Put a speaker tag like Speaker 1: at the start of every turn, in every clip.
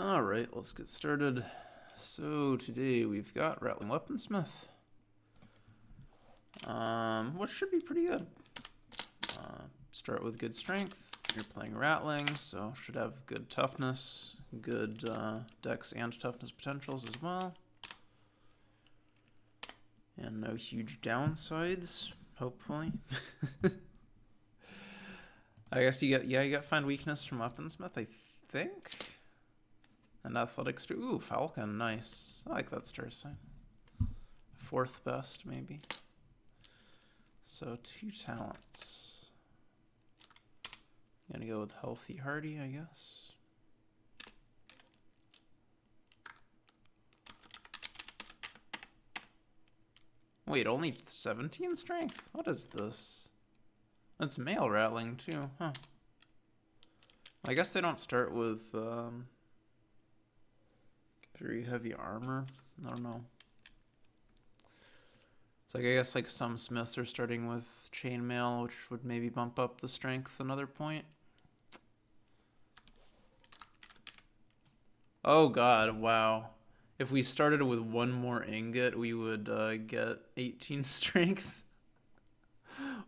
Speaker 1: Alright, let's get started. So today we've got Ratling Weaponsmith. What should be pretty good. Start with good strength. You're playing Ratling, so should have good toughness, good dex and toughness potentials as well. And no huge downsides, hopefully. I guess you got find weakness from Weaponsmith, I think. And athletics too. Ooh, Falcon, nice. I like that star sign. Fourth best, maybe. So 2 talents. Gonna go with healthy hardy, I guess. Wait, only 17 strength? What is this? That's male Ratling too, huh? I guess they don't start with very heavy armor. I don't know. So I guess like some smiths are starting with chainmail, which would maybe bump up the strength another point. Oh god, wow. If we started with 1 more ingot, we would get 18 strength.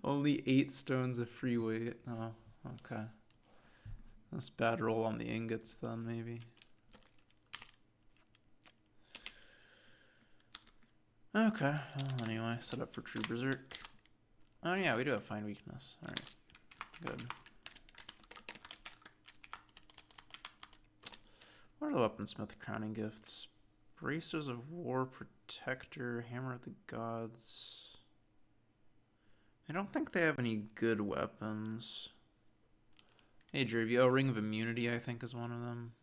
Speaker 1: Only 8 stones of free weight. Oh, okay. That's bad roll on the ingots then, maybe. Okay, well, anyway, set up for True Berserk. Oh yeah, we do have Find Weakness. Alright, good. What are the Weaponsmith crowning gifts? Braces of War, Protector, Hammer of the Gods. I don't think they have any good weapons. Hey, Derby. Oh, Ring of Immunity, I think, is one of them.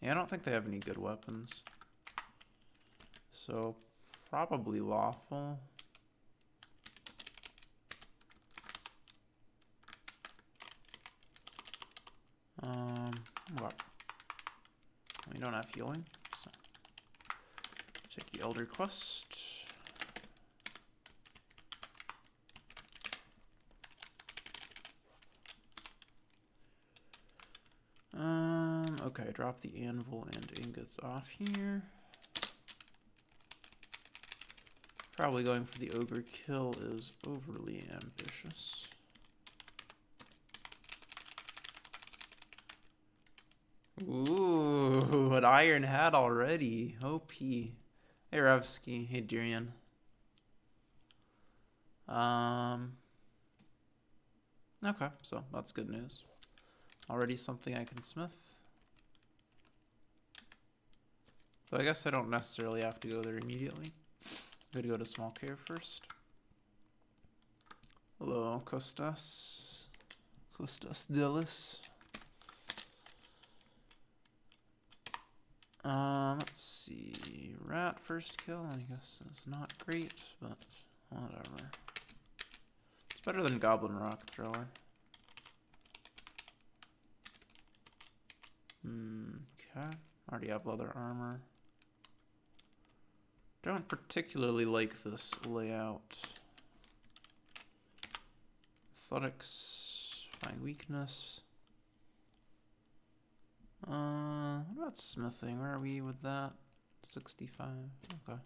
Speaker 1: Yeah, I don't think they have any good weapons. So, probably lawful. What? We don't have healing, so take the Elder Quest. Okay, drop the anvil and ingots off here. Probably going for the ogre kill is overly ambitious. Ooh, an iron hat already. OP. Hey, Revsky. Hey, Durian. Okay, so that's good news. Already something I can smith. Though I guess I don't necessarily have to go there immediately. I'm gonna go to Small Cave first. Hello, Kostas. Kostas Dillis. Let's see. Rat first kill, I guess, is not great, but whatever. It's better than Goblin Rock Thrower. Okay. Already have leather armor. Don't particularly like this layout. Athletics, find weakness. What about smithing? Where are we with that? 65. Okay.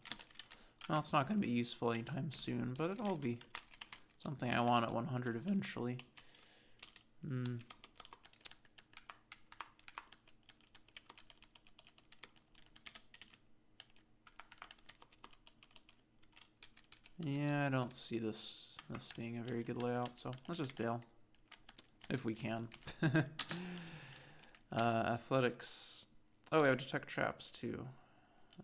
Speaker 1: Well, it's not going to be useful anytime soon, but it'll be something I want at 100 eventually. Yeah, I don't see this being a very good layout, so let's just bail. If we can. Athletics. Oh, we have detect traps too.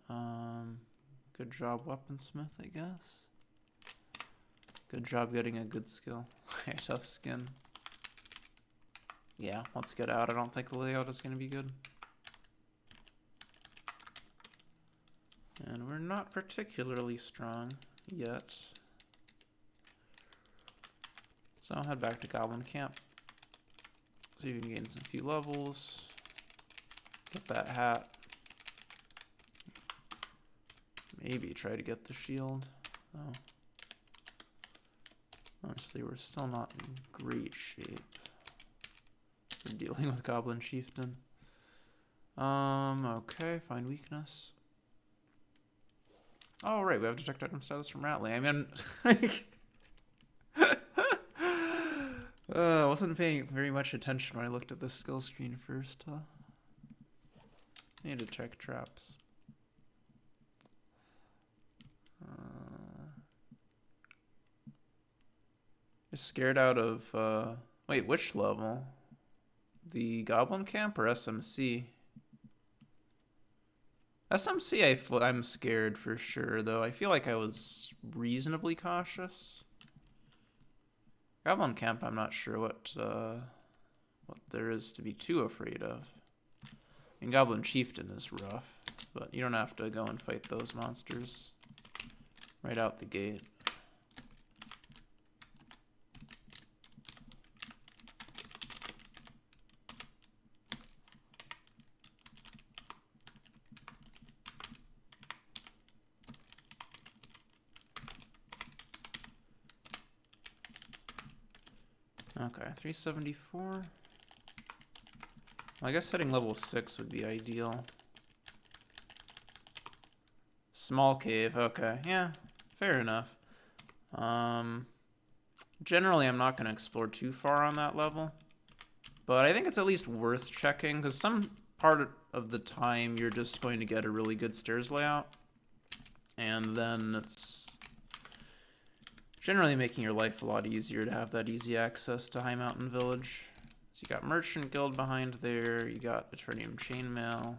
Speaker 1: Good job, Weaponsmith, I guess. Good job getting a good skill. Tough skin. Yeah, let's get out. I don't think the layout is going to be good. And we're not particularly strong yet. So I'll head back to Goblin Camp. So you can gain some few levels. Get that hat. Maybe try to get the shield. Oh. Honestly, we're still not in great shape for dealing with Goblin Chieftain. Okay, find weakness. Oh, right, we have detect item status from Ratling. I mean, like, wasn't paying very much attention when I looked at the skill screen first, huh? Need to check traps. You're scared out of, wait, which level? The Goblin Camp or SMC? SMC, I'm scared for sure, though. I feel like I was reasonably cautious. Goblin Camp, I'm not sure what there is to be too afraid of. I mean, Goblin Chieftain is rough, but you don't have to go and fight those monsters right out the gate. Okay, 374. Well, I guess hitting level 6 would be ideal. Small cave, okay. Yeah, fair enough. Generally, I'm not going to explore too far on that level. But I think it's at least worth checking, because some part of the time you're just going to get a really good stairs layout. And then it's generally making your life a lot easier to have that easy access to High Mountain Village. So you got Merchant Guild behind there, you got Eternium Chainmail.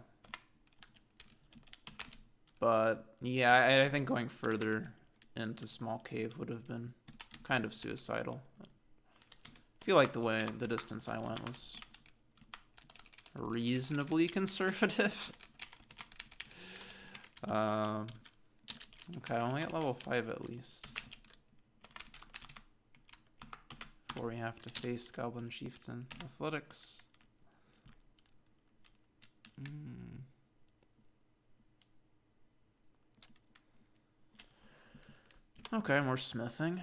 Speaker 1: But yeah, I think going further into Small Cave would have been kind of suicidal. I feel like the distance I went was reasonably conservative. Okay, only at level 5 at least. Before we have to face Goblin Chieftain. Athletics. Okay, more smithing.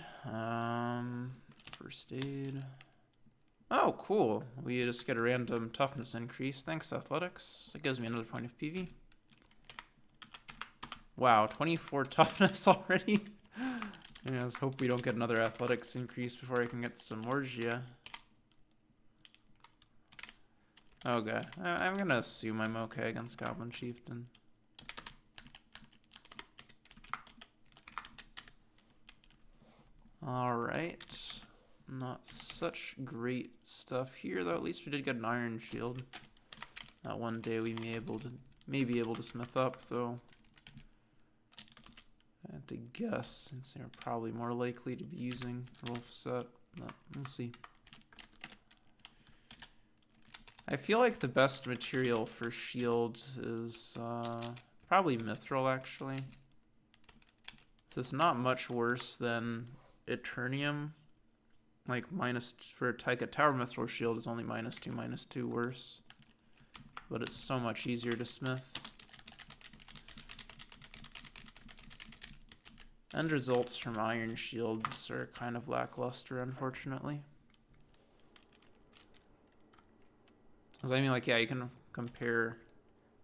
Speaker 1: First aid. Oh, cool. We just get a random toughness increase. Thanks, athletics. It gives me another point of PV. Wow, 24 toughness already? Yeah, let's hope we don't get another athletics increase before I can get some Morgia. Okay, I'm gonna assume I'm okay against Goblin Chieftain. Alright. Not such great stuff here, though. At least we did get an Iron Shield. That one day we may be able to smith up, though. I have to guess, since they're probably more likely to be using Wolf Set, but we'll see. I feel like the best material for shields is probably Mithril, actually. So it's not much worse than Eternium. Like, for a Tower Mithril shield is only -2 worse. But it's so much easier to smith. End results from Iron Shields are kind of lackluster, unfortunately. Because I mean, like, yeah, you can compare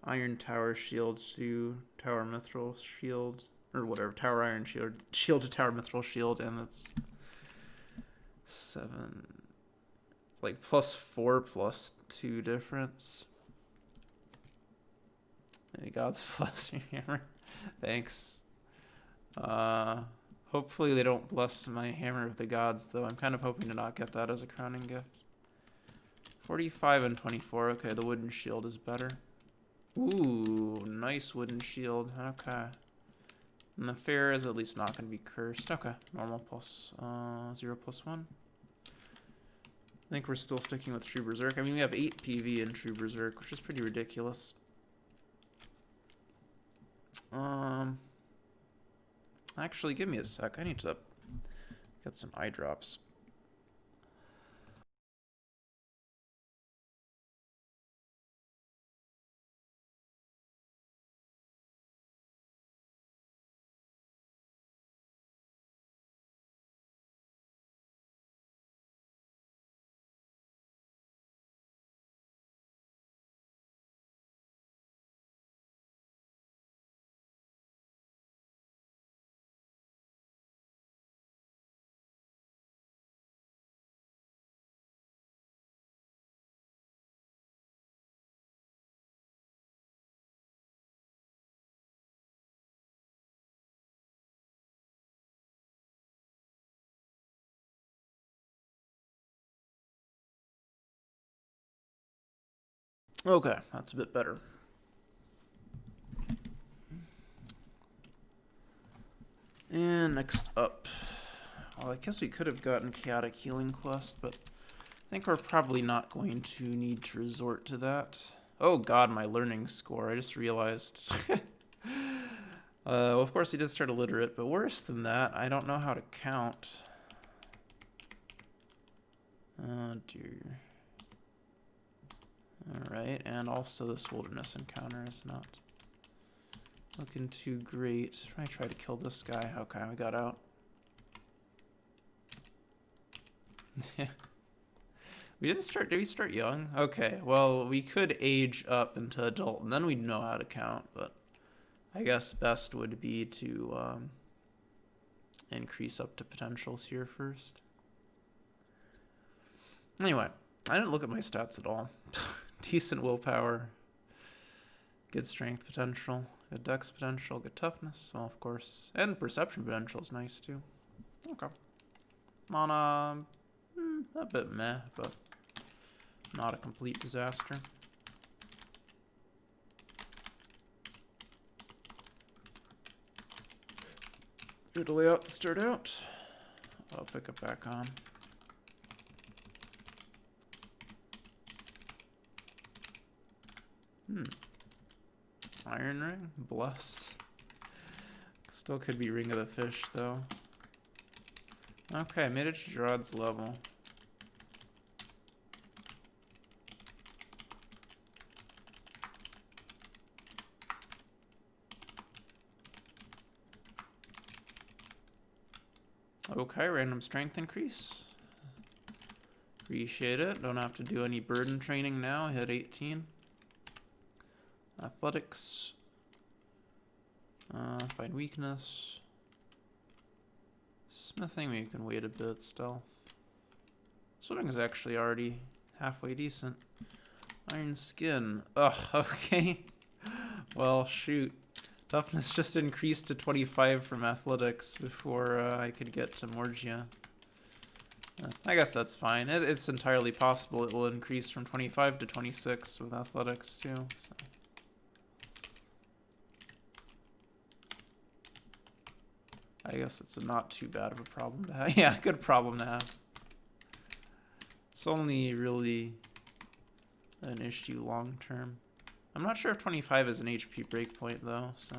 Speaker 1: Iron Tower Shields to Tower Mithril Shield, or whatever, Tower Iron Shield, Shield to Tower Mithril Shield, and it's 7. It's like +4 +2 difference. Hey, God's bless your hammer. Thanks. Hopefully they don't bless my Hammer of the Gods, though. I'm kind of hoping to not get that as a crowning gift. 45 and 24. Okay, the wooden shield is better. Ooh, nice wooden shield. Okay. And the fair is at least not going to be cursed. Okay, normal plus 0 + 1. I think we're still sticking with True Berserk. I mean, we have 8 PV in True Berserk, which is pretty ridiculous. Actually, give me a sec. I need to get some eye drops. Okay, that's a bit better. And next up, well, I guess we could have gotten Chaotic Healing Quest, but I think we're probably not going to need to resort to that. Oh god, my learning score, I just realized. Well, of course he did start illiterate, but worse than that, I don't know how to count. Oh dear. Alright, and also this wilderness encounter is not looking too great. I try to kill this guy. Okay, we got out. We didn't start, did we start young? Okay, well, we could age up into adult, and then we'd know how to count, but I guess best would be to increase up to potentials here first. Anyway, I didn't look at my stats at all. Decent willpower, good strength potential, good dex potential, good toughness, well, of course, and perception potential is nice too. Okay. Mana, a bit meh, but not a complete disaster. Good layout to start out. I'll pick it back on. Iron Ring? Blessed. Still could be Ring of the Fish, though. Okay, made it to Gerard's level. Okay, random strength increase. Appreciate it. Don't have to do any burden training now. I hit 18. Athletics. Find weakness. Smithing, we can wait a bit. Stealth. Swimming is actually already halfway decent. Iron skin. Ugh, okay. Well, shoot. Toughness just increased to 25 from athletics before I could get to Morgia. I guess that's fine. It's entirely possible it will increase from 25 to 26 with athletics too. So. I guess it's not too bad of a problem to have. Yeah, good problem to have. It's only really an issue long term. I'm not sure if 25 is an HP breakpoint though, so.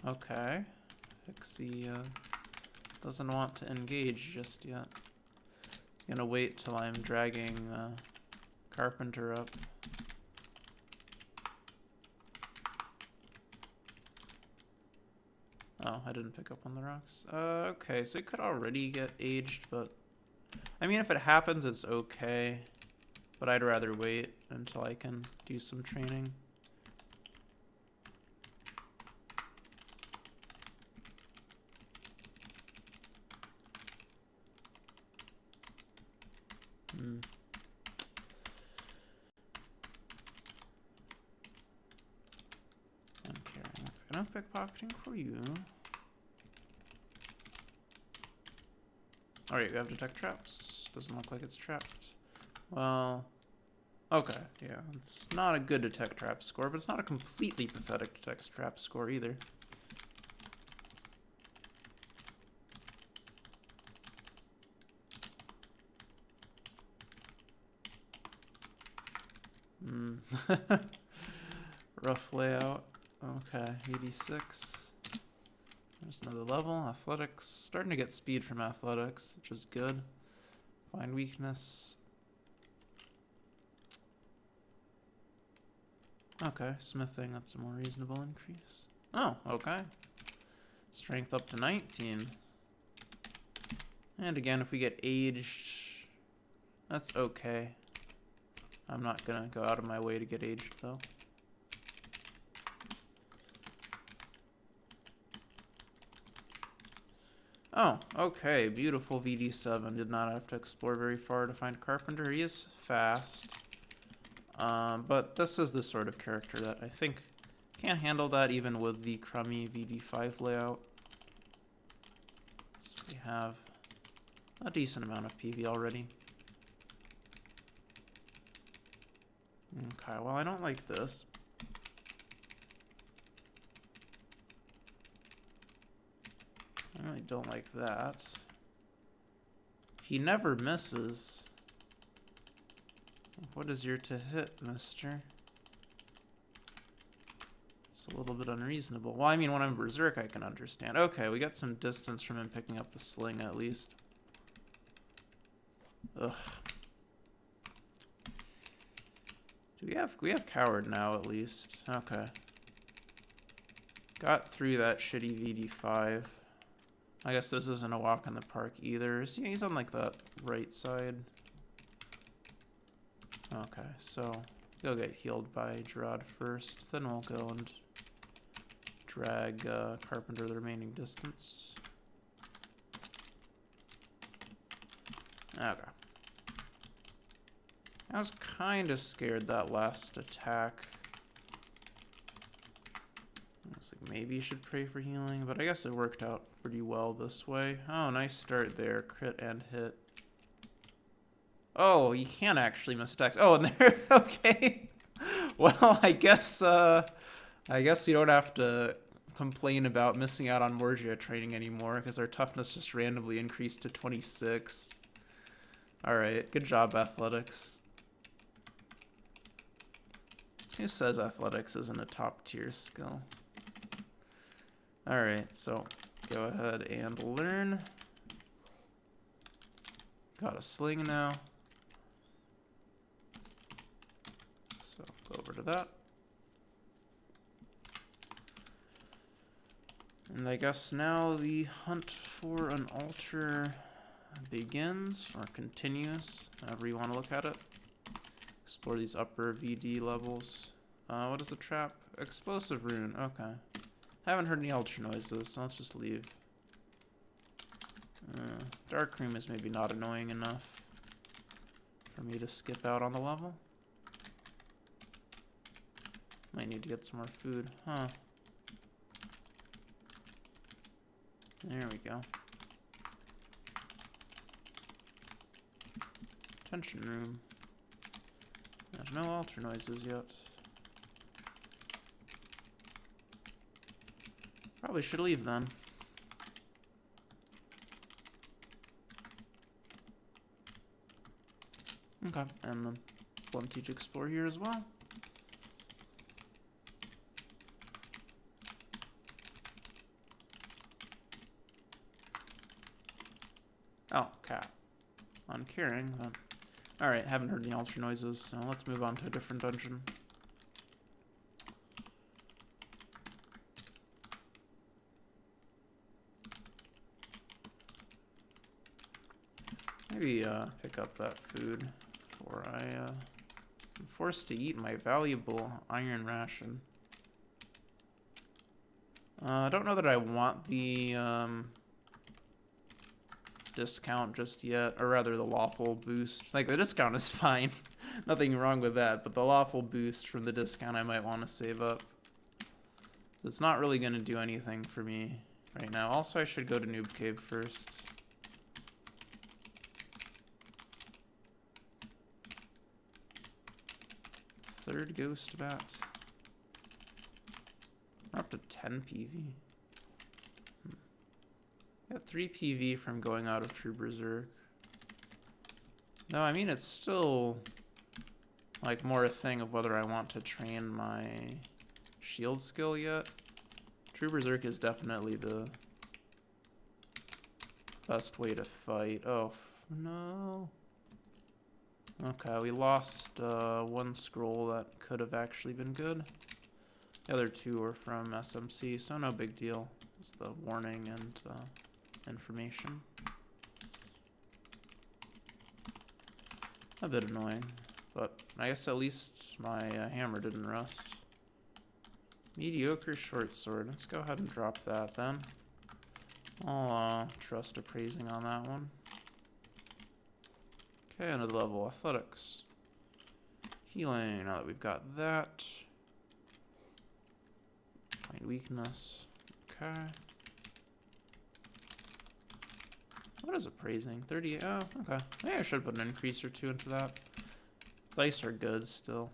Speaker 1: Okay. Pixie doesn't want to engage just yet. Gonna wait till I'm dragging Carpenter up. Oh, I didn't pick up on the rocks. Okay, so it could already get aged, but I mean, if it happens, it's okay. But I'd rather wait until I can do some training. Okay, I'm pickpocketing for you. Alright, you have detect traps. Doesn't look like it's trapped. Well, okay, yeah, it's not a good detect trap score, but it's not a completely pathetic detect trap score either. Rough layout. Okay, 86. There's another level. Athletics. Starting to get speed from athletics, which is good. Find weakness. Okay, smithing, that's a more reasonable increase. Oh, okay. Strength up to 19. And again, if we get aged, that's okay. I'm not gonna go out of my way to get aged, though. Oh, okay, beautiful VD7. Did not have to explore very far to find Carpenter. He is fast. But this is the sort of character that I think can handle that even with the crummy VD5 layout. So we have a decent amount of PV already. Okay, well, I don't like this. I really don't like that. He never misses. What is your to hit, mister? It's a little bit unreasonable. Well, I mean, when I'm Berserk, I can understand. Okay, we got some distance from him picking up the sling, at least. Ugh. We have Coward now, at least. Okay. Got through that shitty VD5. I guess this isn't a walk in the park either. See, he's on, like, the right side. Okay, so go get healed by Gerard first. Then we'll go and drag Carpenter the remaining distance. Okay. I was kind of scared that last attack. I was like, maybe you should pray for healing, but I guess it worked out pretty well this way. Oh, nice start there. Crit and hit. Oh, you can actually miss attacks. Oh, and there, okay. Well, I guess we don't have to complain about missing out on Morgia training anymore because our toughness just randomly increased to 26. All right, good job, athletics. Who says athletics isn't a top tier skill? All right, so go ahead and learn. Got a sling now. So go over to that. And I guess now the hunt for an altar begins, or continues, however you want to look at it. Explore these upper VD levels. What is the trap? Explosive rune, okay. Haven't heard any altar noises, so let's just leave. Dark room is maybe not annoying enough for me to skip out on the level. Might need to get some more food, huh? There we go. Tension room. There's no altar noises yet. Probably should leave then. Okay, and then one teach explore here as well. Oh, cat. Uncaring, but... Alright, haven't heard any altar noises, so let's move on to a different dungeon. Maybe pick up that food before I'm forced to eat my valuable iron ration. I don't know that I want the discount just yet, or rather the lawful boost. Like, the discount is fine. Nothing wrong with that, but the lawful boost from the discount I might want to save up. So it's not really going to do anything for me right now. Also, I should go to Noob Cave first. Third ghost bat. We're up to 10 PV. Got 3 PV from going out of True Berserk. No, I mean, it's still like more a thing of whether I want to train my shield skill yet. True Berserk is definitely the best way to fight. Oh, no. Okay, we lost one scroll that could have actually been good. The other 2 are from SMC, so no big deal. It's the warning and information. A bit annoying, but I guess at least my hammer didn't rust. Mediocre short sword. Let's go ahead and drop that then. I'll trust appraising on that one. Okay, another level. Athletics. Healing, now that we've got that. Find weakness. Okay. What is appraising? 30. Oh, okay. Maybe I should put an increase or 2 into that. Dice are good still.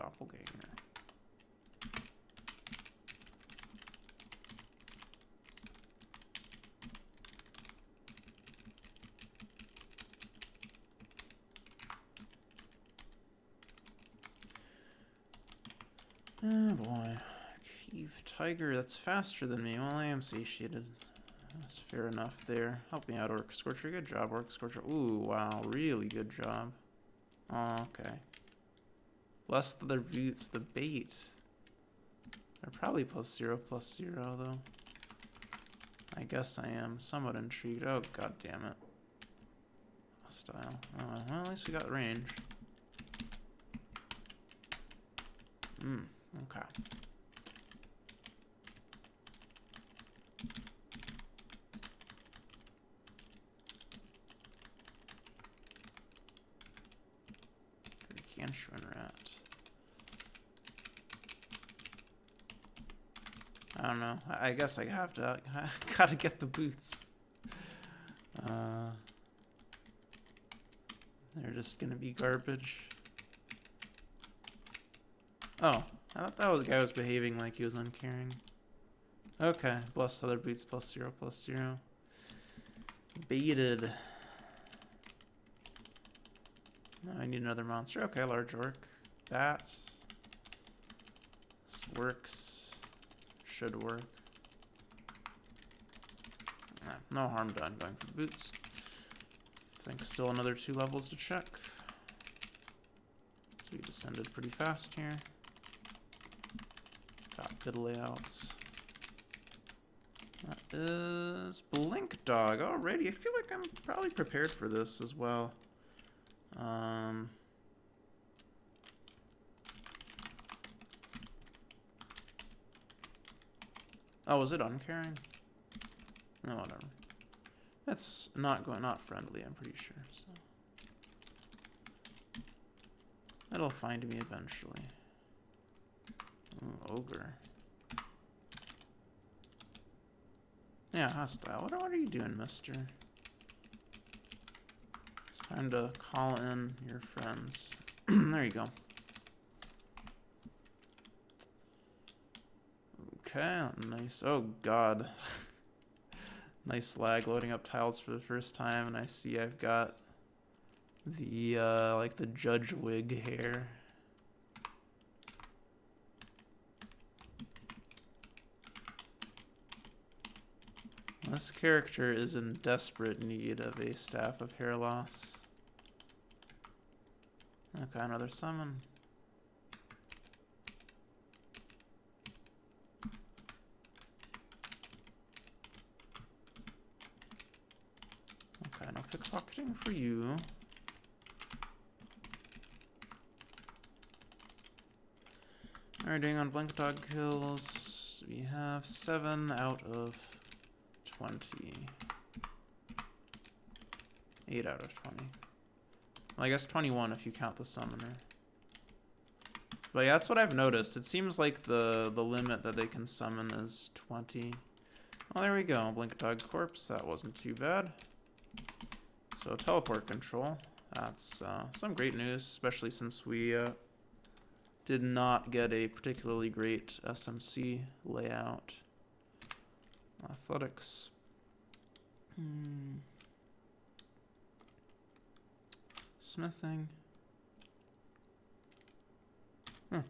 Speaker 1: doppelganger. Oh boy. Cave Tiger, that's faster than me. Well, I am satiated. That's fair enough there. Help me out, Orc Scorcher. Good job, Orc Scorcher. Ooh, wow. Really good job. Oh, okay. Bless their boots, the bait. They're probably +0, +0, though. I guess I am somewhat intrigued. Oh, god damn it. Hostile. Oh, well, at least we got range. Okay. Gargantuan rat. I don't know. I guess I have to. I gotta get the boots. They're just gonna be garbage. Oh, I thought that guy was behaving like he was uncaring. Okay, bless other boots, +0, +0. Baited. Now I need another monster. Okay, large orc. Bat. This works. Should work. Nah, no harm done going for the boots. I think still another 2 levels to check. So we descended pretty fast here. Got good layouts. That is Blink Dog. Alrighty, I feel like I'm probably prepared for this as well. Oh, was it uncaring? No, whatever. That's not friendly, I'm pretty sure, so. It'll find me eventually. Ooh, ogre. Yeah, hostile. What are you doing, mister? It's time to call in your friends. There you go. Okay, nice. Oh, God. Nice lag loading up tiles for the first time, and I see I've got the, like the judge wig hair. This character is in desperate need of a staff of hair loss. Okay, another summon. Okay, no pickpocketing for you. Alright, doing on Blink Dog kills. We have 7 out of 20. 8 out of 20. Well, I guess 21 if you count the summoner. But yeah, that's what I've noticed. It seems like the limit that they can summon is 20. Well, there we go. Blink Dog Corpse. That wasn't too bad. So teleport control. That's some great news, especially since we did not get a particularly great SMC layout. Athletics. Smithing.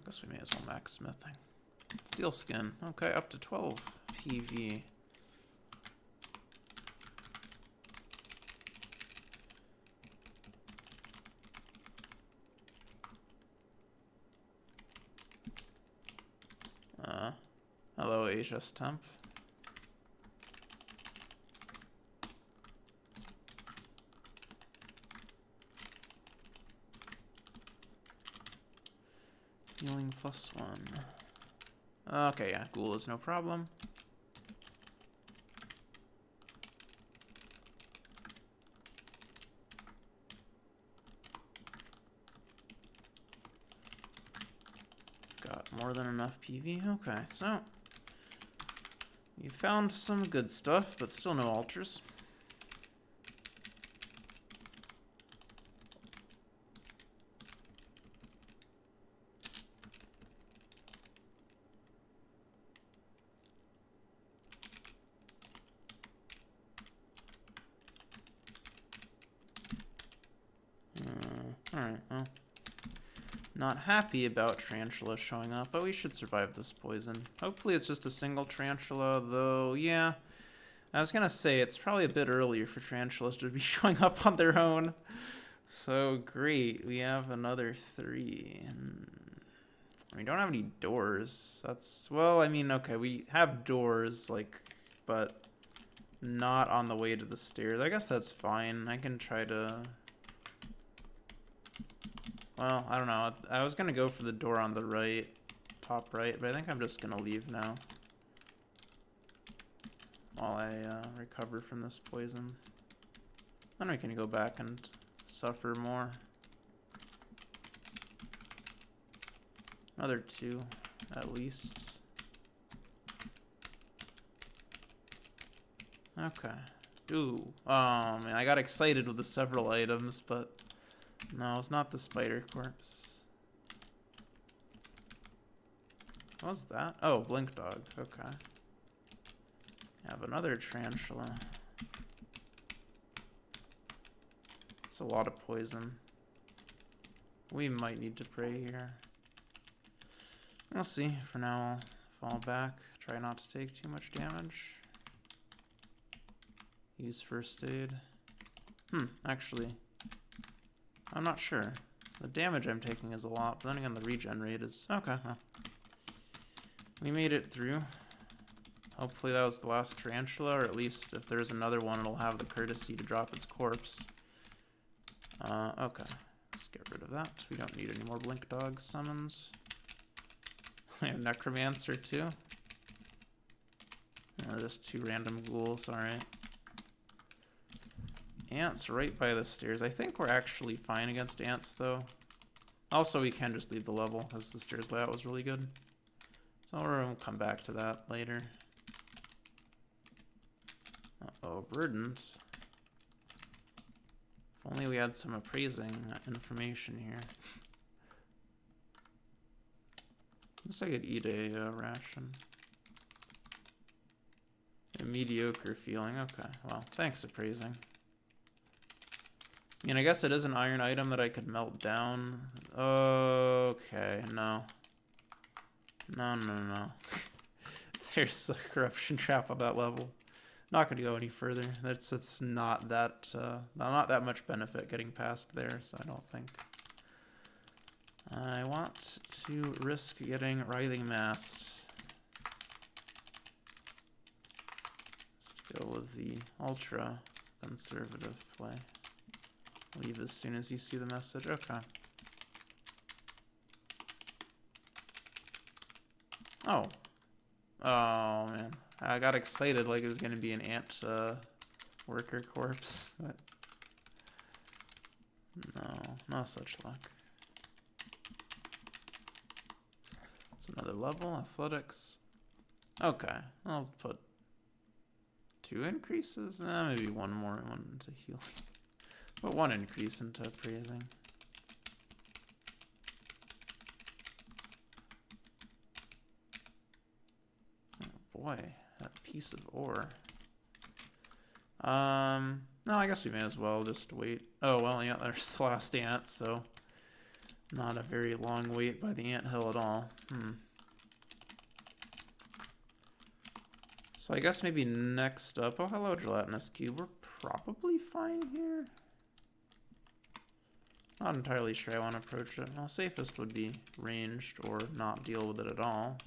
Speaker 1: Guess we may as well max smithing. Steel skin. Okay, up to 12 PV. Hello, HS Temp. Healing +1. Okay, yeah, ghoul is no problem. Got more than enough PV. Okay, so we found some good stuff, but still no altars. Alright, well. Not happy about Tarantula showing up, but we should survive this poison. Hopefully it's just a single Tarantula, though, yeah. I was gonna say, it's probably a bit earlier for Tarantulas to be showing up on their own. So, great, we have another 3. We don't have any doors. That's, well, I mean, okay, we have doors, like, but not on the way to the stairs. I guess that's fine. I can try to... Well, I don't know. I was gonna go for the door on the right, top right, but I think I'm just gonna leave now while I recover from this poison. Then we can go back and suffer more. Another 2, at least. Okay. Ooh. Oh, man, I got excited with the several items, but... No, it's not the spider corpse. What was that? Oh, blink dog. Okay. I have another tarantula. It's a lot of poison. We might need to pray here. We'll see. For now, I'll fall back. Try not to take too much damage. Use first aid. Actually... I'm not sure. The damage I'm taking is a lot, but then again, the regen rate is... Okay, well. We made it through. Hopefully that was the last tarantula, or at least if there's another one, it'll have the courtesy to drop its corpse. Okay. Let's get rid of that. We don't need any more blink dog summons. We have necromancer too. Just 2 random ghouls, alright. Ants right by the stairs. I think we're actually fine against ants, though. Also, we can just leave the level, because the stairs layout was really good. So we'll come back to that later. Uh-oh, burdened. If only we had some appraising information here. Guess I could eat a ration. A mediocre feeling. Okay, well, thanks, appraising. I mean, I guess it is an iron item that I could melt down. Okay, no. No. There's a corruption trap on that level. Not going to go any further. It's not that much benefit getting past there, so I don't think. I want to risk getting writhing mast. Let's go with the ultra conservative play. Leave as soon as you see the message. Okay. Oh. Oh, man. I got excited like it was going to be an ant worker corpse. But no, not such luck. It's another level. Athletics. Okay. I'll put 2 increases. Maybe 1 more. 1 into healing. But 1 increase into appraising. Oh boy, that piece of ore. No, I guess we may as well just wait. Oh, well, yeah, there's the last ant, so not a very long wait by the anthill at all. So I guess maybe next up... Oh, hello, gelatinous cube. We're probably fine here. Not entirely sure I want to approach it. Well, safest would be ranged or not deal with it at all.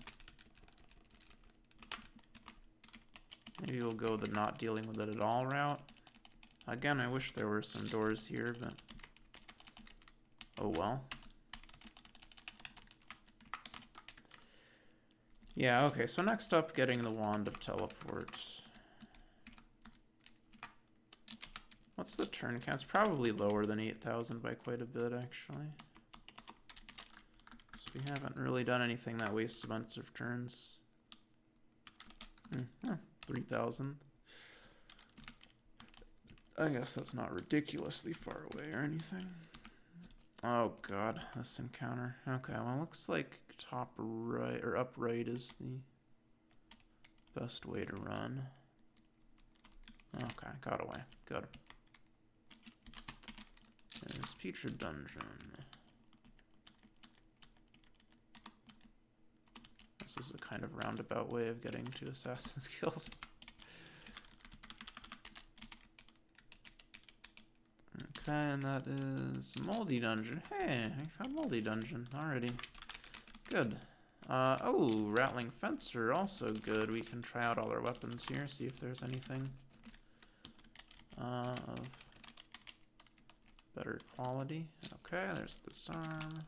Speaker 1: Maybe we'll go the not dealing with it at all route. Again, I wish there were some doors here, but... Oh well. Yeah, okay, so next up, getting the Wand of Teleport. What's the turn count? It's probably lower than 8,000 by quite a bit, actually. So we haven't really done anything that wastes a bunch of turns. 3,000. I guess that's not ridiculously far away or anything. Oh god, this encounter. Okay, well, it looks like top right, or up right is the best way to run. Okay, got away. Good. This Putrid Dungeon. This is a kind of roundabout way of getting to Assassin's Guild. Okay, and that is Moldy Dungeon. Hey, I found Moldy Dungeon already. Good. Oh, Ratling Fencer, also good. We can try out all our weapons here, see if there's anything of better quality. Okay, there's this arm.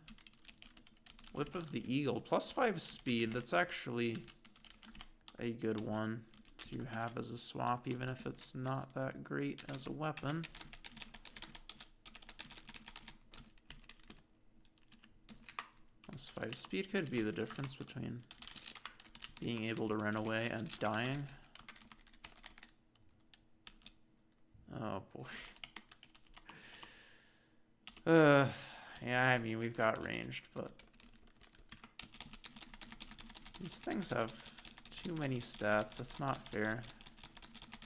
Speaker 1: Whip of the Eagle, +5 speed. That's actually a good one to have as a swap, even if it's not that great as a weapon. +5 speed could be the difference between being able to run away and dying. Oh boy. Yeah, I mean, we've got ranged, but these things have too many stats. That's not fair.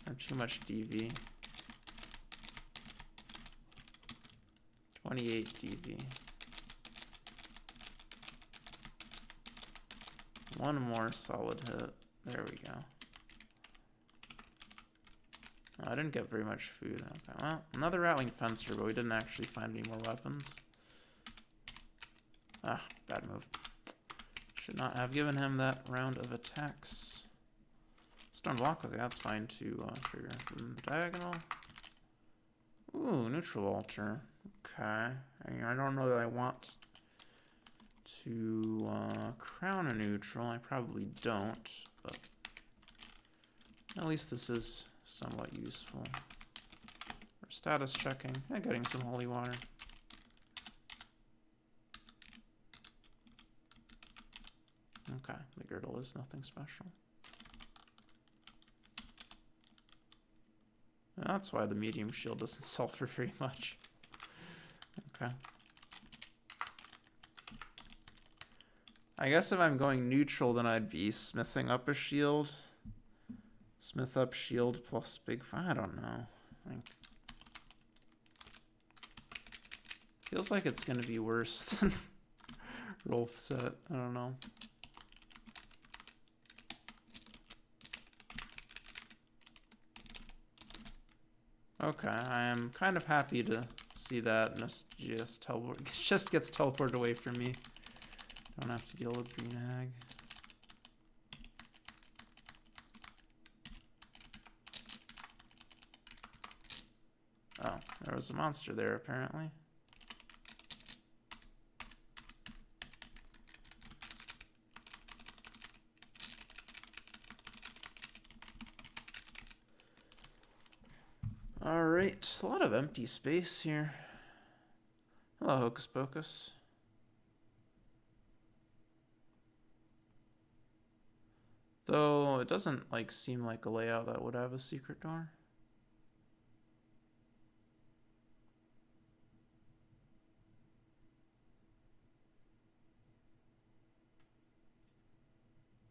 Speaker 1: Or too much DV. 28 DV. One more solid hit. There we go. Oh, I didn't get very much food. Okay, well, another Rattling Fencer, but we didn't actually find any more weapons. Ah, bad move. Should not have given him that round of attacks. Stone block, okay, that's fine to trigger from the diagonal. Ooh, neutral altar. Okay. I don't know that I want to crown a neutral. I probably don't, but at least this is somewhat useful. For status checking and getting some holy water. Okay, the girdle is nothing special. That's why the medium shield doesn't sell for very much. Okay. I guess if I'm going neutral, then I'd be smithing up a shield. Smith up shield plus big... I don't know. Feels like it's going to be worse than Rolf set. I don't know. Okay, I am kind of happy to see that just gets teleported away from me. Don't have to deal with Green Hag. Oh, there was a monster there apparently. Alright, a lot of empty space here. Hello, Hocus Pocus. Though it doesn't seem like a layout that would have a secret door.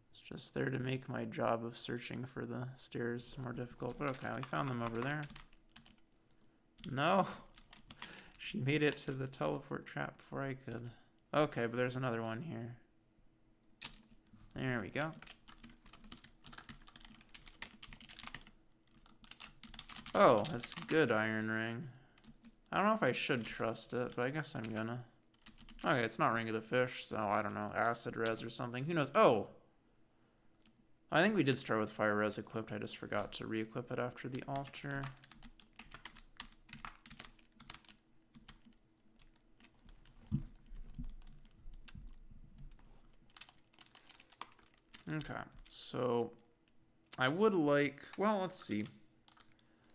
Speaker 1: It's just there to make my job of searching for the stairs more difficult. But okay, we found them over there. No! She made it to the teleport trap before I could. Okay, but there's another one here. There we go. Oh, that's good iron ring. I don't know if I should trust it, but I guess I'm gonna. Okay, it's not Ring of the Fish, so I don't know. Acid Res or something. Who knows? Oh! I think we did start with Fire Res equipped. I just forgot to re-equip it after the altar. Okay, so I would like, well, let's see.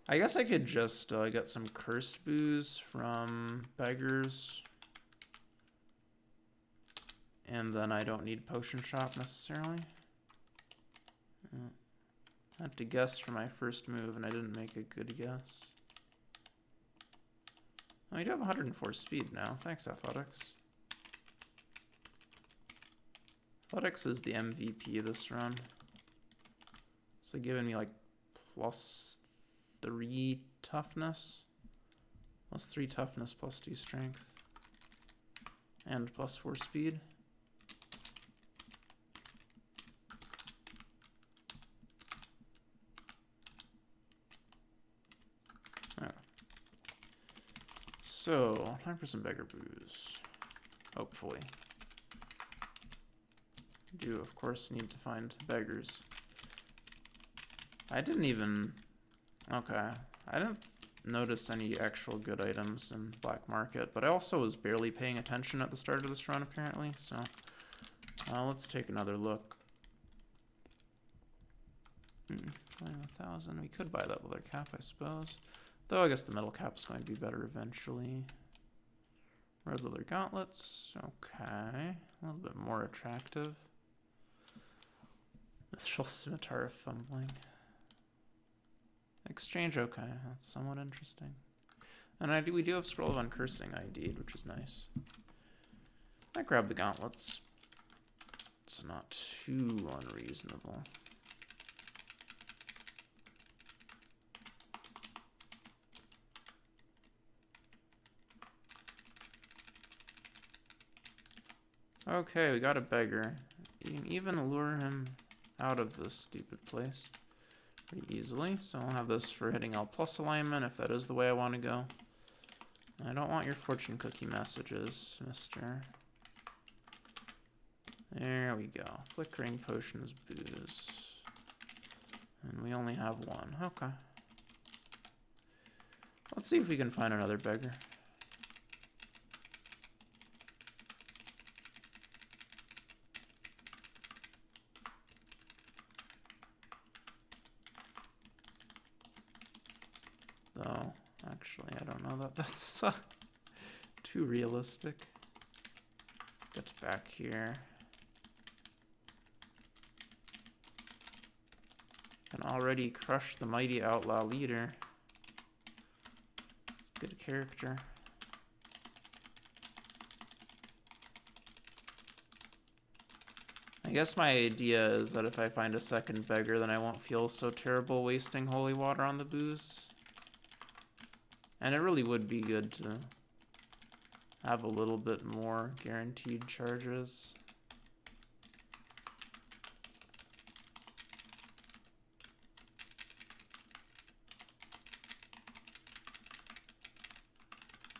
Speaker 1: I guess I could just get some cursed booze from beggars. And then I don't need potion shop necessarily. I had to guess for my first move and I didn't make a good guess. Oh, you do have 104 speed now. Thanks, Athletics. Athletics is the MVP this run. It's giving me +3 toughness. +3 toughness, +2 strength, and +4 speed. Alright. So, time for some beggar booze. Hopefully. Do, of course, need to find beggars. I didn't even... Okay. I didn't notice any actual good items in Black Market, but I also was barely paying attention at the start of this run, apparently, so... let's take another look. 21,000. We could buy that leather cap, I suppose. Though I guess the metal cap is going to be better eventually. Red leather gauntlets. Okay. A little bit more attractive. Mithril scimitar of fumbling. Exchange, okay. That's somewhat interesting. And we do have Scroll of Uncursing ID'd, which is nice. I grab the gauntlets. It's not too unreasonable. Okay, we got a beggar. You can even lure him out of this stupid place pretty easily. So I'll have this for hitting L+ alignment if that is the way I want to go. I don't want your fortune cookie messages, mister. There we go. Flickering potions booze. And we only have one. Okay. Let's see if we can find another beggar. Though, actually, I don't know that that's too realistic. Get back here. Can already crush the mighty outlaw leader. It's a good character. I guess my idea is that if I find a second beggar, then I won't feel so terrible wasting holy water on the booze. And it really would be good to have a little bit more guaranteed charges.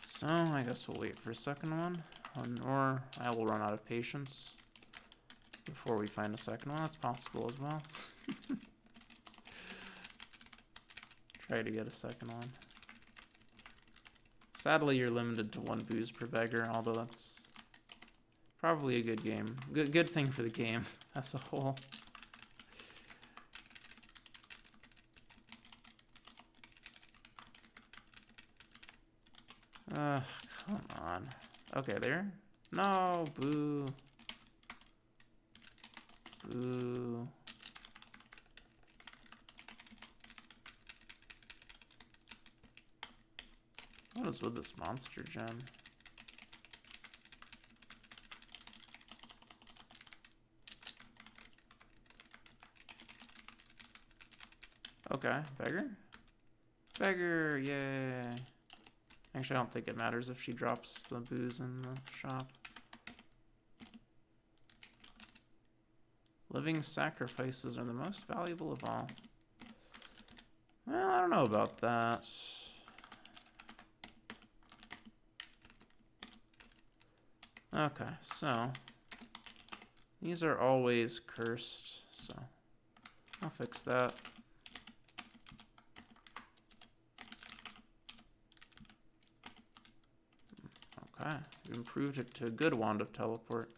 Speaker 1: So I guess we'll wait for a second one, or I will run out of patience before we find a second one. That's possible as well. Try to get a second one. Sadly, you're limited to 1 booze per beggar, although that's probably a good game. Good thing for the game as a whole. Come on. Okay, there. No, boo. Boo. What is with this monster gem? Okay, beggar? Beggar, yay. Actually, I don't think it matters if she drops the booze in the shop. Living sacrifices are the most valuable of all. Well, I don't know about that. Okay, so these are always cursed, so I'll fix that. Okay, we improved it to a good wand of teleport.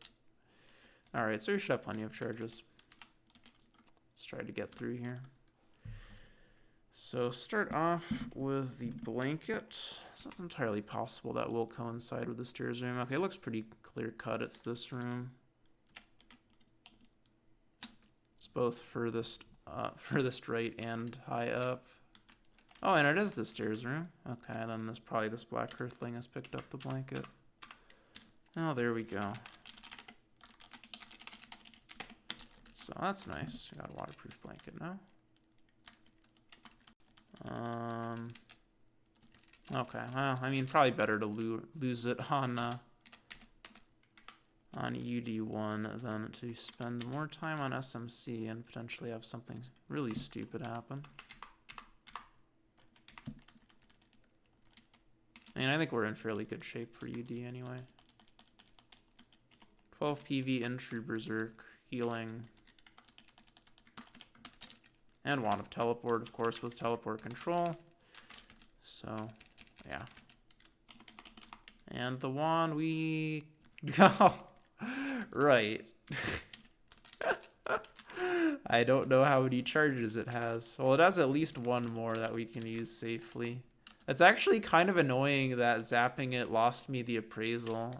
Speaker 1: Alright, so we should have plenty of charges. Let's try to get through here. So start off with the blanket. It's not entirely possible that will coincide with the stairs room. Okay, it looks pretty clear cut. It's this room. It's both furthest right and high up. Oh, and it is the stairs room. Okay, then probably this black earthling has picked up the blanket. Oh, there we go. So that's nice. We got a waterproof blanket now. Okay, well, I mean, probably better to lose it on UD1 than to spend more time on SMC and potentially have something really stupid happen. I mean, I think we're in fairly good shape for UD anyway. 12 PV, Entry Berserk, healing. And Wand of Teleport, of course, with teleport control. So, yeah. And the wand we... Oh, right. I don't know how many charges it has. Well, it has at least one more that we can use safely. It's actually kind of annoying that zapping it lost me the appraisal.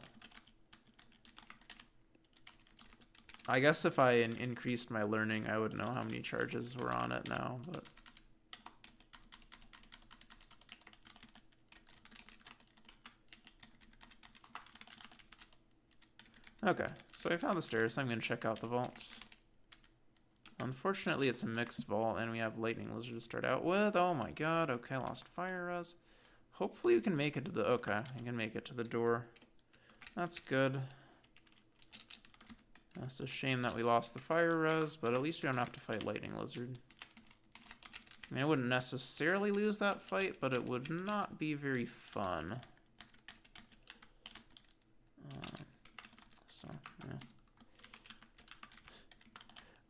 Speaker 1: I guess if I increased my learning, I would know how many charges were on it now, but... Okay, so I found the stairs. I'm going to check out the vaults. Unfortunately, it's a mixed vault, and we have Lightning Lizard to start out with. Oh my god, okay, lost fire res. Hopefully we can make it to the... Okay, I can make it to the door. That's good. That's a shame that we lost the fire res, but at least we don't have to fight Lightning Lizard. I mean, I wouldn't necessarily lose that fight, but it would not be very fun. So, yeah.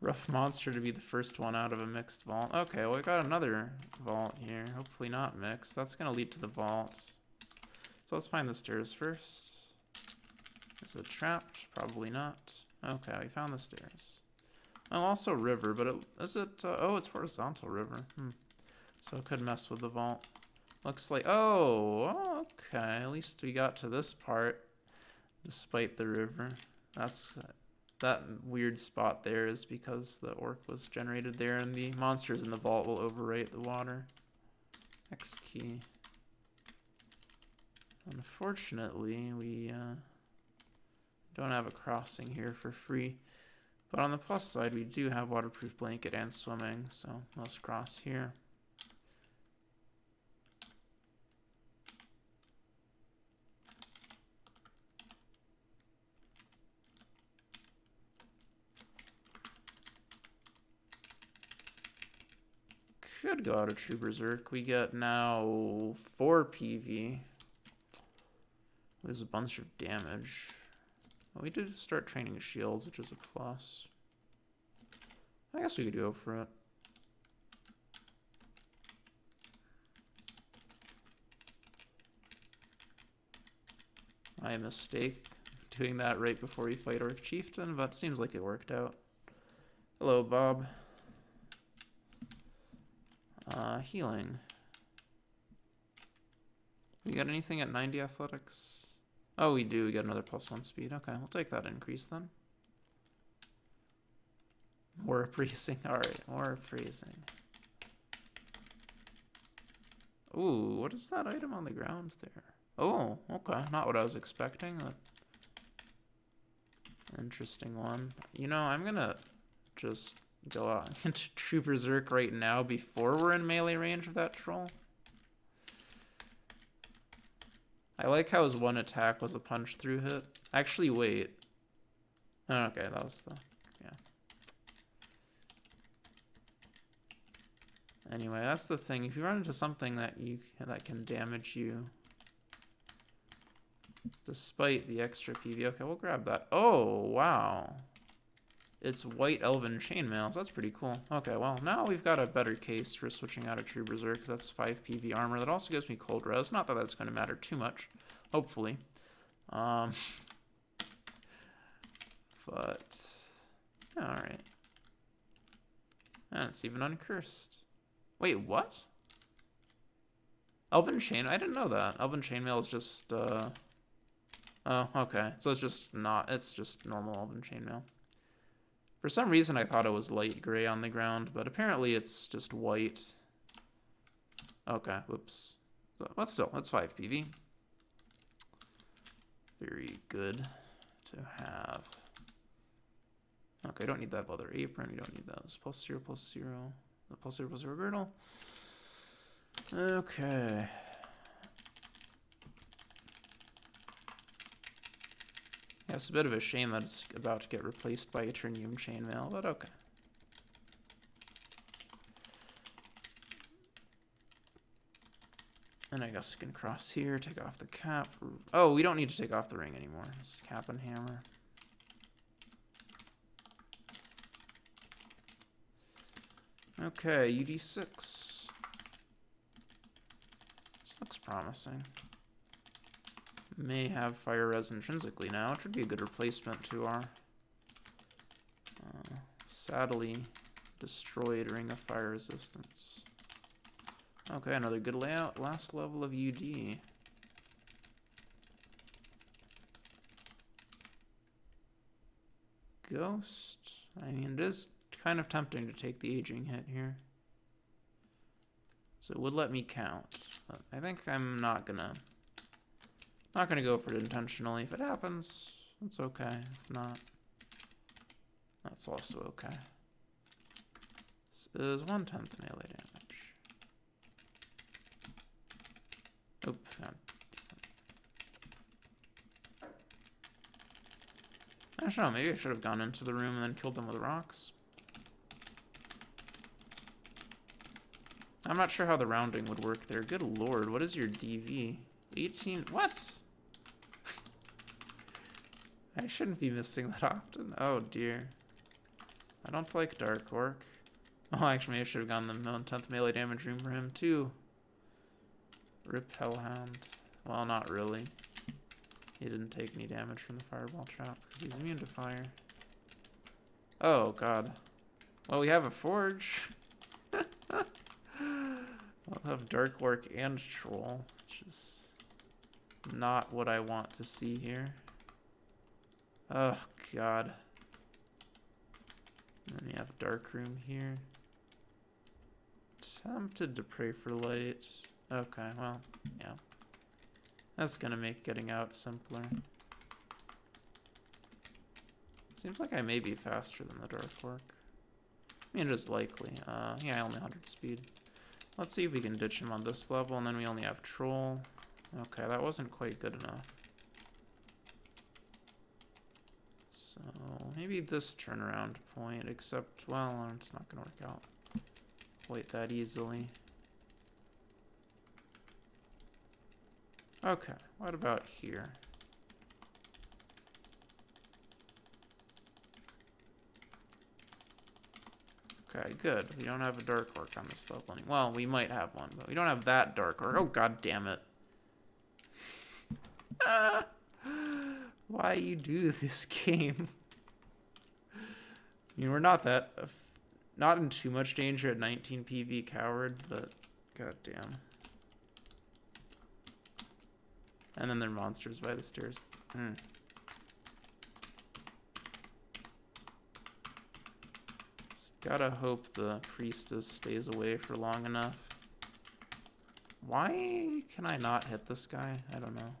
Speaker 1: Rough monster to be the first one out of a mixed vault. Okay, well, we got another vault here. Hopefully not mixed. That's going to lead to the vault. So let's find the stairs first. Is it trapped? Probably not. Okay, we found the stairs. Oh, also river, but is it... oh, it's horizontal river. So it could mess with the vault. Looks like... Oh, okay. At least we got to this part, despite the river. That's... that weird spot there is because the orc was generated there, and the monsters in the vault will overwrite the water. X key. Unfortunately, we don't have a crossing here for free. But on the plus side, we do have waterproof blanket and swimming, so let's cross here. Could go out of True Berserk. We get now 4 PV. Lose a bunch of damage. Well, we did start training shields, which is a plus. I guess we could go for it. My mistake doing that right before we fight Orc Chieftain, but seems like it worked out. Hello, Bob. Healing. We got anything at 90 athletics? Oh, we do. We got another +1 speed. Okay, we'll take that increase then. More appraising. Alright, more appraising. Ooh, what is that item on the ground there? Oh, okay. Not what I was expecting. Interesting one. You know, I'm gonna just go out into True Berserk right now before we're in melee range of that troll. I like how his one attack was a punch through hit. Actually, wait. Oh, okay, that was the... yeah. Anyway, that's the thing. If you run into something that can damage you despite the extra PV. Okay, we'll grab that. Oh, wow. It's white elven chainmail, so that's pretty cool. Okay, well, now we've got a better case for switching out of True Berserk, because that's 5 PV armor. That also gives me cold res. Not that that's going to matter too much, hopefully. But, yeah, alright. And it's even uncursed. Wait, what? Elven chain? I didn't know that. Elven chainmail is just, oh, okay. So it's just normal elven chainmail. For some reason, I thought it was light gray on the ground, but apparently it's just white. Okay, whoops. So, but still, that's 5 PV. Very good to have. Okay, don't need that leather apron. We don't need those. +0, +0. The +0, +0 girdle. Okay. It's a bit of a shame that it's about to get replaced by Eternium Chainmail, but okay. And I guess we can cross here, take off the cap. Oh, we don't need to take off the ring anymore. It's cap and hammer. Okay, UD6. This looks promising. May have fire res intrinsically now, which would be a good replacement to our sadly destroyed ring of fire resistance. Okay, another good layout. Last level of UD. Ghost. I mean, it is kind of tempting to take the aging hit here. So it would let me count. But I think I'm not gonna go for it intentionally. If it happens, it's okay. If not, that's also okay. This is 1/10 melee damage. Oop. I don't know, maybe I should have gone into the room and then killed them with rocks. I'm not sure how the rounding would work there. Good lord, what is your DV? 18, what? I shouldn't be missing that often. Oh dear. I don't like Dark Orc. Oh, actually, maybe I should have gone the 1/10 melee damage room for him too. Rip Hellhound. Well, not really. He didn't take any damage from the fireball trap because he's immune to fire. Oh god. Well, we have a forge. I'll have Dark Orc and Troll, which is not what I want to see here. Oh god. And then we have Dark Room here. Tempted to pray for light. Okay, well, yeah. That's gonna make getting out simpler. Seems like I may be faster than the Dark Orc. I mean, it is likely. Yeah, only 100 speed. Let's see if we can ditch him on this level, and then we only have Troll. Okay, that wasn't quite good enough. So, maybe this turnaround point, except, well, it's not gonna work out quite that easily. Okay, what about here? Okay, good. We don't have a Dark Orc on this level anymore. Well, we might have one, but we don't have that Dark Orc. Oh, god damn it. Why you do this game? I mean, we're not in too much danger at 19 PV Coward, but god damn. And then there are monsters by the stairs. Just gotta hope the priestess stays away for long enough. Why can I not hit this guy? I don't know.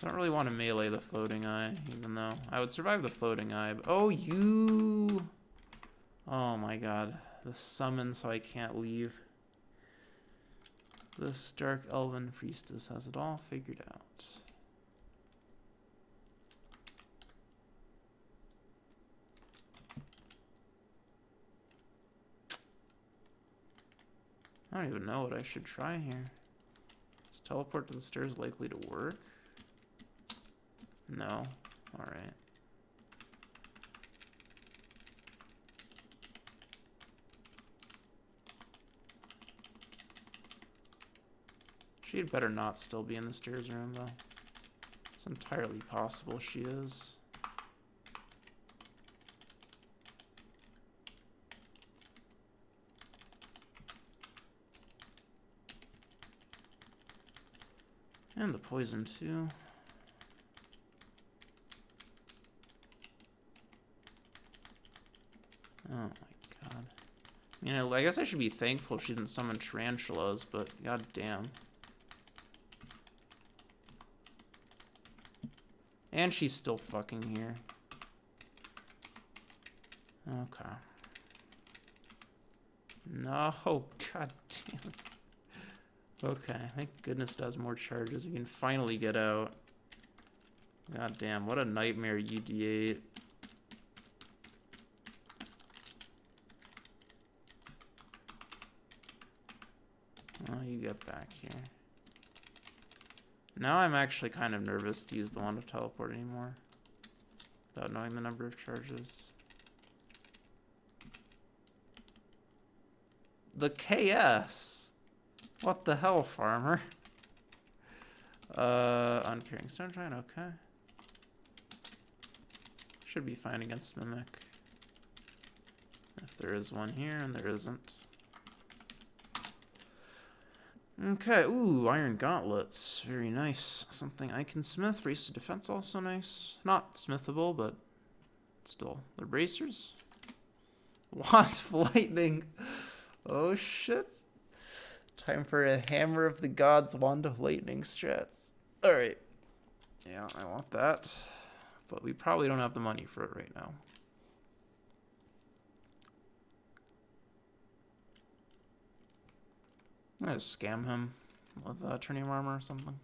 Speaker 1: Don't really want to melee the floating eye, even though I would survive the floating eye. But, oh, you! Oh my god. The summon so I can't leave. This dark elven priestess has it all figured out. I don't even know what I should try here. Is teleport to the stairs likely to work? No. Alright. She'd better not still be in the stairs room, though. It's entirely possible she is. And the poison, too. Oh my god. I mean, I guess I should be thankful she didn't summon tarantulas, but god damn. And she's still fucking here. Okay. No, god damn it. Okay, thank goodness it has more charges. We can finally get out. God damn, what a nightmare, UD8. Oh, you get back here. Now I'm actually kind of nervous to use the wand of teleport anymore, without knowing the number of charges. The KS! What the hell, farmer? Uncaring Stone Giant, okay. Should be fine against Mimic. If there is one here, and there isn't. Okay, ooh, Iron Gauntlets. Very nice. Something I can smith. Race to defense, also nice. Not smithable, but still. The bracers. Wand of Lightning. Oh, shit. Time for a Hammer of the Gods Wand of Lightning strat. Alright. Yeah, I want that. But we probably don't have the money for it right now. I'm gonna scam him with Trinium Armor or something.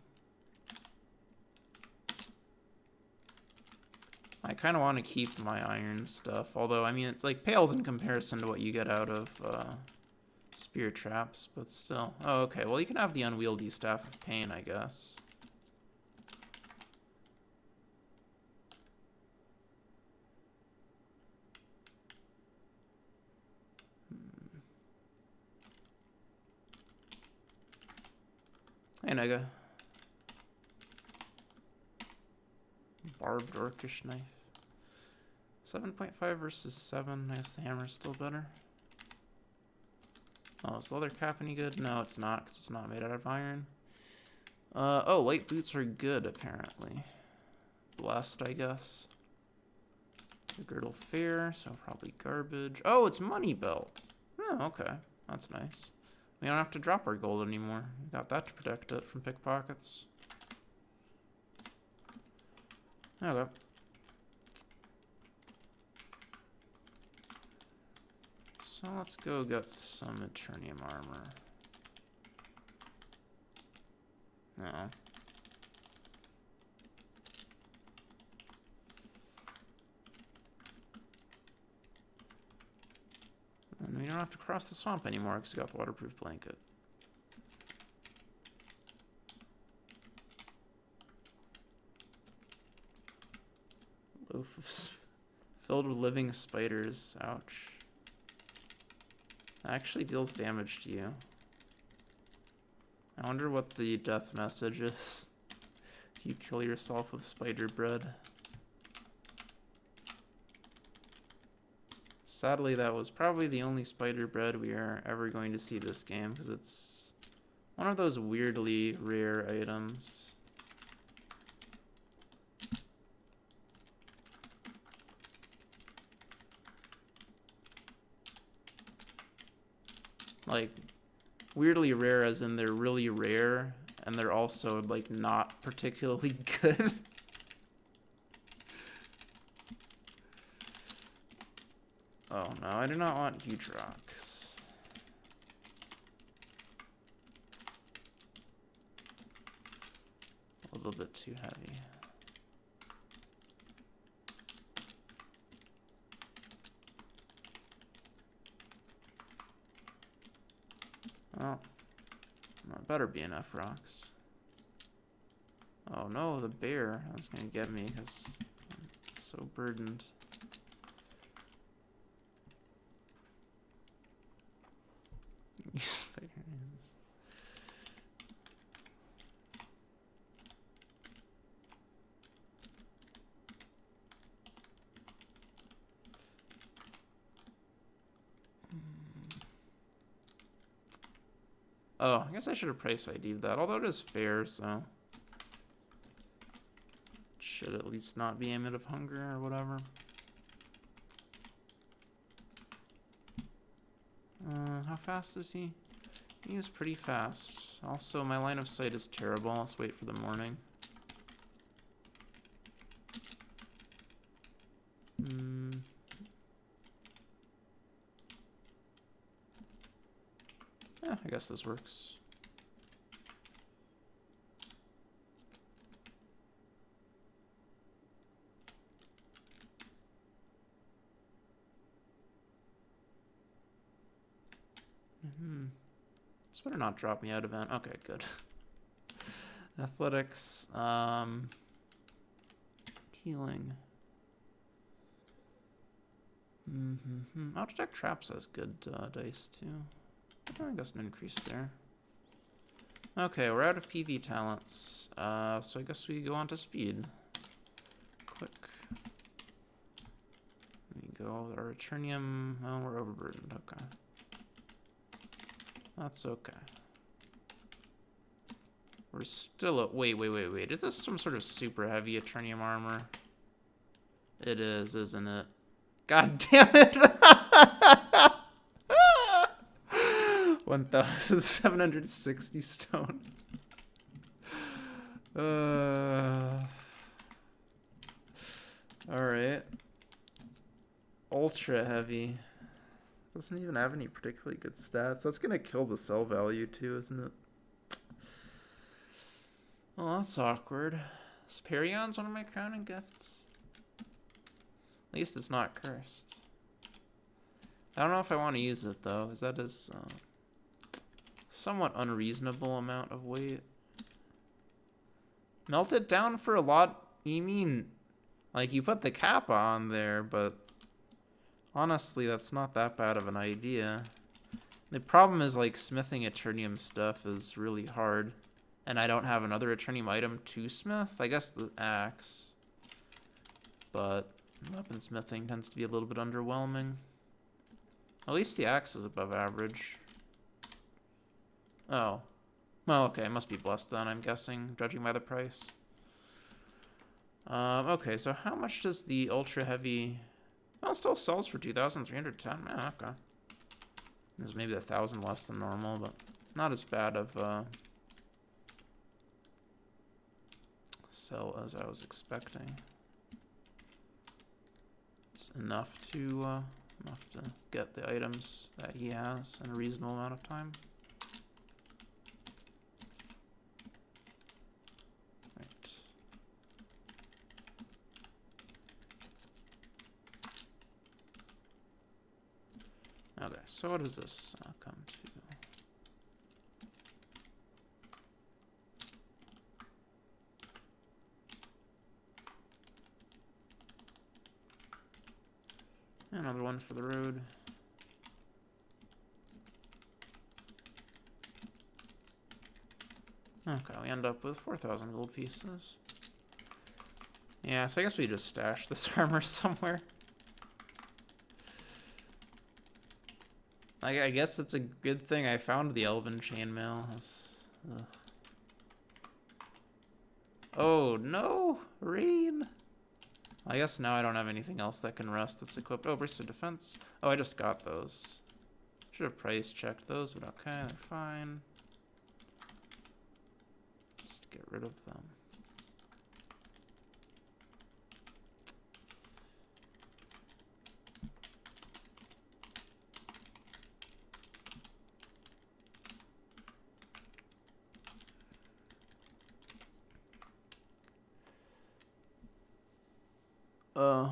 Speaker 1: I kind of want to keep my iron stuff, although, I mean, it's like pales in comparison to what you get out of Spear Traps, but still. Oh, okay, well, you can have the Unwieldy Staff of Pain, I guess. Hey, Nega. Barbed Orcish Knife. 7.5 versus 7. I guess the hammer's still better. Oh, is the leather cap any good? No, it's not, because it's not made out of iron. Oh, light boots are good, apparently. Blessed, I guess. The girdle fair, so probably garbage. Oh, it's money belt. Oh, okay. That's nice. We don't have to drop our gold anymore. We got that to protect it from pickpockets. Okay. So let's go get some Eternium armor. No. And we don't have to cross the swamp anymore because we got the waterproof blanket. Loaf of filled with living spiders. Ouch. That actually deals damage to you. I wonder what the death message is. Do you kill yourself with spider bread? Sadly, that was probably the only spider bread we are ever going to see this game, because it's one of those weirdly rare items. Like, weirdly rare as in they're really rare, and they're also, like, not particularly good. Oh no, I do not want huge rocks. A little bit too heavy. Well, that better be enough rocks. Oh no, the bear. That's gonna get me because I'm so burdened. Spider hands. Oh, I guess I should have price ID'd that, although it is fair, so should at least not be Amulet of Hunger or whatever. How fast is he? He's pretty fast. Also, my line of sight is terrible. Let's wait for the morning. Yeah, I guess this works. This better not drop me out event. Okay, good. Athletics. Healing. Oh, detect traps has good dice too. I guess an increase there. Okay, we're out of PV talents. So I guess we go on to speed. Quick. We go with our Eternium. Oh, we're overburdened. Okay. That's okay. We're still at... Wait. Is this some sort of super heavy Eternium armor? It is, isn't it? God damn it! 1,760 stone. Alright. Ultra heavy. Doesn't even have any particularly good stats. That's gonna kill the sell value too, isn't it? Well, that's awkward. Superion's one of my crowning gifts. At least it's not cursed. I don't know if I want to use it though, because that is somewhat unreasonable amount of weight. Melt it down for a lot. You mean, like, you put the kappa on there, but honestly, that's not that bad of an idea. The problem is, like, smithing Eternium stuff is really hard. And I don't have another Eternium item to smith. I guess the axe. But weaponsmithing tends to be a little bit underwhelming. At least the axe is above average. Oh. Well, okay, it must be blessed then, I'm guessing, judging by the price. Okay, so how much does the ultra heavy... Well, it still sells for 2,310. Yeah, okay. There's maybe 1,000 less than normal, but not as bad of sell as I was expecting. It's enough to get the items that he has in a reasonable amount of time. Right. Okay, so what does this come to? Another one for the road. Okay, we end up with 4,000 gold pieces. Yeah, so I guess we just stash this armor somewhere. I guess it's a good thing I found the elven chainmail. Oh, no! Rain! I guess now I don't have anything else that can rust that's equipped. Oh, burst of defense. Oh, I just got those. Should have price checked those, but okay, they're fine. Let's get rid of them.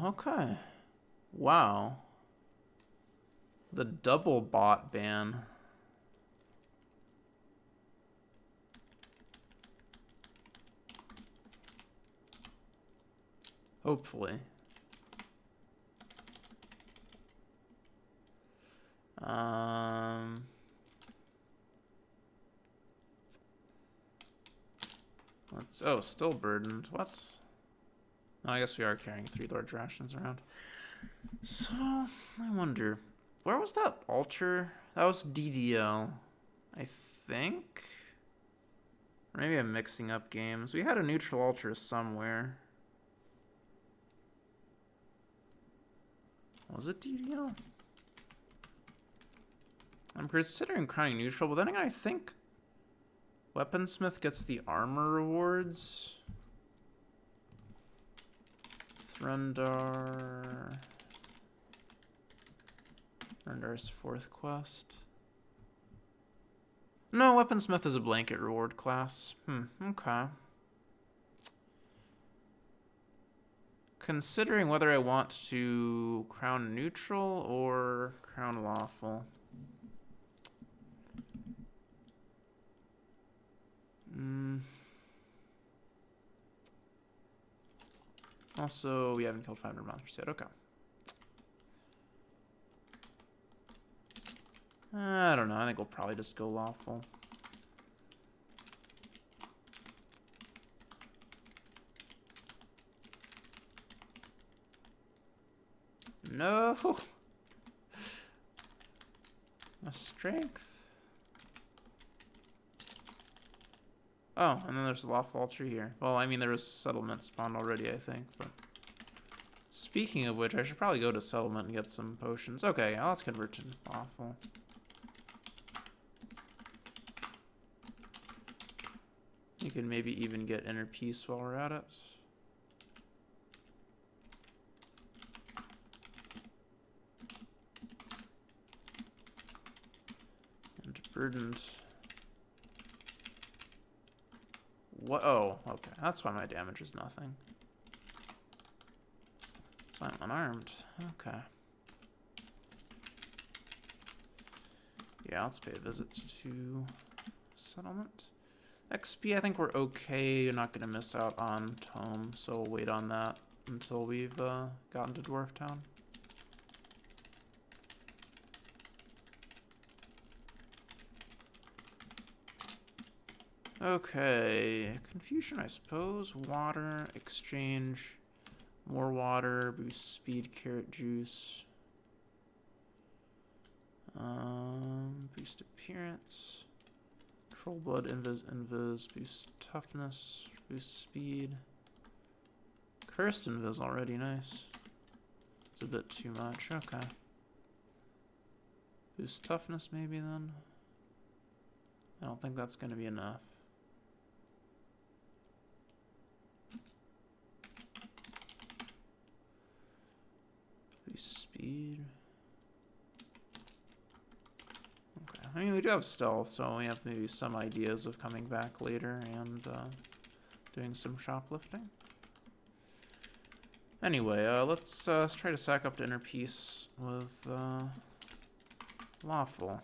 Speaker 1: Okay. Wow. The double bot ban. Hopefully. Oh, still burdened. What? Oh, I guess we are carrying 3 large rations around. So, I wonder, where was that altar? That was DDL, I think? Or maybe I'm mixing up games. We had a neutral altar somewhere. Was it DDL? I'm considering crowning neutral, but then again, I think Weaponsmith gets the armor rewards. Thrundar. Thrundar's 4th quest. No, Weaponsmith is a blanket reward class. Okay. Considering whether I want to crown neutral or crown lawful. Also, we haven't killed 500 monsters yet. Okay. I don't know. I think we'll probably just go lawful. No! My strength. Oh, and then there's a lawful tree here. Well, I mean, there was settlement spawned already, I think, but... Speaking of which, I should probably go to settlement and get some potions. Okay, yeah, let's convert to lawful. You can maybe even get inner peace while we're at it. And burdened. What? Oh, okay. That's why my damage is nothing. So I'm unarmed. Okay. Yeah, let's pay a visit to settlement. XP, I think we're okay. You're not going to miss out on Tome, so we'll wait on that until we've gotten to Dwarf Town. Okay, Confusion, I suppose. Water, exchange, more water, boost speed, carrot juice. Boost appearance. Control blood, invis, boost toughness, boost speed. Cursed invis already, nice. It's a bit too much, okay. Boost toughness maybe then? I don't think that's gonna be enough. Boost speed. Okay, I mean we do have stealth, so we have maybe some ideas of coming back later and doing some shoplifting. Anyway, let's try to sack up to inner peace with lawful.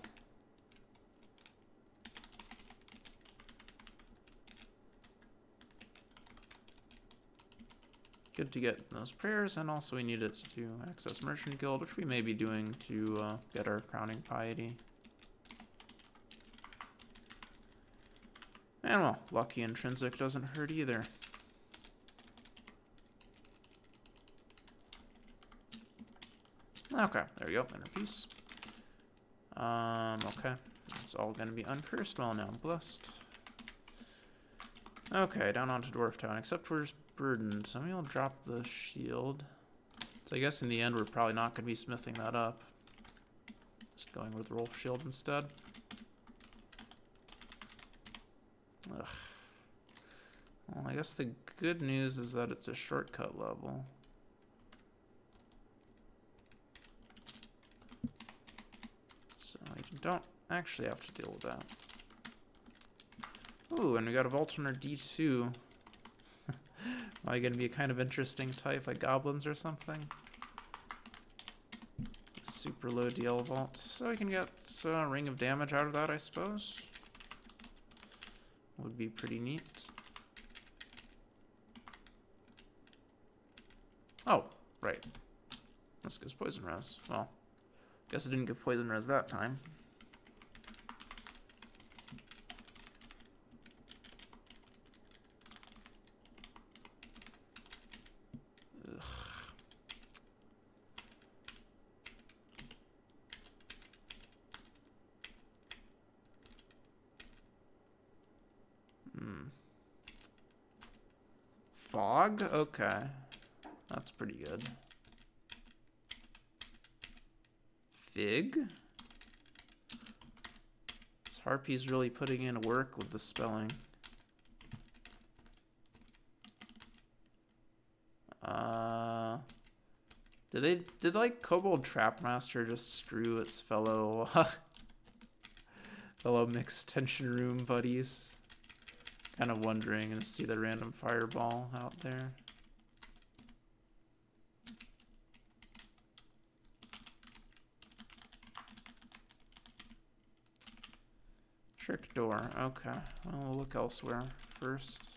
Speaker 1: Good to get those prayers, and also we need it to access Merchant Guild, which we may be doing to get our crowning piety. And well, lucky intrinsic doesn't hurt either. Okay, there we go, inner peace. Okay, it's all gonna be uncursed. Well, now I'm blessed. Okay, down onto Dwarf Town, except we're burdened, so maybe I'll drop the shield. So I guess in the end we're probably not gonna be smithing that up. Just going with Rolf Shield instead. Ugh. Well, I guess the good news is that it's a shortcut level. So I don't actually have to deal with that. Ooh, and we got a Volturner D2. Am I going to be a kind of interesting type, like goblins or something? Super low DL vault. So we can get a ring of damage out of that, I suppose. Would be pretty neat. Oh, right. This gives poison res. Well, guess it didn't give poison res that time. Ugh. Fog? Okay. That's pretty good. Fig? This Harpy's really putting in work with the spelling. Did like Kobold Trapmaster just screw its fellow mixed tension room buddies? Kind of wondering and see the random fireball out there. Trick door, okay. Well, we'll look elsewhere first.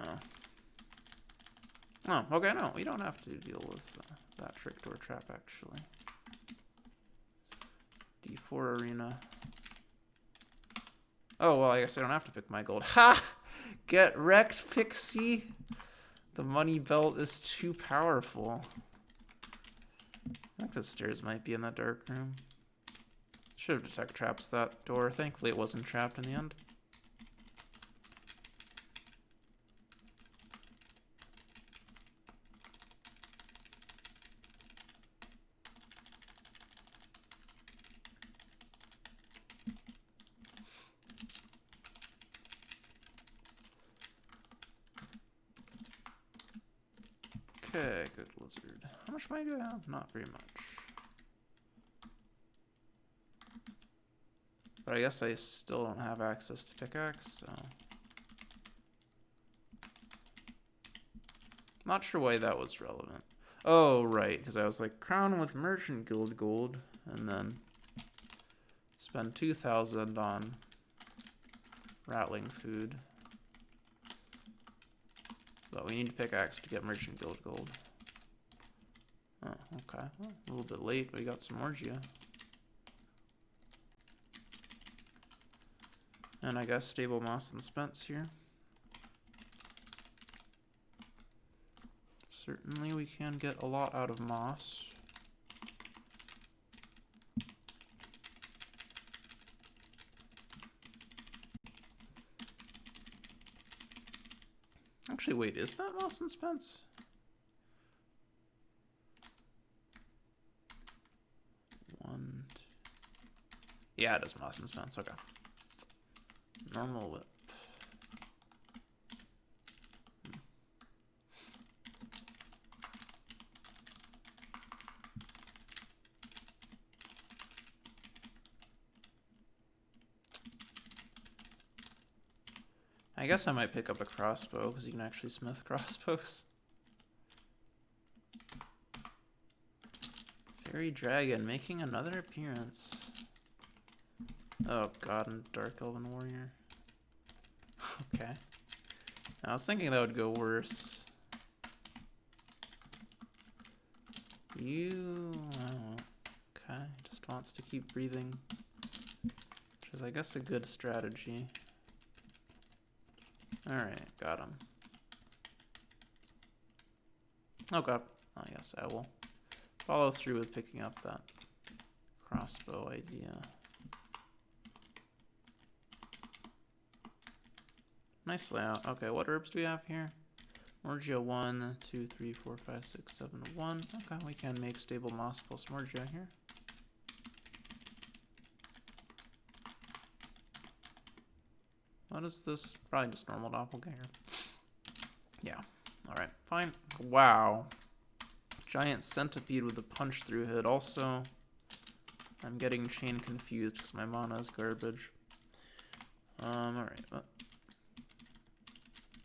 Speaker 1: Oh. Oh, okay, no, we don't have to deal with that trick door trap, actually. D4 arena. Oh, well, I guess I don't have to pick my gold. Ha! Get wrecked, Pixie! The money belt is too powerful. I think the stairs might be in that dark room. Should have detect traps that door. Thankfully, it wasn't trapped in the end. Okay, good lizard. How much money do I have? Not very much. But I guess I still don't have access to pickaxe, so... Not sure why that was relevant. Oh, right, because I was like, crown with merchant guild gold, and then spend 2,000 on rattling food. But we need a pickaxe to get merchant guild gold. Oh, okay. Well, a little bit late, but we got some Morgia. And I guess stable moss and spence here. Certainly we can get a lot out of moss. Actually, wait, is that moss and spence? One, two. Yeah, it is moss and spence, okay. Normal whip. I guess I might pick up a crossbow, because you can actually smith crossbows. Fairy Dragon making another appearance. Oh god, and Dark Elven Warrior. Okay. I was thinking that would go worse. You... Oh, okay, just wants to keep breathing. Which is, I guess, a good strategy. Alright, got him. Oh god. Oh, yes, I will follow through with picking up that crossbow idea. Nice layout. Okay, what herbs do we have here? Morgia 1, 2, 3, 4, 5, 6, 7, 1. Okay, we can make stable moss plus Morgia here. What is this? Probably just normal doppelganger. Yeah. Alright, fine. Wow. Giant centipede with a punch through hit. Also, I'm getting chain confused because my mana is garbage. Alright.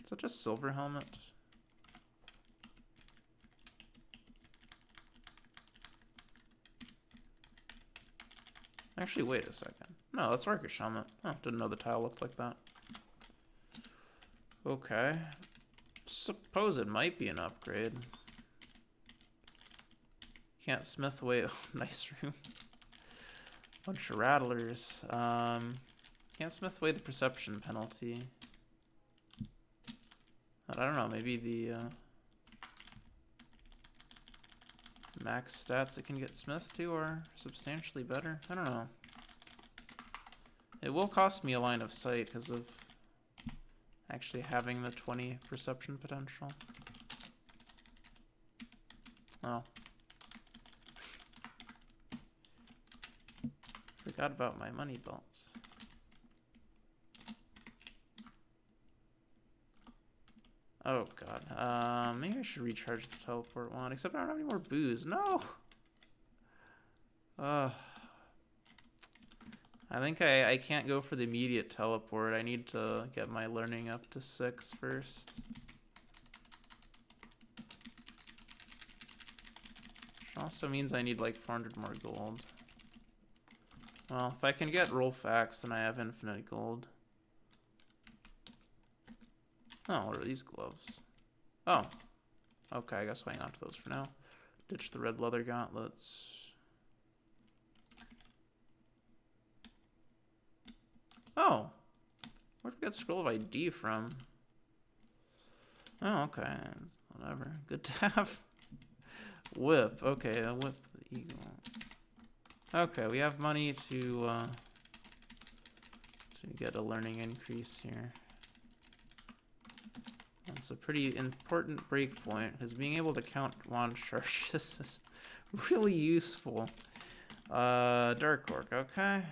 Speaker 1: Is that just silver helmet? Actually, wait a second. No, that's Orcish helmet. Oh, didn't know the tile looked like that. Okay. Suppose it might be an upgrade. Can't smith away. Oh, nice room. Bunch of rattlers. Can't smith away the perception penalty. But I don't know, maybe the max stats it can get smith to are substantially better. I don't know. It will cost me a line of sight because of actually having the 20 perception potential. Oh. Forgot about my money belts. Oh god. Maybe I should recharge the teleport wand, except I don't have any more booze. No! I think I can't go for the immediate teleport. I need to get my learning up to 6 first. Which also means I need like 400 more gold. Well, if I can get Rolfax, then I have infinite gold. Oh, what are these gloves? Oh. Okay, I guess we'll hang on to those for now. Ditch the red leather gauntlets. Oh. Where'd we get Scroll of ID from? Oh, okay. Whatever. Good to have. Whip. Okay, a whip the eagle. Okay, we have money to get a learning increase here. That's a pretty important breakpoint, because being able to count wand charges is really useful. Dark Orc, okay.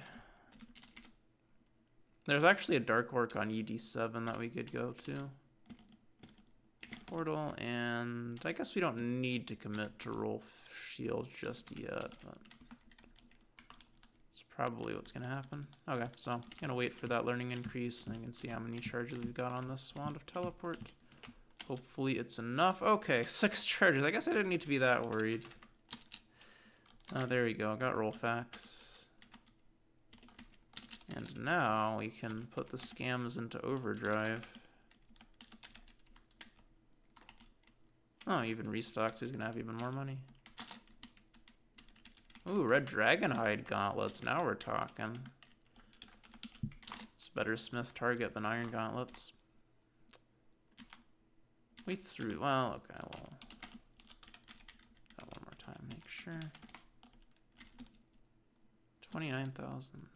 Speaker 1: There's actually a Dark Orc on ED7 that we could go to. Portal, and I guess we don't need to commit to roll shield just yet, but it's probably what's gonna happen. Okay, so I'm gonna wait for that learning increase, and I can see how many charges we've got on this Wand of Teleport. Hopefully it's enough. Okay, 6 charges. I guess I didn't need to be that worried. Oh, there we go. Got roll facts. And now we can put the scams into overdrive. Oh, even restocks. Who's gonna have even more money? Ooh, red dragonhide gauntlets. Now we're talking. It's better smith target than iron gauntlets. We threw. Well, okay. Well, got one more time. Make sure. 29,000.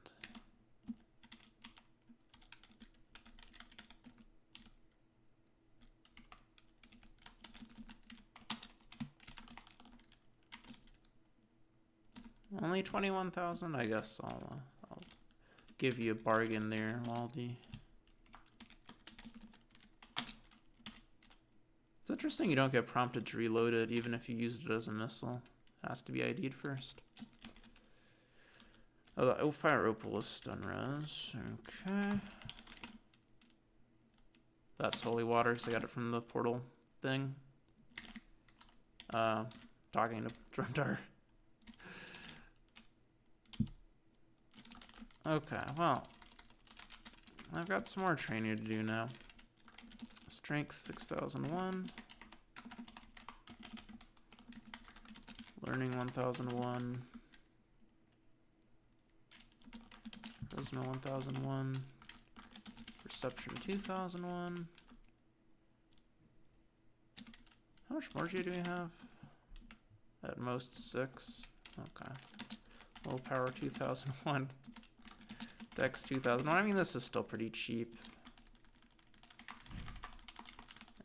Speaker 1: Only 21,000? I guess I'll give you a bargain there, Waldy. It's interesting you don't get prompted to reload it even if you used it as a missile. It has to be ID'd first. Oh, the Fire Opal is stun res. Okay. That's holy water because I got it from the portal thing. Talking to Drundar. Okay, well, I've got some more training to do now. Strength 6001. Learning 1001. Charisma 1001. Perception 2001. How much more do we have? At most 6. Okay. Willpower 2001. Dex 2001. I mean, this is still pretty cheap.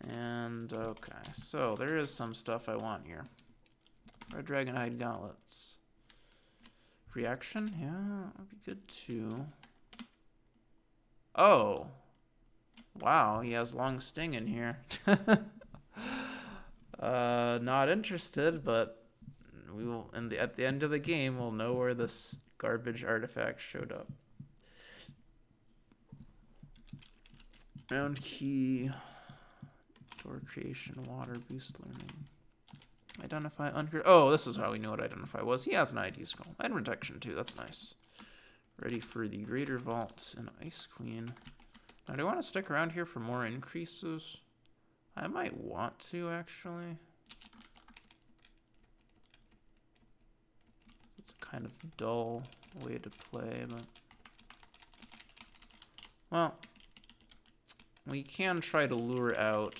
Speaker 1: And, okay, so there is some stuff I want here. Red Dragonhide Gauntlets. Reaction? Yeah, that would be good too. Oh. Wow, he has long sting in here. Not interested, but we will, at the end of the game, we'll know where this garbage artifact showed up. Round key. Door creation, water, boost learning. Identify unclear. Oh, this is how we know what identify was. He has an ID scroll. And protection too, that's nice. Ready for the Greater Vault and Ice Queen. Now, do I want to stick around here for more increases? I might want to, actually. It's a kind of dull way to play, but... Well, we can try to lure out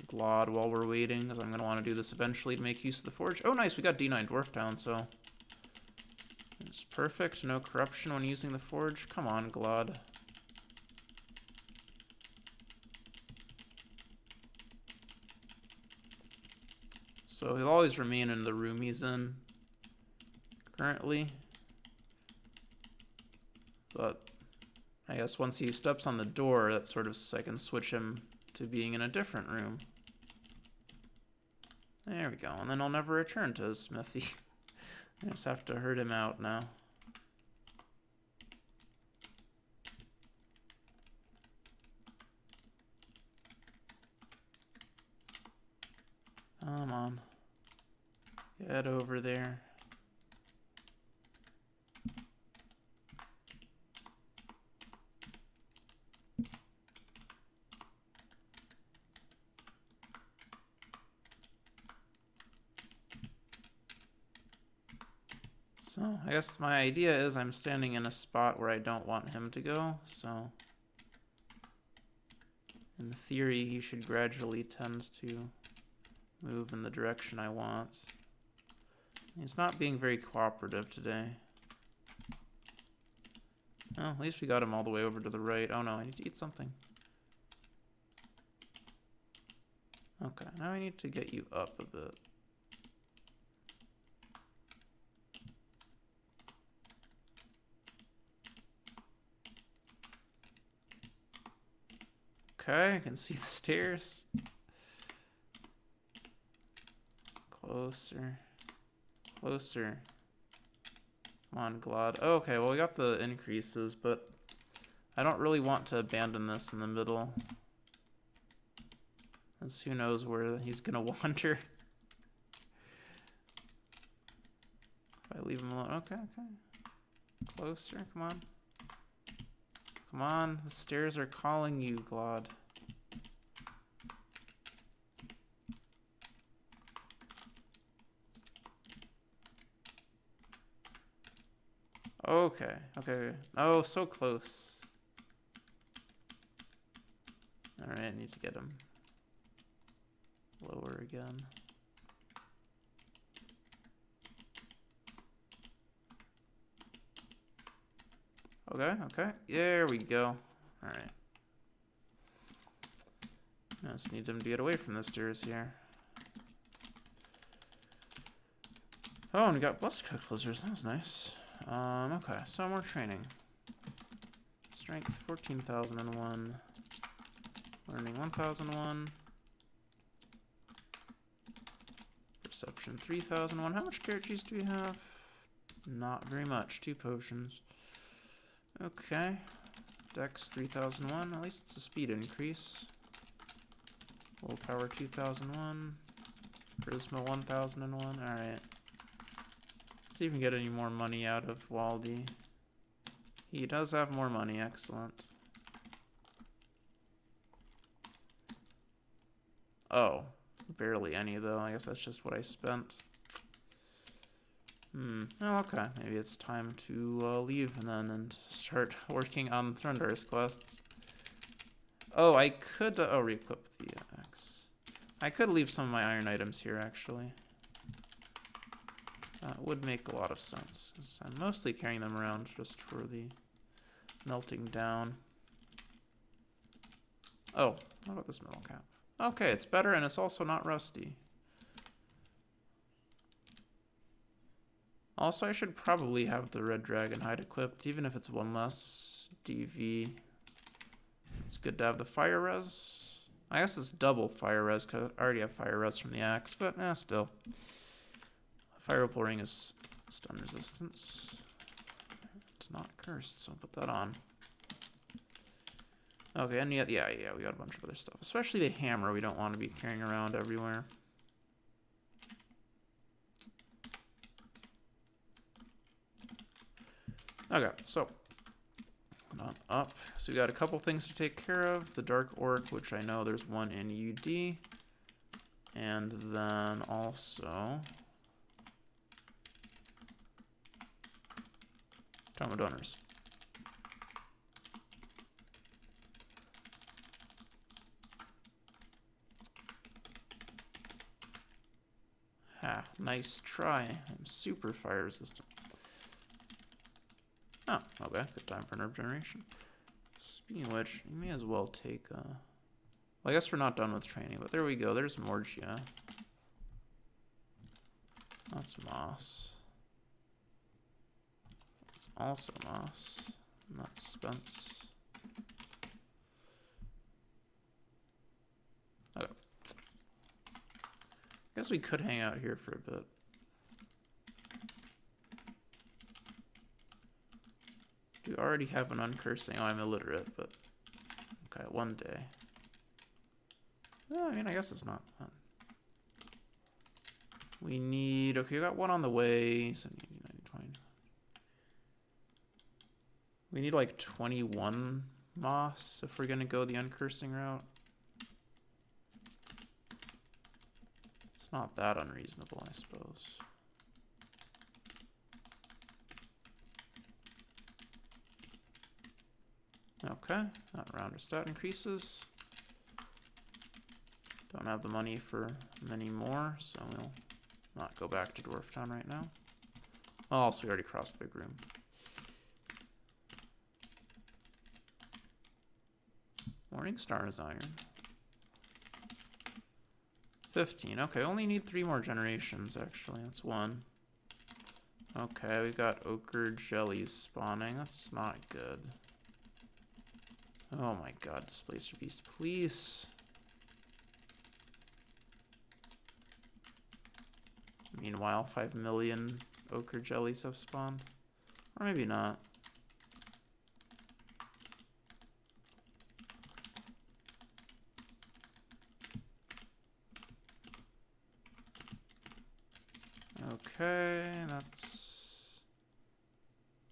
Speaker 1: Glod while we're waiting, because I'm going to want to do this eventually to make use of the Forge. Oh, nice, we got D9 Dwarf Town, so... It's perfect, no corruption when using the Forge. Come on, Glod. So he'll always remain in the room he's in currently. But I guess once he steps on the door, that sort of, I can switch him to being in a different room. There we go, and then I'll never return to his smithy. I just have to herd him out now. Come on. Get over there. So, I guess my idea is I'm standing in a spot where I don't want him to go, so... in theory, he should gradually tend to move in the direction I want. He's not being very cooperative today. Well, at least we got him all the way over to the right. Oh no, I need to eat something. Okay, now I need to get you up a bit. Okay, I can see the stairs. Closer. Closer. Come on, Glod. Oh, okay, well, we got the increases, but I don't really want to abandon this in the middle. As who knows where he's gonna wander. If I leave him alone. Okay, okay. Closer, come on. Come on, the stairs are calling you, Glod. Okay, okay. Oh, so close. Alright, I need to get him lower again. Okay, okay. There we go. Alright. I just need him to get away from the stairs here. Oh, and we got Blessed Cook Blizzards. That was nice. Okay, so more training. Strength 14,001. Learning 1,001. Perception 3,001. How much carrot juice do we have? Not very much. 2 potions. Okay. Dex 3,001. At least it's a speed increase. Willpower 2,001. Charisma 1,001. Alright. Let's see if we can get any more money out of Waldy. He does have more money. Excellent. Oh. Barely any, though. I guess that's just what I spent. Well, okay. Maybe it's time to leave and start working on Thunder's quests. Oh, I could... re-equip the axe. I could leave some of my iron items here, actually. That would make a lot of sense, 'cause I'm mostly carrying them around just for the melting down. Oh, how about this metal cap? Okay, it's better, and it's also not rusty. Also, I should probably have the Red Dragon hide equipped, even if it's 1 less DV. It's good to have the fire res. I guess it's double fire res, because I already have fire res from the axe, but still. Fire Ripple Ring is stun resistance. It's not cursed, so I'll put that on. Okay, and yeah, we got a bunch of other stuff. Especially the hammer we don't want to be carrying around everywhere. Okay, so on up. So we got a couple things to take care of. The Dark Orc, which I know there's one in UD. And then also Tomo Donors. Ha, nice try. I'm super fire resistant. Oh, okay. Good time for nerve generation. Speaking of which, you may as well take well, I guess we're not done with training, but there we go. There's Morgia. That's Moss. It's also Moss. And that's Spence. Okay. Guess we could hang out here for a bit. Do already have an uncursing? Oh, I'm illiterate, but okay, one day. Yeah, I mean, I guess it's not fun. We need, okay, we got one on the way. 70, 90, 20. We need like 21 moss if we're gonna go the uncursing route. It's not that unreasonable, I suppose. Okay, that round of stat increases. Don't have the money for many more, so we'll not go back to Dwarf Town right now. Oh, also, we already crossed Big Room. Morning Star is iron. 15. Okay, only need 3 more generations, actually. That's 1. Okay, we got ochre jellies spawning. That's not good. Oh my god, Displacer Beast, please. Meanwhile, 5 million ochre jellies have spawned. Or maybe not. Okay, that's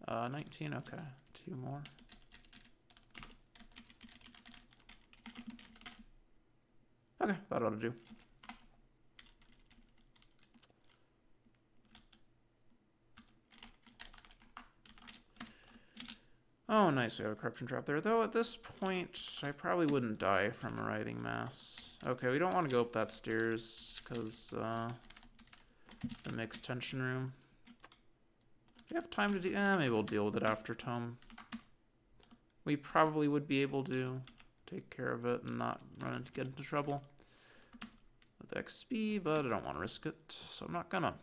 Speaker 1: 19. Okay, 2 more. Okay, that ought to do. Oh, nice, we have a corruption trap there. Though at this point, I probably wouldn't die from a writhing mass. Okay, we don't want to go up that stairs, because the mixed tension room. Do we have time to do... maybe we'll deal with it after Tome. We probably would be able to take care of it and not get into trouble with XP, but I don't want to risk it, so I'm not gonna.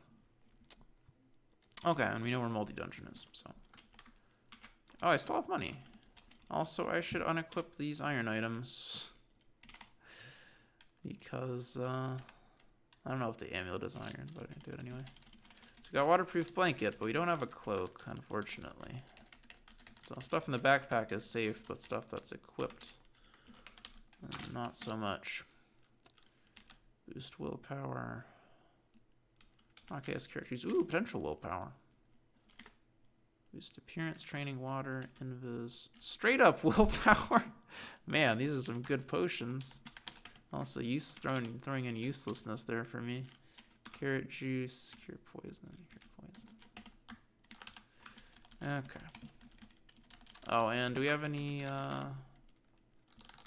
Speaker 1: Okay, and we know where multi-dungeon is, so... Oh, I still have money. Also, I should unequip these iron items. Because, I don't know if the amulet is iron, but I'm gonna do it anyway. So we got waterproof blanket, but we don't have a cloak, unfortunately. So stuff in the backpack is safe, but stuff that's equipped, not so much. Boost willpower. Okay, as characters. Ooh, potential willpower. Boost appearance, training, water, invis. Straight up willpower. Man, these are some good potions. Also, throwing in uselessness there for me. Carrot juice, cure poison, Okay. Oh, and do we have any,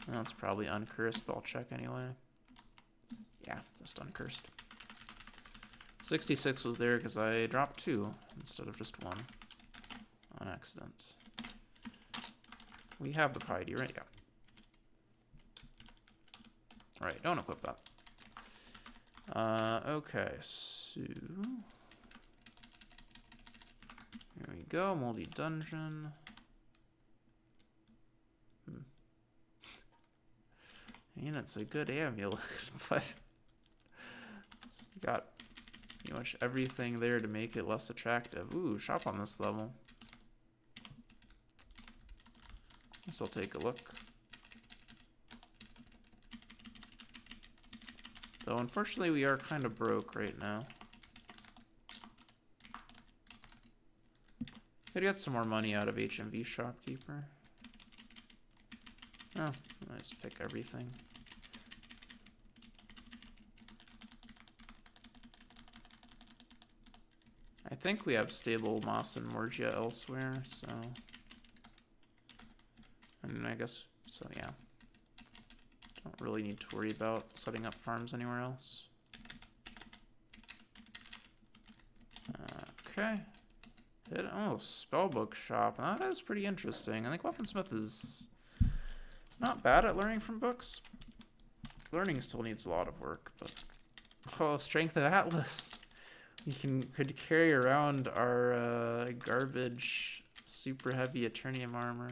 Speaker 1: that's probably uncursed, but I'll check anyway. Yeah, just uncursed. 66 was there because I dropped 2 instead of just 1 on accident. We have the piety, right? Yeah. Alright, don't equip that. Okay, so... here we go, moldy dungeon. And it's a good amulet, but it's got pretty much everything there to make it less attractive. Ooh, shop on this level. Guess I'll take a look. Though unfortunately we are kind of broke right now. Could get some more money out of HMV shopkeeper. Oh, let's pick everything. I think we have stable Moss and Morgia elsewhere, so... I mean, I guess, so yeah. Don't really need to worry about setting up farms anywhere else. Okay. Oh, spellbook shop. That is pretty interesting. I think Weaponsmith is not bad at learning from books. Learning still needs a lot of work, but... Oh, Strength of Atlas. We could carry around our garbage, super heavy Eternium armor.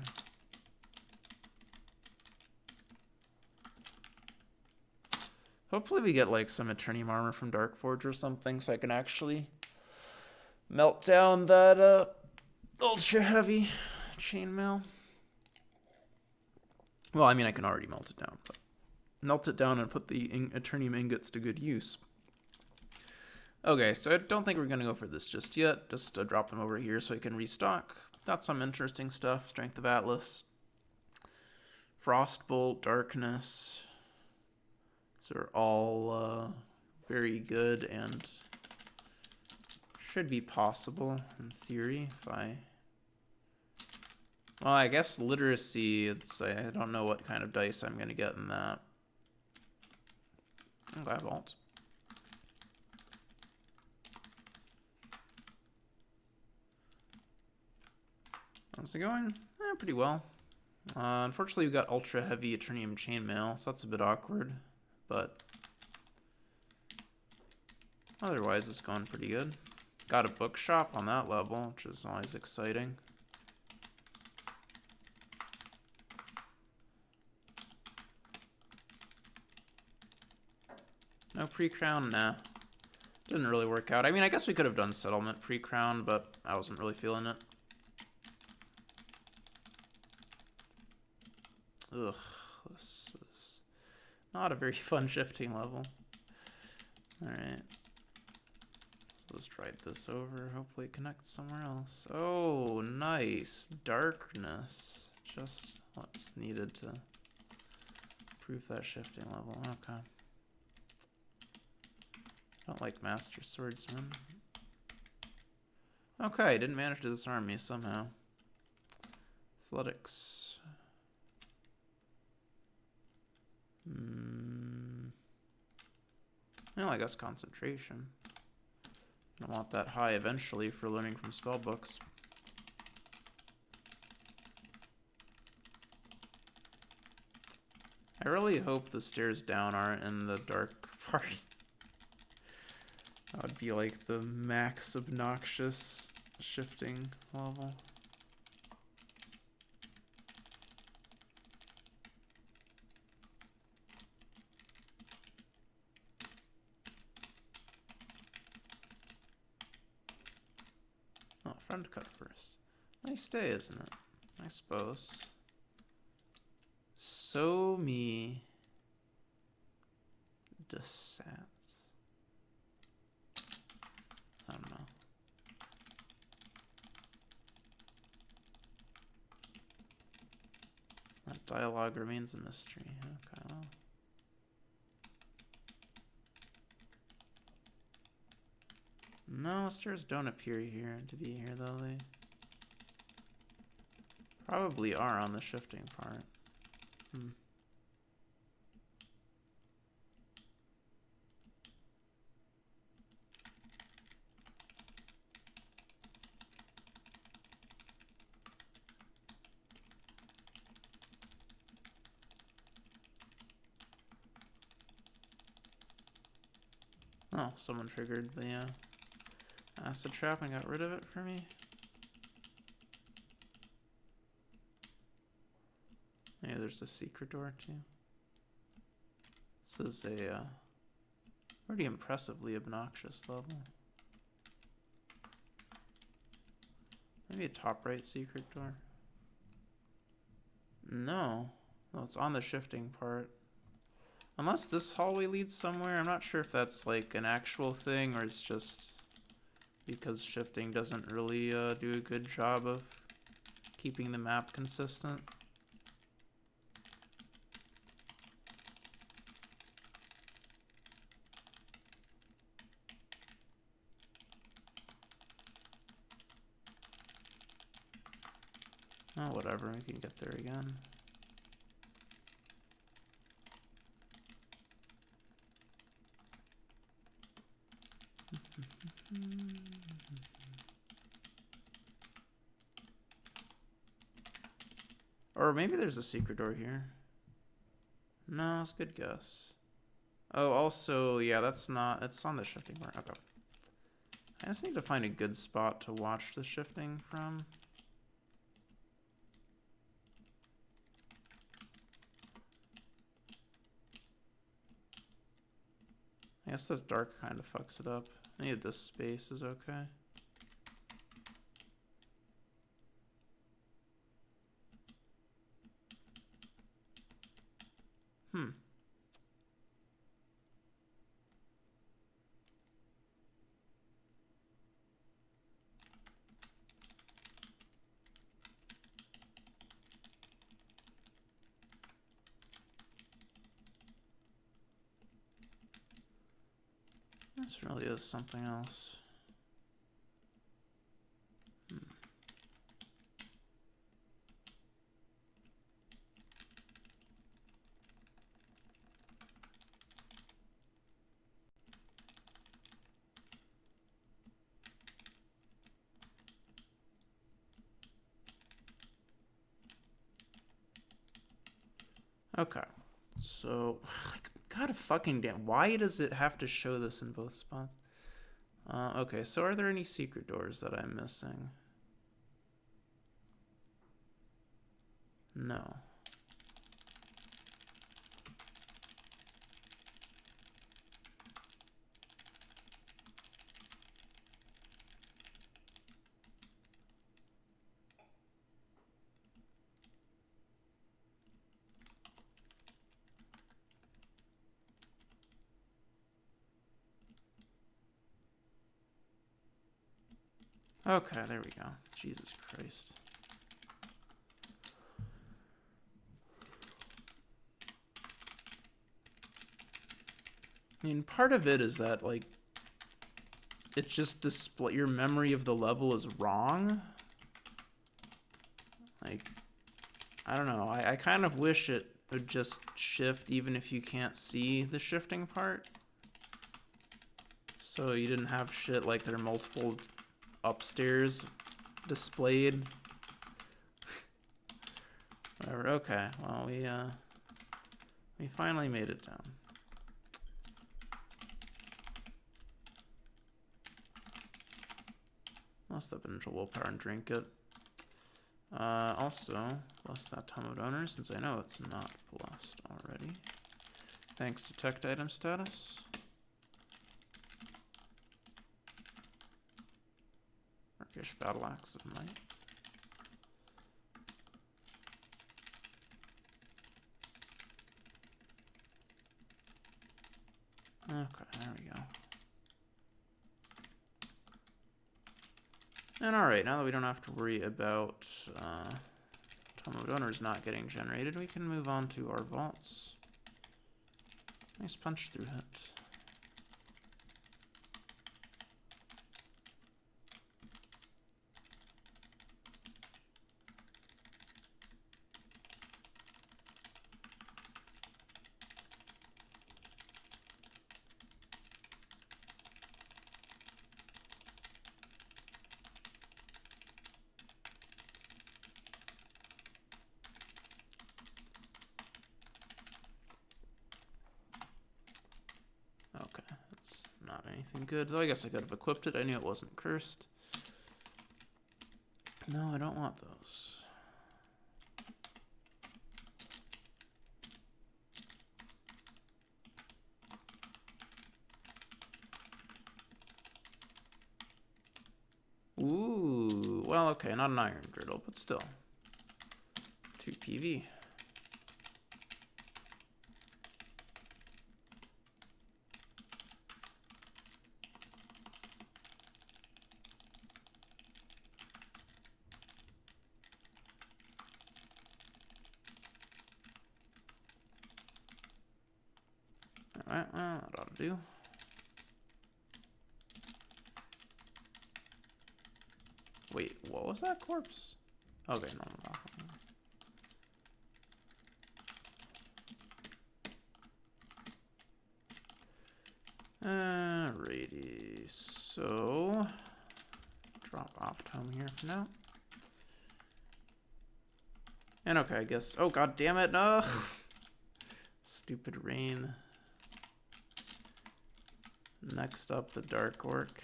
Speaker 1: Hopefully we get like some Eternium armor from Darkforge or something, so I can actually melt down that ultra heavy chainmail. Well, I mean, I can already melt it down, but melt it down and put the Eternium ingots to good use. Okay, so I don't think we're going to go for this just yet. Just drop them over here so I can restock. Got some interesting stuff. Strength of Atlas. Frostbolt, Darkness. These are all very good and should be possible in theory if I Well, I guess literacy, I don't know what kind of dice I'm going to get in that. Okay, vault. How's it going? Pretty well. Unfortunately, we got ultra heavy Eternium chainmail, so that's a bit awkward. But otherwise, it's going pretty good. Got a bookshop on that level, which is always exciting. No pre-crown? Nah. Didn't really work out. I mean, I guess we could have done settlement pre-crown, but I wasn't really feeling it. Ugh, this is not a very fun shifting level. Alright. So let's try this over. Hopefully it connects somewhere else. Oh, nice. Darkness. Just what's needed to prove that shifting level. Okay. Don't like Master Swordsman. Okay, didn't manage to disarm me somehow. Athletics. Well, I guess concentration. I want that high eventually for learning from spellbooks. I really hope the stairs down aren't in the dark part. That would be like the max obnoxious shifting level. Oh, front cut first. Nice day, isn't it? I suppose. So me descents. I don't know. That dialogue remains a mystery. Okay, well. No, stairs don't appear here to be here, though. They probably are on the shifting part. Oh, someone triggered the acid trap and got rid of it for me. Maybe there's a secret door too. This is a pretty impressively obnoxious level. Maybe a top right secret door. No. Well, it's on the shifting part. Unless this hallway leads somewhere. I'm not sure if that's like an actual thing or it's just because shifting doesn't really do a good job of keeping the map consistent. Oh, whatever. We can get there again. Or maybe there's a secret door here. No, it's a good guess. Oh, also, yeah, that's not... It's on the shifting part. Okay. I just need to find a good spot to watch the shifting from. I guess the dark kind of fucks it up. Maybe this space is okay. This really is something else. Okay. So, God fucking damn. Why does it have to show this in both spots? Okay, so are there any secret doors that I'm missing? No. Okay, there we go. Jesus Christ. I mean, part of it is that, like, it's just display your memory of the level is wrong. Like, I don't know. I kind of wish it would just shift even if you can't see the shifting part. So you didn't have shit like there are multiple upstairs displayed. Whatever. Okay. Well, we finally made it down. Must have been into willpower and drink it. Also, bless that Tome of Donors, since I know it's not blessed already. Thanks, detect item status. Orcish Battle Axe of Might. Okay, there we go. And alright, now that we don't have to worry about Tome of Donors not getting generated, we can move on to our vaults. Nice punch through hit. Okay, that's not anything good. Though I guess I could have equipped it. I knew it wasn't cursed. No, I don't want those. Ooh, well, okay, not an iron girdle, but still. 2 PV. Alright, well, that ought to do. Wait, what was that corpse? Okay, no. Alrighty, so drop off Tome here for now. And okay, I guess. Oh, god damn it, no! Stupid rain. Next up, the Dark Orc.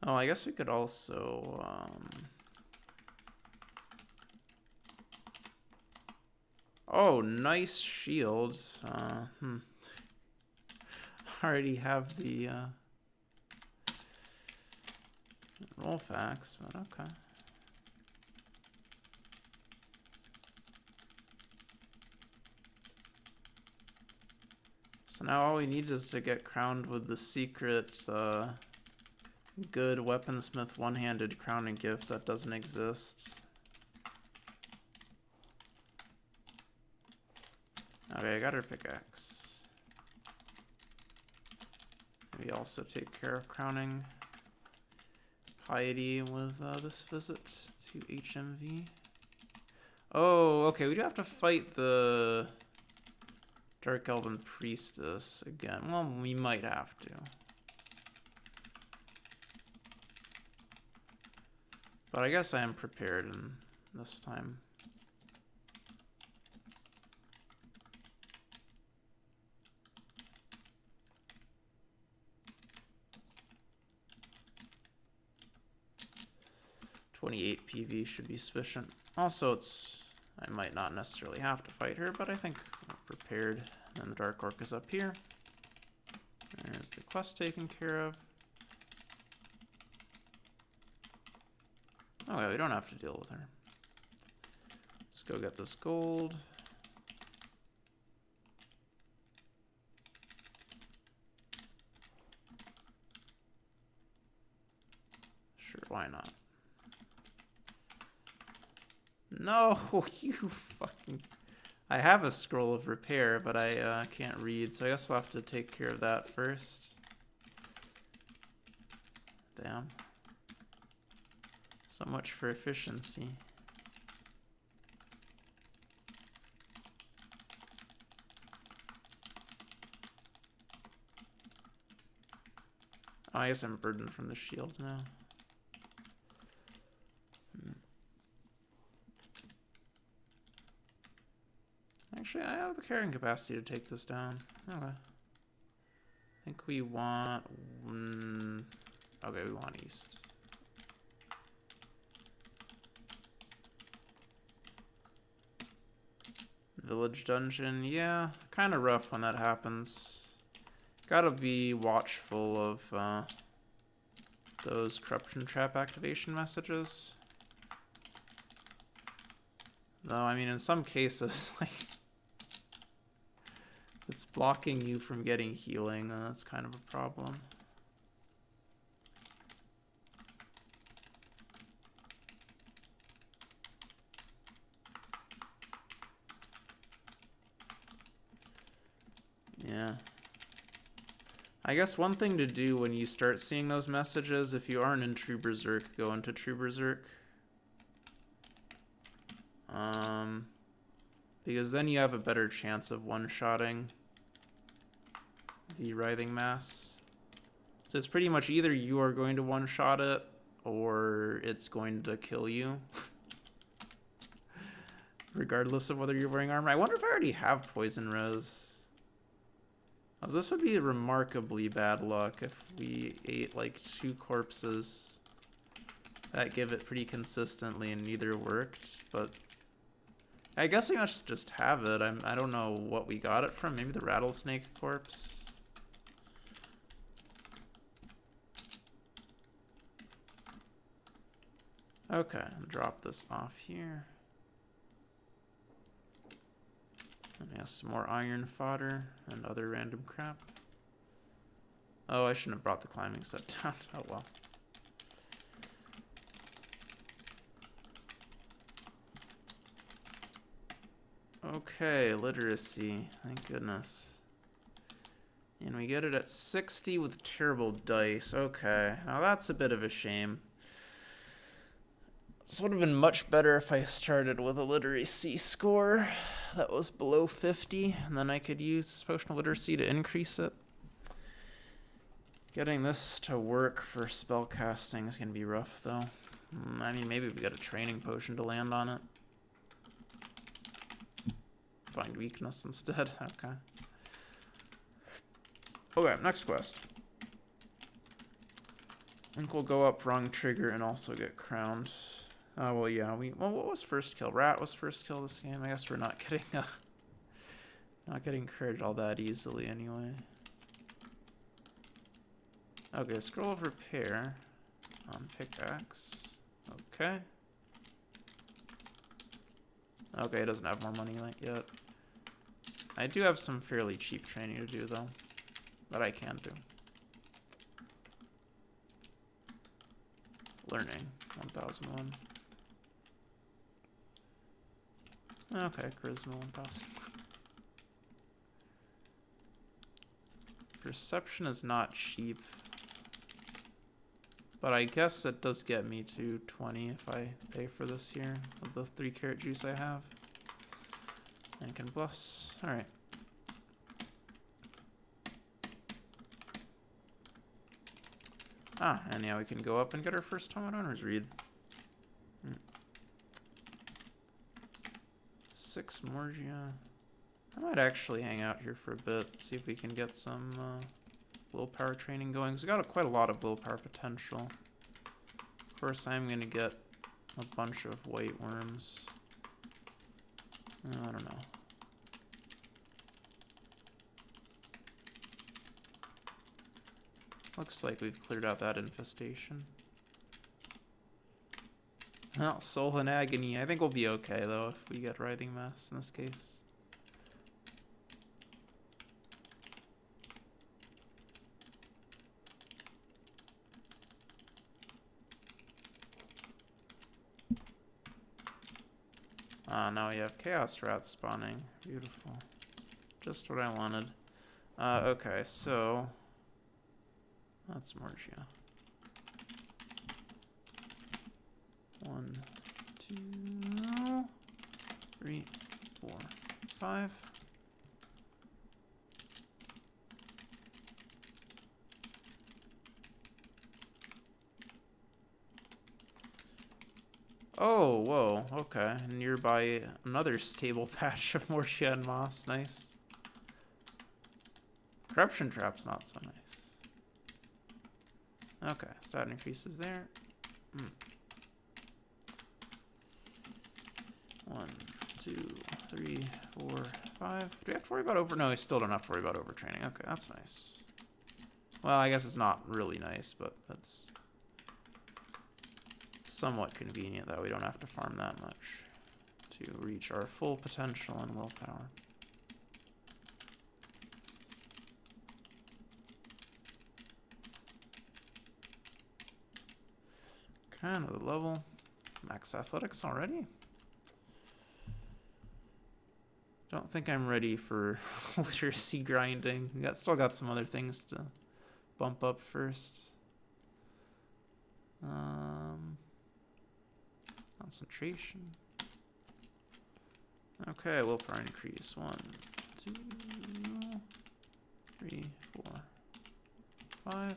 Speaker 1: Oh, I guess we could also, Oh, nice shield. Already have the, roll facts, but okay. So now all we need is to get crowned with the secret, good weaponsmith one-handed crowning gift that doesn't exist. Okay, I got her pickaxe. Maybe also take care of crowning piety with this visit to HMV. Oh, okay, we do have to fight the Dark Elven Priestess again. Well, we might have to. But I guess I am prepared in this time. .28 PV should be sufficient. Also, I might not necessarily have to fight her, but I think we're prepared. And the Dark Orc is up here. There's the quest taken care of. Oh, yeah, we don't have to deal with her. Let's go get this gold. Sure, why not? No, you fucking... I have a scroll of repair, but I can't read, so I guess we'll have to take care of that first. Damn. So much for efficiency. Oh, I guess I'm burdened from the shield now. Actually, I have the carrying capacity to take this down. Okay. I think we want... okay, we want east. Village dungeon, yeah. Kind of rough when that happens. Gotta be watchful of those corruption trap activation messages. Though, I mean, in some cases, like... it's blocking you from getting healing, that's kind of a problem. Yeah. I guess one thing to do when you start seeing those messages, if you aren't in True Berserk, go into True Berserk. Because then you have a better chance of one-shotting the Writhing Mass. So it's pretty much either you are going to one-shot it, or it's going to kill you. Regardless of whether you're wearing armor. I wonder if I already have Poison Rose. This would be remarkably bad luck if we ate like 2 corpses that give it pretty consistently and neither worked, but I guess we must just have it. I don't know what we got it from. Maybe the rattlesnake corpse. Okay, I'll drop this off here. And I have some more iron fodder and other random crap. Oh, I shouldn't have brought the climbing set down. Oh well. Okay, literacy. Thank goodness. And we get it at 60 with terrible dice. Okay, now that's a bit of a shame. This would have been much better if I started with a literacy score that was below 50, and then I could use potion of literacy to increase it. Getting this to work for spellcasting is going to be rough, though. I mean, maybe we got a training potion to land on it. Find weakness instead. Okay. Okay, next quest. I think we'll go up wrong trigger and also get crowned. Oh, well, yeah. Well, what was first kill? Rat was first kill this game. I guess we're not getting crit all that easily anyway. Okay, scroll of repair on pickaxe. Okay. Okay, it doesn't have more money yet. I do have some fairly cheap training to do, though, that I can do. Learning, 1001. Okay, charisma 1000. Perception is not cheap, but I guess it does get me to 20 if I pay for this here with the 3 carrot juice I have. And can bless. Alright. Ah, and yeah, we can go up and get our first Tome of Owner's Read. Max Morgia. I might actually hang out here for a bit, see if we can get some willpower training going. Because we got quite a lot of willpower potential. Of course, I'm going to get a bunch of white worms. I don't know. Looks like we've cleared out that infestation. Well, Soul and Agony. I think we'll be okay, though, if we get Writhing Mass in this case. Now we have Chaos Rats spawning. Beautiful. Just what I wanted. Okay, so... That's Morgia. 1, 2, 3, 4, 5. Oh, whoa, okay. Nearby, another stable patch of Morgia and Moss. Nice. Corruption Trap's not so nice. Okay, stat increases there. 1, 2, 3, 4, 5. Do we have to worry about over? No, we still don't have to worry about overtraining. Okay, that's nice. Well, I guess it's not really nice, but that's somewhat convenient that we don't have to farm that much to reach our full potential and willpower. Okay, another level. Max athletics already? Don't think I'm ready for literacy grinding. Still got some other things to bump up first. Concentration. Okay, willpower increase. 1, 2, 3, 4, 5.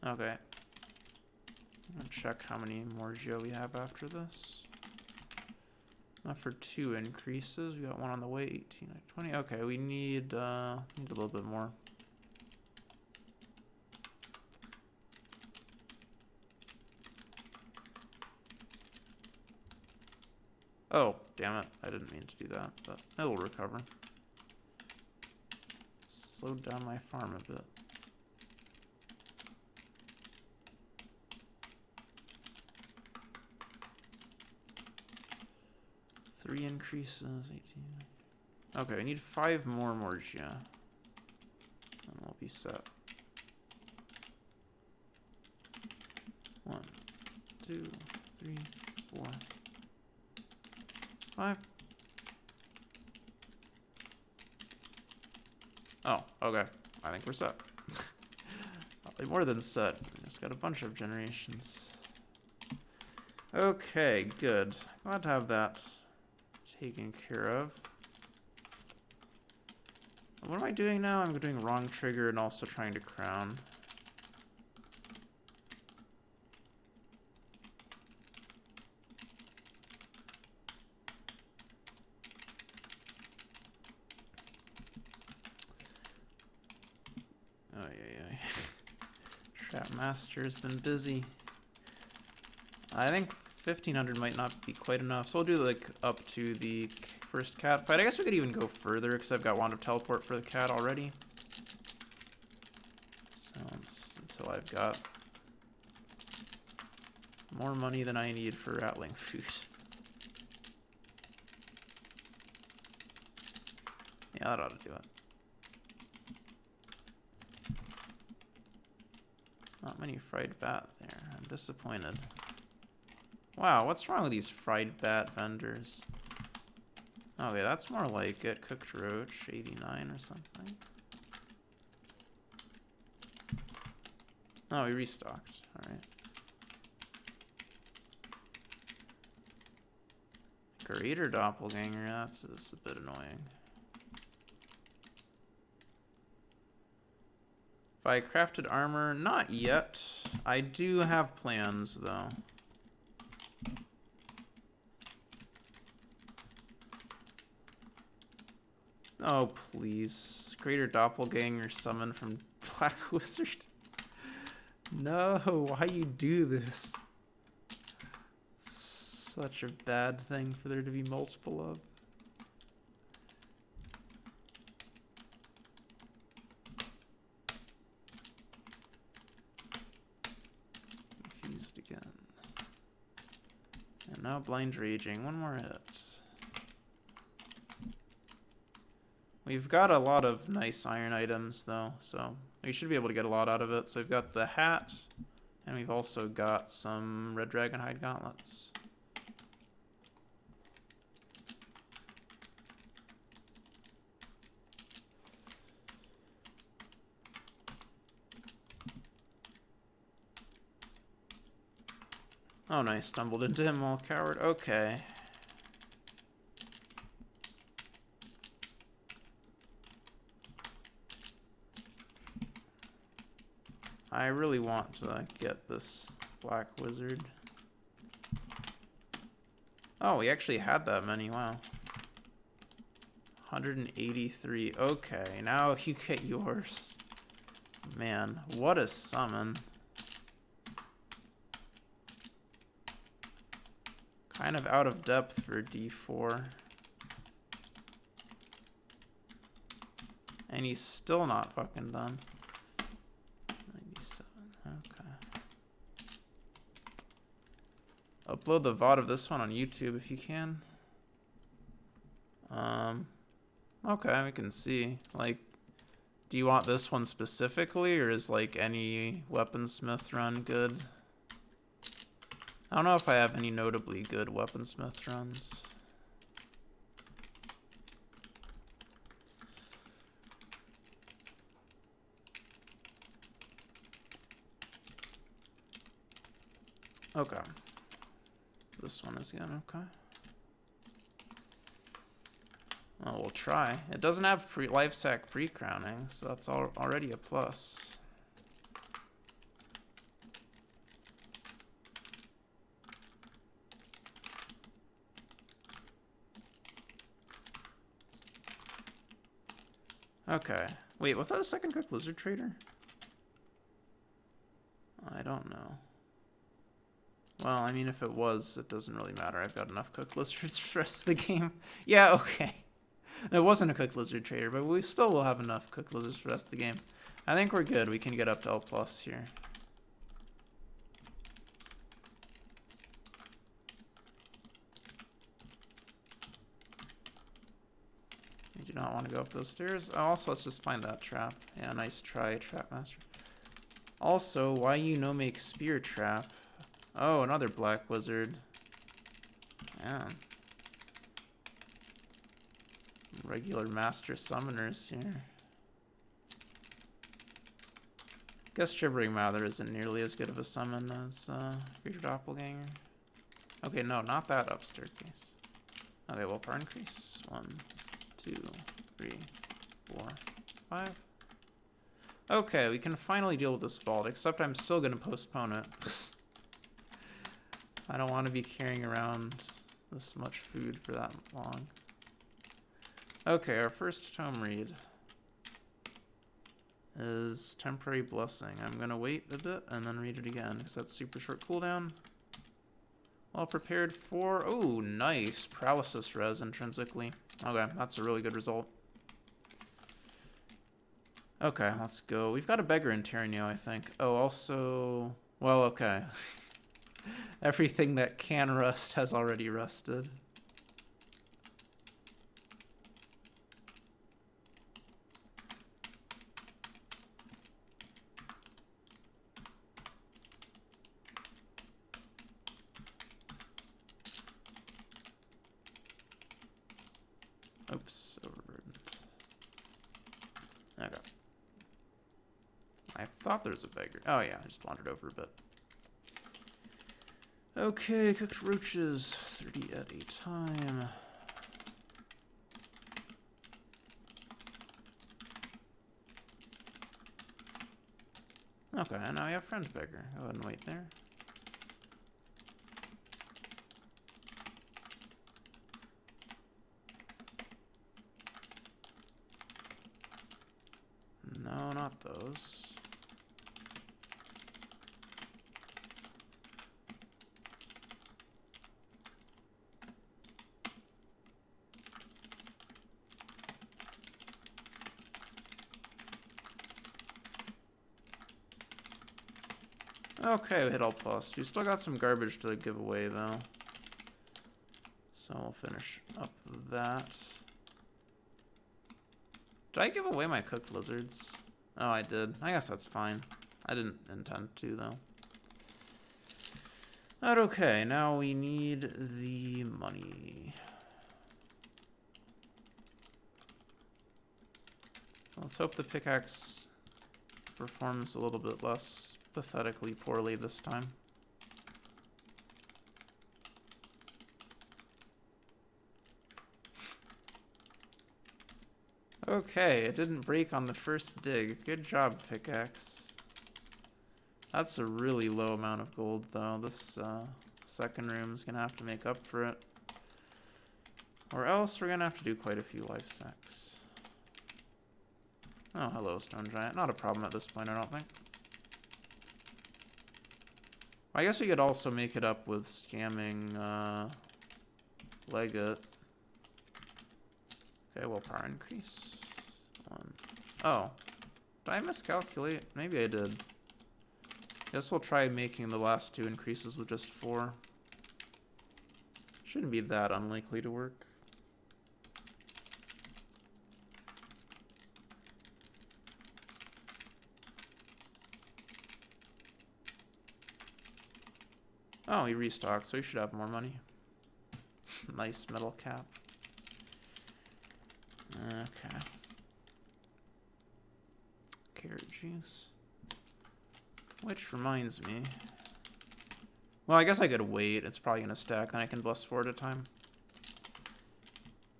Speaker 1: Okay. I'm gonna check how many Morgia we have after this. Not for 2 increases. We got one on the way. 18, 20. Okay, we need a little bit more. Oh, damn it. I didn't mean to do that, but it'll recover. Slowed down my farm a bit. Three increases, 18. Okay, we need 5 more Morgia. And we'll be set. 1, 2, 3, 4, 5. Oh, okay. I think we're set. Probably more than set. Just got a bunch of generations. Okay, good. Glad to have that taken care of. What am I doing now? I'm doing wrong trigger and also trying to crown. Oh, yeah. Trap Master's been busy. I think 1500 might not be quite enough, so I'll do like up to the first cat fight. I guess we could even go further because I've got Wand of Teleport for the cat already. So until I've got more money than I need for Ratling food. Yeah, that ought to do it. Not many fried bat there. I'm disappointed. Wow, what's wrong with these fried bat vendors? Okay, that's more like it. Cooked roach, 89 or something. Oh, we restocked. Alright. Greater Doppelganger, that's a bit annoying. If I crafted armor, not yet. I do have plans, though. Oh, please. Greater Doppelganger summon from Black Wizard. No, why you do this? Such a bad thing for there to be multiple of. Fused again. And now Blind Raging. One more hit. We've got a lot of nice iron items, though, so we should be able to get a lot out of it. So we've got the hat, and we've also got some Red Dragon Hide gauntlets. Oh, nice. Stumbled into him while coward. Okay. I really want to get this Black Wizard. Oh, we actually had that many. Wow. 183. Okay, now you get yours. Man, what a summon. Kind of out of depth for D4. And he's still not fucking done. 97, okay. Upload the VOD of this one on YouTube if you can. Okay, we can see. Like, do you want this one specifically, or is like any Weaponsmith run good? I don't know if I have any notably good Weaponsmith runs. Okay. This one is again, okay. Well, we'll try. It doesn't have life sack pre-crowning, so that's already a plus. Okay. Wait, was that a second cook lizard trader? I don't know. Well, I mean, if it was, it doesn't really matter. I've got enough cooked lizards for the rest of the game. Yeah, okay. It wasn't a cooked lizard trader, but we still will have enough cooked lizards for the rest of the game. I think we're good. We can get up to L+ here. We do not want to go up those stairs. Oh, also, let's just find that trap. Yeah, nice try, Trap Master. Also, why you no make spear trap? Oh, another Black Wizard. Yeah. Regular Master Summoners here. Guess Gibbering Mather isn't nearly as good of a summon as Greater Doppelganger. Okay, no, not that up staircase. Okay, well, power increase. 1, 2, 3, 4, 5. Okay, we can finally deal with this vault, except I'm still going to postpone it. I don't want to be carrying around this much food for that long. Okay, our first tome read is Temporary Blessing. I'm going to wait a bit and then read it again, because that's super short cooldown. Well prepared for... Oh, nice. Paralysis res intrinsically. Okay, that's a really good result. Okay, let's go. We've got a Beggar in Terraneo, I think. Oh, also... Well, okay. Everything that can rust has already rusted. Oops, overburdened. Okay. I thought there was a beggar. Oh yeah, I just wandered over a bit. Okay, cooked roaches, 30 at a time. Okay, and now we have friend beggar. Go ahead and wait there. No, not those. Okay, we hit all plus. We still got some garbage to give away, though. So we'll finish up that. Did I give away my cooked lizards? Oh, I did. I guess that's fine. I didn't intend to, though. But okay, now we need the money. Let's hope the pickaxe performs a little bit less pathetically poorly this time. Okay, it didn't break on the first dig. Good job, pickaxe. That's a really low amount of gold, though. This second room's gonna have to make up for it. Or else we're gonna have to do quite a few life sacks. Oh, hello, stone giant. Not a problem at this point, I don't think. I guess we could also make it up with scamming Legate. Okay, willpower increase. 1. Oh. Did I miscalculate? Maybe I did. Guess we'll try making the last 2 increases with just 4. Shouldn't be that unlikely to work. Oh, he restocked, so he should have more money. Nice metal cap. Okay. Carrot juice. Which reminds me. Well, I guess I could wait. It's probably going to stack. Then I can bless 4 at a time.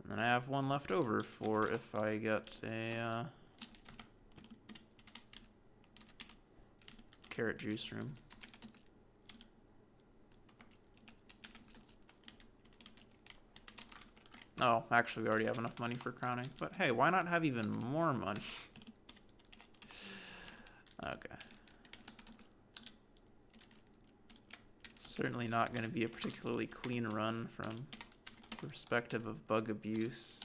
Speaker 1: And then I have 1 left over for if I get a carrot juice room. Oh, actually, we already have enough money for crowning. But hey, why not have even more money? Okay. Certainly not going to be a particularly clean run from the perspective of bug abuse.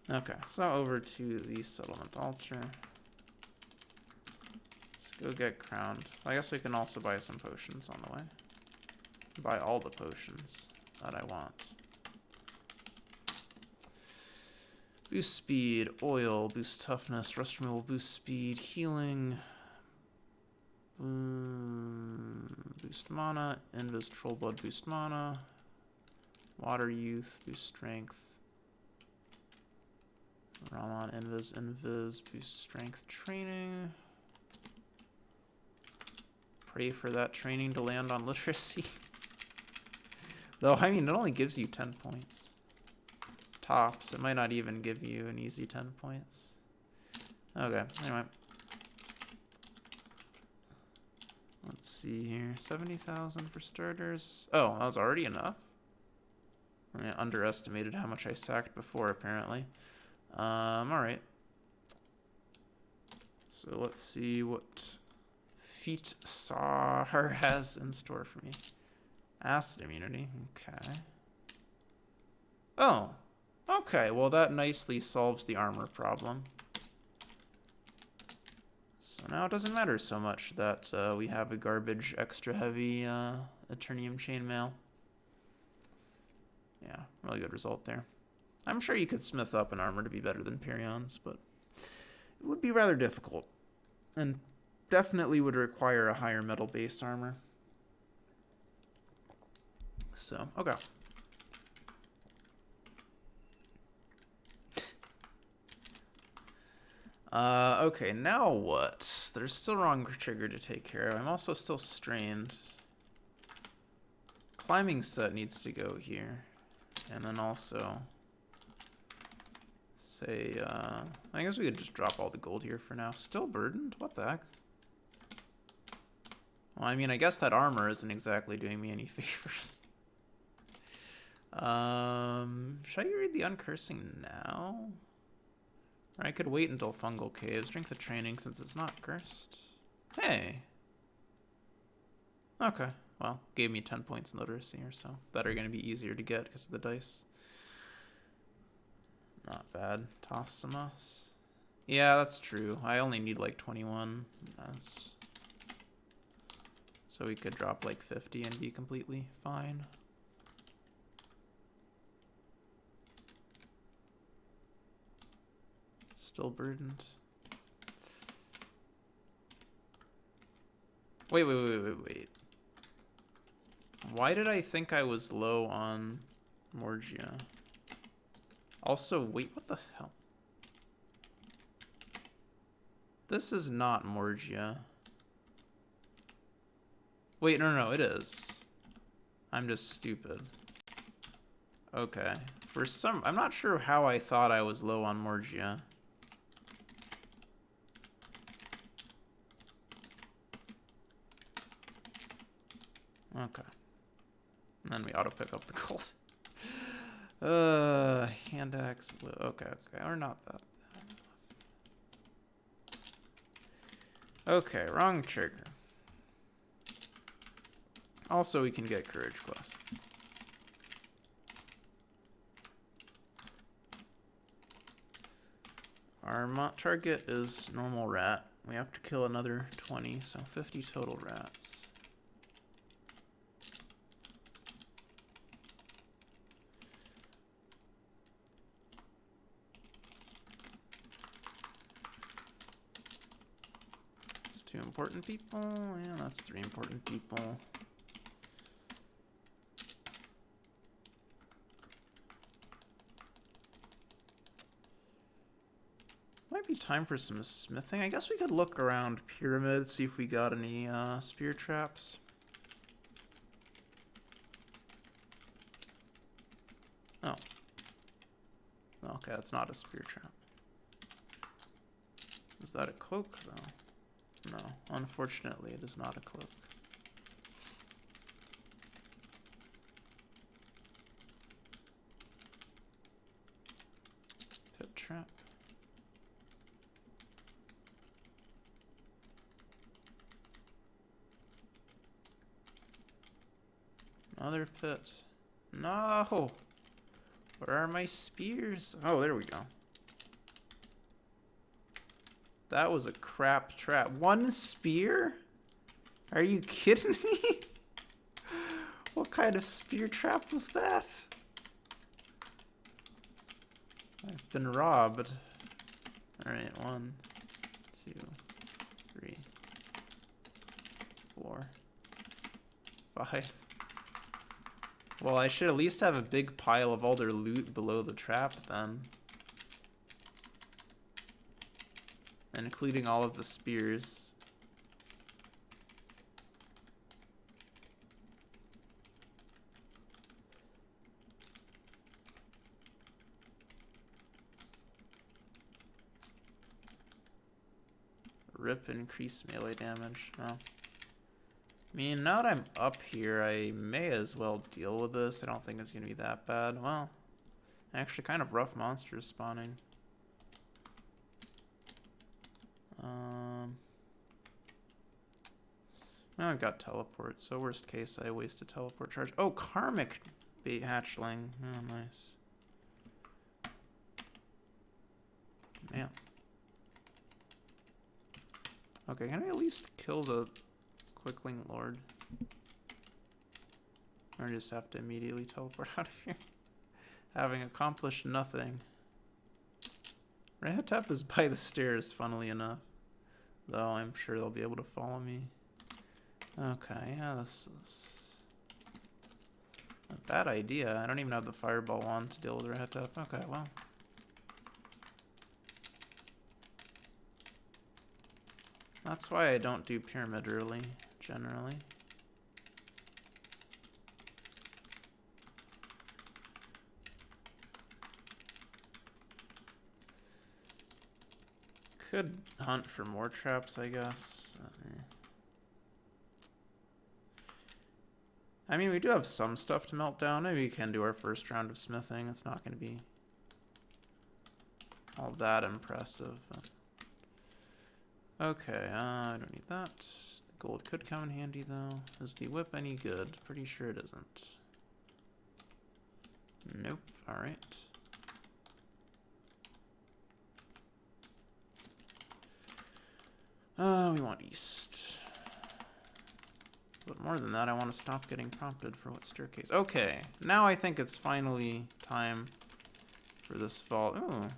Speaker 1: Okay, so over to the settlement altar. Let's go get crowned. I guess we can also buy some potions on the way. Buy all the potions that I want. Boost speed, oil, boost toughness, rust removal, boost speed, healing, boost mana, invis, troll blood, boost mana, water youth, boost strength, Ramon, invis, boost strength training. Pray for that training to land on literacy. Though, I mean, it only gives you 10 points. Tops. It might not even give you an easy 10 points. Okay, anyway. Let's see here. 70,000 for starters. Oh, that was already enough? I underestimated how much I sacked before, apparently. Alright. So let's see what Feet Sar has in store for me. Acid immunity. Okay. Oh. Okay, well that nicely solves the armor problem. So now it doesn't matter so much that we have a garbage extra heavy Eternium chainmail. Yeah, really good result there. I'm sure you could smith up an armor to be better than Perion's, but it would be rather difficult. And definitely would require a higher metal base armor. So, okay. Okay, now what? There's still wrong trigger to take care of. I'm also still strained. Climbing set needs to go here. And then also, say, I guess we could just drop all the gold here for now. Still burdened? What the heck? Well, I mean, I guess that armor isn't exactly doing me any favors. Should I read the Uncursing now? Or I could wait until Fungal Caves, drink the training since it's not cursed. Hey! Okay, well, gave me 10 points in literacy or so. That are going to be easier to get because of the dice. Not bad. Tossimus. Yeah, that's true. I only need like 21. That's... So we could drop like 50 and be completely fine. Still burdened. Wait. Why did I think I was low on Morgia? Also, wait, what the hell? This is not Morgia. Wait, no, it is. I'm just stupid. Okay. For some... I'm not sure how I thought I was low on Morgia. Okay. And then we auto pick up the gold. Hand axe. Okay. Or not that. Okay, wrong trigger. Also, we can get Courage Class. Our target is normal rat. We have to kill another 20, so 50 total rats. That's 2 important people. Yeah, that's 3 important people. Might be time for some smithing. I guess we could look around Pyramid, see if we got any spear traps. Oh. Okay, that's not a spear trap. Is that a cloak, though? No, unfortunately, it is not a cloak. Pit trap. Another pit. No! Where are my spears? Oh, there we go. That was a crap trap. 1 spear? Are you kidding me? What kind of spear trap was that? I've been robbed. Alright, 1, 2, 3, 4, 5. Well, I should at least have a big pile of all their loot below the trap then. Including all of the spears. Rip increase melee damage. Oh. I mean, now that I'm up here, I may as well deal with this. I don't think it's going to be that bad. Well, actually kind of rough monsters spawning. Now I've got teleport, so worst case I waste a teleport charge. Oh, Karmic bait hatchling. Oh, nice. Man. Okay, can I at least kill the Quickling Lord? Or just have to immediately teleport out of here? Having accomplished nothing. Rahatep is by the stairs, funnily enough. Though I'm sure they'll be able to follow me. Okay, yeah, this is a bad idea. I don't even have the fireball on to deal with Rahatep. Okay, well. That's why I don't do pyramid early, generally. could hunt for more traps, I guess. I mean, we do have some stuff to melt down. Maybe we can do our first round of smithing. It's not going to be all that impressive. But... okay, I don't need that. The gold could come in handy, though. Is the whip any good? Pretty sure it isn't. Nope. Alright. We want east. But more than that, I want to stop getting prompted for what staircase. Okay, now I think it's finally time for this vault. Ooh.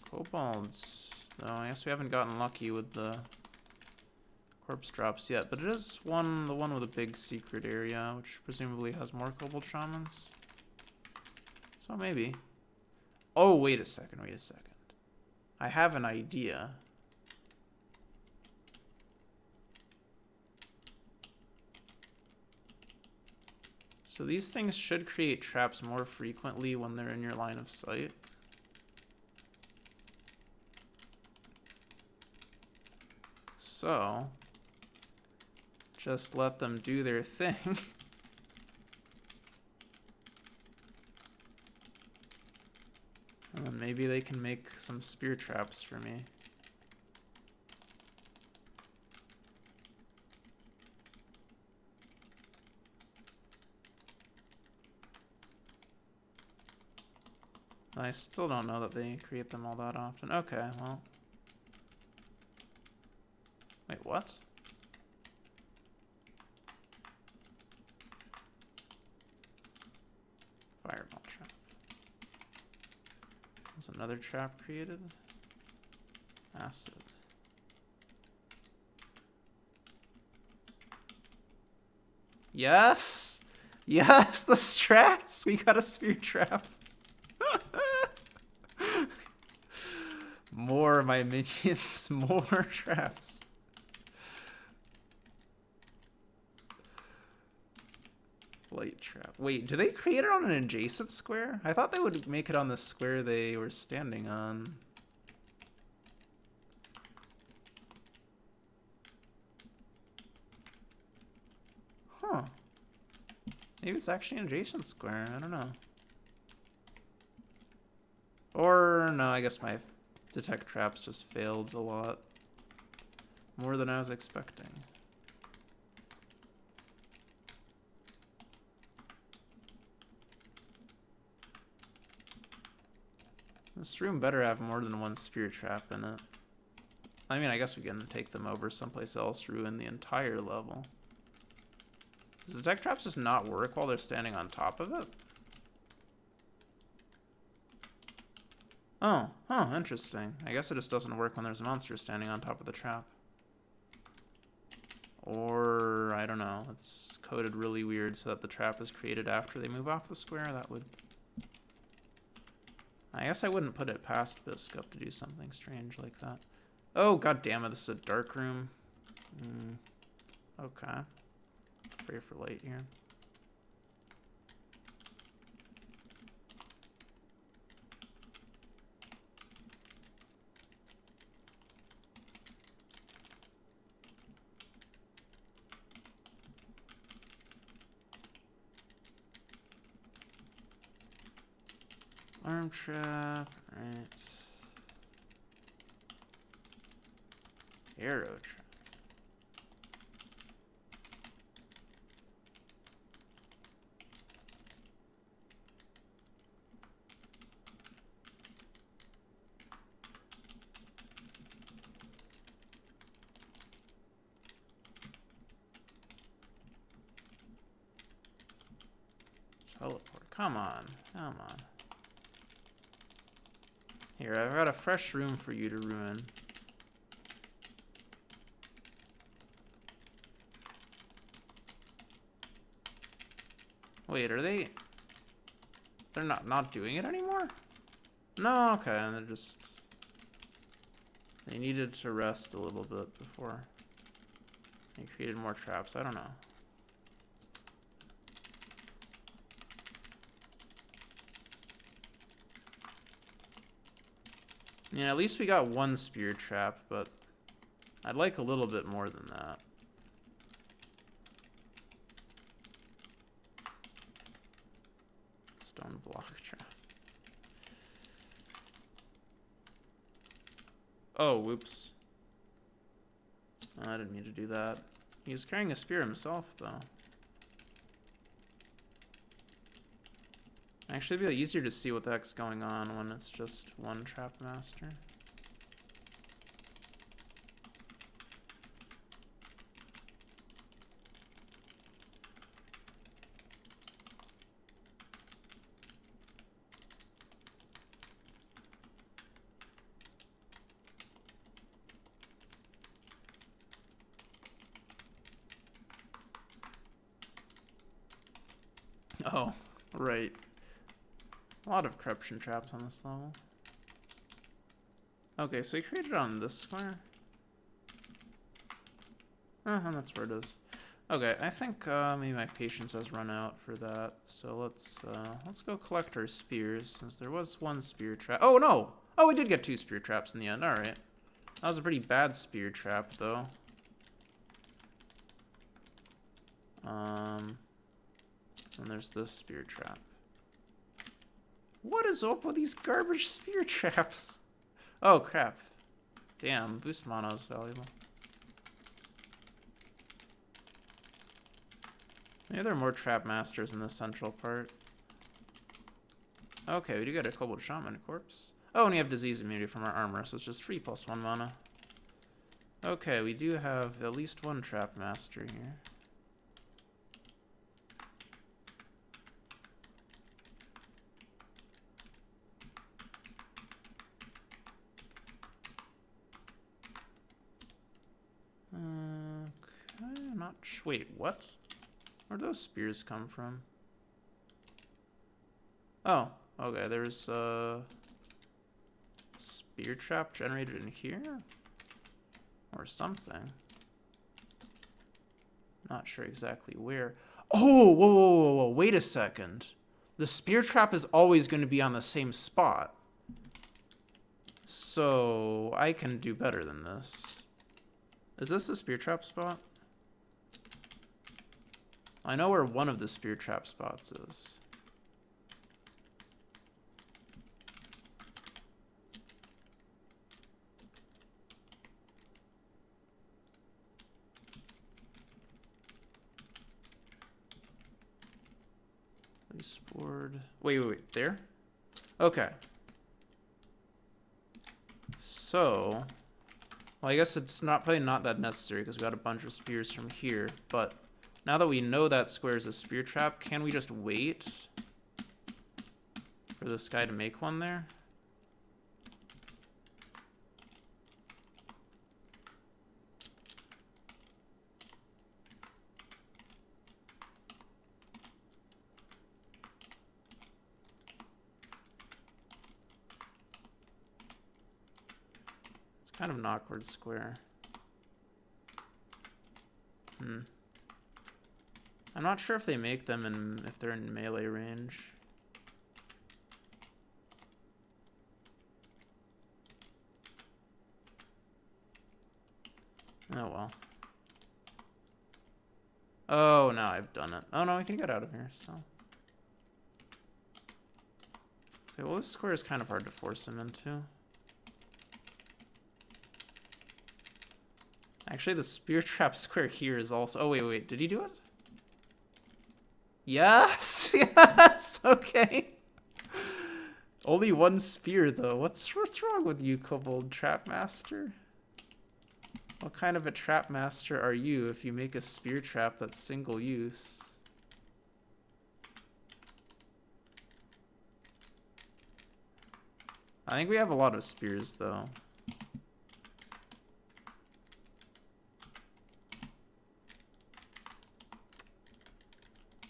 Speaker 1: Kobolds. Oh, I guess we haven't gotten lucky with the corpse drops yet, but it is the one with a big secret area, which presumably has more kobold shamans. So maybe. Oh, wait a second. I have an idea. So these things should create traps more frequently when they're in your line of sight. So, just let them do their thing. And then maybe they can make some spear traps for me. I still don't know that they create them all that often. Okay, well. Wait, what? Fireball trap. Was another trap created? Acid. Yes! Yes, the strats! We got a spear trap. More of my minions, more traps. Light trap. Wait, do they create it on an adjacent square? I thought they would make it on the square they were standing on. Huh. Maybe it's actually an adjacent square. I don't know. Or, no, I guess my detect traps just failed a lot. More than I was expecting. This room better have more than one spear trap in it. I mean, I guess we can take them over someplace else, ruin the entire level. Does detect traps just not work while they're standing on top of it? Oh, huh, interesting. I guess it just doesn't work when there's a monster standing on top of the trap. Or, I don't know, it's coded really weird so that the trap is created after they move off the square. That would... I guess I wouldn't put it past Biscup to do something strange like that. Oh, god damn it, this is a dark room. Okay. Pray for light here. Arm trap, right. Arrow trap. Teleport. Come on. Come on. Here, I've got a fresh room for you to ruin. Wait, are they... They're not doing it anymore? No, okay, and they're just... They needed to rest a little bit before they created more traps. I don't know. Yeah, at least we got one spear trap, but I'd like a little bit more than that. Stone block trap. Oh, whoops. I didn't mean to do that. He was carrying a spear himself, though. Actually, it'd be easier to see what the heck's going on when it's just one trap master. Oh, right. A lot of corruption traps on this level. Okay, so he created it on this square. And that's where it is. Okay, I think maybe my patience has run out for that. So let's go collect our spears, since there was one spear trap. Oh no! Oh, we did get 2 spear traps in the end. All right, that was a pretty bad spear trap, though. And there's this spear trap. What is up with these garbage spear traps? Oh crap! Damn, boost mono is valuable. Maybe there are more trap masters in the central part. Okay, we do get a kobold shaman corpse. Oh, and we have disease immunity from our armor, so it's just 3 + 1 mana. Okay, we do have at least one trap master here. Okay, I'm not sure. Wait, what? Where'd those spears come from? Oh, okay, there's a spear trap generated in here? Or something. Not sure exactly where. Oh, whoa, whoa, whoa, whoa, wait a second. The spear trap is always going to be on the same spot. So, I can do better than this. Is this the spear trap spot? I know where one of the spear trap spots is. Loose board. Wait, there? Okay. So, well, I guess it's probably not that necessary because we got a bunch of spears from here, but now that we know that square is a spear trap, can we just wait for this guy to make one there? It's kind of an awkward square. I'm not sure if they make them if they're in melee range. Oh well. Oh, now I've done it. Oh no, I can get out of here still. Okay, well this square is kind of hard to force him into. Actually, the spear trap square here is also... Oh, wait, did he do it? Yes, yes, okay. Only one spear, though. What's wrong with you, kobold trap master? What kind of a trap master are you if you make a spear trap that's single use? I think we have a lot of spears, though.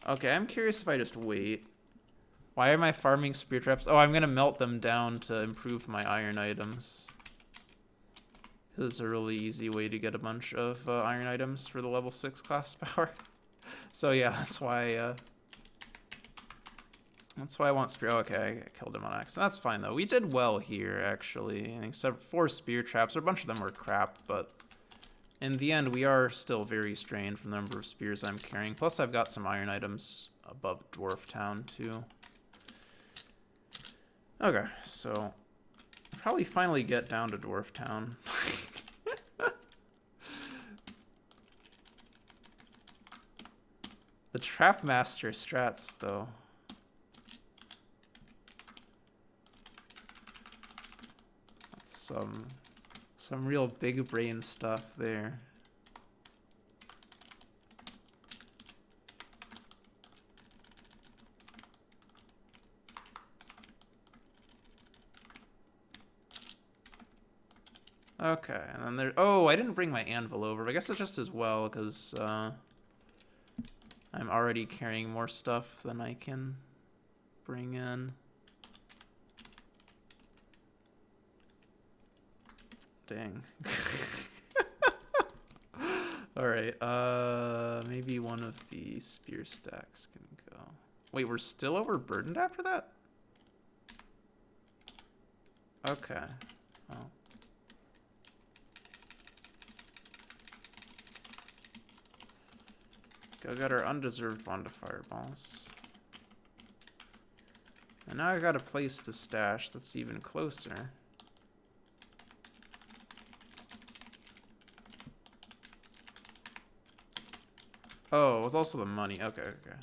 Speaker 1: Okay, I'm curious if I just wait. Why am I farming spear traps? Oh, I'm gonna melt them down to improve my iron items. This is a really easy way to get a bunch of iron items for the level 6 class power. So yeah, that's why That's why I want spear. Oh, okay, I killed him on accident. That's fine, though. We did well here, actually. Except 4 spear traps. A bunch of them were crap, but in the end, we are still very strained from the number of spears I'm carrying. Plus, I've got some iron items above Dwarf Town, too. Okay, so I'll probably finally get down to Dwarf Town. The Trapmaster strats, though. That's some real big brain stuff there. Okay, and then there... Oh, I didn't bring my anvil over. But I guess it's just as well, because I'm already carrying more stuff than I can bring in. Dang. Alright, maybe one of the spear stacks can go. Wait, we're still overburdened after that? Okay. Well. Go get our undeserved wand of fireballs. And now I got a place to stash that's even closer. Oh, it's also the money. Okay, okay.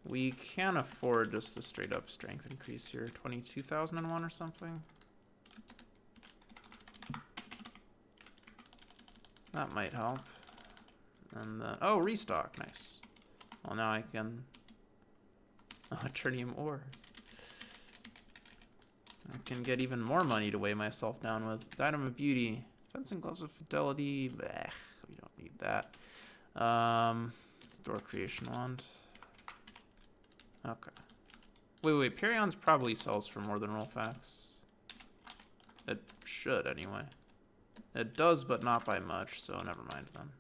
Speaker 1: We can afford just a straight up strength increase here. 22,001 or something. That might help. And then, oh, restock. Nice. Well, now I can... Oh, Eternium ore. I can get even more money to weigh myself down with. Item of beauty. Fencing gloves of fidelity. Blech, we don't need that. Door creation wand. Okay. Wait. Perion's probably sells for more than Rolfax. It should, anyway. It does, but not by much, so never mind then.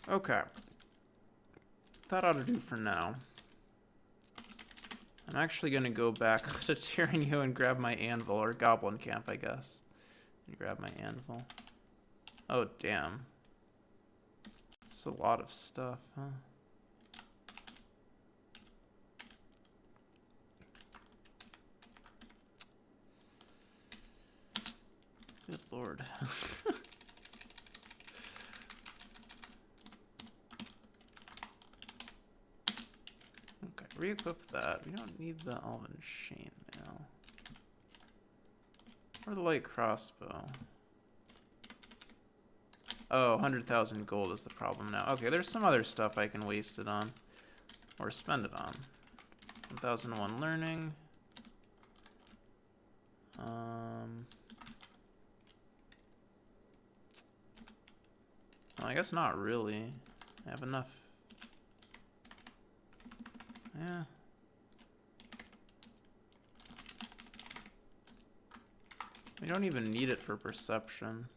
Speaker 1: Okay. That ought to do for now. I'm actually going to go back to Tyranio and grab my anvil, or Goblin Camp, I guess. And grab my anvil. Oh, damn. It's a lot of stuff, huh? Good lord. Okay, re-equip that. We don't need the Elven Chainmail. Or the light crossbow. Oh, 100,000 gold is the problem now. Okay, there's some other stuff I can waste it on. Or spend it on. 1,001 learning. Well, I guess not really. I have enough. Yeah. We don't even need it for perception.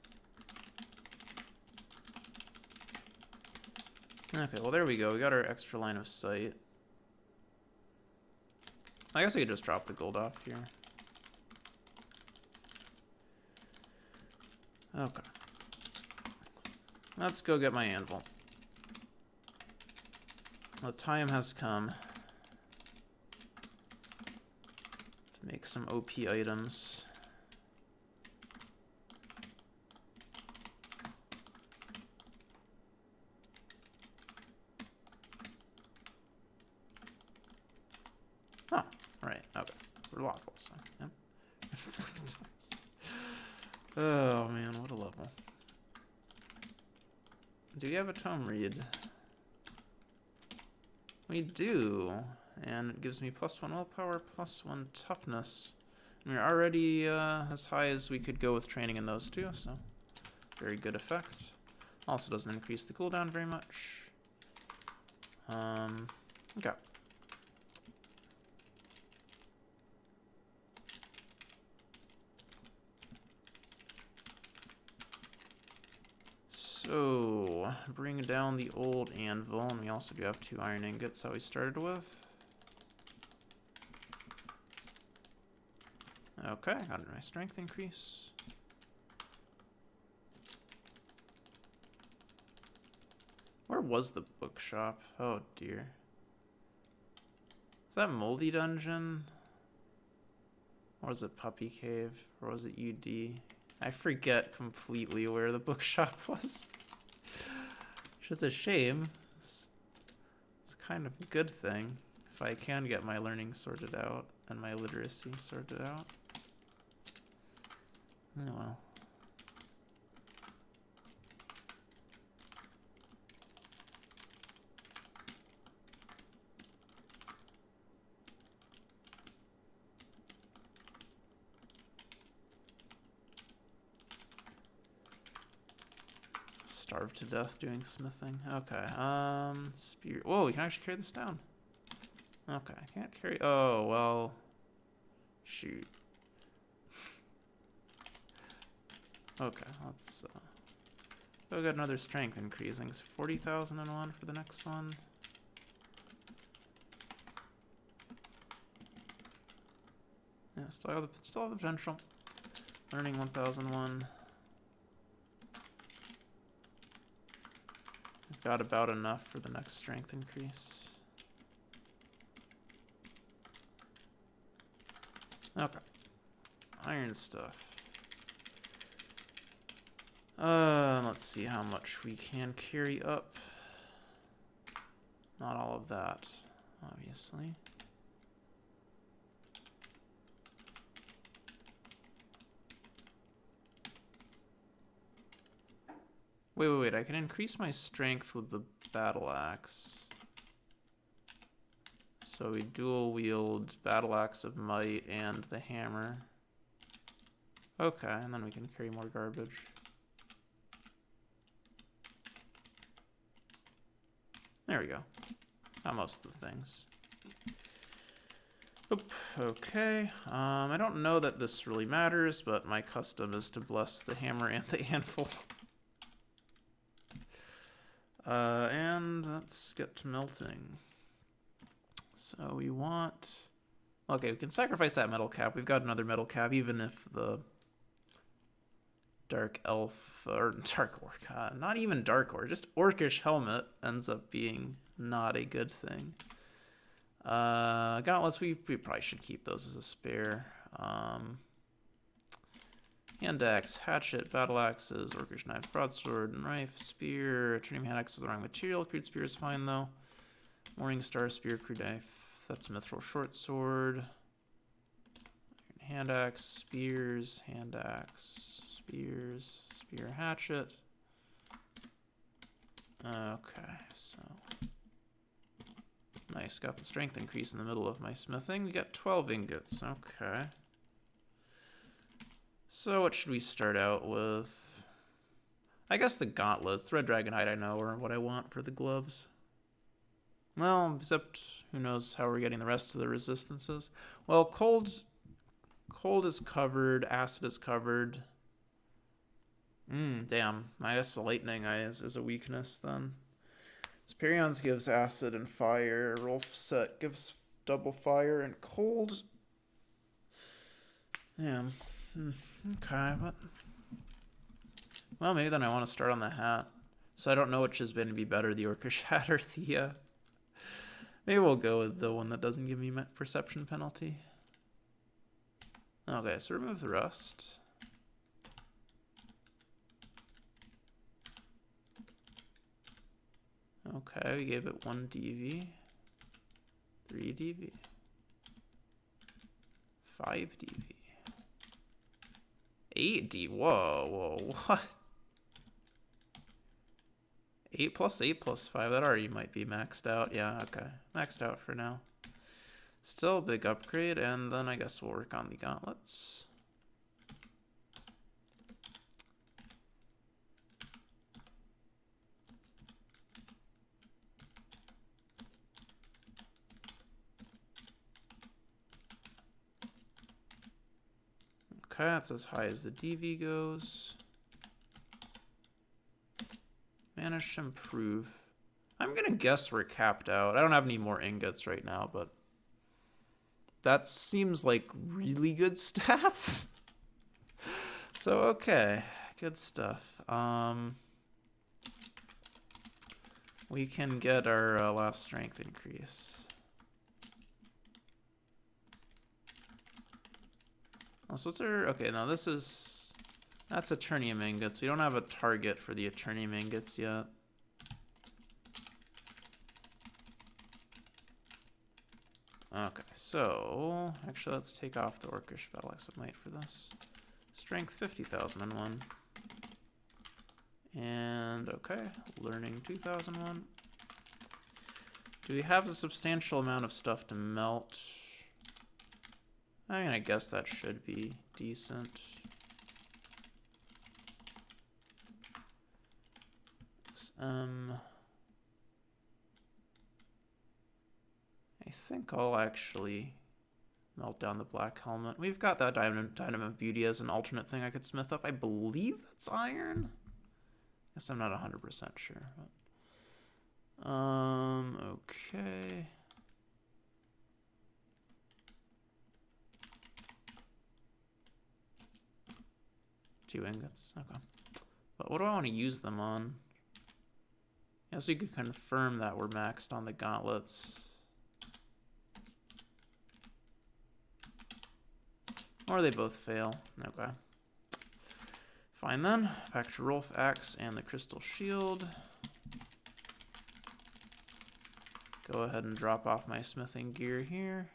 Speaker 1: Okay, well there we go. We got our extra line of sight. I guess we could just drop the gold off here. Okay. Let's go get my anvil. The time has come to make some OP items. Oh, right, okay. We're lawful, so, yep. Oh man, what a level. Do we have a tome read? We do. And it gives me +1 willpower, +1 toughness. And we're already as high as we could go with training in those two, so very good effect. Also doesn't increase the cooldown very much. Okay. So, bring down the old anvil, and we also do have 2 iron ingots that we started with. Okay, got a nice strength increase. Where was the bookshop? Oh dear. Is that Moldy Dungeon? Or was it Puppy Cave? Or was it UD? I forget completely where the bookshop was. Which is a shame. It's kind of a good thing if I can get my learning sorted out and my literacy sorted out. Oh well. Starved to death doing smithing. Okay, spear. Whoa, we can actually carry this down. Okay, I can't carry. Oh, well. Shoot. Okay, let's go get another strength increasing. It's 40,001 for the next one. Yeah, still have the potential. Learning 1001. We've got about enough for the next strength increase. Okay. Iron stuff. Let's see how much we can carry up. Not all of that, obviously. Wait, I can increase my strength with the battle axe. So we dual wield battle axe of might and the hammer. Okay, and then we can carry more garbage. There we go. Not most of the things. Oop, okay. I don't know that this really matters, but my custom is to bless the hammer and the anvil. And let's get to melting. So we want... Okay, we can sacrifice that metal cap. We've got another metal cap, even if the dark elf, or dark orc, not even dark orc, just orcish helmet ends up being not a good thing. Gauntlets, we probably should keep those as a spare. Hand axe, hatchet, battle axes, orcish knife, broadsword, knife, spear. Turning hand axe is the wrong material. Crude spear is fine though. Morning star, spear, crude knife. That's mithril short sword. Hand axe, spears, hand axe, spears, spear, hatchet. Okay, so nice. Got the strength increase in the middle of my smithing. We got 12 ingots. Okay. So what should we start out with? I guess the gauntlets. The red dragon hide I know are what I want for the gloves. Well, except who knows how we're getting the rest of the resistances. Well, cold is covered, acid is covered. Damn. I guess the lightning is a weakness then. Superions gives acid and fire. Rolf set gives double fire and cold. Damn. Okay, but... Well, maybe then I want to start on the hat. So I don't know which has been to be better, the orcish hat or the... Maybe we'll go with the one that doesn't give me perception penalty. Okay, so remove the rust. Okay, we gave it 1 DV. 3 DV. 5 DV. 8 D. Whoa, what? 8 plus 8 plus 5. That already might be maxed out. Yeah, okay. Maxed out for now. Still a big upgrade, and then I guess we'll work on the gauntlets. Okay, that's as high as the DV goes. Managed to improve. I'm gonna guess we're capped out. I don't have any more ingots right now, but that seems like really good stats. So okay, good stuff. We can get our last strength increase. Oh, so what's our, okay, now this is, that's Eternium ingots. We don't have a target for the Eternium ingots yet. Okay, so actually let's take off the Orcish Battle Axe of Might for this. Strength 50,001. And okay, learning 2001. Do we have a substantial amount of stuff to melt? I mean, I guess that should be decent. I think I'll actually melt down the black helmet. We've got that Dynamo of Beauty as an alternate thing I could smith up. I believe that's iron. Guess I'm not 100% sure. But, okay. Two ingots. Okay. But what do I want to use them on? Yes, we could confirm that we're maxed on the gauntlets. Or they both fail. Okay. Fine then. Back to Rolf Axe and the Crystal Shield. Go ahead and drop off my smithing gear here.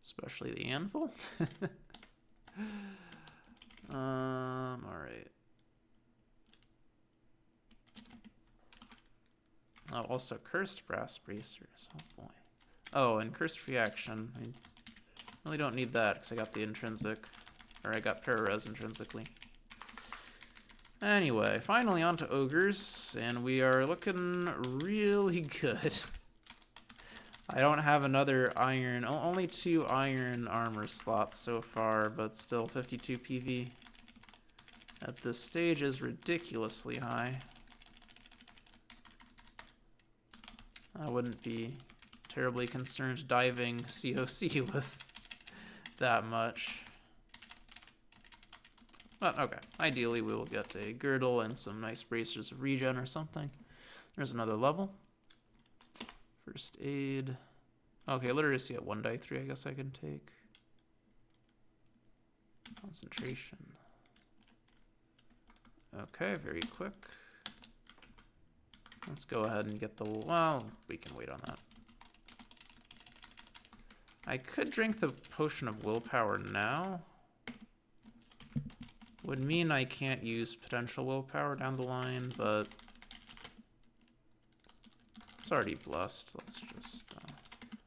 Speaker 1: Especially the anvil. Alright. Oh, also cursed brass bracers. Oh boy. Oh, and cursed reaction. I really don't need that because I got the intrinsic. Or I got Para-Res intrinsically. Anyway, finally onto ogres, and we are looking really good. I don't have another iron, only 2 iron armor slots so far, but still 52 PV at this stage is ridiculously high. I wouldn't be terribly concerned diving COC with that much. But okay, ideally we will get a girdle and some nice bracers of regen or something. There's another level. First aid. Okay, literacy at 1 die 3 I guess I can take. Concentration. Okay, very quick. Let's go ahead and get the, well, we can wait on that. I could drink the potion of willpower now. Would mean I can't use potential willpower down the line, but it's already blessed. Let's just,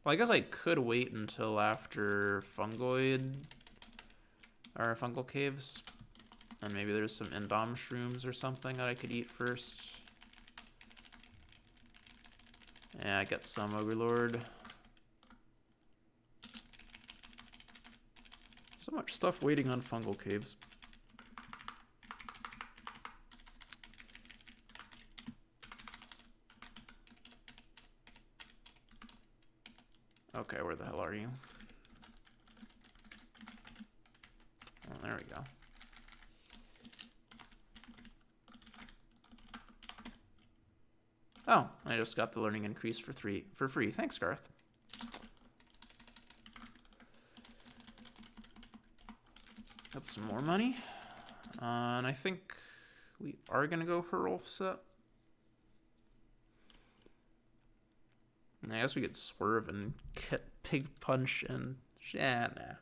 Speaker 1: well, I guess I could wait until after fungoid, or fungal caves, and maybe there's some Indom shrooms or something that I could eat first. Yeah, I get some Overlord. So much stuff waiting on fungal caves. Okay, where the hell are you? Oh, there we go. Oh, I just got the learning increase for free. Thanks, Garth. Got some more money. And I think we are gonna go for Rolf set. I guess we could swerve and get Pig Punch and yeah, nah.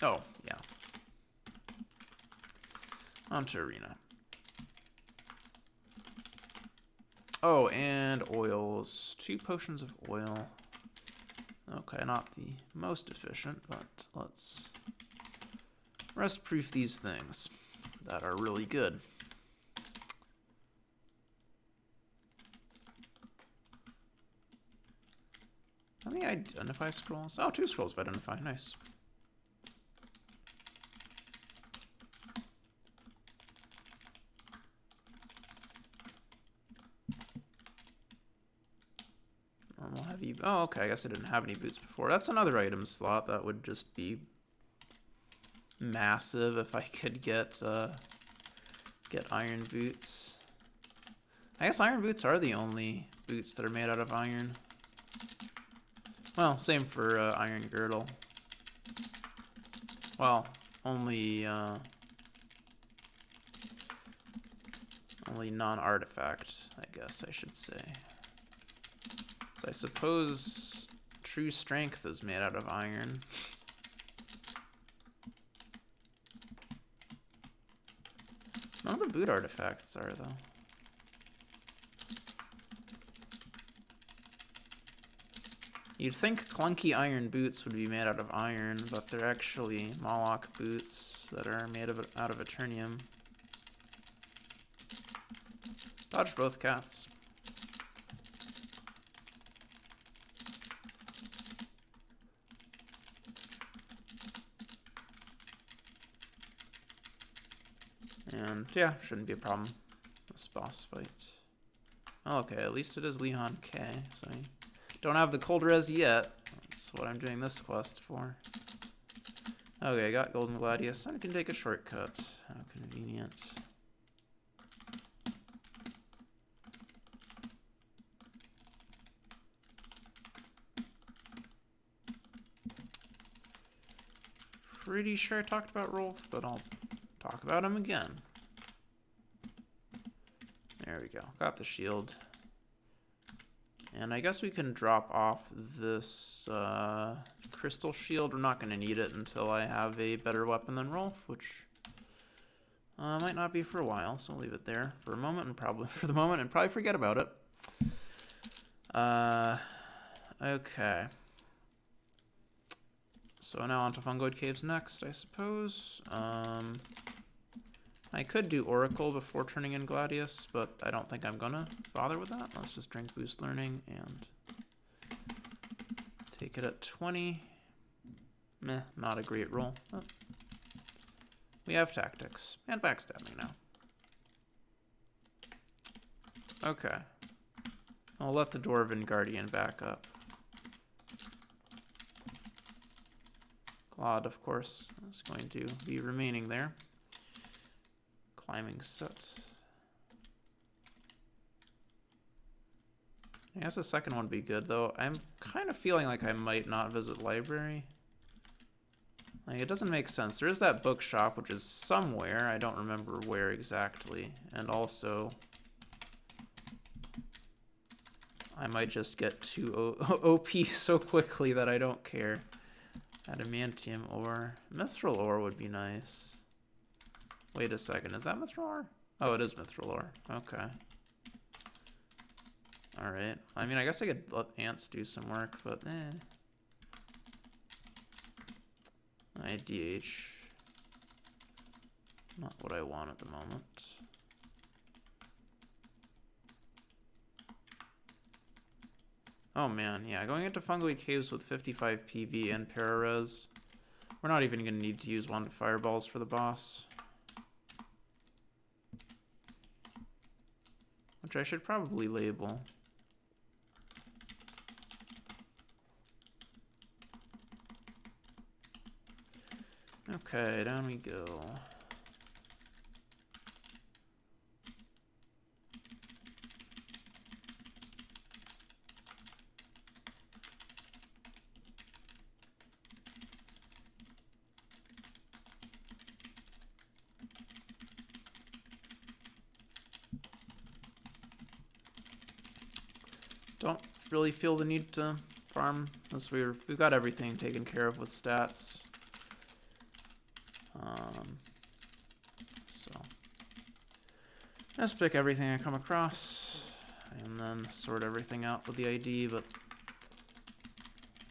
Speaker 1: Oh, yeah. Onto arena. Oh, and oils. 2 potions of oil. Okay, not the most efficient, but let's rest proof these things that are really good. How many identify scrolls? Oh, 2 scrolls of identify. Nice. Normal heavy. Oh, okay. I guess I didn't have any boots before. That's another item slot that would just be massive if I could get iron boots. I guess iron boots are the only boots that are made out of iron. Well, same for iron girdle. Well, only non-artifact, I guess I should say. So I suppose true strength is made out of iron. None of the boot artifacts are, though. You'd think clunky iron boots would be made out of iron, but they're actually Moloch boots that are made out of Eternium. Dodge both cats. And yeah, shouldn't be a problem. This boss fight. Oh, okay, at least it is Lehon K, so I don't have the cold res yet. That's what I'm doing this quest for. Okay, I got Golden Gladius. I can take a shortcut. How convenient. Pretty sure I talked about Rolf, but I'll talk about him again. There we go. Got the shield. And I guess we can drop off this crystal shield. We're not going to need it until I have a better weapon than Rolf, which might not be for a while. So I'll leave it there for a moment and probably forget about it. Okay. So now onto Fungoid Caves next, I suppose. I could do Oracle before turning in Gladius, but I don't think I'm gonna bother with that. Let's just drink Boost Learning and take it at 20. Meh, not a great roll. But we have Tactics and Backstabbing now. Okay. I'll let the Dwarven Guardian back up. Claude, of course, is going to be remaining there. Climbing Soot. I guess the second one would be good, though. I'm kind of feeling like I might not visit library. Like, it doesn't make sense. There is that bookshop, which is somewhere. I don't remember where exactly. And also, I might just get too OP so quickly that I don't care. Adamantium ore. Mithril ore would be nice. Wait a second, is that mithril ore? Oh, it is mithril ore. Okay. Alright. I mean, I guess I could let ants do some work, but IDH. Not what I want at the moment. Oh man, yeah, going into Fungoid Caves with 55 PV and Parares. We're not even going to need to use Wand of Fireballs for the boss. Which I should probably label. Okay, down we go. Don't really feel the need to farm unless we've got everything taken care of with stats. Just pick everything I come across, and then sort everything out with the ID, but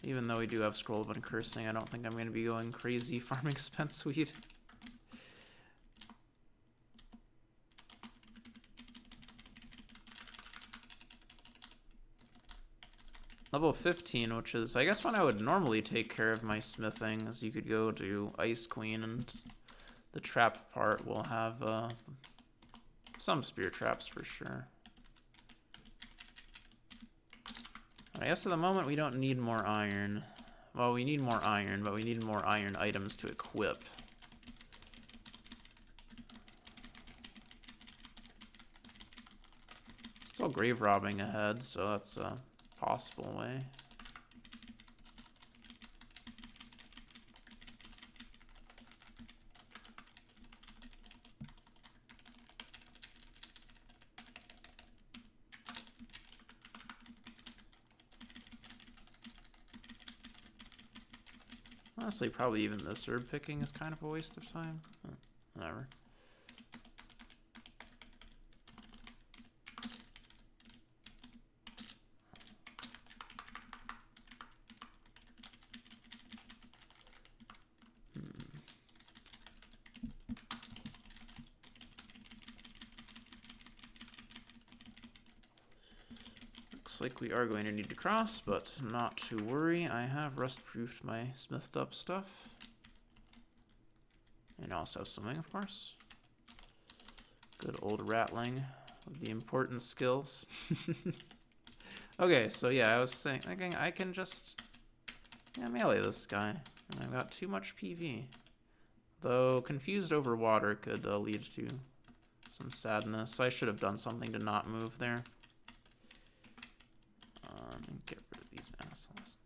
Speaker 1: even though we do have Scroll of Uncursing, I don't think I'm going to be going crazy farming spent weed. Level 15, which is, I guess, when I would normally take care of my smithing, as you could go to Ice Queen, and the trap part will have some spear traps for sure. I guess at the moment we don't need more iron. Well, we need more iron, but we need more iron items to equip. Still grave robbing ahead, so that's a possible way. Honestly, probably even this herb picking is kind of a waste of time. Whatever. Looks like we are going to need to cross, but not to worry. I have rust-proofed my smithed up stuff. And also swimming, of course. Good old Ratling with the important skills. Okay, so yeah, I was thinking I can just melee this guy. And I've got too much PV. Though confused over water could lead to some sadness. So I should have done something to not move there. And get rid of these assholes.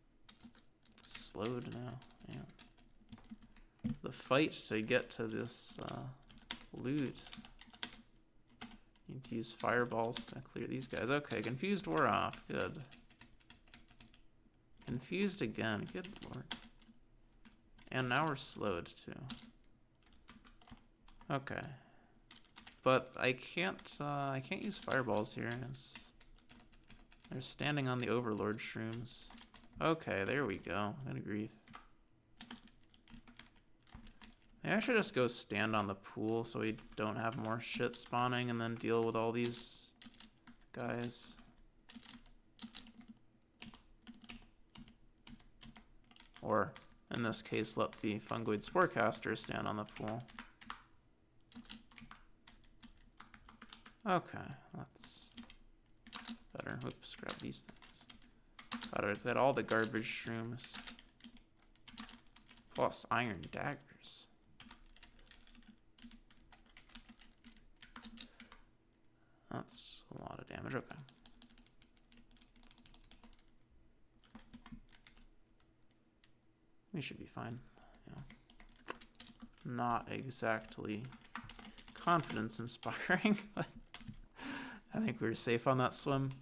Speaker 1: Slowed now, yeah. The fight to get to this loot. Need to use fireballs to clear these guys. Okay, confused wore off. Good. Confused again. Good lord. And now we're slowed too. Okay. But I can't use fireballs here. They're standing on the Overlord shrooms. Okay, there we go. Good grief. Maybe I should just go stand on the pool so we don't have more shit spawning and then deal with all these guys. Or, in this case, let the Fungoid Sporecaster stand on the pool. Okay, that's better. Oops, grab these things. Gotta get all the garbage shrooms. Plus iron daggers. That's a lot of damage. Okay. We should be fine. Yeah. Not exactly confidence inspiring, but I think we're safe on that swim.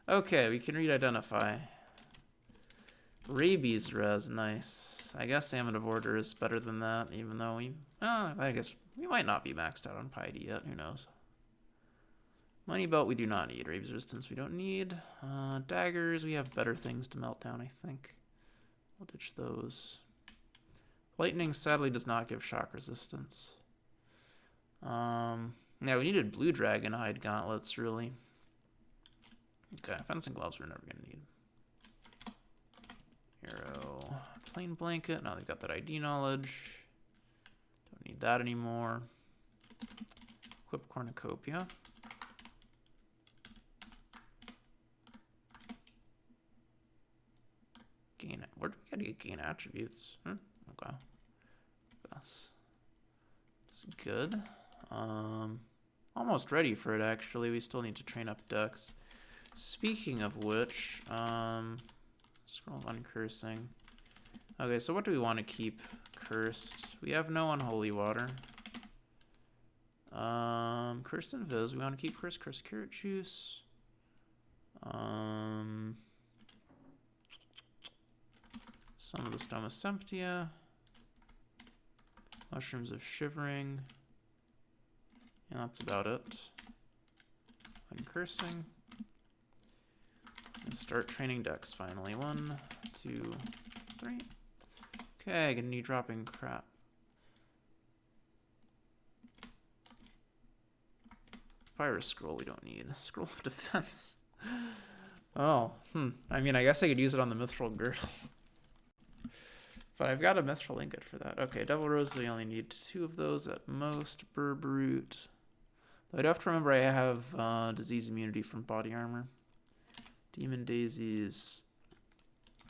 Speaker 1: Okay, we can read identify. Rabies res, nice. I guess Salmon of Order is better than that, even though I guess we might not be maxed out on piety yet, who knows. Money belt we do not need. Rabies resistance we don't need. Daggers, we have better things to melt down, I think. We'll ditch those. Lightning sadly does not give shock resistance. Yeah, we needed blue dragon hide gauntlets, really. Okay, fencing gloves we're never gonna need. Arrow, plain blanket. Now they've got that ID knowledge. Don't need that anymore. Equip cornucopia. Gain. Where do we gotta gain attributes? Okay. That's good. Almost ready for it, actually. We still need to train up Dex. Speaking of which, Scroll of Uncursing. Okay, so what do we want to keep cursed? We have no unholy water. Cursed Invis. We want to keep cursed carrot juice. Some of the Stoma Semptia. Mushrooms of Shivering. Yeah, that's about it. Uncursing. And start training decks finally. 1, 2, 3. Okay, gonna need dropping crap. Fire scroll we don't need. Scroll of defense. Oh, I mean, I guess I could use it on the mithril girdle. But I've got a mithril ingot for that. Okay, Devil Rose, we only need 2 of those at most. Berberute. Though I do have to remember I have disease immunity from body armor. Demon Daisies.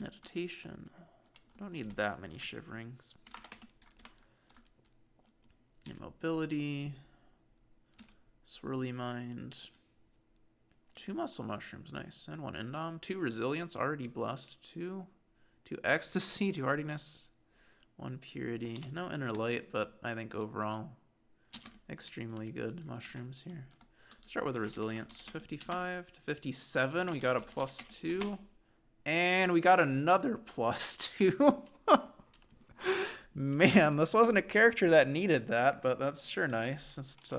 Speaker 1: Meditation. Don't need that many shiverings. Immobility. Swirly Mind. 2 muscle mushrooms, nice. And 1 Indom. 2 resilience, already blessed. 2 ecstasy, 2 hardiness. 1 purity. No inner light, but I think overall extremely good mushrooms here. Start with a resilience. 55 to 57. We got a +2. And we got another +2. Man, this wasn't a character that needed that, but that's sure nice. Just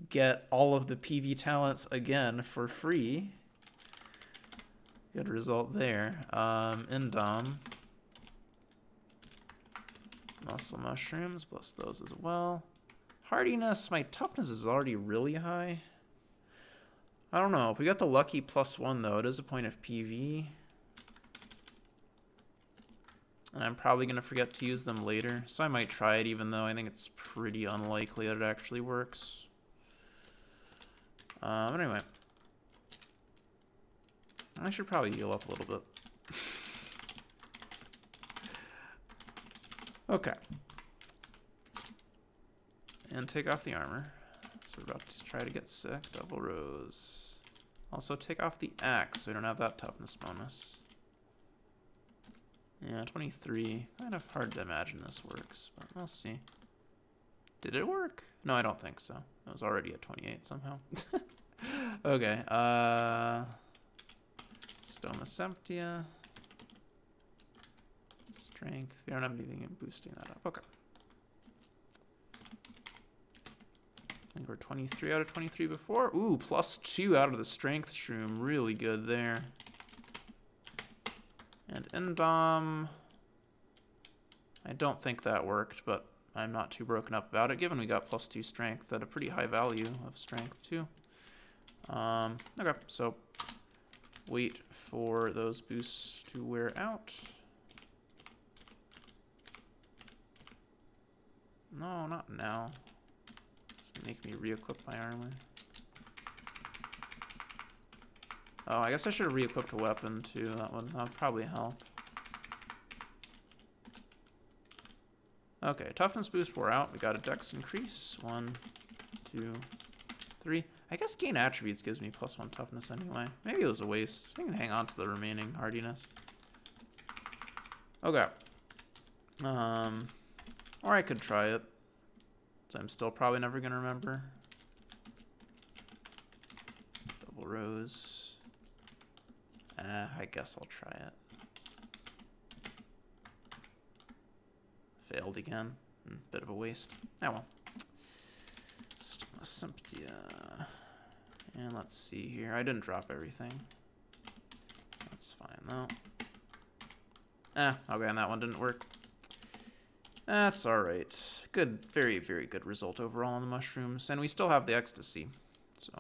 Speaker 1: get all of the PV talents again for free. Good result there. Indom. Muscle mushrooms, bless those as well. Hardiness, my toughness is already really high. I don't know. If we got the lucky +1 though, it is a point of PV. And I'm probably going to forget to use them later, so I might try it even though I think it's pretty unlikely that it actually works. But anyway. I should probably heal up a little bit. Okay. And take off the armor. So we're about to try to get sick. Double Rose. Also take off the axe so we don't have that toughness bonus. Yeah, 23. Kind of hard to imagine this works, but we'll see. Did it work? No, I don't think so. It was already at 28 somehow. Okay, Stoma Semptia. Strength. We don't have anything in boosting that up. Okay. I think we're 23 out of 23 before. Ooh, +2 out of the strength shroom. Really good there. And Indom. I don't think that worked, but I'm not too broken up about it, given we got +2 strength at a pretty high value of strength, too. Okay, so wait for those boosts to wear out. No, not now. It's gonna make me re-equip my armor. Oh, I guess I should have re-equipped a weapon too. That would probably help. Okay, toughness boost wore out. We got a dex increase. 1, 2, 3. I guess gain attributes gives me +1 toughness anyway. Maybe it was a waste. I can hang on to the remaining hardiness. Okay. Or I could try it. So I'm still probably never gonna remember. Double Rose. I guess I'll try it. Failed again. Bit of a waste. Oh well. Stoma Semptia. And let's see here. I didn't drop everything. That's fine though. Okay, and that one didn't work. That's alright. Good, very, very good result overall on the mushrooms. And we still have the ecstasy. So.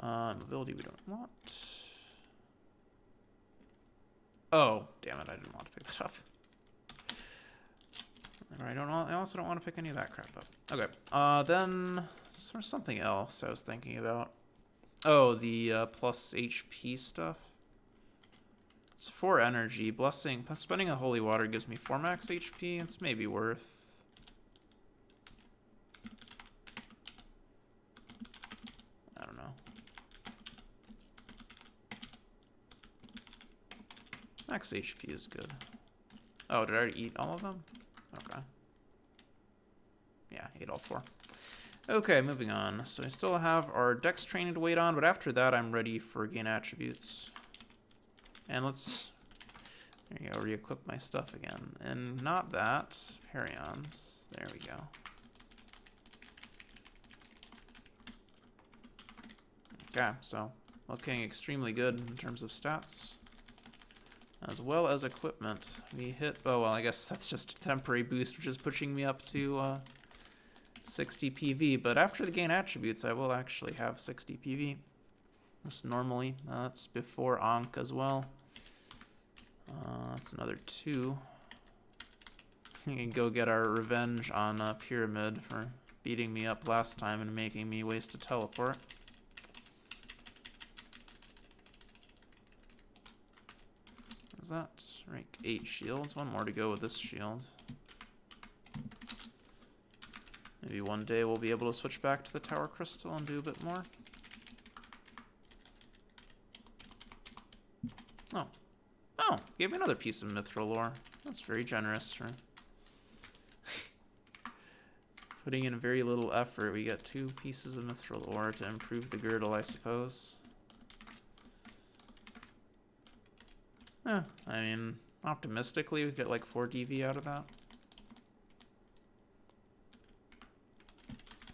Speaker 1: Mobility we don't want. Oh, damn it, I didn't want to pick that up. I also don't want to pick any of that crap up. Okay, then there's something else I was thinking about. Oh, the plus HP stuff. It's 4 energy. Blessing, spending a holy water gives me 4 max HP. It's maybe worth. I don't know. Max HP is good. Oh, did I already eat all of them? Okay. Yeah, ate all 4. Okay, moving on. So I still have our dex training to wait on, but after that I'm ready for gain attributes. And let's, there you go, re-equip my stuff again. And not that, Perions. There we go. Yeah, so looking extremely good in terms of stats. As well as equipment. We hit... Oh, well, I guess that's just a temporary boost, which is pushing me up to 60 PV. But after the gain attributes, I will actually have 60 PV. That's normally. That's before Ankh as well. That's another 2. We can go get our revenge on Pyramid for beating me up last time and making me waste a teleport. Is that rank 8 shields? One more to go with this shield. Maybe one day we'll be able to switch back to the Tower Crystal and do a bit more. Oh. Oh, gave me another piece of Mithril ore. That's very generous for putting in very little effort. We get 2 pieces of Mithril ore to improve the girdle, I suppose. I mean, optimistically, we get like 4 DV out of that.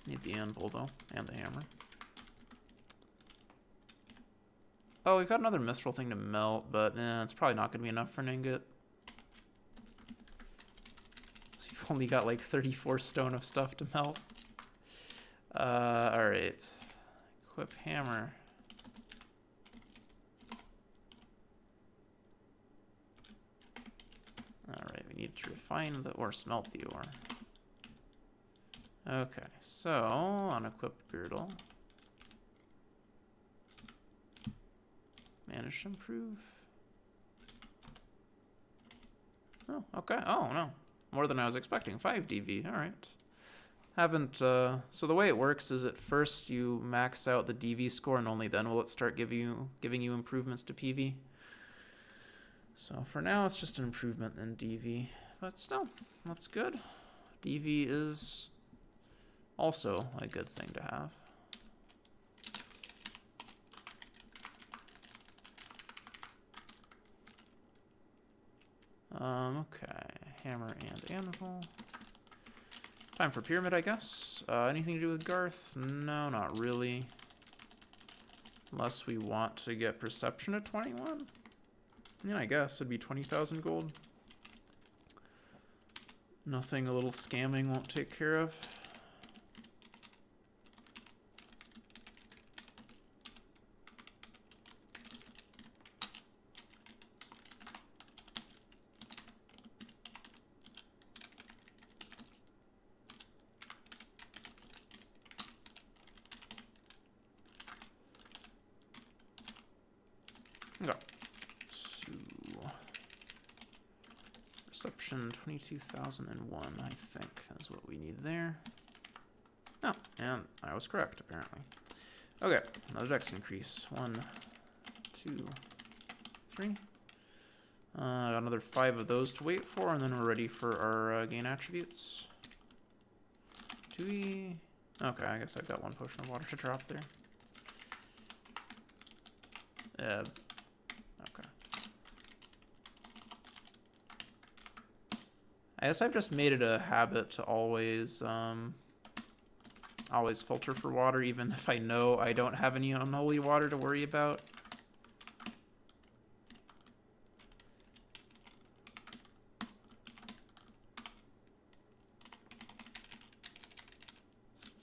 Speaker 1: Need the anvil, though, and the hammer. Oh, we've got another mithril thing to melt, but it's probably not going to be enough for an ingot. So you've only got like 34 stone of stuff to melt. Alright. Equip hammer. Alright, we need to refine the ore, smelt the ore. Okay, so unequip girdle. Manage to improve. Oh, okay. Oh, no. More than I was expecting. 5 DV. Alright. Haven't, so the way it works is at first you max out the DV score and only then will it start giving you improvements to PV. So for now it's just an improvement in DV. But still, that's good. DV is also a good thing to have. Okay, hammer and anvil. Time for pyramid, I guess. Anything to do with Garth? No, not really. Unless we want to get perception at 21. Yeah, I guess it'd be 20,000 gold. Nothing a little scamming won't take care of. Okay. So, perception 22,001, I think, is what we need there. Oh, and I was correct, apparently. Okay, another dex increase. 1, 2, 3. Got another 5 of those to wait for, and then we're ready for our gain attributes. Do we? Okay, I guess I've got 1 potion of water to drop there. Okay. I guess I've just made it a habit to always filter for water, even if I know I don't have any unholy water to worry about.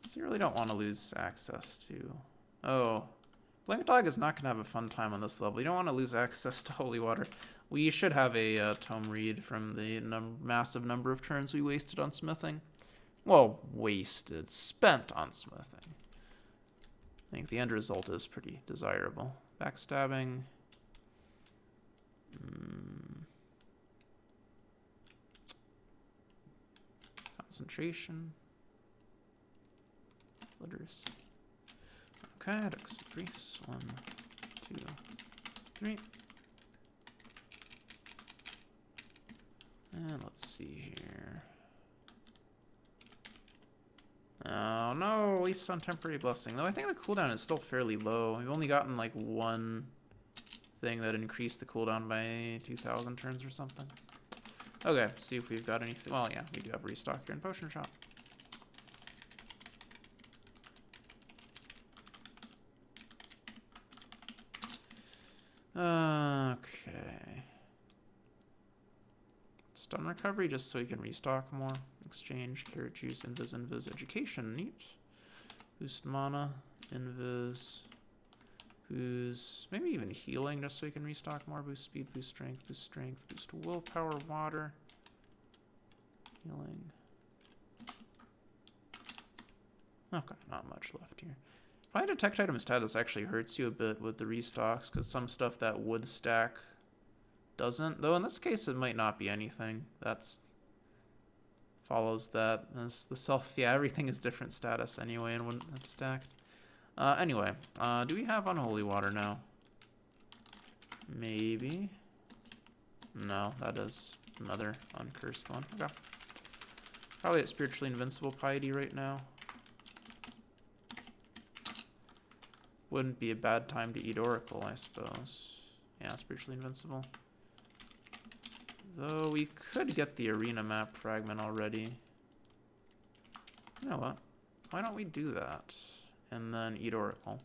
Speaker 1: So you really don't want to lose access to... Oh. Blanket Dog is not going to have a fun time on this level. You don't want to lose access to holy water. We should have a tome read from the massive number of turns we wasted on smithing. Well, wasted. Spent on smithing. I think the end result is pretty desirable. Backstabbing. Concentration. Literacy. Okay, dex increase. 1, 2, 3. And let's see here. Oh no, at least on temporary blessing. Though I think the cooldown is still fairly low. We've only gotten like 1 thing that increased the cooldown by 2,000 turns or something. Okay, see if we've got anything. Well, yeah, we do have restock here in Potion Shop. Okay. Stun recovery just so you can restock more. Exchange, carrot juice, invis, education. Neat. Boost mana, invis. Who's maybe even healing just so you can restock more. Boost speed, boost strength, boost willpower, water. Healing. Okay, not much left here. Find a detect item status actually hurts you a bit with the restocks because some stuff that would stack doesn't. Though in this case it might not be anything. That's follows that. As the self, yeah, everything is different status anyway and wouldn't have stacked. Anyway, do we have unholy water now? Maybe. No, that is another uncursed one. Okay. Probably at spiritually invincible piety right now. Wouldn't be a bad time to eat Oracle, I suppose. Yeah, spiritually invincible. Though we could get the arena map fragment already. You know what? Why don't we do that? And then eat Oracle.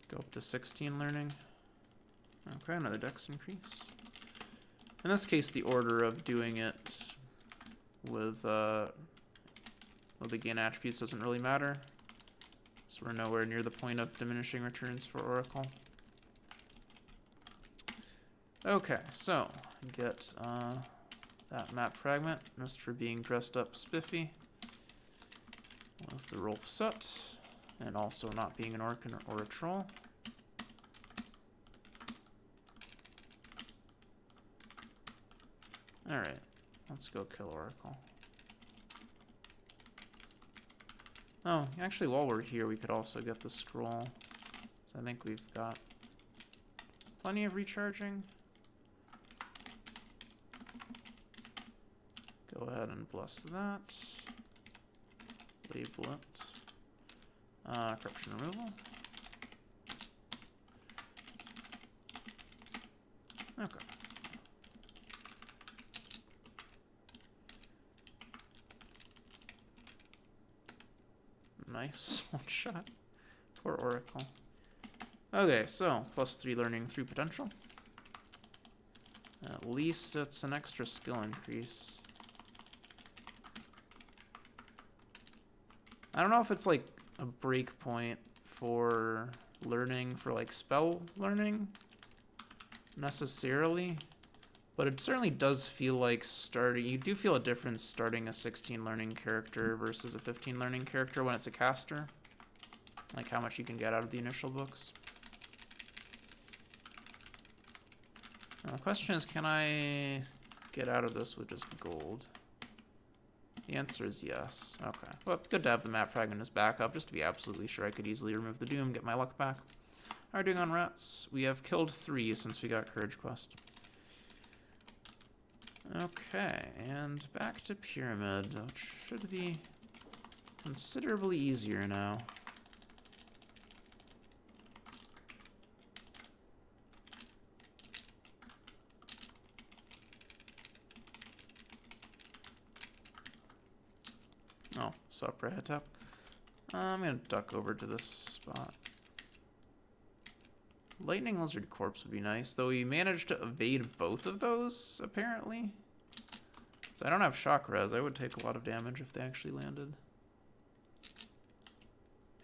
Speaker 1: Go up to 16 learning. Okay, another dex increase. In this case, the order of doing it with the gain attributes doesn't really matter. So we're nowhere near the point of diminishing returns for Oracle. Okay, so get that map fragment just for being dressed up spiffy with the Rolf set and also not being an orc or a troll. Alright, let's go kill Oracle. Oh, actually, while we're here, we could also get the scroll. So I think we've got plenty of recharging. Go ahead and bless that. Label it. Corruption removal. Okay. Nice. One shot. Poor Oracle. Okay, so +3 learning, 3 potential. At least it's an extra skill increase. I don't know if it's like a break point for learning, for like spell learning necessarily, but it certainly does feel like starting, you do feel a difference starting a 16 learning character versus a 15 learning character when it's a caster, like how much you can get out of the initial books. Now the question is, can I get out of this with just gold? The answer is yes. Okay. Well, good to have the map fragment as backup, just to be absolutely sure I could easily remove the Doom, get my luck back. How are we doing on rats? We have killed 3 since we got Courage Quest. Okay, and back to Pyramid, which should be considerably easier now. Oh, sup, Rahatap. I'm gonna duck over to this spot. Lightning Lizard Corpse would be nice, though we managed to evade both of those, apparently. So I don't have shock res. I would take a lot of damage if they actually landed.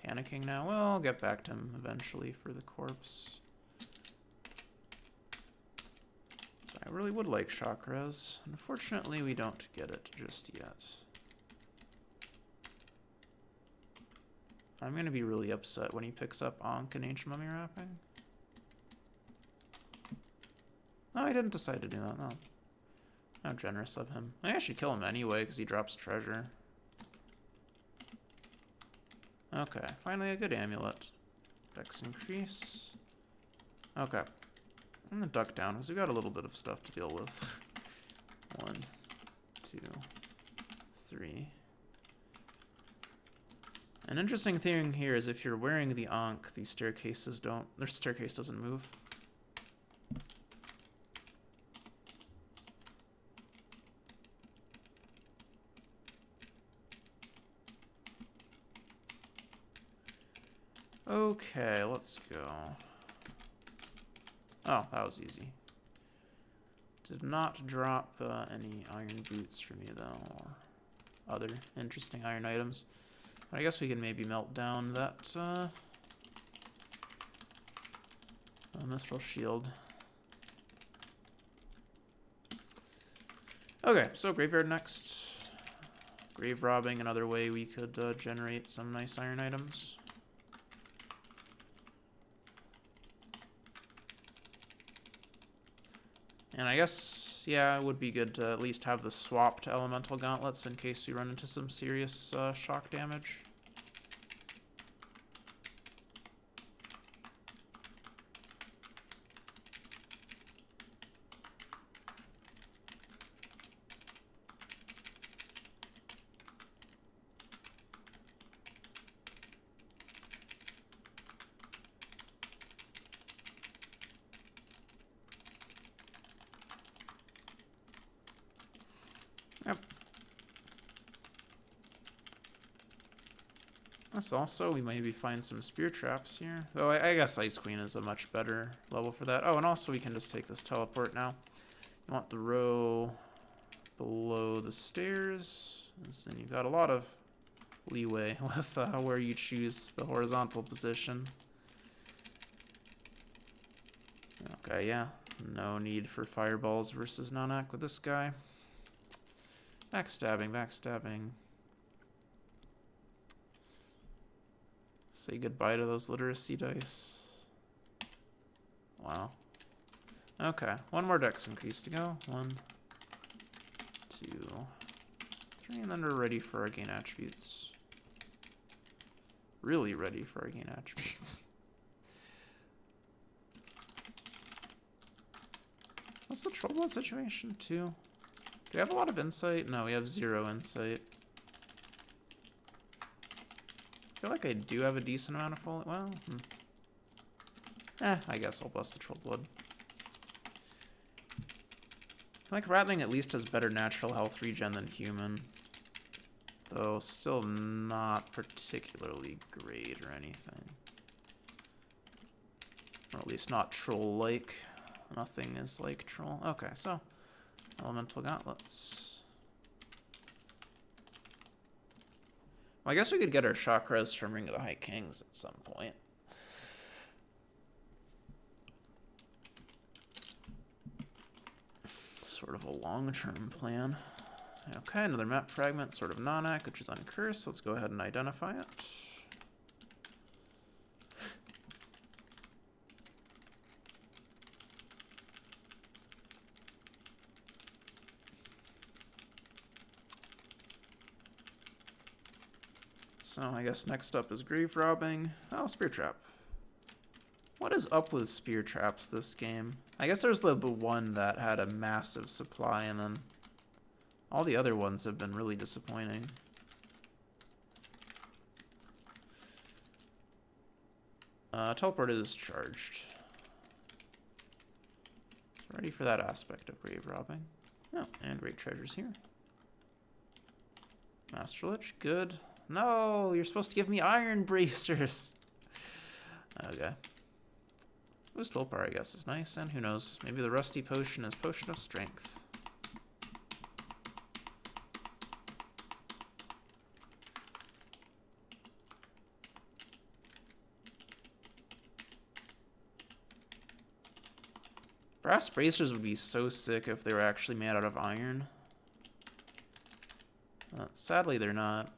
Speaker 1: Panicking now. Well, I'll get back to him eventually for the corpse. So I really would like shock res. Unfortunately, we don't get it just yet. I'm going to be really upset when he picks up Ankh and Ancient Mummy Wrapping. No, I didn't decide to do that. No. How generous of him. I should kill him anyway because he drops treasure. Okay, finally a good amulet. Dex increase. Okay. I'm gonna duck down because we got a little bit of stuff to deal with. 1, 2, 3. An interesting thing here is if you're wearing the Ankh, the staircases don't. Their staircase doesn't move. Okay, let's go. Oh, that was easy. Did not drop any iron boots for me, though, or other interesting iron items. But I guess we can maybe melt down that mithril shield. Okay, so graveyard next. Grave robbing, another way we could generate some nice iron items. And I guess, yeah, it would be good to at least have the swapped elemental gauntlets in case we run into some serious shock damage. Yep. Plus also, we maybe find some spear traps here. Though I guess Ice Queen is a much better level for that. Oh, and also we can just take this teleport now. You want the row below the stairs. And you've got a lot of leeway with where you choose the horizontal position. Okay, yeah. No need for fireballs versus non-ac with this guy. Backstabbing, backstabbing. Say goodbye to those literacy dice. Wow. Okay, one more dex increase to go. 1, 2, 3, and then we're ready for our gain attributes. Really ready for our gain attributes. What's the Trollblood situation, too? Do we have a lot of insight? No, we have 0 insight. I feel like I do have a decent amount of full. Well, I guess I'll bless the Trollblood. I like Ratling at least has better natural health regen than human. Though still not particularly great or anything. Or at least not troll-like. Nothing is like troll. Okay, so elemental gauntlets. Well, I guess we could get our chakras from Ring of the High Kings at some point. Sort of a long-term plan. Okay, another map fragment, sort of non-ac, which is uncursed. Let's go ahead and identify it. So I guess next up is grave robbing. Oh, spear trap. What is up with spear traps this game? I guess there's the one that had a massive supply, and then all the other ones have been really disappointing. Teleport is charged. Ready for that aspect of grave robbing. Oh, and great treasures here. Master Lich, good. No, you're supposed to give me iron bracers. Okay. Boost willpower, I guess, is nice, and who knows, maybe the rusty potion is potion of strength. Brass bracers would be so sick if they were actually made out of iron. Sadly, they're not.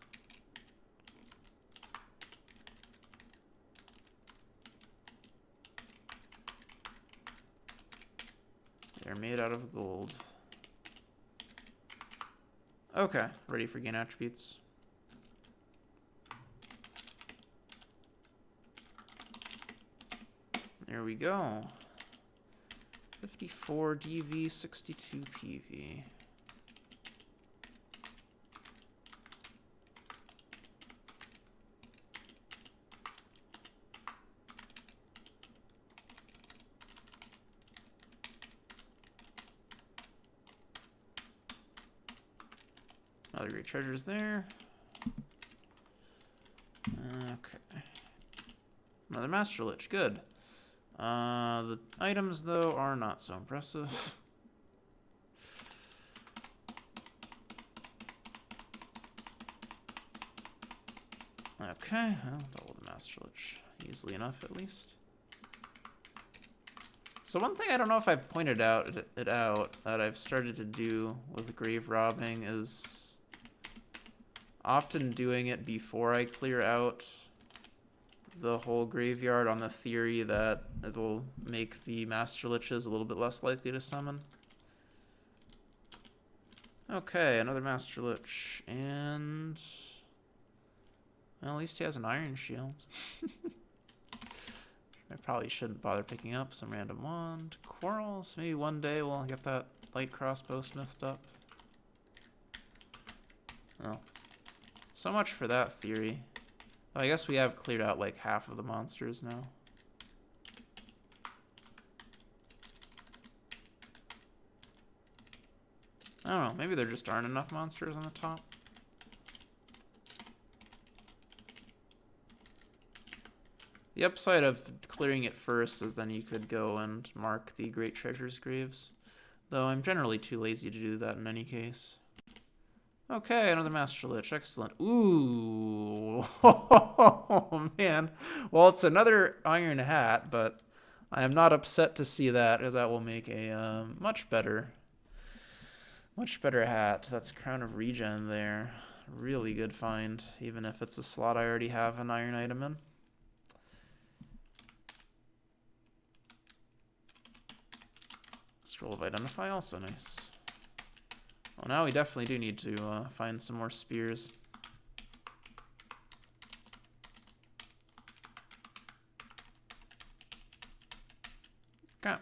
Speaker 1: They're made out of gold. Okay, ready for gain attributes. There we go. 54 DV, 62 PV. Other great treasures there. Okay. Another Master Lich. Good. The items, though, are not so impressive. Okay, well, double the Master Lich. Easily enough, at least. So one thing I don't know if I've pointed out that I've started to do with grave robbing is often doing it before I clear out the whole graveyard on the theory that it'll make the Master Liches a little bit less likely to summon. Okay, another Master Lich, and well, at least he has an Iron Shield. I probably shouldn't bother picking up some random wand. Quarrels, maybe one day we'll get that light crossbow smithed up. Well, so much for that theory. I guess we have cleared out like half of the monsters now. I don't know, maybe there just aren't enough monsters on the top. The upside of clearing it first is then you could go and mark the Great Treasure's graves. Though I'm generally too lazy to do that in any case. Okay, another Master Lich. Excellent. Ooh. Oh, man. Well, it's another Iron Hat, but I am not upset to see that, as that will make a much better hat. That's Crown of Regen there. Really good find, even if it's a slot I already have an iron item in. Scroll of Identify, also nice. Well, now we definitely do need to find some more spears. Okay.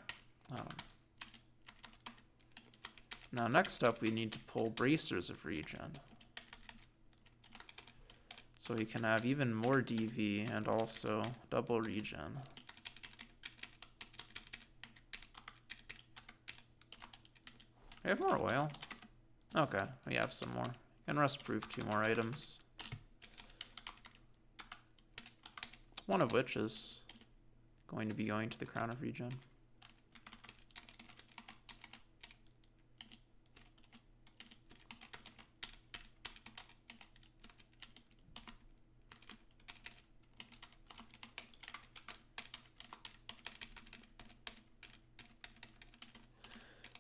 Speaker 1: Now next up we need to pull Bracers of Regen. So we can have even more DV and also double regen. We have more oil. Okay, we have some more. And rust-proof 2 more items. One of which is going to be going to the Crown of Regen.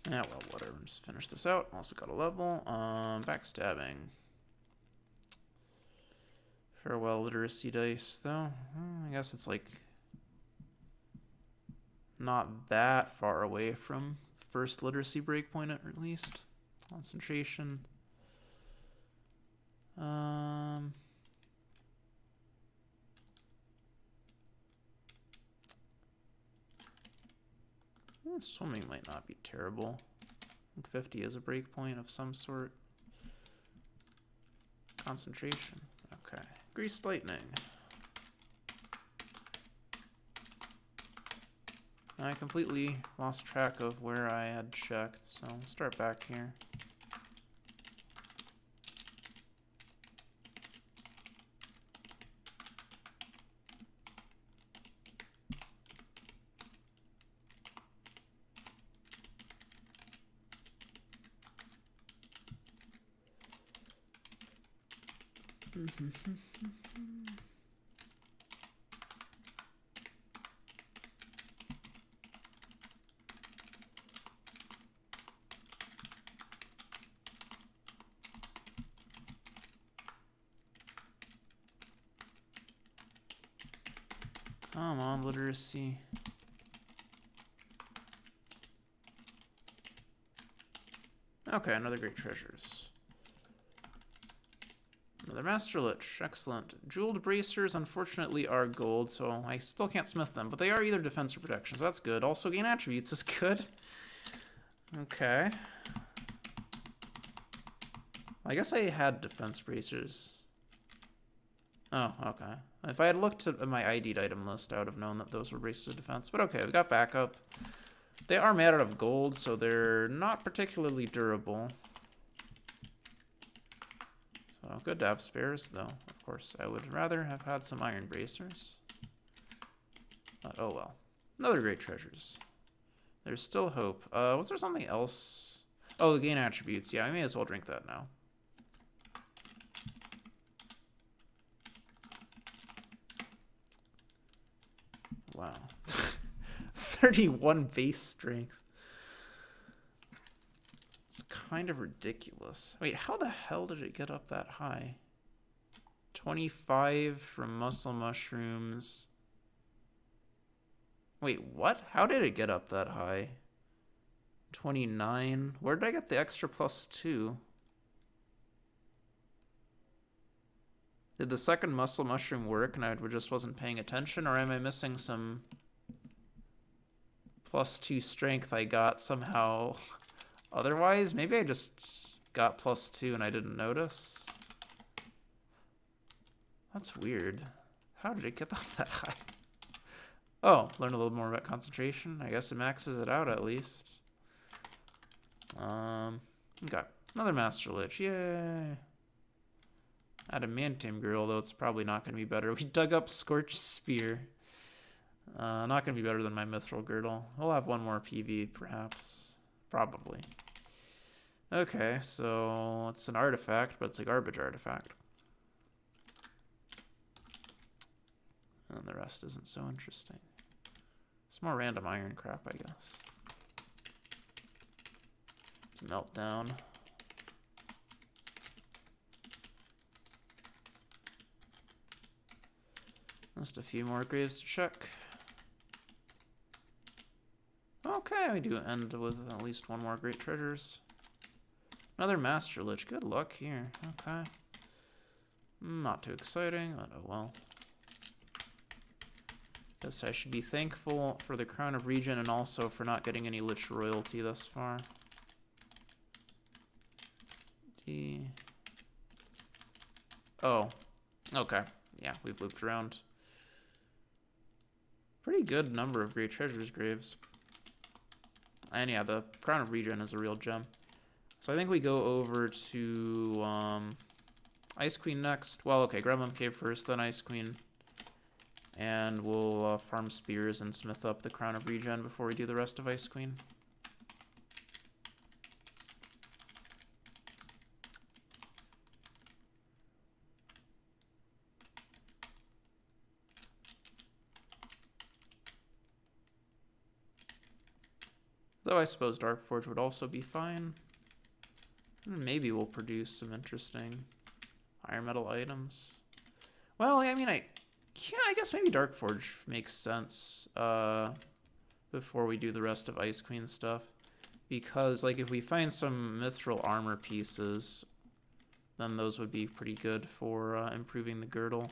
Speaker 1: Yeah, well, whatever. Just finish this out. Also got a level. Backstabbing. Farewell literacy dice, though. I guess it's like not that far away from first literacy breakpoint at least. Concentration. Swimming might not be terrible. I think 50 is a breakpoint of some sort. Concentration. Okay. Greased lightning. I completely lost track of where I had checked, so I'll start back here. Come on, literacy. Okay, another Great Treasures. Another Master Lich. Excellent. Jeweled Bracers, unfortunately, are gold, so I still can't smith them, but they are either defense or protection, so that's good. Also, gain attributes is good. Okay. I guess I had defense bracers. Oh, okay. If I had looked at my ID'd item list, I would have known that those were bracers of defense. But okay, we got backup. They are made out of gold, so they're not particularly durable. So good to have spares, though. Of course, I would rather have had some iron bracers. But oh well. Another great treasures. There's still hope. Was there something else? Oh, the gain attributes. Yeah, I may as well drink that now. Wow. 31 base strength. It's kind of ridiculous. Wait, how the hell did it get up that high? 25 from muscle mushrooms. Wait, what? How did it get up that high? 29. Where did I get the extra +2? Did the second muscle mushroom work and I just wasn't paying attention, or am I missing some +2 strength I got somehow otherwise? Maybe I just got +2 and I didn't notice. That's weird. How did it get up that high? Oh, learn a little more about concentration. I guess it maxes it out at least. Okay. Another Master Lich. Yay. Adamantium Girdle, though it's probably not going to be better. We dug up Scorched Spear. Not going to be better than my Mithril Girdle. We'll have one more PV, perhaps. Probably. Okay, so it's an artifact, but it's a garbage artifact. And the rest isn't so interesting. It's more random iron crap, I guess. It's Meltdown. Just a few more graves to check. Okay, we do end with at least one more great treasures. Another Master Lich. Good luck here. Okay. Not too exciting, but oh well. Guess I should be thankful for the Crown of Regen and also for not getting any Lich royalty thus far. D. Oh. Okay. Yeah, we've looped around. Pretty good number of great treasures graves. And yeah, the Crown of Regen is a real gem. So I think we go over to Ice Queen next. Well, okay, Gremlin Cave first, then Ice Queen. And we'll farm spears and smith up the Crown of Regen before we do the rest of Ice Queen. Though I suppose Darkforge would also be fine. Maybe we'll produce some interesting iron metal items. Well, I mean, I guess maybe Darkforge makes sense before we do the rest of Ice Queen stuff. Because, like, if we find some mithril armor pieces, then those would be pretty good for improving the girdle.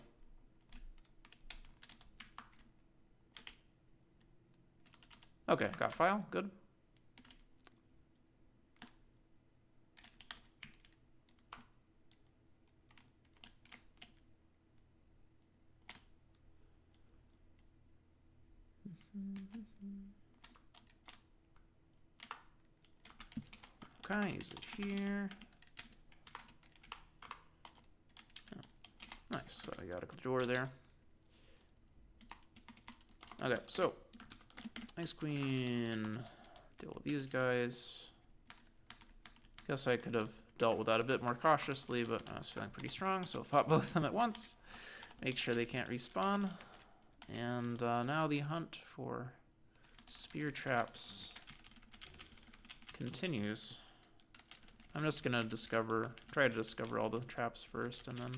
Speaker 1: Okay, got file. Good. Okay, use it here. Oh, nice, so I got a door there. Okay, so Ice Queen, deal with these guys. Guess I could have dealt with that a bit more cautiously, but I was feeling pretty strong, so fought both of them at once. Make sure they can't respawn. And now the hunt for spear traps continues. I'm just gonna try to discover all the traps first, and then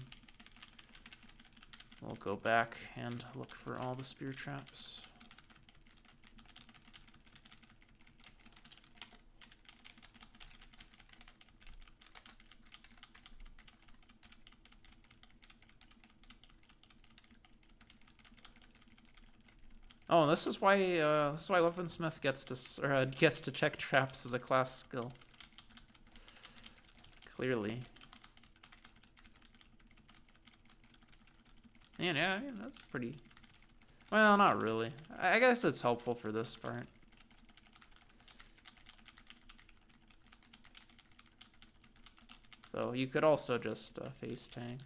Speaker 1: we'll go back and look for all the spear traps. Oh, this is why Weaponsmith gets to check traps as a class skill. Clearly. And yeah, I mean, that's pretty... Well, not really. I guess it's helpful for this part. Though you could also just face tank.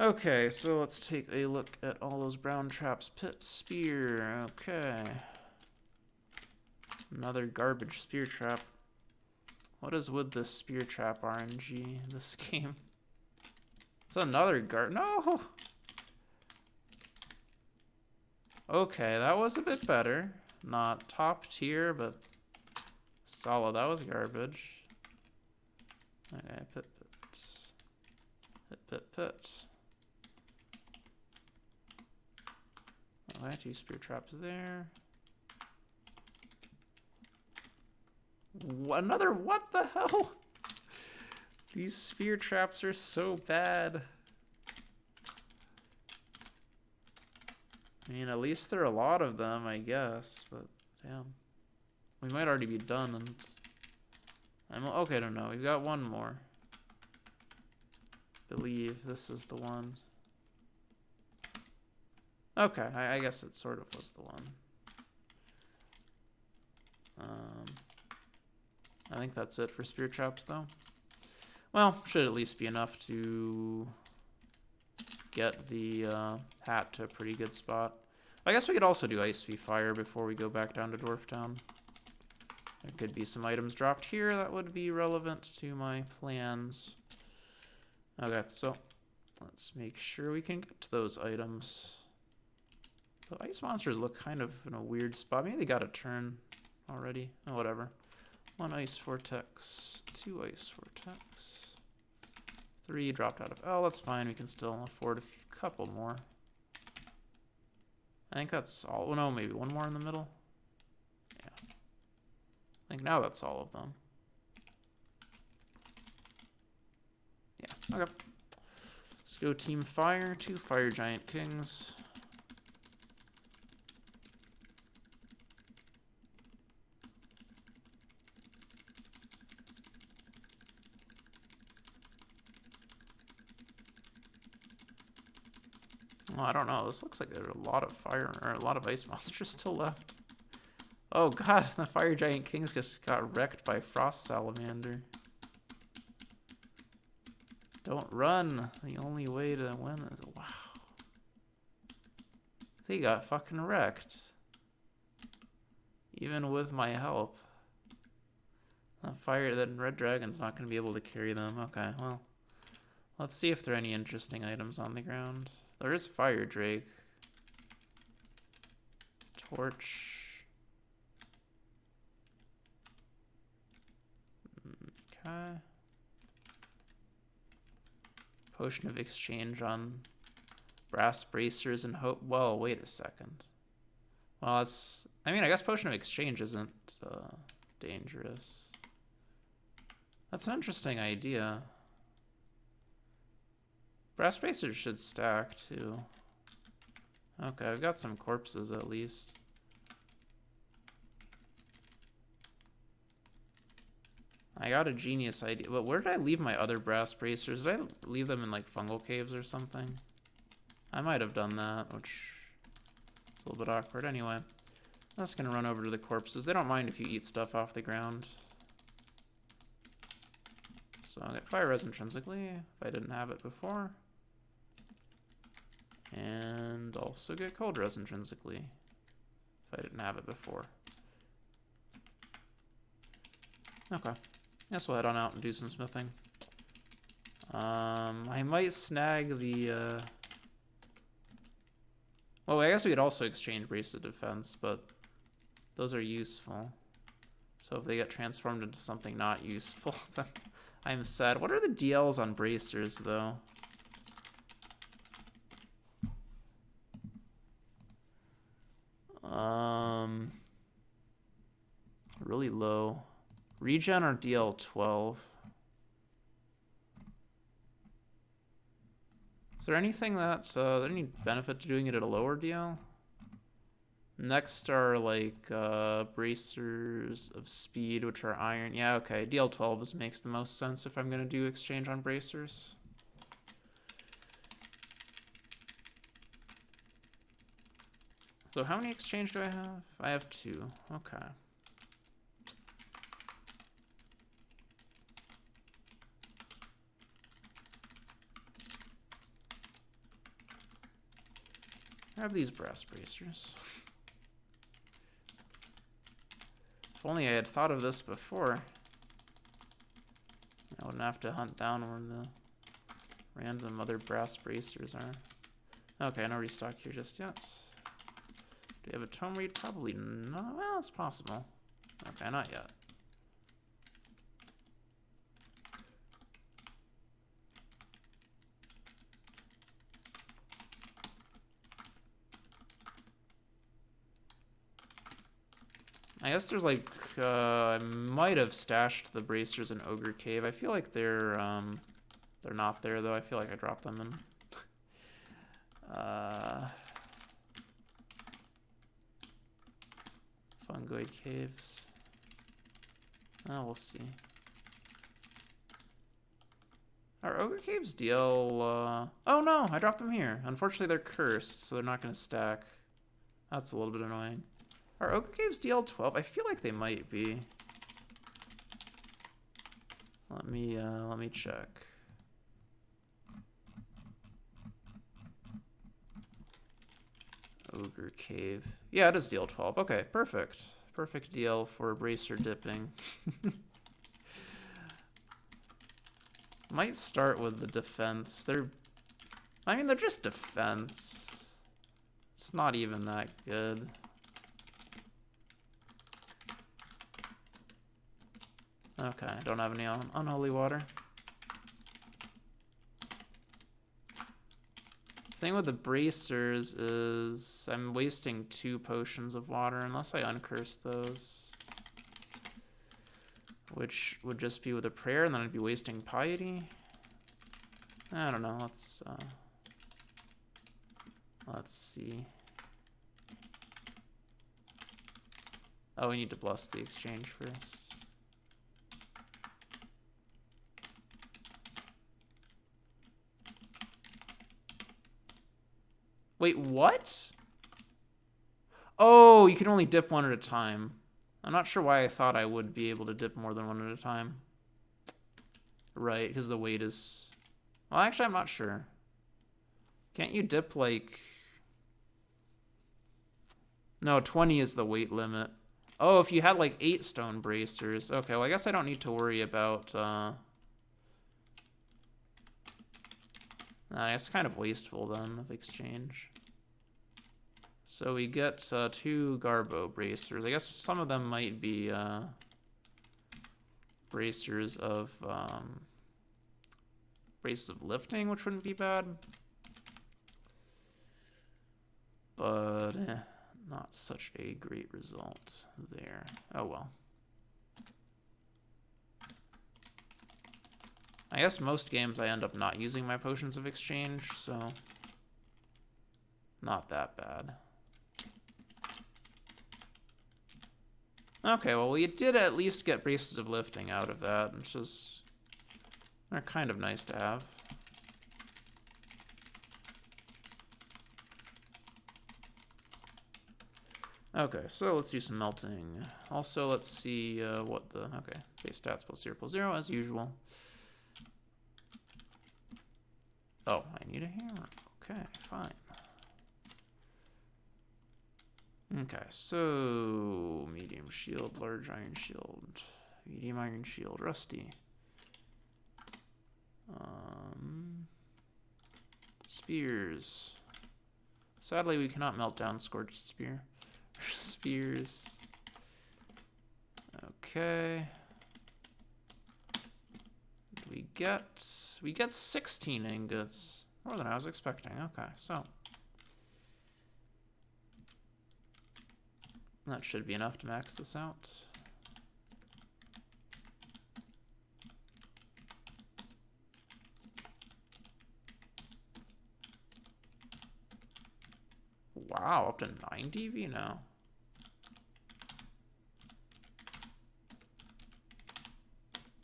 Speaker 1: Okay, so let's take a look at all those brown traps. Pit, spear, okay. Another garbage spear trap. What is with this spear trap RNG in this game? It's another no! Okay, that was a bit better. Not top tier, but solid. That was garbage. Okay, pit. Pit. Okay, 2 spear traps there. Another, what the hell? These spear traps are so bad. I mean, at least there are a lot of them, I guess, but damn. We might already be done, and okay, no, we've got one more. Believe this is the one. Okay, I guess it sort of was the one. I think that's it for spear traps, though. Well, should at least be enough to get the hat to a pretty good spot. I guess we could also do Ice v Fire before we go back down to Dwarf Town. There could be some items dropped here that would be relevant to my plans. Okay, so let's make sure we can get to those items. The ice monsters look kind of in a weird spot. Maybe they got a turn already. Oh, whatever. 1 ice vortex, 2 ice vortex, 3 dropped out of L. That's fine. We can still afford a couple more. I think that's all. Oh, no, maybe one more in the middle. Yeah. I think now that's all of them. Yeah, okay. Let's go Team Fire, 2 Fire Giant Kings. Oh, I don't know. This looks like there are a lot of fire or a lot of ice monsters still left. Oh god, the Fire Giant Kings just got wrecked by Frost Salamander. Don't run. The only way to win is... Wow. They got fucking wrecked. Even with my help. The Red Dragon's not going to be able to carry them. Okay, well. Let's see if there are any interesting items on the ground. There is Fire Drake. Torch. Okay. Potion of Exchange on Brass Bracers and Hope. Well, wait a second. Well, it's... I mean, I guess Potion of Exchange isn't dangerous. That's an interesting idea. Brass Bracers should stack, too. Okay, I've got some corpses, at least. I got a genius idea. But where did I leave my other Brass Bracers? Did I leave them in, like, fungal caves or something? I might have done that, which is a little bit awkward. Anyway, I'm just going to run over to the corpses. They don't mind if you eat stuff off the ground. So I'll get Fire Res intrinsically, if I didn't have it before. And also get Cold Res intrinsically, if I didn't have it before. Okay. Guess we'll head on out and do some smithing. I might snag the... Well, I guess we could also exchange Brace of Defense, but those are useful. So if they get transformed into something not useful, then I'm sad. What are the DLs on Bracers, though? Really low. Regen or DL 12? Is there anything that, there any benefit to doing it at a lower DL? Next are like Bracers of Speed, which are iron. Yeah, okay. DL 12 makes the most sense if I'm going to do exchange on Bracers. So how many exchange do I have? I have 2. Okay. Grab these brass bracers. If only I had thought of this before. I wouldn't have to hunt down where the random other brass bracers are. Okay, no restock here just yet. Do you have a tome read? Probably not. Well, it's possible. Okay, not yet. I guess there's like, I might have stashed the bracers in Ogre Cave. I feel like they're not there though. I feel like I dropped them in. Fungoid Caves. Oh, we'll see. Are Ogre Caves deal, oh no, I dropped them here. Unfortunately, they're cursed, so they're not gonna stack. That's a little bit annoying. Are Ogre Caves DL 12? I feel like they might be. Let me check. Ogre Cave. Yeah, it is DL 12. Okay, perfect. Perfect deal for bracer dipping. Might start with the defense. I mean, they're just defense. It's not even that good. Okay, don't have any unholy water. Thing with the bracers is I'm wasting 2 potions of water unless I uncurse those. Which would just be with a prayer, and then I'd be wasting piety. I don't know, let's see. Oh, we need to bless the exchange first. Wait, what? Oh, you can only dip one at a time. I'm not sure why I thought I would be able to dip more than one at a time. Right, because the weight is... Well, actually, I'm not sure. Can't you dip, like... No, 20 is the weight limit. Oh, if you had, like, 8 stone bracers. Okay, well, I guess I don't need to worry about... It's kind of wasteful, then, of exchange. So we get 2 Garbo bracers. I guess some of them might be bracers of lifting, which wouldn't be bad. But not such a great result there. Oh well. I guess most games I end up not using my potions of exchange, so not that bad. Okay, well, we did at least get braces of lifting out of that, which is... They're kind of nice to have. Okay, so let's do some melting. Also, let's see what the... Okay, base stats +0/+0, as usual. Oh, I need a hammer. Okay, fine. Okay, so medium shield, large iron shield, medium iron shield, rusty. Spears. Sadly, we cannot melt down scorched spear. Spears. Okay. We get 16 ingots. More than I was expecting. Okay, so that should be enough to max this out. Wow, up to 9 DV now.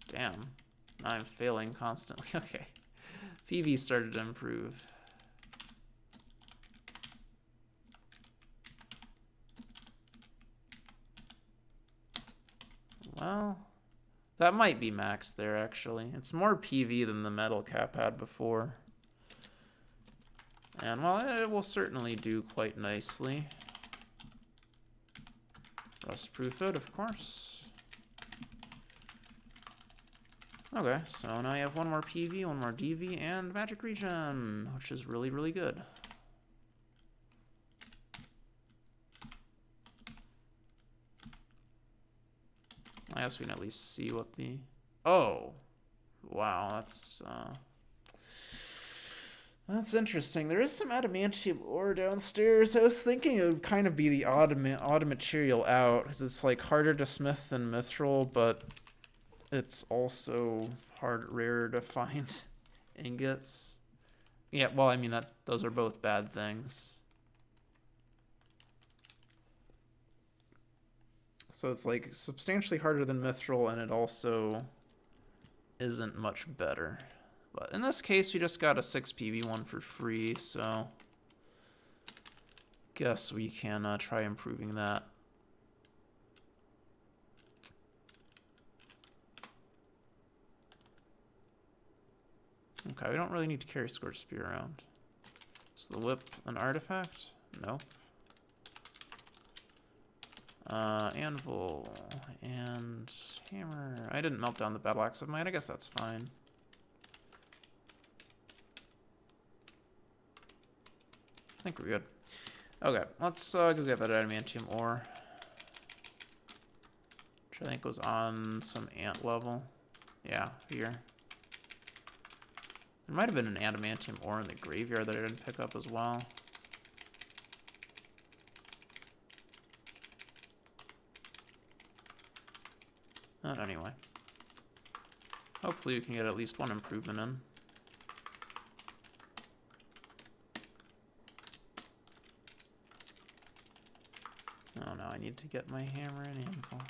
Speaker 1: Damn. Now I'm failing constantly. Okay. PV started to improve. Well, that might be maxed there, actually. It's more PV than the metal cap had before. And, well, it will certainly do quite nicely. Rust-proof it, of course. Okay, so now you have one more PV, one more DV, and Magic Regen, which is really, really good. I guess we can at least see what the... Oh! Wow, that's interesting. There is some adamantium ore downstairs. I was thinking it would kind of be the odd material out, because it's like harder to smith than mithril, but it's also rarer to find ingots. Yeah, well, I mean, those are both bad things. So it's like substantially harder than mithril, and it also isn't much better. But in this case, we just got a 6 PV one for free, so guess we can try improving that. Okay, we don't really need to carry Scorched Spear around. Is the whip an artifact? Nope. Anvil and hammer. I didn't melt down the battle axe of mine. I guess that's fine. I think we're good. Okay, let's go get that adamantium ore, which I think was on some ant level. Yeah, here. There might have been an adamantium ore in the graveyard that I didn't pick up as well. But anyway. Hopefully we can get at least one improvement in. Oh no, I need to get my hammer and anvil.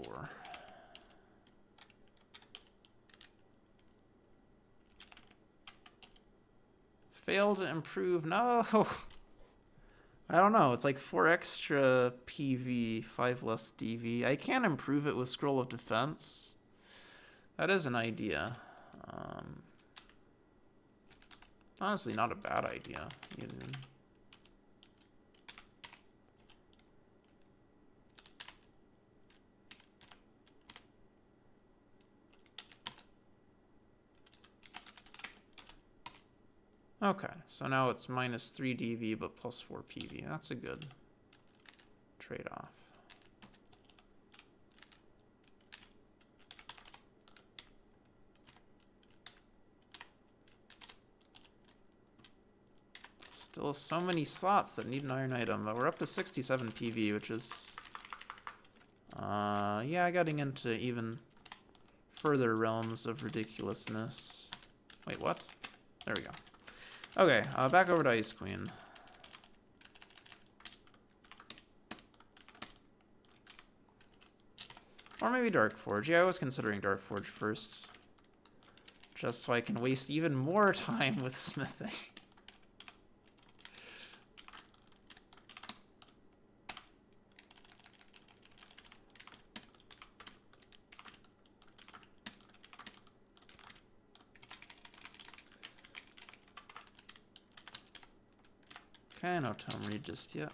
Speaker 1: Or fail to improve. No, I don't know. It's like 4 extra PV, 5 less DV. I can improve it with Scroll of Defense. That is an idea. Honestly, not a bad idea either. Okay, so now it's minus 3 DV but plus 4 PV. That's a good trade-off. Still so many slots that need an iron item, but we're up to 67 PV, which is... yeah, getting into even further realms of ridiculousness. Wait, what? There we go. Okay, back over to Ice Queen. Or maybe Dark Forge. Yeah, I was considering Dark Forge first. Just so I can waste even more time with smithing. Okay, no Tome Read just yet.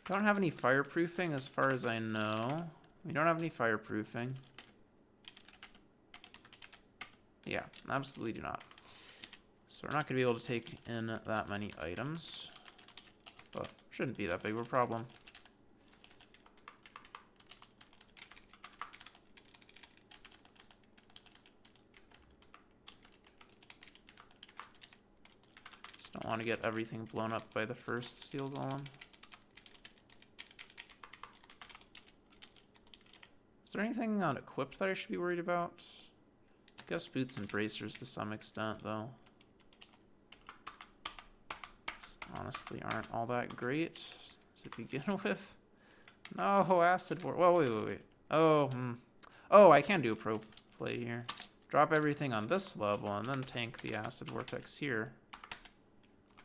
Speaker 1: Don't have any fireproofing as far as I know. We don't have any fireproofing. Yeah, absolutely do not. So we're not going to be able to take in that many items. But shouldn't be that big of a problem. Just don't want to get everything blown up by the first steel golem. Is there anything unequipped that I should be worried about? I guess boots and bracers to some extent, though. These honestly aren't all that great to begin with. No, acid vortex. Well, wait. Oh, Oh, I can do a pro play here. Drop everything on this level and then tank the acid vortex here.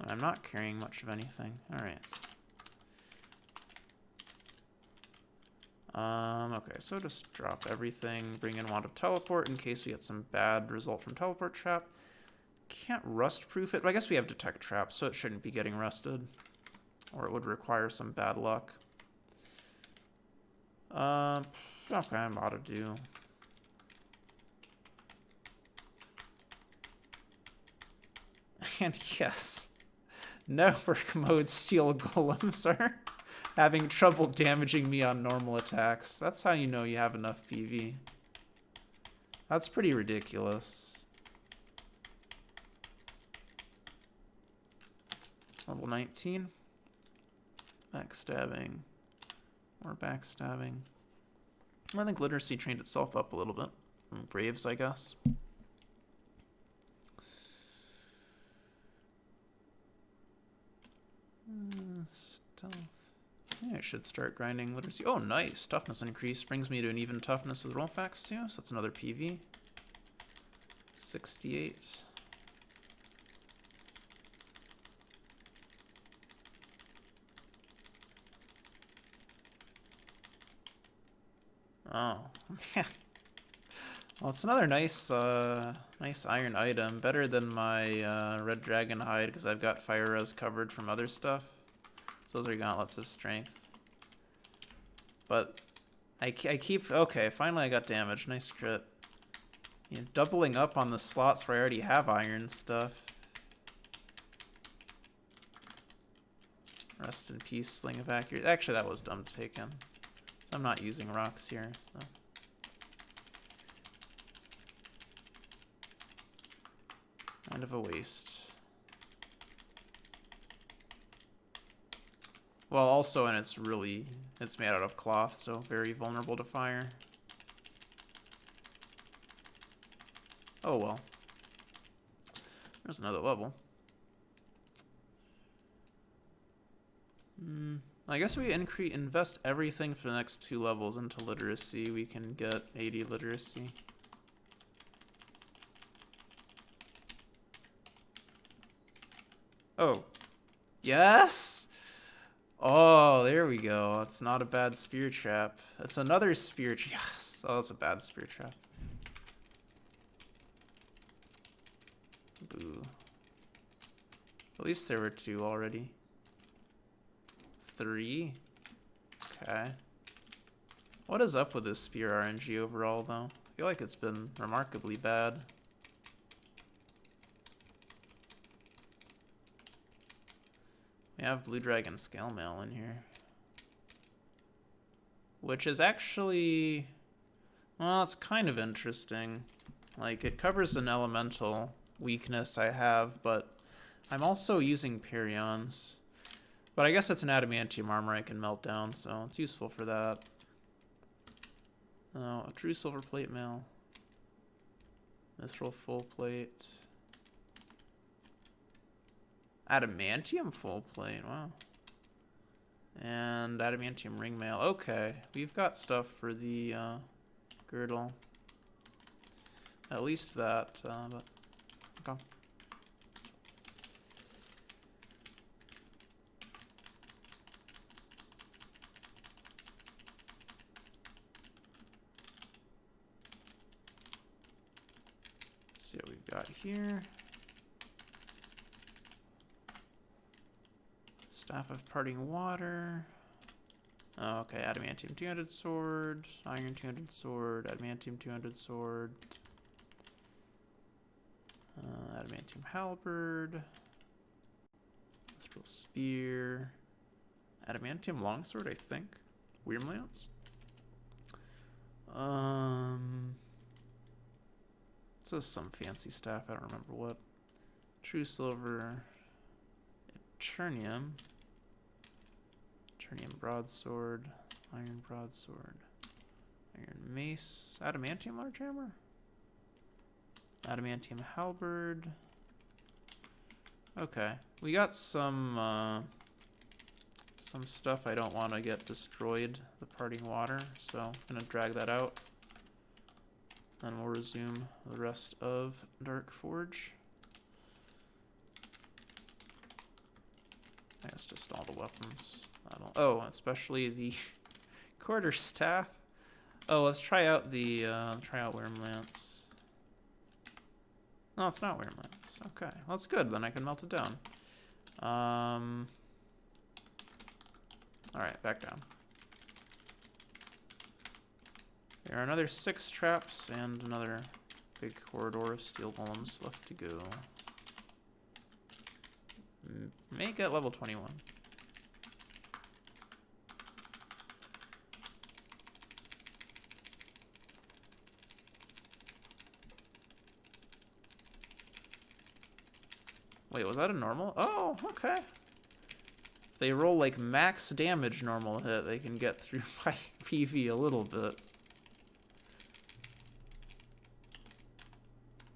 Speaker 1: I'm not carrying much of anything. Alright. Okay, so just drop everything, bring in Wand of Teleport in case we get some bad result from Teleport Trap. Can't rust-proof it, but I guess we have Detect Trap, so it shouldn't be getting rusted. Or it would require some bad luck. Okay, I'm ought to do. And yes, network mode steel golems are having trouble damaging me on normal attacks. That's how you know you have enough PV. That's pretty ridiculous. Level 19. Backstabbing. More backstabbing. I think literacy trained itself up a little bit. Braves, I guess. Stealth. Yeah, I should start grinding literacy. Oh, nice. Toughness increase brings me to an even toughness with roll facts too, so that's another PV. 68. Oh, man. Well, it's another nice nice iron item. Better than my red dragon hide, because I've got fire res covered from other stuff. So those are gauntlets of strength. But I keep... Okay, finally I got damage. Nice crit. You know, doubling up on the slots where I already have iron stuff. Rest in peace, Sling of Accuracy. Actually, that was dumb to take in. So I'm not using rocks here, so... Kind of a waste. Well, also, and it's made out of cloth, so very vulnerable to fire. Oh well. There's another level. I guess we invest everything for the next 2 levels into literacy. We can get 80 literacy. Oh. Yes? Oh, there we go. It's not a bad spear trap. It's another spear trap. Yes. Oh, that's a bad spear trap. Boo. At least there were 2 already. 3? Okay. What is up with this spear RNG overall, though? I feel like it's been remarkably bad. We have Blue Dragon Scale Mail in here. Which is actually... Well, it's kind of interesting. Like, it covers an elemental weakness I have, but I'm also using Perions. But I guess it's an adamantium armor I can melt down, so it's useful for that. Oh, a true silver plate mail. Mithril full plate. Adamantium full plate, wow. And adamantium ring mail. Okay, we've got stuff for the girdle. At least that, but okay. Let's see what we've got here. Staff of Parting Water. Oh, okay, adamantium 200 sword, iron 200 sword, adamantium 200 sword, adamantium halberd, mithril spear, adamantium longsword, I think. Wyrmlance. This is some fancy staff. I don't remember what. True silver. Eternium. Eternium broadsword. Iron broadsword. Iron mace. Adamantium large hammer. Adamantium halberd. Okay. We got some stuff I don't want to get destroyed. The parting water. So I'm going to drag that out. Then we'll resume the rest of Dark Forge. I guess just all the weapons. Oh, especially the quarterstaff. Oh, let's try out the Worm Lance. No, it's not Worm Lance. Okay, well, that's good. Then I can melt it down. All right, back down. There are another 6 traps and another big corridor of steel golems left to go. Make it level 21. Wait, was that a normal? Oh, okay. If they roll like max damage normal hit, they can get through my PV a little bit.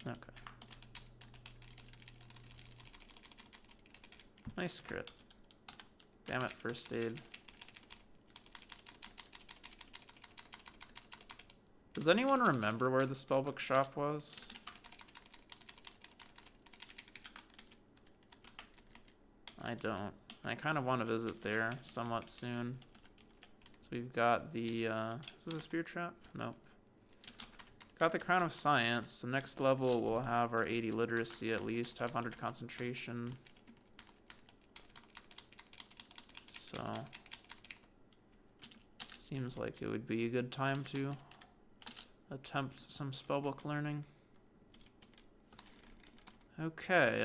Speaker 1: Okay. Nice crit. Damn it, first aid. Does anyone remember where the spellbook shop was? I don't. I kind of want to visit there somewhat soon. So we've got the, is this a spear trap? Nope. Got the Crown of Science. So next level we'll have our 80 literacy at least, have 100 concentration. So, seems like it would be a good time to attempt some spellbook learning. Okay,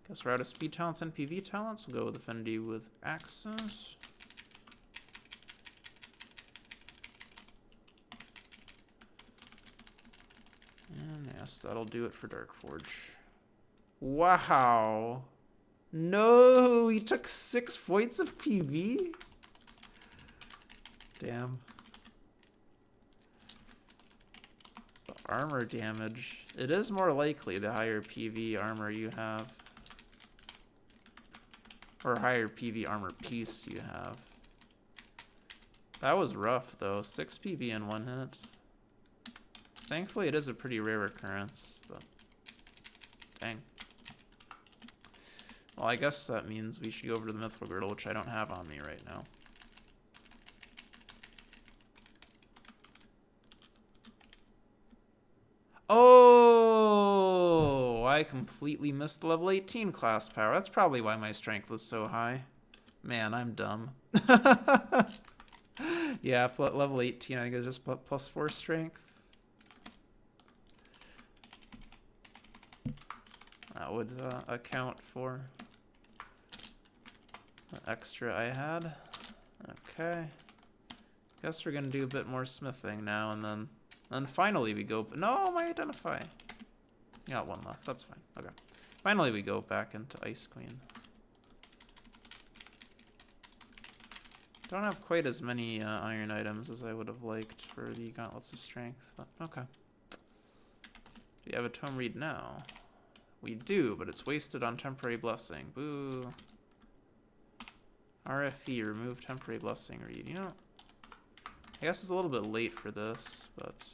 Speaker 1: guess we're out of speed talents and PV talents. We'll go with Affinity with Axes. And yes, that'll do it for Darkforge. Wow. No, he took 6 points of PV? Damn. The armor damage. It is more likely the higher PV armor you have. Or higher PV armor piece you have. That was rough, though. 6 PV in 1 hit. Thankfully, it is a pretty rare occurrence, but dang. Well, I guess that means we should go over to the Mythical Girdle, which I don't have on me right now. Oh, I completely missed the level 18 class power. That's probably why my strength was so high. Man, I'm dumb. Yeah, level 18, I guess just plus 4 strength. That would account for the extra I had. Okay. Guess we're gonna do a bit more smithing now, and then finally we go. No, my identify. You got 1 left. That's fine. Okay. Finally we go back into Ice Queen. Don't have quite as many iron items as I would have liked for the Gauntlets of Strength, but okay. Do you have a Tome Read now? We do, but it's wasted on Temporary Blessing. Boo. RFE, remove Temporary Blessing Read. You know, I guess it's a little bit late for this, but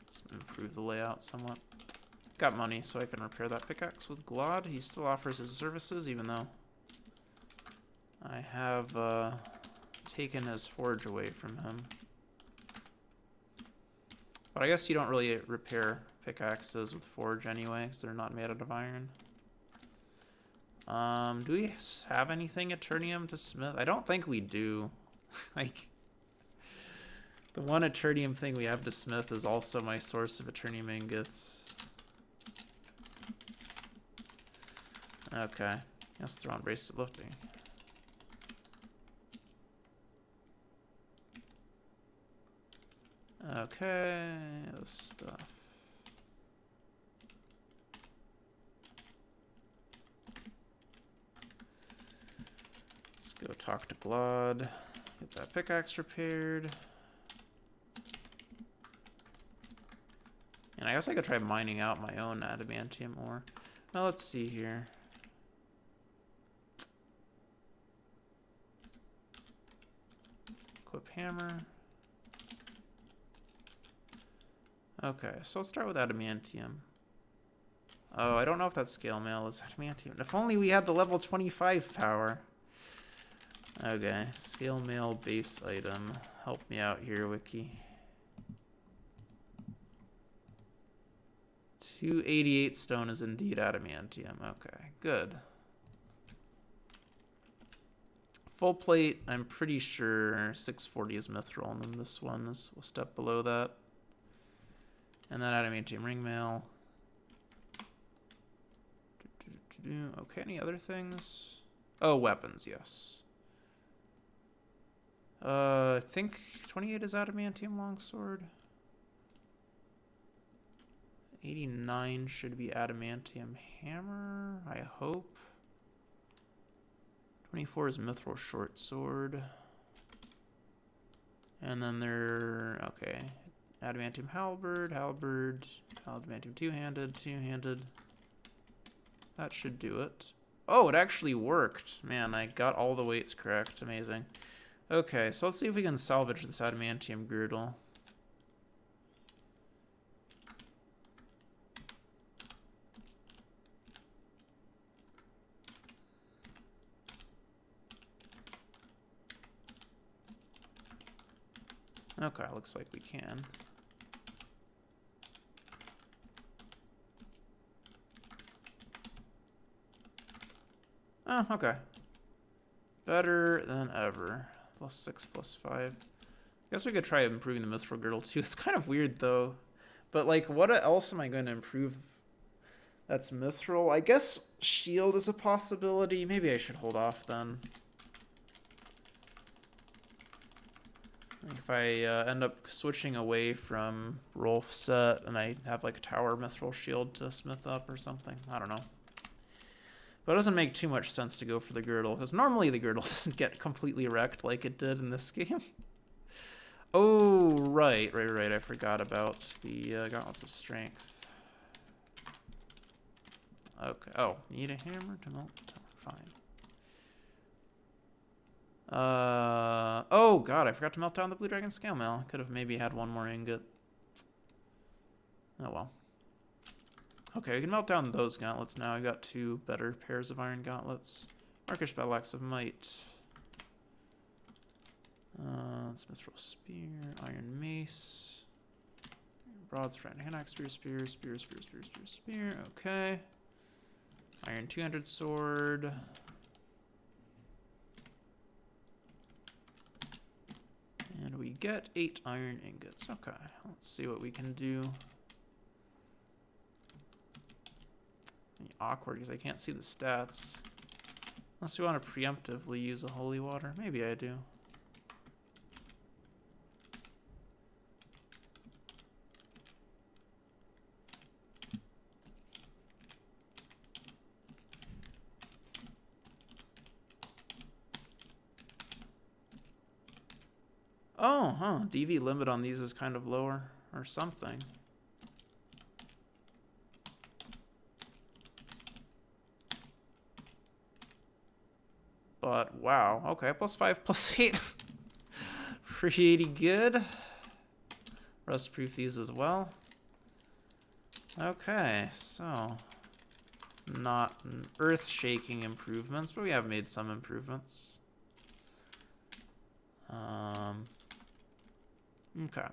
Speaker 1: let's improve the layout somewhat. Got money, so I can repair that pickaxe with Glod. He still offers his services, even though I have taken his forge away from him. But I guess you don't really repair pickaxes with forge anyway, because they're not made out of iron. Do we have anything Eternium to smith? I don't think we do. Like, the one Eternium thing we have to smith is also my source of Eternium ingots. Okay, let's throw on Braces of Lifting. Okay, this stuff. Let's go talk to Glod. Get that pickaxe repaired. And I guess I could try mining out my own adamantium ore. Now let's see here. Equip hammer. Okay, so I'll start with adamantium. Oh, I don't know if that scale mail is adamantium. If only we had the level 25 power. Okay, scale mail base item. Help me out here, Wiki. 288 stone is indeed adamantium. Okay, good. Full plate, I'm pretty sure 640 is mithril, and then this one is a step below that. And then adamantium ring mail. Okay, any other things? Oh, weapons, yes. I think 28 is adamantium longsword. 89 should be adamantium hammer, I hope. 24 is mithril short sword. And then okay. Adamantium halberd, adamantium two-handed. That should do it. Oh, it actually worked. Man, I got all the weights correct. Amazing. Okay, so let's see if we can salvage this adamantium girdle. Okay, looks like we can. Oh, okay. Better than ever. +6, +5. I guess we could try improving the mithril girdle too. It's kind of weird though. But like, what else am I going to improve that's mithril? I guess shield is a possibility. Maybe I should hold off then. If I end up switching away from Rolf set and I have like a tower mithril shield to smith up or something. I don't know. But it doesn't make too much sense to go for the girdle, because normally the girdle doesn't get completely wrecked like it did in this game. Oh, right. I forgot about the gauntlets of strength. Okay. Oh, need a hammer to melt. Fine. Oh god, I forgot to melt down the Blue Dragon scale mail. Could have maybe had one more ingot. Oh well. Okay, we can melt down those gauntlets now. I got 2 better pairs of iron gauntlets. Markish Battle Axe of Might. Mithril Spear, Iron Mace. Broadsword, Hand Axe, Spear. Okay. Iron 200 Sword. And we get 8 iron ingots. Okay, let's see what we can do. Awkward because I can't see the stats. Unless we want to preemptively use a holy water. Maybe I do. Oh, huh. DV limit on these is kind of lower or something. But wow, okay, +5, +8. Pretty good. Rust proof these as well. Okay, so not earth-shaking improvements, but we have made some improvements. Okay.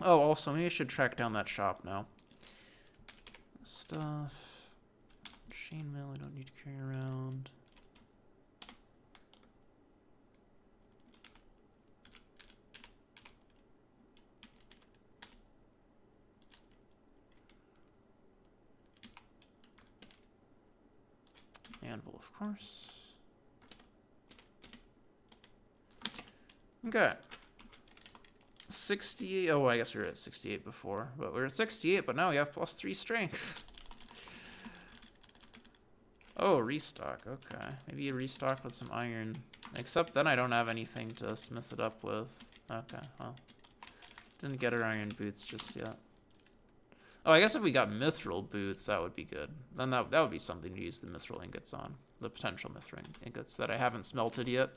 Speaker 1: Oh, also, maybe I should track down that shop now. Stuff. Chainmail I don't need to carry around. Anvil, of course. Okay. 68. Oh, I guess we were at 68 before. But we were at 68, but now we have +3 strength. Oh, restock. Okay. Maybe you restock with some iron. Except then I don't have anything to smith it up with. Okay, well. Didn't get our iron boots just yet. Oh, I guess if we got mithril boots, that would be good. Then that would be something to use the mithril ingots on. The potential mithril ingots that I haven't smelted yet.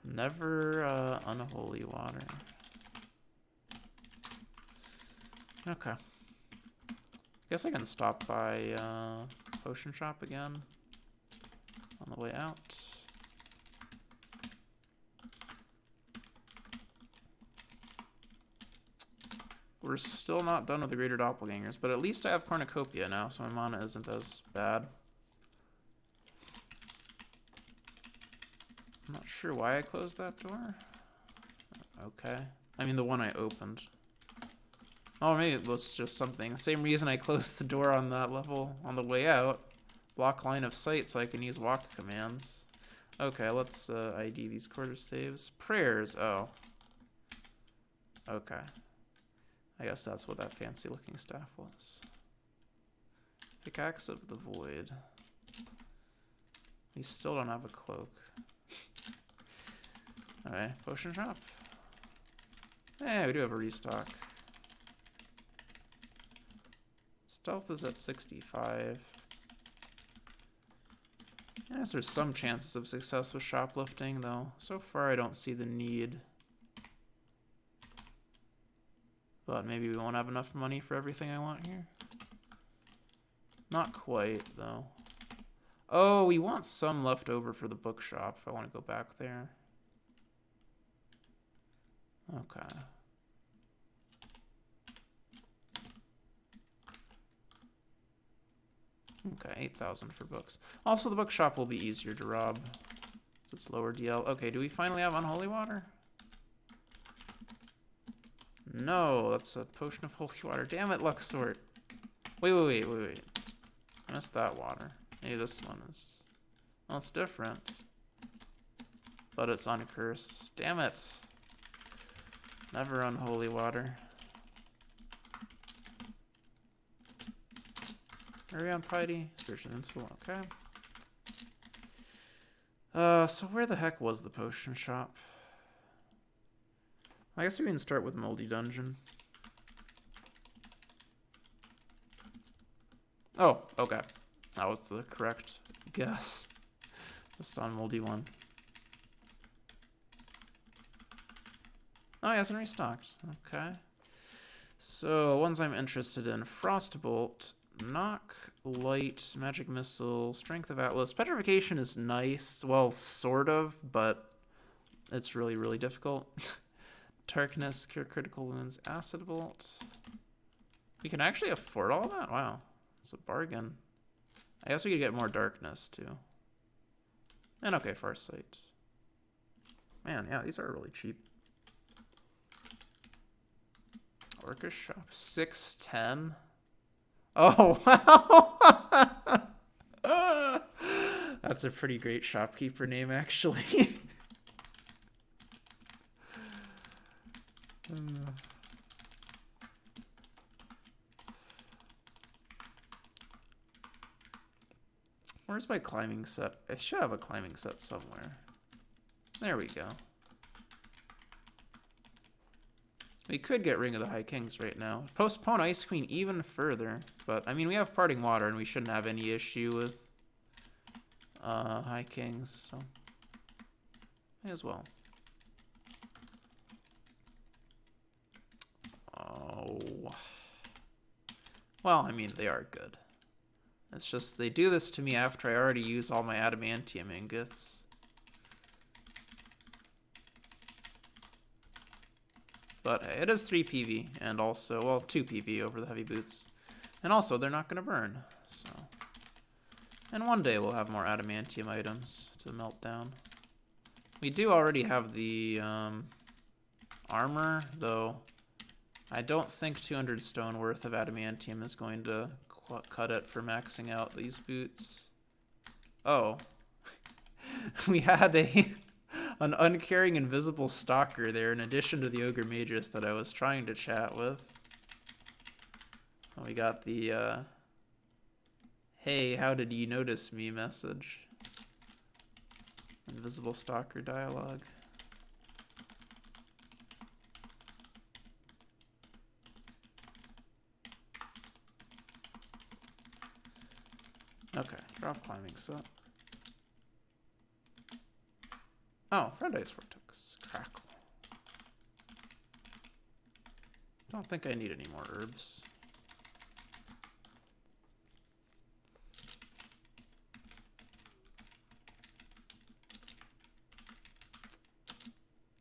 Speaker 1: Never unholy water. Okay. Guess I can stop by potion shop again on the way out. We're still not done with the Greater Doppelgangers, but at least I have Cornucopia now, so my mana isn't as bad. I'm not sure why I closed that door. Okay. I mean, the one I opened. Oh, maybe it was just something. The same reason I closed the door on that level on the way out. Block line of sight so I can use walk commands. Okay, let's ID these quarterstaves. Prayers, oh. Okay. I guess that's what that fancy looking staff was. Pickaxe of the Void. We still don't have a cloak. Okay, potion shop. Yeah, we do have a restock. Stealth is at 65. I guess there's some chances of success with shoplifting, though. So far, I don't see the need. But maybe we won't have enough money for everything I want here. Not quite, though. Oh, we want some left over for the bookshop if I want to go back there. Okay. Okay, 8,000 for books. Also, the bookshop will be easier to rob. It's lower DL. Okay, do we finally have Unholy Water? No, that's a potion of holy water. Damn it, Luxort. Wait. I missed that water. Maybe this one is... Well, it's different. But it's uncursed. Damn it. Never unholy water. Hurry on, Piety. Spiritual Invincible, okay. So where the heck was the potion shop? I guess we can start with Moldy Dungeon. Oh, okay. That was the correct guess. Just on Moldy 1. Oh, he hasn't restocked. Okay. So, ones I'm interested in. Frostbolt, Knock, Light, Magic Missile, Strength of Atlas. Petrification is nice. Well, sort of, but it's really, really difficult. Darkness, Cure Critical Wounds, Acid Bolt. We can actually afford all that? Wow. It's a bargain. I guess we could get more darkness, too. And okay, Farsight. Man, yeah, these are really cheap. Orcish Shop. 610? Oh, wow! That's a pretty great shopkeeper name, actually. Where's my climbing set? I should have a climbing set somewhere. There we go. We could get Ring of the High Kings right now. Postpone Ice Queen even further. But, I mean, we have Parting Water, and we shouldn't have any issue with High Kings, so may as well. Oh. Well, I mean, they are good. It's just they do this to me after I already use all my adamantium ingots. But hey, it is 3 PV, and also, well, 2 PV over the heavy boots. And also, they're not going to burn, so... And one day we'll have more adamantium items to melt down. We do already have the armor, though I don't think 200 stone worth of adamantium is going to cut it for maxing out these boots. Oh. We had an uncaring invisible stalker there in addition to the ogre magus that I was trying to chat with. We got the hey, how did you notice me message. Invisible stalker dialogue. Okay, drop climbing set. Oh, Friend Ice Vortex. Crackle. don't think I need any more herbs.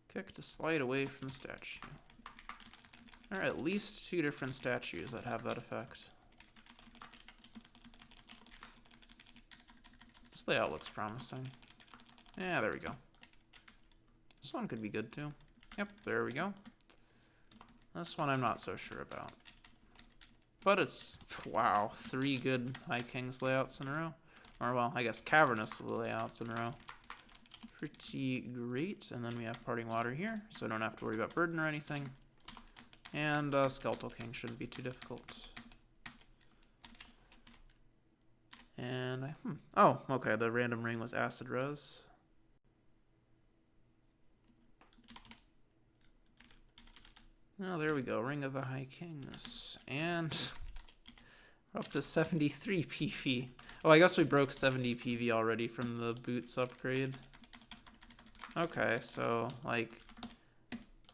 Speaker 1: Kick to slide away from the statue. There are at least 2 different statues that have that effect. This layout looks promising. Yeah, there we go. This one could be good too. Yep, there we go. This one I'm not so sure about. But it's, wow, 3 good High Kings layouts in a row. Or, well, I guess cavernous layouts in a row. Pretty great. And then we have Parting Water here, so I don't have to worry about burden or anything. And Skeletal King shouldn't be too difficult. And oh, okay, the random ring was Acid Res. Oh, there we go, Ring of the High Kings. And we're up to 73 PV. Oh, I guess we broke 70 PV already from the boots upgrade. Okay, so, like,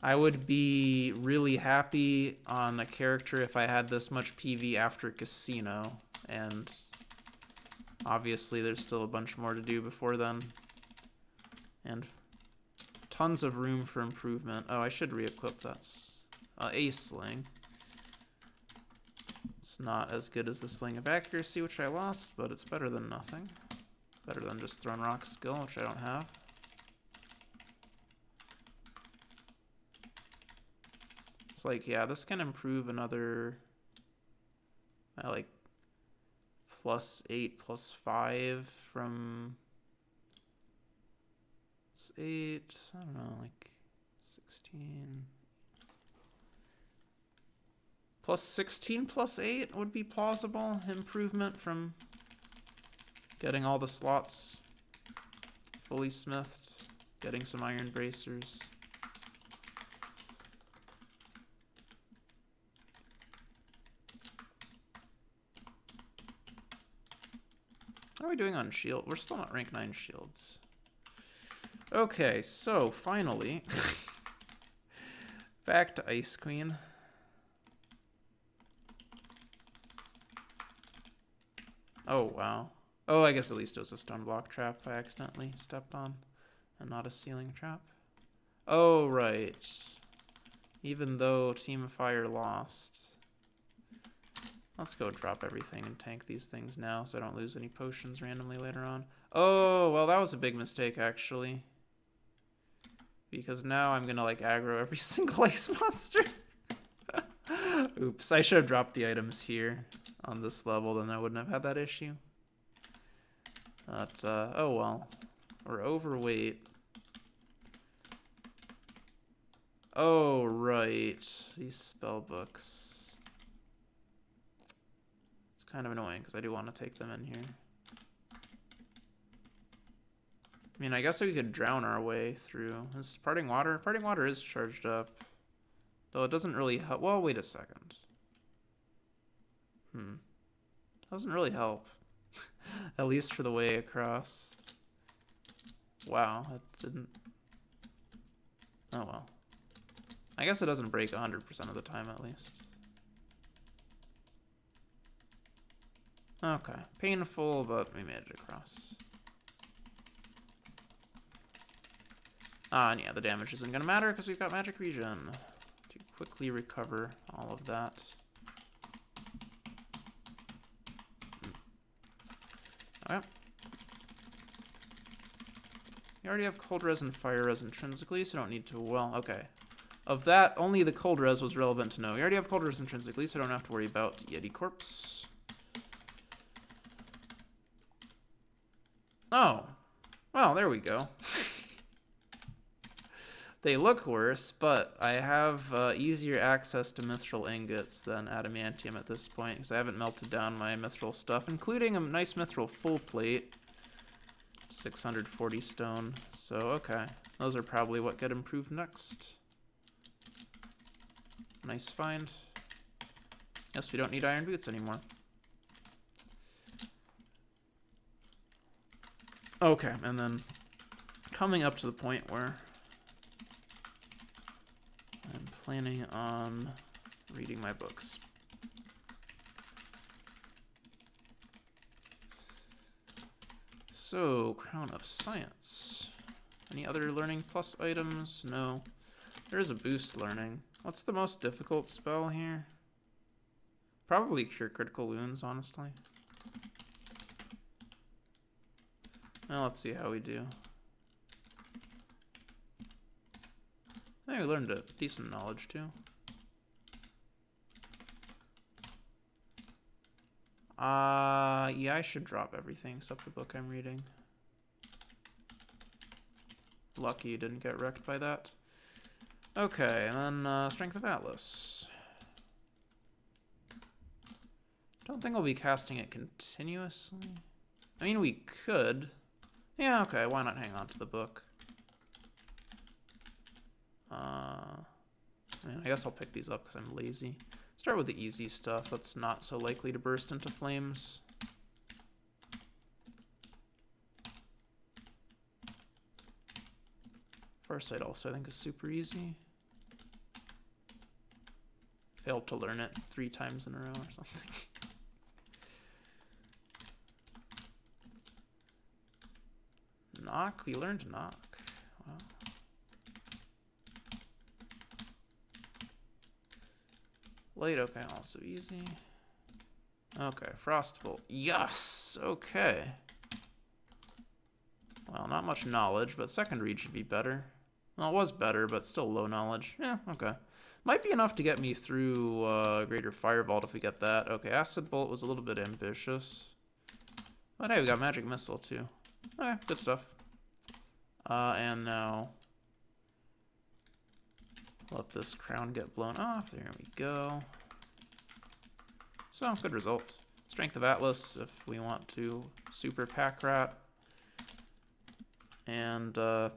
Speaker 1: I would be really happy on a character if I had this much PV after Casino, and obviously there's still a bunch more to do before then. And tons of room for improvement. Oh, I should re-equip that Ace Sling. It's not as good as the Sling of Accuracy, which I lost, but it's better than nothing. Better than just Thrown Rock skill, which I don't have. It's like, yeah, this can improve another, like, +8, +5 from 8, I don't know, like 16. +16, +8 would be plausible improvement from getting all the slots fully smithed, getting some iron bracers. How are we doing on shield? We're still not rank 9 shields. Okay, so finally, back to Ice Queen. Oh, wow. Oh, I guess at least it was a stone block trap I accidentally stepped on, and not a ceiling trap. Oh, right. Even though Team of Fire lost. Let's go drop everything and tank these things now so I don't lose any potions randomly later on. Oh, well, that was a big mistake, actually. Because now I'm gonna, like, aggro every single ice monster. Oops, I should have dropped the items here on this level, then I wouldn't have had that issue. But, oh well. We're overweight. Oh, right. These spell books. It's kind of annoying, because I do want to take them in here. I mean, I guess we could drown our way through. This Parting Water? Parting Water is charged up. Though it doesn't really help. Well, wait a second. Doesn't really help. At least for the way across. Wow, that didn't... Oh well. I guess it doesn't break 100% of the time, at least. Okay. Painful, but we made it across. And yeah, the damage isn't going to matter because we've got Magic Regen to quickly recover all of that. Okay. You already have Cold Res and Fire Res intrinsically, so you don't need to... Well, okay. Of that, only the Cold Res was relevant to know. You already have Cold Res intrinsically, so I don't have to worry about Yeti Corpse. Oh. Well, there we go. They look worse, but I have easier access to mithril ingots than adamantium at this point, because I haven't melted down my mithril stuff, including a nice mithril full plate. 640 stone. So, okay. Those are probably what get improved next. Nice find. Guess we don't need iron boots anymore. Okay, and then coming up to the point where I'm planning on reading my books. So, Crown of Science. Any other learning plus items? No. There is a boost learning. What's the most difficult spell here? Probably Cure Critical Wounds, honestly. Well, let's see how we do. I think we learned a decent knowledge, too. Yeah, I should drop everything except the book I'm reading. Lucky you didn't get wrecked by that. Okay, and then Strength of Atlas. Don't think I'll be casting it continuously. I mean, we could. Yeah, okay, why not hang on to the book? I guess I'll pick these up because I'm lazy. Start with the easy stuff that's not so likely to burst into flames. Farsight also, I think, is super easy. Failed to learn it 3 times in a row or something. Knock? We learned knock. Wow. Light, okay, also easy. Okay, Frostbolt. Yes! Okay. Well, not much knowledge, but second read should be better. Well, it was better, but still low knowledge. Yeah, okay. Might be enough to get me through Greater Fire Vault if we get that. Okay, Acid Bolt was a little bit ambitious. But hey, we got Magic Missile, too. Okay, good stuff. And now... let this crown get blown off. There we go. So, good result. Strength of Atlas if we want to super pack rat. And I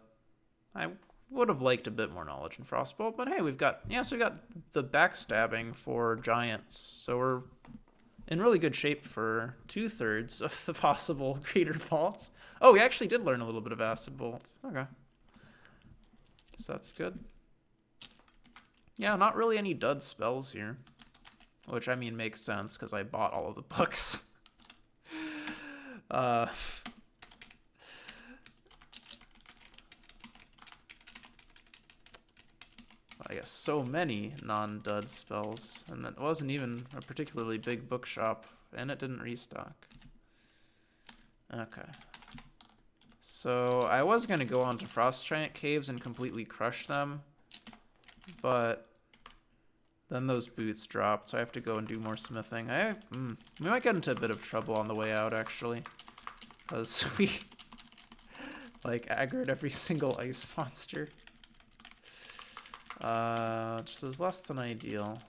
Speaker 1: would have liked a bit more knowledge in Frostbolt, but hey, we've got, yeah, so we got the backstabbing for giants. So we're in really good shape for 2/3 of the possible greater faults. Oh, we actually did learn a little bit of Acid Bolt. Okay. So that's good. Yeah, not really any dud spells here. Which, I mean, makes sense, because I bought all of the books. I guess so many non-dud spells. And that wasn't even a particularly big bookshop, and it didn't restock. Okay. So, I was going to go on to Frost Giant Caves and completely crush them. But then those boots dropped, so I have to go and do more smithing. We might get into a bit of trouble on the way out, actually. Because we, like, aggroed every single ice monster. Just is less than ideal.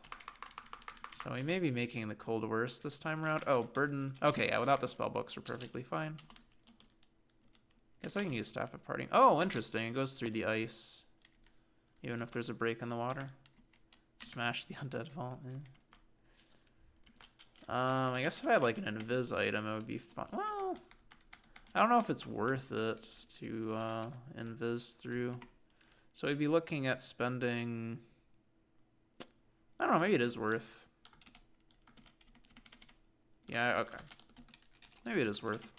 Speaker 1: So we may be making the cold worse this time around. Oh, burden. Okay, yeah, without the spell books, we're perfectly fine. Guess I can use Staff of Parting. Oh, interesting. It goes through the ice. Even if there's a break in the water. Smash the Undead Vault. I guess if I had like an invis item, it would be fun. Well, I don't know if it's worth it to invis through. So we'd be looking at spending... I don't know, maybe it is worth. Yeah, okay. Maybe it is worth.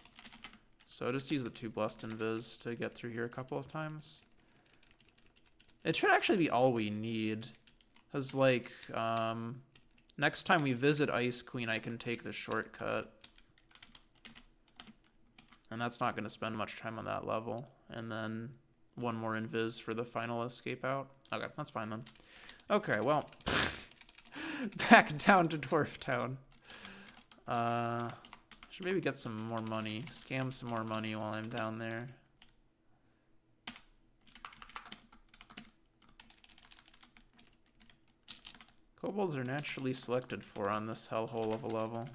Speaker 1: So just use the 2 Blessed Invis to get through here a couple of times. It should actually be all we need. Because, like, next time we visit Ice Queen, I can take the shortcut. And that's not going to spend much time on that level. And then 1 more invis for the final escape out. Okay, that's fine then. Okay, well, back down to Dwarf Town. Should maybe get some more money. Scam some more money while I'm down there. Kobolds are naturally selected for on this hellhole of a level.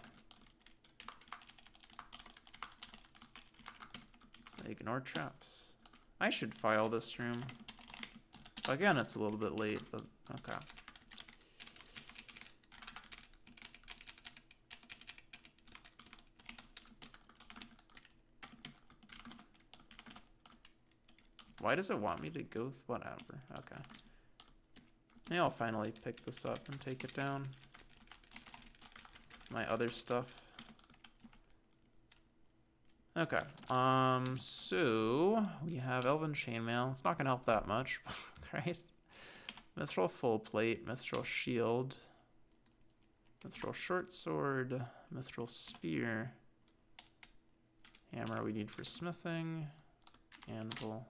Speaker 1: So they ignore traps. I should file this room. Again, it's a little bit late, but okay. Why does it want me to go? Whatever. Okay. Maybe I'll finally pick this up and take it down with my other stuff. Okay, so we have Elven Chainmail. It's not gonna help that much, right? Mithril Full Plate, Mithril Shield, Mithril Short Sword, Mithril Spear, Hammer we need for smithing, Anvil.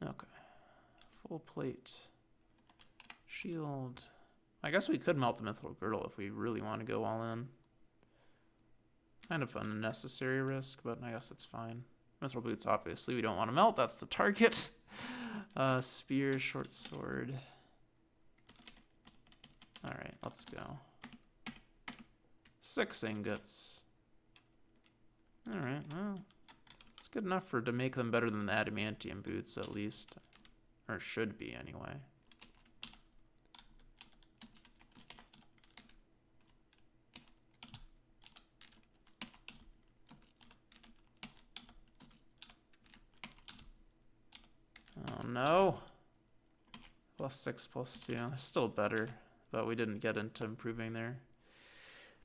Speaker 1: Okay. Full plate. Shield. I guess we could melt the Mithril Girdle if we really want to go all in. Kind of an unnecessary risk, but I guess it's fine. Mithril Boots, obviously, we don't want to melt. That's the target. Spear, Short Sword. Alright, let's go. 6 ingots. Alright, well. It's good enough to make them better than the adamantium boots, at least. Or should be, anyway. Oh no. +6, +2. They're still better, but we didn't get into improving their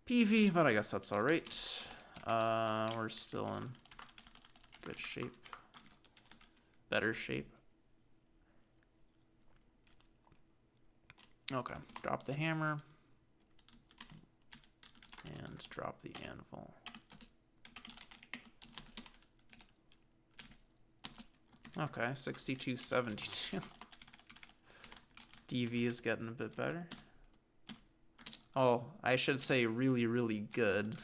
Speaker 1: PV, but I guess that's alright. We're still in good shape. Better shape. Okay, drop the hammer. And drop the anvil. Okay, 62-72. DV is getting a bit better. Oh, I should say really, really good.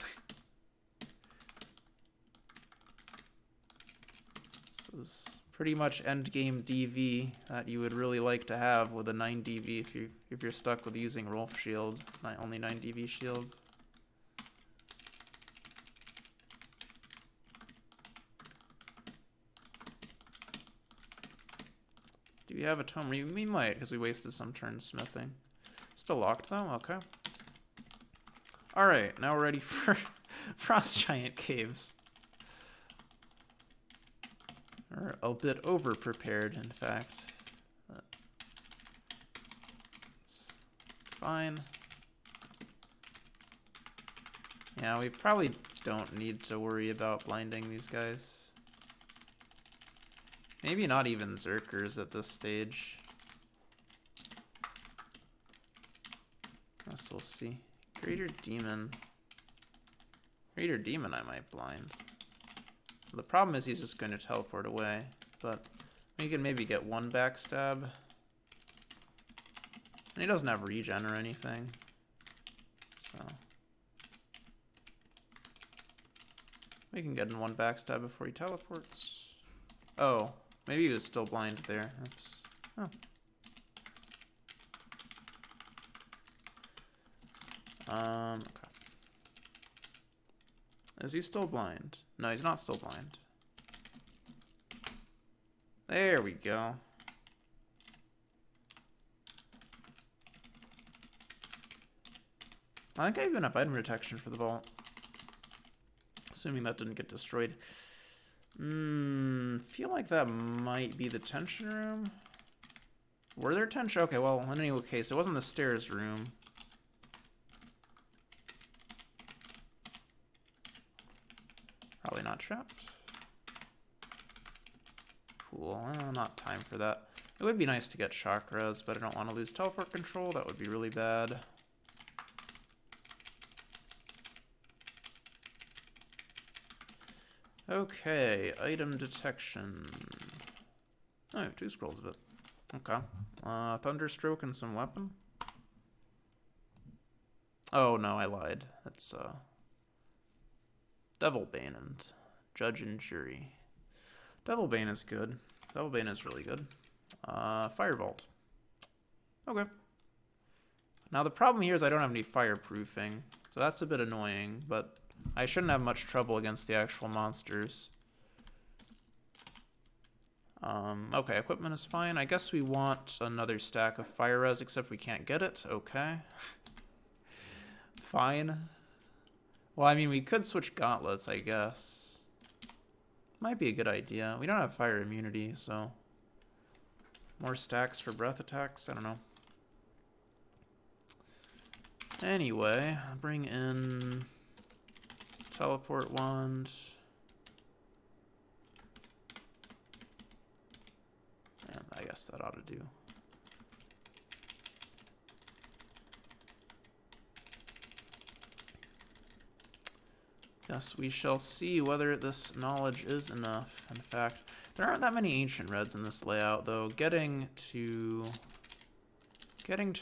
Speaker 1: This is pretty much endgame DV that you would really like to have with a 9 DV if you're stuck with using Rolf Shield, only 9 DV shield. Do we have a tome? We might, because we wasted some turns smithing. Still locked though? Okay. Alright, now we're ready for Frost Giant Caves. Or a bit over-prepared, in fact. It's fine. Yeah, we probably don't need to worry about blinding these guys. Maybe not even Zerkers at this stage. Guess we'll see. Greater Demon. Greater Demon I might blind. The problem is he's just going to teleport away, but we can maybe get 1 backstab. And he doesn't have regen or anything, so we can get in 1 backstab before he teleports. Oh, maybe he was still blind there. Oops. Oh. Okay. Is he still blind? No, he's not still blind. There we go. I think I even have item protection for the vault. Assuming that didn't get destroyed. Feel like that might be the tension room. Were there tension? Okay, well, in any case, it wasn't the stairs room. Probably not trapped. Cool. Well, not time for that. It would be nice to get chakras, but I don't want to lose teleport control. That would be really bad. Okay, item detection. Oh, I have 2 scrolls of it. Okay. Thunderstroke and some weapon. Oh no, I lied. That's Devilbane and Judge and Jury. Devilbane is good. Devilbane is really good. Firebolt. Okay. Now the problem here is I don't have any fireproofing, so that's a bit annoying, but I shouldn't have much trouble against the actual monsters. Okay, equipment is fine. I guess we want another stack of fire res, except we can't get it. Okay. Fine. Well, I mean, we could switch gauntlets, I guess. Might be a good idea. We don't have fire immunity, so... More stacks for breath attacks? I don't know. Anyway, I'll bring in... Teleport wand. And I guess that ought to do. Yes, we shall see whether this knowledge is enough. In fact, there aren't that many ancient reds in this layout, though. Getting to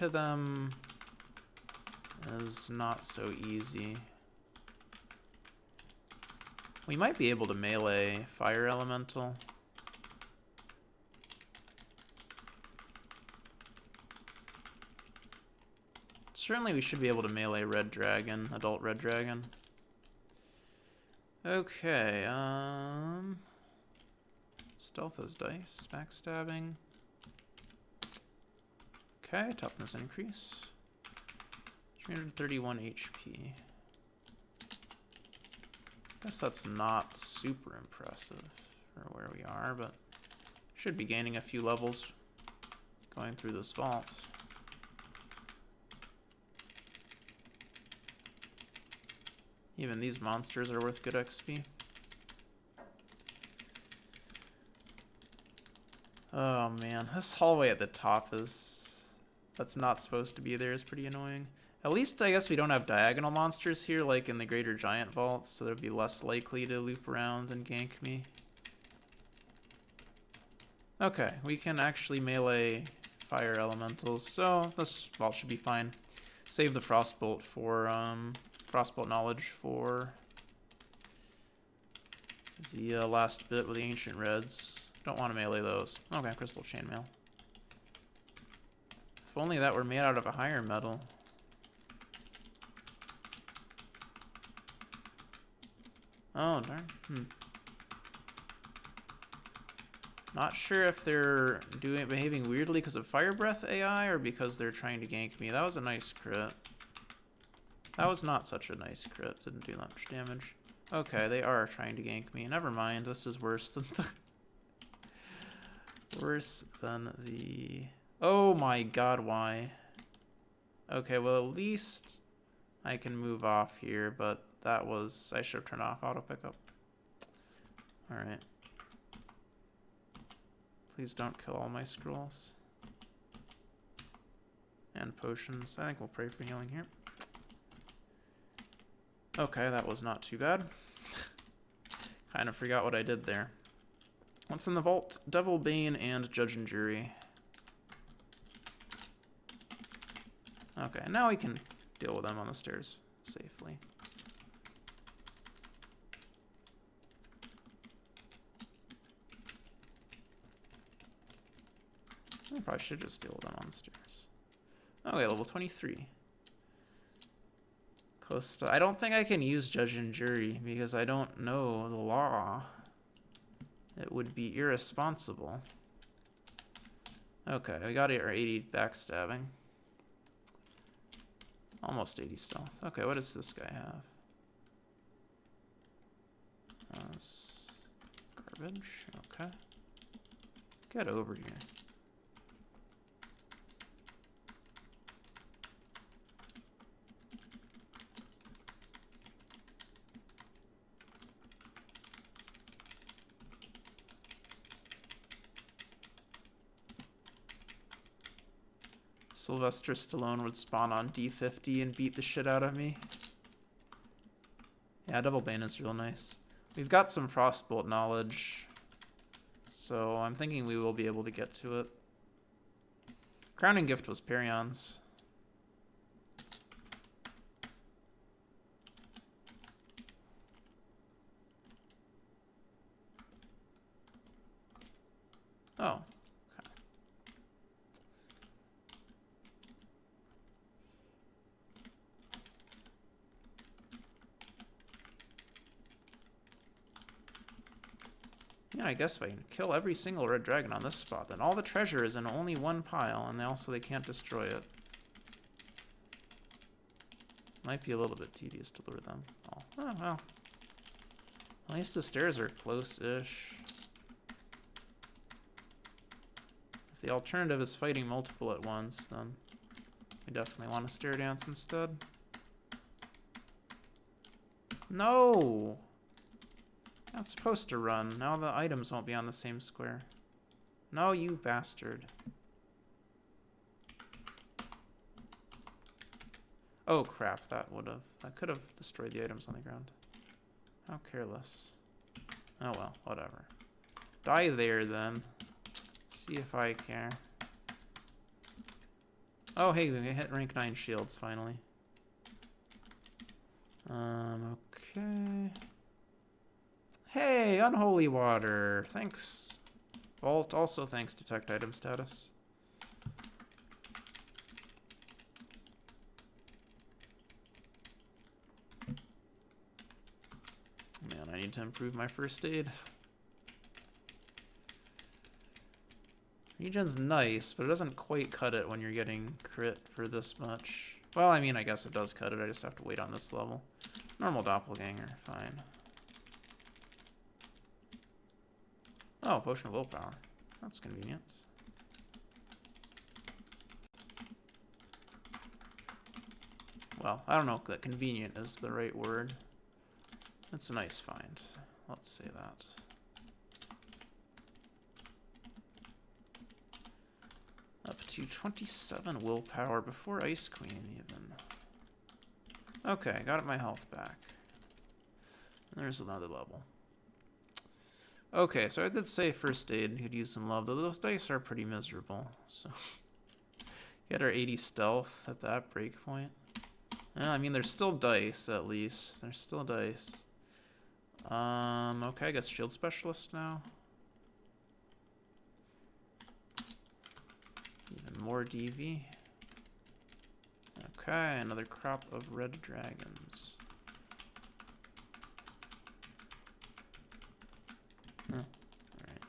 Speaker 1: them is not so easy. We might be able to melee fire elemental. Certainly we should be able to melee red dragon, adult red dragon. Okay, stealth as dice, backstabbing. Okay, toughness increase. 331 HP. Guess that's not super impressive for where we are, but should be gaining a few levels going through this vault. Even these monsters are worth good XP. Oh man, this hallway at the top that's not supposed to be there is pretty annoying. At least I guess we don't have diagonal monsters here like in the Greater Giant Vaults, so they'll be less likely to loop around and gank me. Okay, we can actually melee fire elementals, so this vault should be fine. Save the Frostbolt for Frostbolt knowledge for the last bit with the ancient reds. Don't want to melee those. Okay, crystal chainmail. If only that were made out of a higher metal. Oh darn. Not sure if they're behaving weirdly because of fire breath AI or because they're trying to gank me. That was a nice crit. That was not such a nice crit. Didn't do that much damage. Okay, they are trying to gank me. Never mind. This is worse than the... worse than the... Oh my god, why? Okay, well at least I can move off here, but that was... I should have turned off auto pickup. Alright. Please don't kill all my scrolls. And potions. I think we'll pray for healing here. Okay, that was not too bad. Kind of forgot what I did there. What's in the vault? Devil Bane and Judge and Jury. Okay, now we can deal with them on the stairs safely. I probably should just deal with them on the stairs. Okay, level 23. Close to... I don't think I can use Judge and Jury because I don't know the law. It would be irresponsible. Okay, we got our 80 backstabbing. Almost 80 stealth. Okay, what does this guy have? Garbage. Okay. Get over here. Sylvester Stallone would spawn on D50 and beat the shit out of me. Yeah, Devil Bane is real nice. We've got some Frostbolt knowledge, so I'm thinking we will be able to get to it. Crowning Gift was Perion's. Oh. Yeah, I guess if I can kill every single red dragon on this spot, then all the treasure is in only one pile, and they can't destroy it. Might be a little bit tedious to lure them. Oh, well. At least the stairs are close-ish. If the alternative is fighting multiple at once, then we definitely want to stair dance instead. No! Not supposed to run. Now the items won't be on the same square. No, you bastard. Oh crap, that could have destroyed the items on the ground. How careless. Oh well, whatever. Die there then. See if I care. Oh hey, we hit rank 9 shields finally. Okay. Hey, unholy water. Thanks, Vault. Also thanks, detect item status. Man, I need to improve my first aid. Regen's nice, but it doesn't quite cut it when you're getting crit for this much. Well, I mean, I guess it does cut it. I just have to wait on this level. Normal doppelganger, fine. Oh, potion of willpower. That's convenient. Well, I don't know if that convenient is the right word. It's a nice find. Let's say that. Up to 27 willpower before Ice Queen, even. Okay, got my health back. There's another level. Okay, so I did say first aid could use some love, though those dice are pretty miserable. So, get our 80 stealth at that break point. Yeah, I mean, there's still dice, at least. There's still dice. Okay, I guess shield specialist now. Even more DV. Okay, another crop of red dragons. Huh, alright.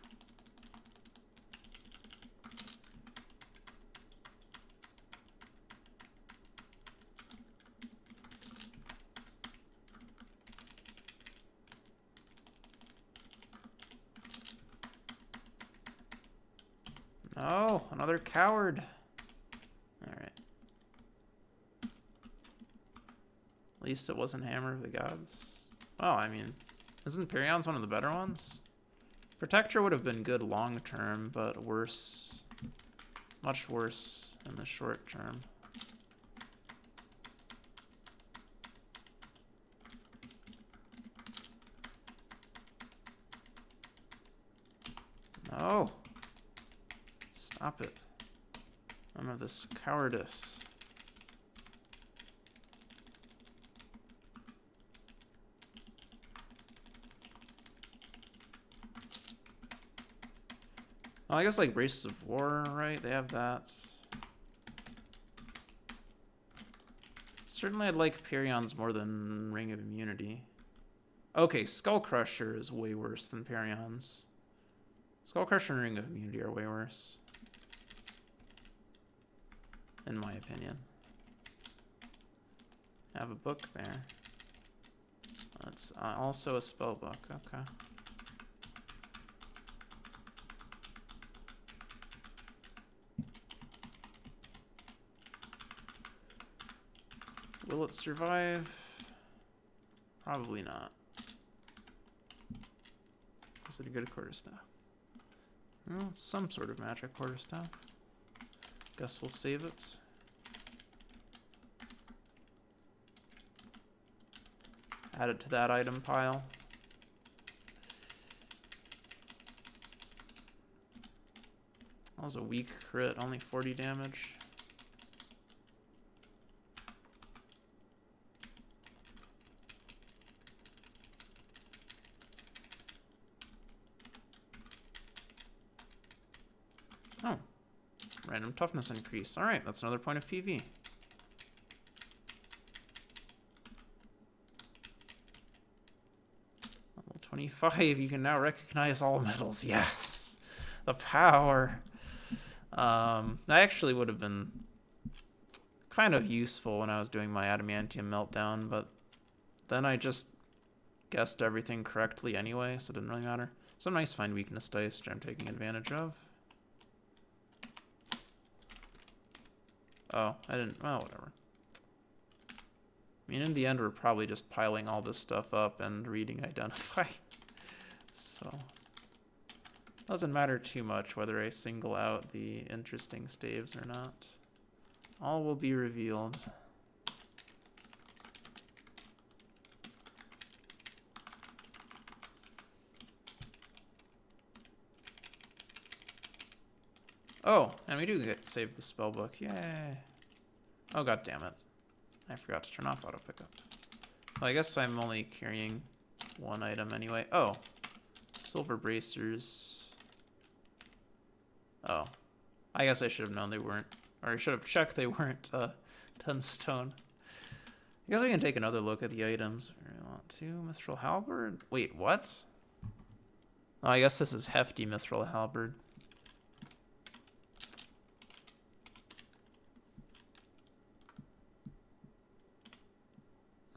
Speaker 1: No, another coward. Alright. At least it wasn't Hammer of the Gods. Well, I mean, isn't Perion's one of the better ones? Protector would have been good long term, but worse. Much worse in the short term. No. Stop it. None of this cowardice. Well, I guess like Braces of War, right? They have that. Certainly I'd like Perion's more than Ring of Immunity. Okay, Skull Crusher is way worse than Perion's. Skull Crusher and Ring of Immunity are way worse. In my opinion. I have a book there. It's also a spell book, okay. Will it survive? Probably not. Is it a good quarterstaff? Well, it's some sort of magic quarterstaff. Guess we'll save it. Add it to that item pile. That was a weak crit, only 40 damage. Oh, random toughness increase. All right, that's another point of PV. Level 25, you can now recognize all metals. Yes, the power. That actually would have been kind of useful when I was doing my adamantium meltdown, but then I just guessed everything correctly anyway, so it didn't really matter. Some nice find weakness dice, which I'm taking advantage of. Oh, I didn't, well, whatever. I mean, in the end, we're probably just piling all this stuff up and reading identify. So, doesn't matter too much whether I single out the interesting staves or not. All will be revealed. Oh, and we do get saved the spellbook. Yay. Oh, god damn it. I forgot to turn off auto pickup. Well, I guess I'm only carrying one item anyway. Oh, silver bracers. Oh, I guess I should have known they weren't, or I should have checked they weren't 10 stone. I guess we can take another look at the items. We want to mithril halberd. Wait, what? Oh, I guess this is hefty mithril halberd.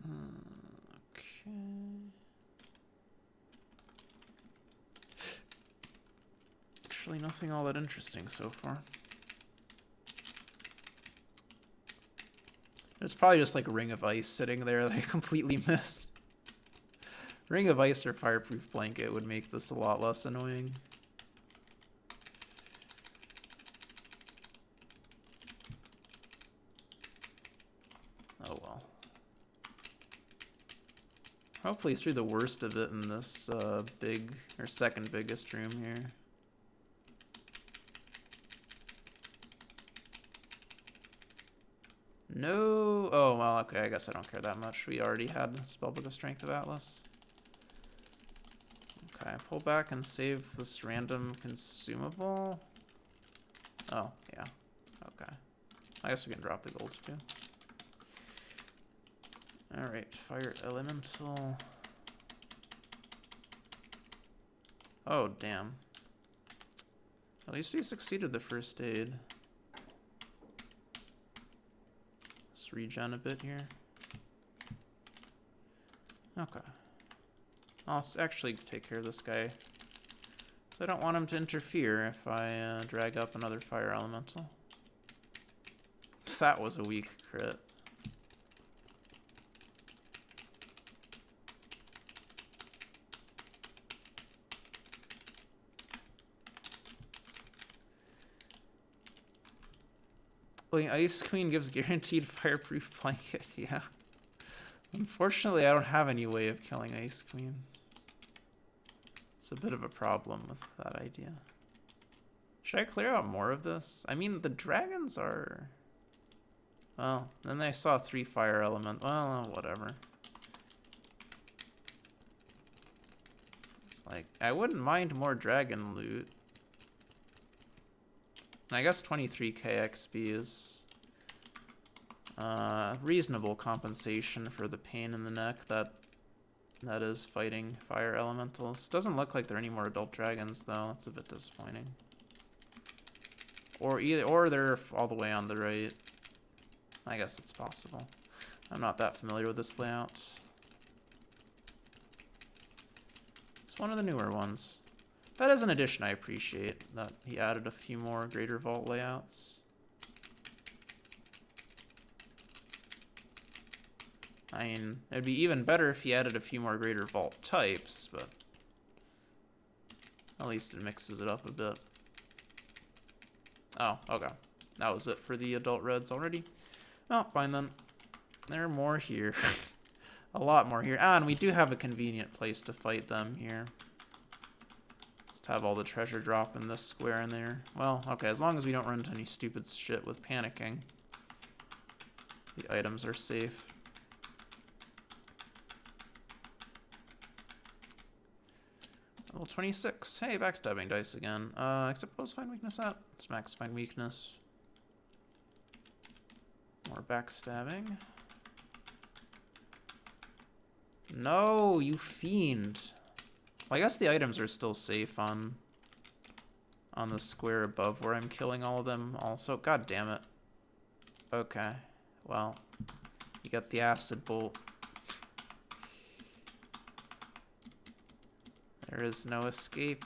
Speaker 1: Okay. Actually, nothing all that interesting so far. There's probably just like a ring of ice sitting there that I completely missed. Ring of ice or fireproof blanket would make this a lot less annoying. Oh well. Hopefully through the worst of it in this big, or second biggest room here. No. Oh, well, okay, I guess I don't care that much. We already had Spellbook of Strength of Atlas. Okay, pull back and save this random consumable. Oh, yeah. Okay. I guess we can drop the gold too. Alright, fire elemental. Oh, damn. At least we succeeded the first aid. Let's regen a bit here. Okay. I'll actually take care of this guy. So I don't want him to interfere if I drag up another fire elemental. That was a weak crit. Ice Queen gives guaranteed fireproof blanket. Yeah. Unfortunately, I don't have any way of killing Ice Queen. It's a bit of a problem with that idea. Should I clear out more of this? I mean, the dragons are... Well, then I saw 3 fire element. Well, whatever. It's like, I wouldn't mind more dragon loot. And I guess 23k XP is reasonable compensation for the pain in the neck that is fighting fire elementals. Doesn't look like there are any more adult dragons though. It's a bit disappointing. Or they're all the way on the right. I guess it's possible. I'm not that familiar with this layout. It's one of the newer ones. That is an addition I appreciate, that he added a few more Greater Vault layouts. I mean, it'd be even better if he added a few more Greater Vault types, but at least it mixes it up a bit. Oh, okay. That was it for the adult reds already. Well, fine then. There are more here. A lot more here. Ah, and we do have a convenient place to fight them here. Have all the treasure drop in this square in there. Well, okay, as long as we don't run into any stupid shit with panicking. The items are safe. Level 26. Hey, backstabbing dice again. Except what was find weakness at? It's max find weakness. More backstabbing. No, you fiend. Well, I guess the items are still safe on the square above where I'm killing all of them also. God damn it. Okay. Well, you got the acid bolt. There is no escape.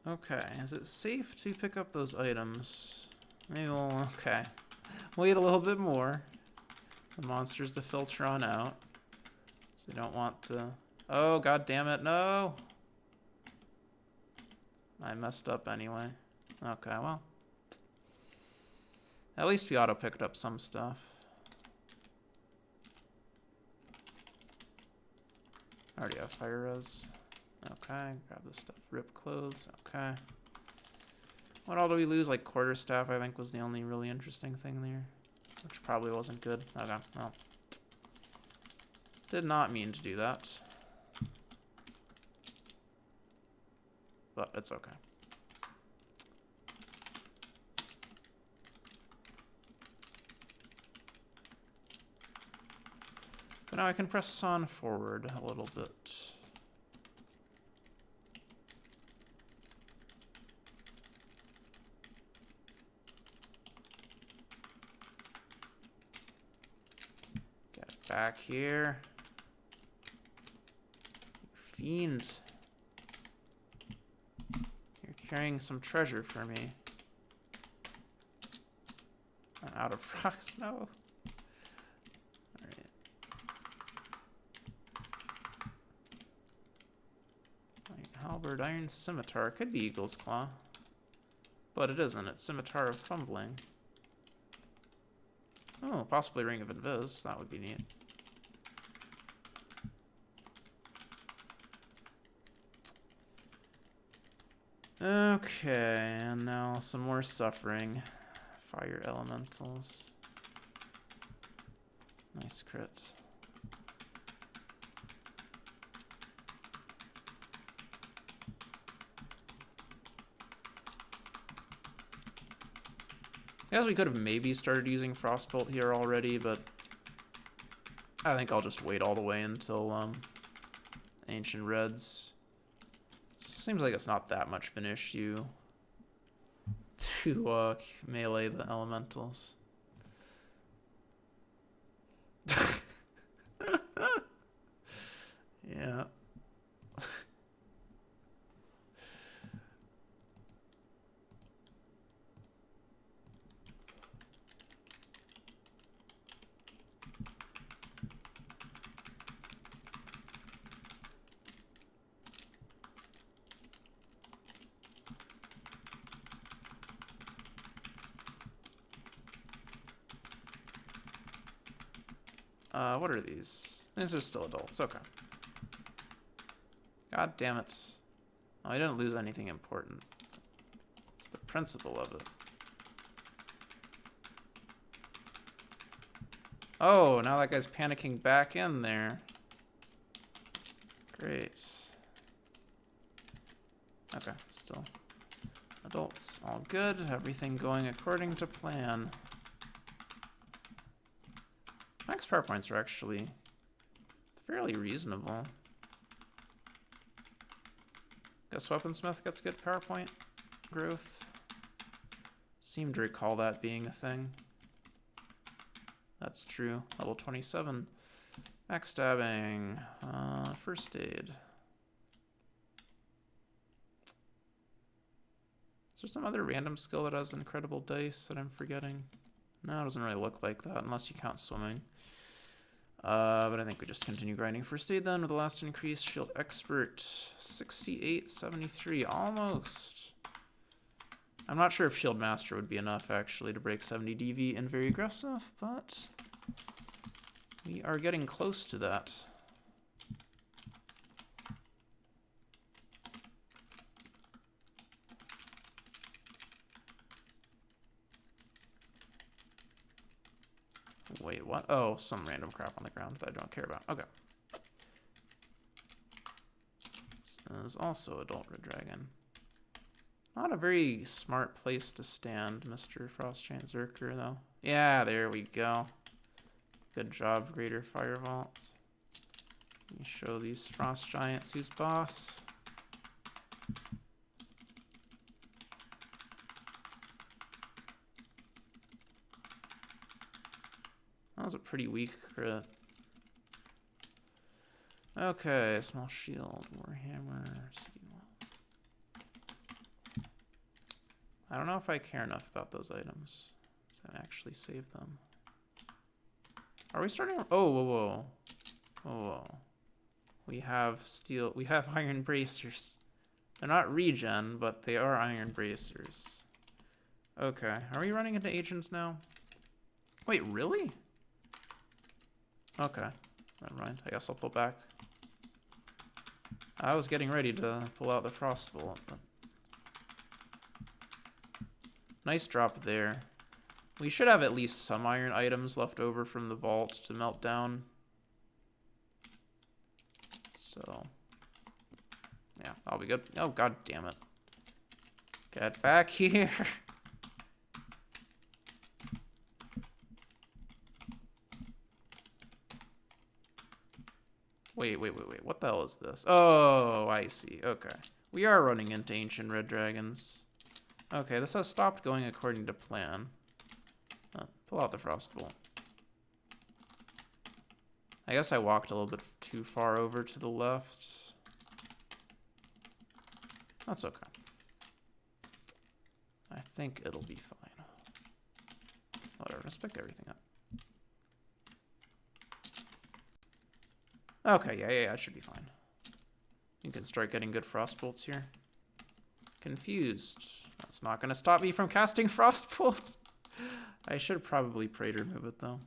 Speaker 1: Okay, is it safe to pick up those items? Maybe we'll, okay. Wait a little bit more. The monsters to filter on out. So they don't want to... Oh, god damn it, no! I messed up anyway. Okay, well. At least we auto-picked up some stuff. I already have fire res. Okay, grab this stuff. Rip clothes. Okay. What all do we lose? Like quarterstaff, I think, was the only really interesting thing there. Which probably wasn't good. Okay, well. Did not mean to do that. But it's okay. But now I can press on forward a little bit. Get back here. Fiend. You're carrying some treasure for me. I'm out of rocks. No. Alright. Halberd, Iron Scimitar. Could be Eagle's Claw. But it isn't. It's Scimitar of Fumbling. Oh, possibly Ring of Invis. That would be neat. Okay, and now some more suffering. Fire elementals. Nice crit. I guess we could have maybe started using Frostbolt here already, but I think I'll just wait all the way until Ancient Reds. Seems like it's not that much of an issue to melee the elementals. Yeah. What are these? These are still adults. Okay. God damn it. Oh, I didn't lose anything important. It's the principle of it. Oh, now that guy's panicking back in there. Great. Okay, still. Adults, all good. Everything going according to plan. Max power points are actually fairly reasonable. Guess Weaponsmith gets good power point growth. Seem to recall that being a thing. That's true. Level 27. Backstabbing. First aid. Is there some other random skill that has incredible dice that I'm forgetting? No, it doesn't really look like that unless you count swimming. But I think we just continue grinding first aid then with the last increase. Shield Expert, 68, 73, almost. I'm not sure if Shield Master would be enough actually to break 70 DV and very aggressive, but we are getting close to that. Wait, what? Oh, some random crap on the ground that I don't care about. Okay. is also Adult Red Dragon. Not a very smart place to stand, Mr. Frost Giant Zerker, though. Yeah, there we go. Good job, Greater Fire Vault. Let me show these Frost Giants who's boss. That was a pretty weak crit. Okay, small shield, Warhammer. I don't know if I care enough about those items to actually save them. Are we starting? Oh, whoa, whoa. Whoa. We have steel. We have iron bracers. They're not regen, but they are iron bracers. Okay. Are we running into agents now? Wait, really? Okay. Never mind. I guess I'll pull back. I was getting ready to pull out the Frostbolt. But... Nice drop there. We should have at least some iron items left over from the vault to melt down. So, yeah, I'll be good. Oh, god damn it. Get back here. Wait. What the hell is this? Oh, I see. Okay. We are running into Ancient Red Dragons. Okay, this has stopped going according to plan. Pull out the Frostbolt. I guess I walked a little bit too far over to the left. That's okay. I think it'll be fine. Whatever, let's pick everything up. Okay, yeah, it should be fine. You can start getting good Frostbolts here. Confused. That's not gonna stop me from casting Frostbolts. I should probably pray to remove it though.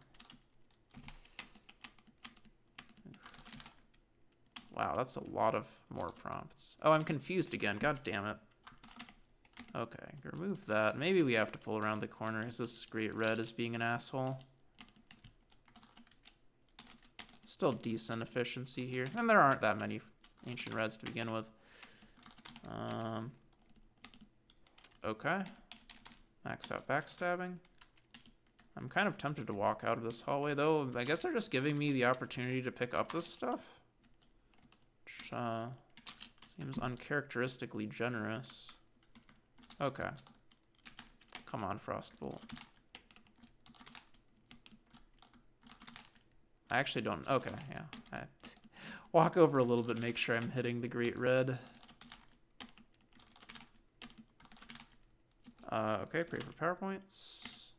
Speaker 1: Wow, that's a lot of more prompts. Oh, I'm confused again. God damn it. Okay, remove that. Maybe we have to pull around the corner. Is this Great Red as being an asshole? Still decent efficiency here. And there aren't that many Ancient Reds to begin with. Okay. Max out backstabbing. I'm kind of tempted to walk out of this hallway, though. I guess they're just giving me the opportunity to pick up this stuff. Which, seems uncharacteristically generous. Okay. Come on, Frostbolt. I actually don't... Okay, yeah. I walk over a little bit, make sure I'm hitting the Great Red. Okay, pray for PowerPoints.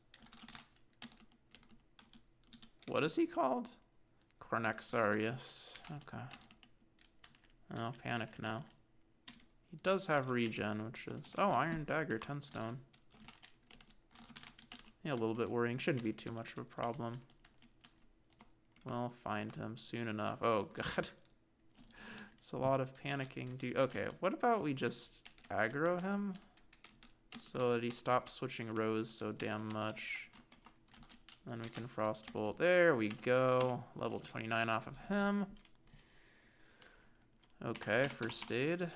Speaker 1: What is he called? Cornexarius. Okay. Oh, panic now. He does have regen, which is... Oh, Iron Dagger, 10 stone. Yeah, a little bit worrying. Shouldn't be too much of a problem. We'll find him soon enough. Oh, God. It's a lot of panicking. Okay, what about we just aggro him? So that he stops switching rows so damn much. Then we can Frostbolt. There we go. Level 29 off of him. Okay, first aid.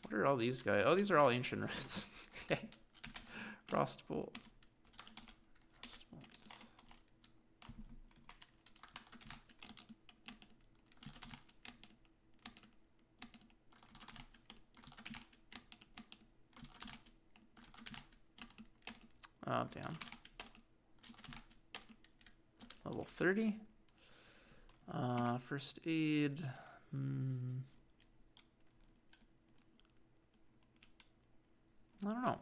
Speaker 1: What are all these guys? Oh, these are all Ancient Reds. Okay. Frostbolt. Oh, damn. Level 30. First aid. I don't know.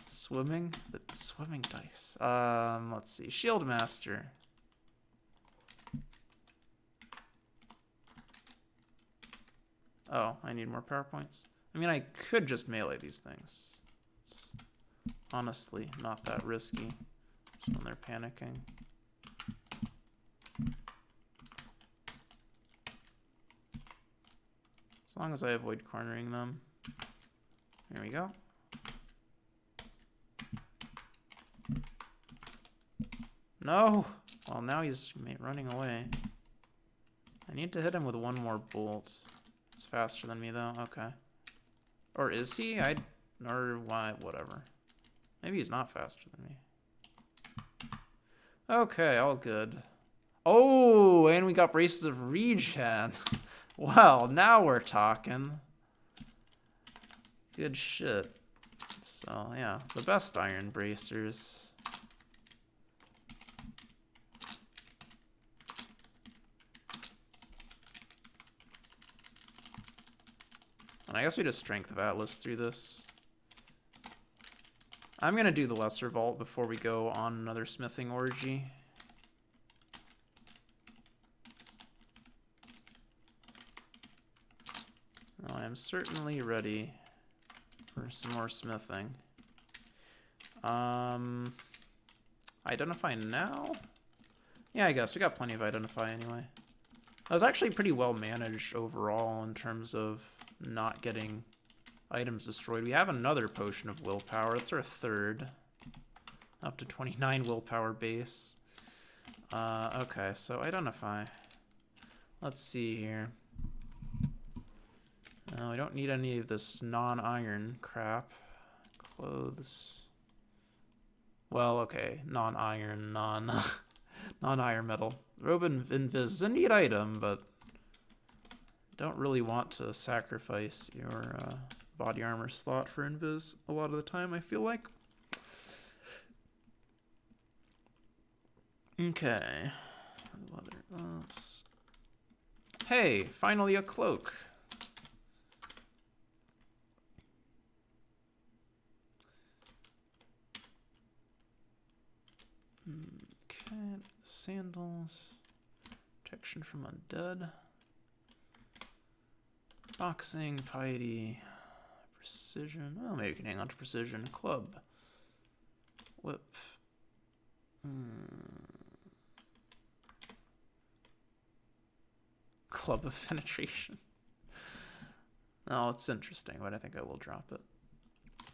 Speaker 1: Swimming? The swimming dice. Let's see. Shield Master. Oh, I need more PowerPoints. I mean, I could just melee these things. It's honestly not that risky. It's when they're panicking. As long as I avoid cornering them. Here we go. No! Well, now he's running away. I need to hit him with one more bolt. It's faster than me, though. Okay. Or is he? Or why? Whatever. Maybe he's not faster than me. Okay, all good. Oh, and we got braces of regen. Well, now we're talking. Good shit. So, yeah, the best iron bracers. And I guess we just Strength of Atlas through this. I'm going to do the Lesser Vault before we go on another smithing orgy. I am certainly ready for some more smithing. Identify now? Yeah, I guess we got plenty of Identify anyway. That was actually pretty well managed overall in terms of not getting items destroyed. We have another Potion of Willpower. It's our third. Up to 29 willpower base. Okay, so Identify. Let's see here. No, I don't need any of this non-iron crap. Clothes. Well, okay. Non-iron, non-iron metal. Robe of Invis is a neat item, but don't really want to sacrifice your body armor slot for Invis a lot of the time, I feel like. Okay. Leather gloves. Hey, finally a cloak. Okay, the sandals. Protection from undead. Boxing, piety, precision. Oh, maybe we can hang on to precision. Club. Whip. Club of penetration. Oh, it's interesting, but I think I will drop it.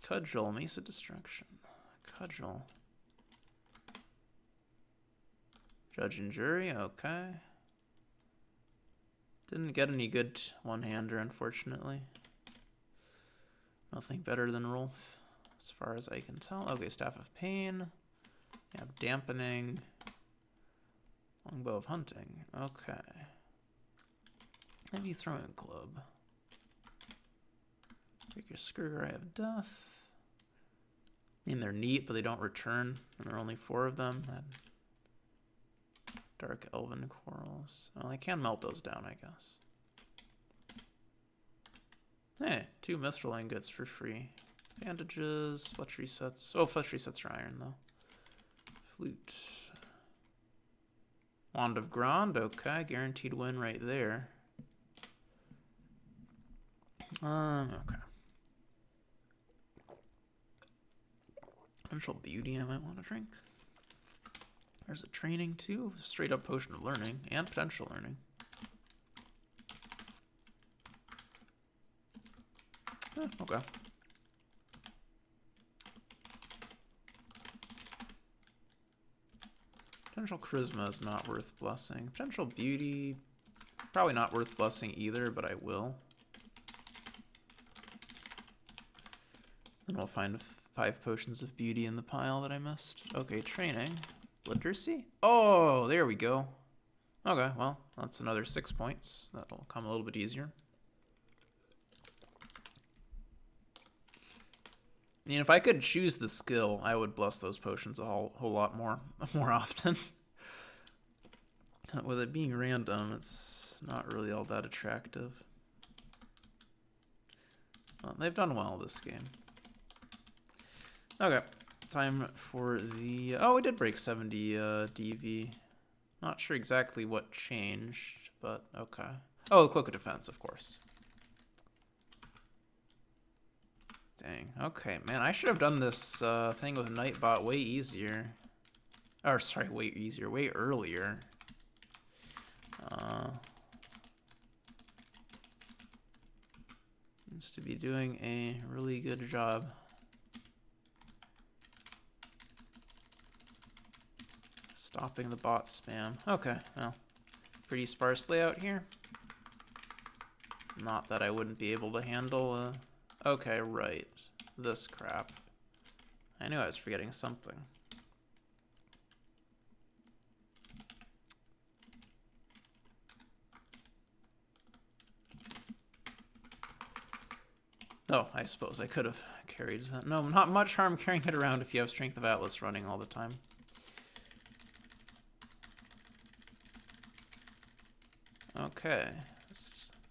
Speaker 1: Cudgel, Mace of Destruction. Cudgel. Judge and Jury, okay. Didn't get any good one-hander, unfortunately. Nothing better than Rolf, as far as I can tell. Okay, Staff of Pain. You have Dampening. Longbow of Hunting, okay. Maybe Throwing Club. Break your Scourge, I have Death. I mean, they're neat, but they don't return, and there are only 4 of them. Dark Elven Quarrels. Well, I can melt those down, I guess. Hey, 2 Mithril ingots for free. Bandages, fletch resets. Oh, fletch resets are iron, though. Flute. Wand of Grand, okay. Guaranteed win right there. Okay. Potential Beauty I might want to drink. There's a training too, straight up Potion of Learning and Potential Learning. Okay. Potential Charisma is not worth blessing. Potential Beauty, probably not worth blessing either, but I will. Then we'll find 5 Potions of Beauty in the pile that I missed. Okay, training. Literacy? Oh, there we go. Okay, well, that's another 6 points. That'll come a little bit easier. I mean, if I could choose the skill, I would bless those potions a whole lot more often. With it being random, it's not really all that attractive. Well, they've done well this game. Okay. Time for the... Oh, we did break 70 DV. Not sure exactly what changed, but okay. Oh, the Cloak of Defense, of course. Dang. Okay, man, I should have done this thing with Nightbot way easier. Or, sorry, way easier, way earlier. Needs to be doing a really good job. Stopping the bot spam. Okay, well, pretty sparse layout here. Not that I wouldn't be able to handle okay, right. This crap. I knew I was forgetting something. Oh, I suppose I could have carried that. No, not much harm carrying it around if you have Strength of Atlas running all the time. Okay.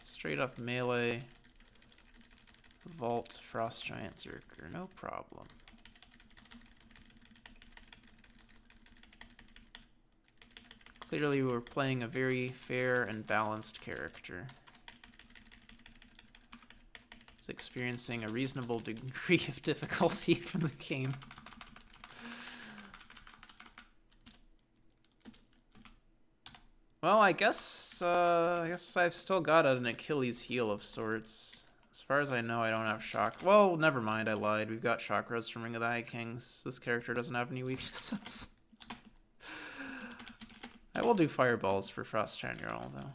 Speaker 1: Straight up melee. Vault, Frost Giant Zerker, no problem. Clearly we're playing a very fair and balanced character. It's experiencing a reasonable degree of difficulty from the game. Well, I guess I've still got an Achilles heel of sorts. As far as I know, I don't have shock. Well, never mind, I lied. We've got chakras from Ring of the High Kings. This character doesn't have any weaknesses. I will do fireballs for Frost Giant Jarl, though.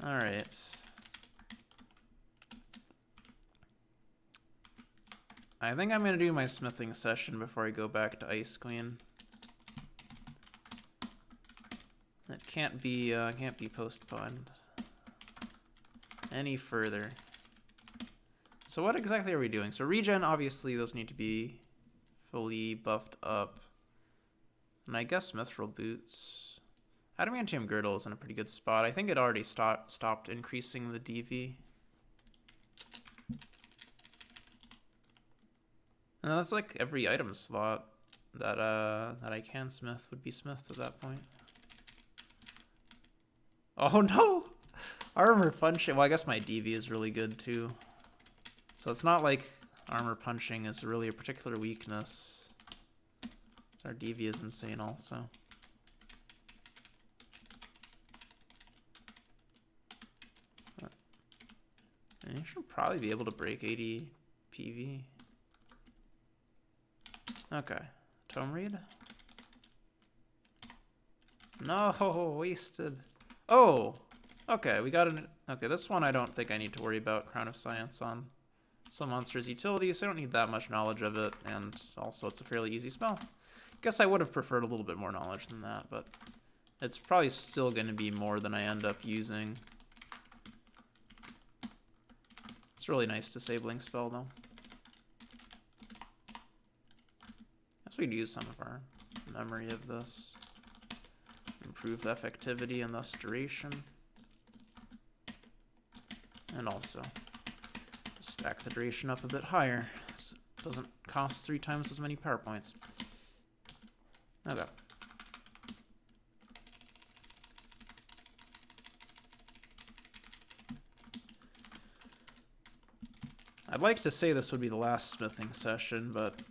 Speaker 1: Alright. I think I'm going to do my smithing session before I go back to Ice Queen. It can't be postponed any further. So what exactly are we doing? So regen, obviously, those need to be fully buffed up. And I guess mithril boots. Adamantium girdle is in a pretty good spot. I think it already stopped increasing the DV. And that's like every item slot that I can smith would be smithed at that point. Oh no! Armor punching. Well, I guess my DV is really good too. So it's not like armor punching is really a particular weakness. So our DV is insane also. And you should probably be able to break 80 PV. Okay. Tome read? No, wasted. Oh! Okay, we got an... Okay, this one I don't think I need to worry about Crown of Science on. Some monster's utility, so I don't need that much knowledge of it, and also it's a fairly easy spell. Guess I would have preferred a little bit more knowledge than that, but it's probably still going to be more than I end up using. It's a really nice disabling spell, though. Guess we'd use some of our memory of this. Improve effectivity and thus duration. And also stack the duration up a bit higher, so it doesn't cost 3 times as many power points. Okay. I'd like to say this would be the last smithing session, but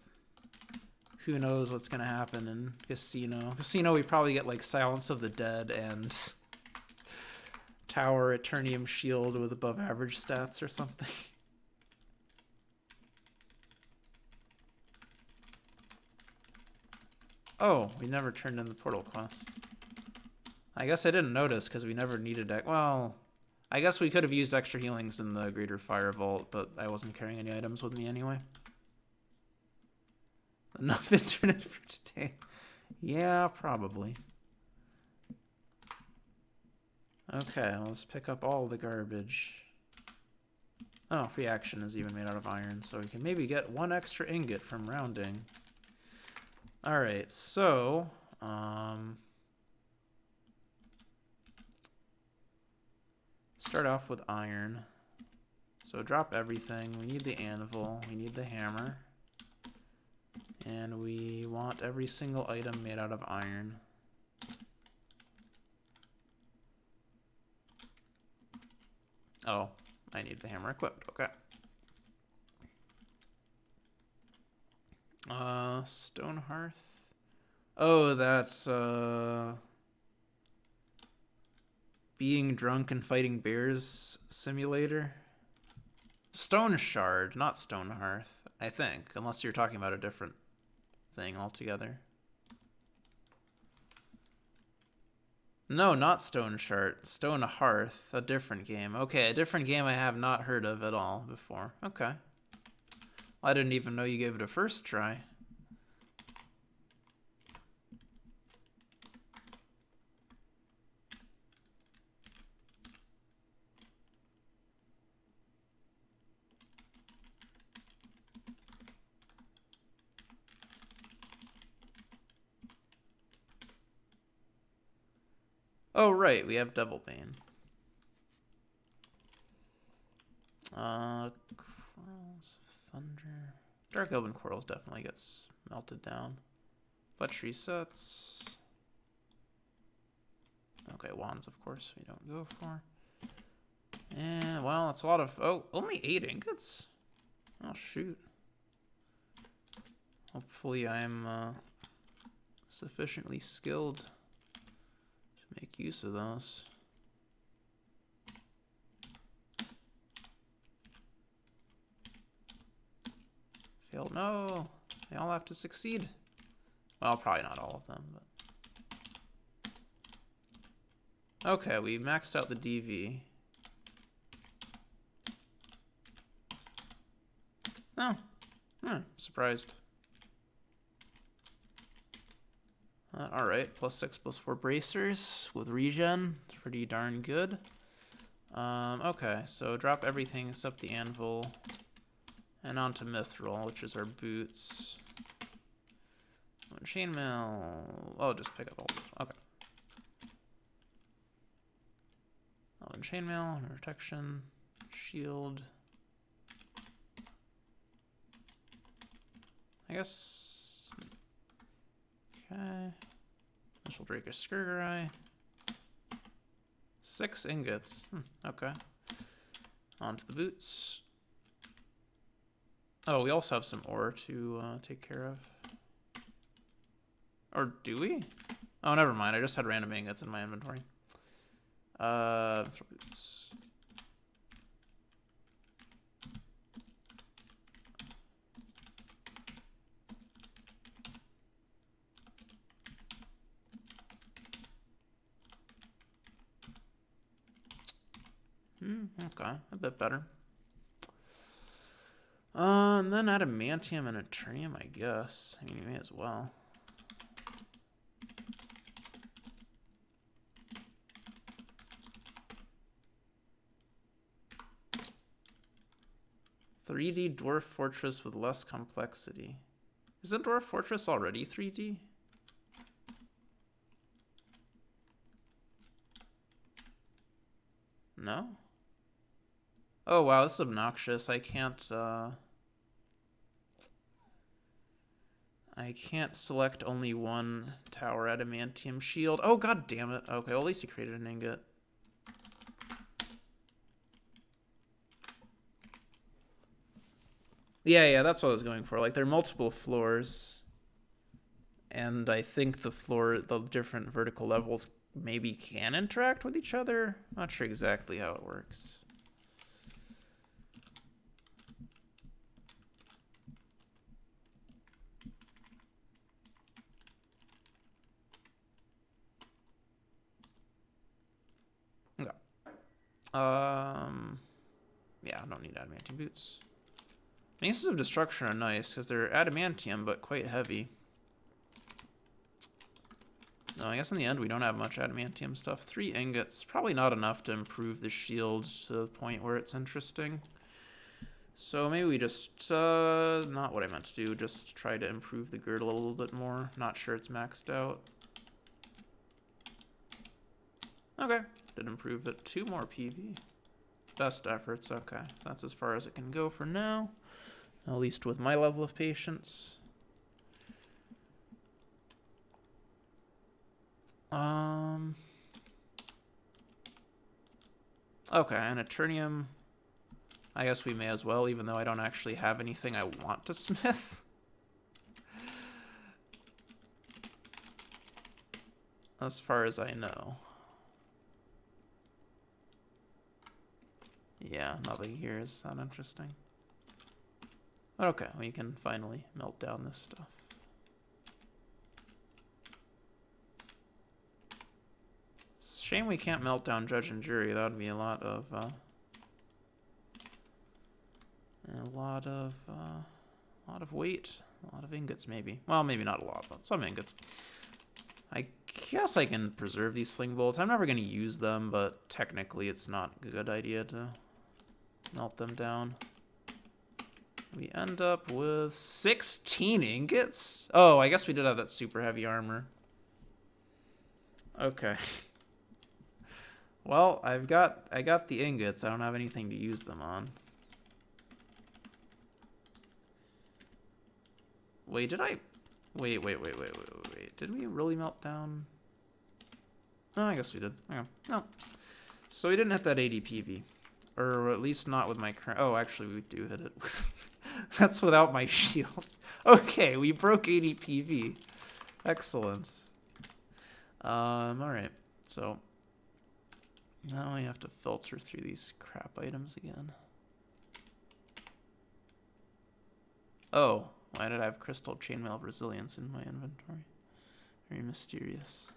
Speaker 1: who knows what's going to happen in Casino. Casino, we probably get like Silence of the Dead and Tower Eternium Shield with above average stats or something. Oh, we never turned in the portal quest. I guess I didn't notice because we never needed it. Well, I guess we could have used extra healings in the Greater Fire Vault, but I wasn't carrying any items with me anyway. Enough internet for today. Yeah, probably. Okay, let's pick up all the garbage. Oh, free action is even made out of iron, so we can maybe get 1 extra ingot from rounding. Alright, so... start off with iron. So drop everything. We need the anvil. We need the hammer. And we want every single item made out of iron. Oh, I need the hammer equipped. Okay. Stone hearth. Oh, that's being drunk and fighting bears simulator. Stone shard, not stone hearth, I think, unless you're talking about a different thing altogether. No, not Stone Chart. Stone Hearth. A different game. Okay, a different game I have not heard of at all before. Okay. I didn't even know you gave it a first try. Oh, right, we have Devil Bane. Quarrels of Thunder. Dark Elven Quarrels definitely gets melted down. Fletch resets. Okay, Wands, of course, we don't go for. And, well, that's a lot of... Oh, only 8 ingots? Oh, shoot. Hopefully I'm sufficiently skilled to make use of those. Failed. No! They all have to succeed. Well, probably not all of them, but... Okay, we maxed out the DV. Oh. Surprised. Alright, +6/+4 bracers with regen. It's pretty darn good. Okay, so drop everything except the anvil. And onto Mithril, which is our boots. Chainmail. Oh, just pick up all these. Okay. Chainmail, protection, shield. I guess. Okay. Initial Drakus Skurgerai. 6 ingots. Okay. Onto the boots. Oh, we also have some ore to take care of. Or do we? Oh, never mind. I just had random ingots in my inventory. Boots. Okay, a bit better. And then adamantium and eternium, I guess. I mean, you may as well. "3D Dwarf Fortress with less complexity." Isn't Dwarf Fortress already 3D? No? Oh wow, this is obnoxious. I can't select only one tower adamantium shield. Oh god damn it. Okay, well at least he created an ingot. Yeah, that's what I was going for. Like, there are multiple floors. And I think the different vertical levels maybe can interact with each other. Not sure exactly how it works. Okay. Yeah, I don't need adamantium boots. Maces of Destruction are nice because they're adamantium but quite heavy. No, I guess in the end we don't have much adamantium stuff. 3 ingots, probably not enough to improve the shield to the point where it's interesting. So maybe we just, not what I meant to do, just try to improve the girdle a little bit more. Not sure it's maxed out. Okay, did improve it. 2 more PV. Best efforts, okay. So that's as far as it can go for now. At least with my level of patience. Okay, and Eternium. I guess we may as well, even though I don't actually have anything I want to smith. As far as I know. Yeah, nothing here is that interesting. But okay, we can finally melt down this stuff. Shame we can't melt down judge and jury. That would be a lot of weight, a lot of ingots maybe. Well, maybe not a lot, but some ingots. I guess I can preserve these sling bolts. I'm never going to use them, but technically it's not a good idea to melt them down. We end up with 16 ingots? Oh, I guess we did have that super heavy armor. Okay. Well, I got the ingots. I don't have anything to use them on. Wait, did I... Wait. Did we really melt down? Oh, I guess we did. Okay. No. So we didn't hit that 80 PV. Or at least not with my current... Oh, actually, we do hit it. That's without my shield. Okay, we broke 80 PV. Excellent. Alright. So... now I have to filter through these crap items again. Oh, why did I have crystal chainmail of resilience in my inventory? Very mysterious.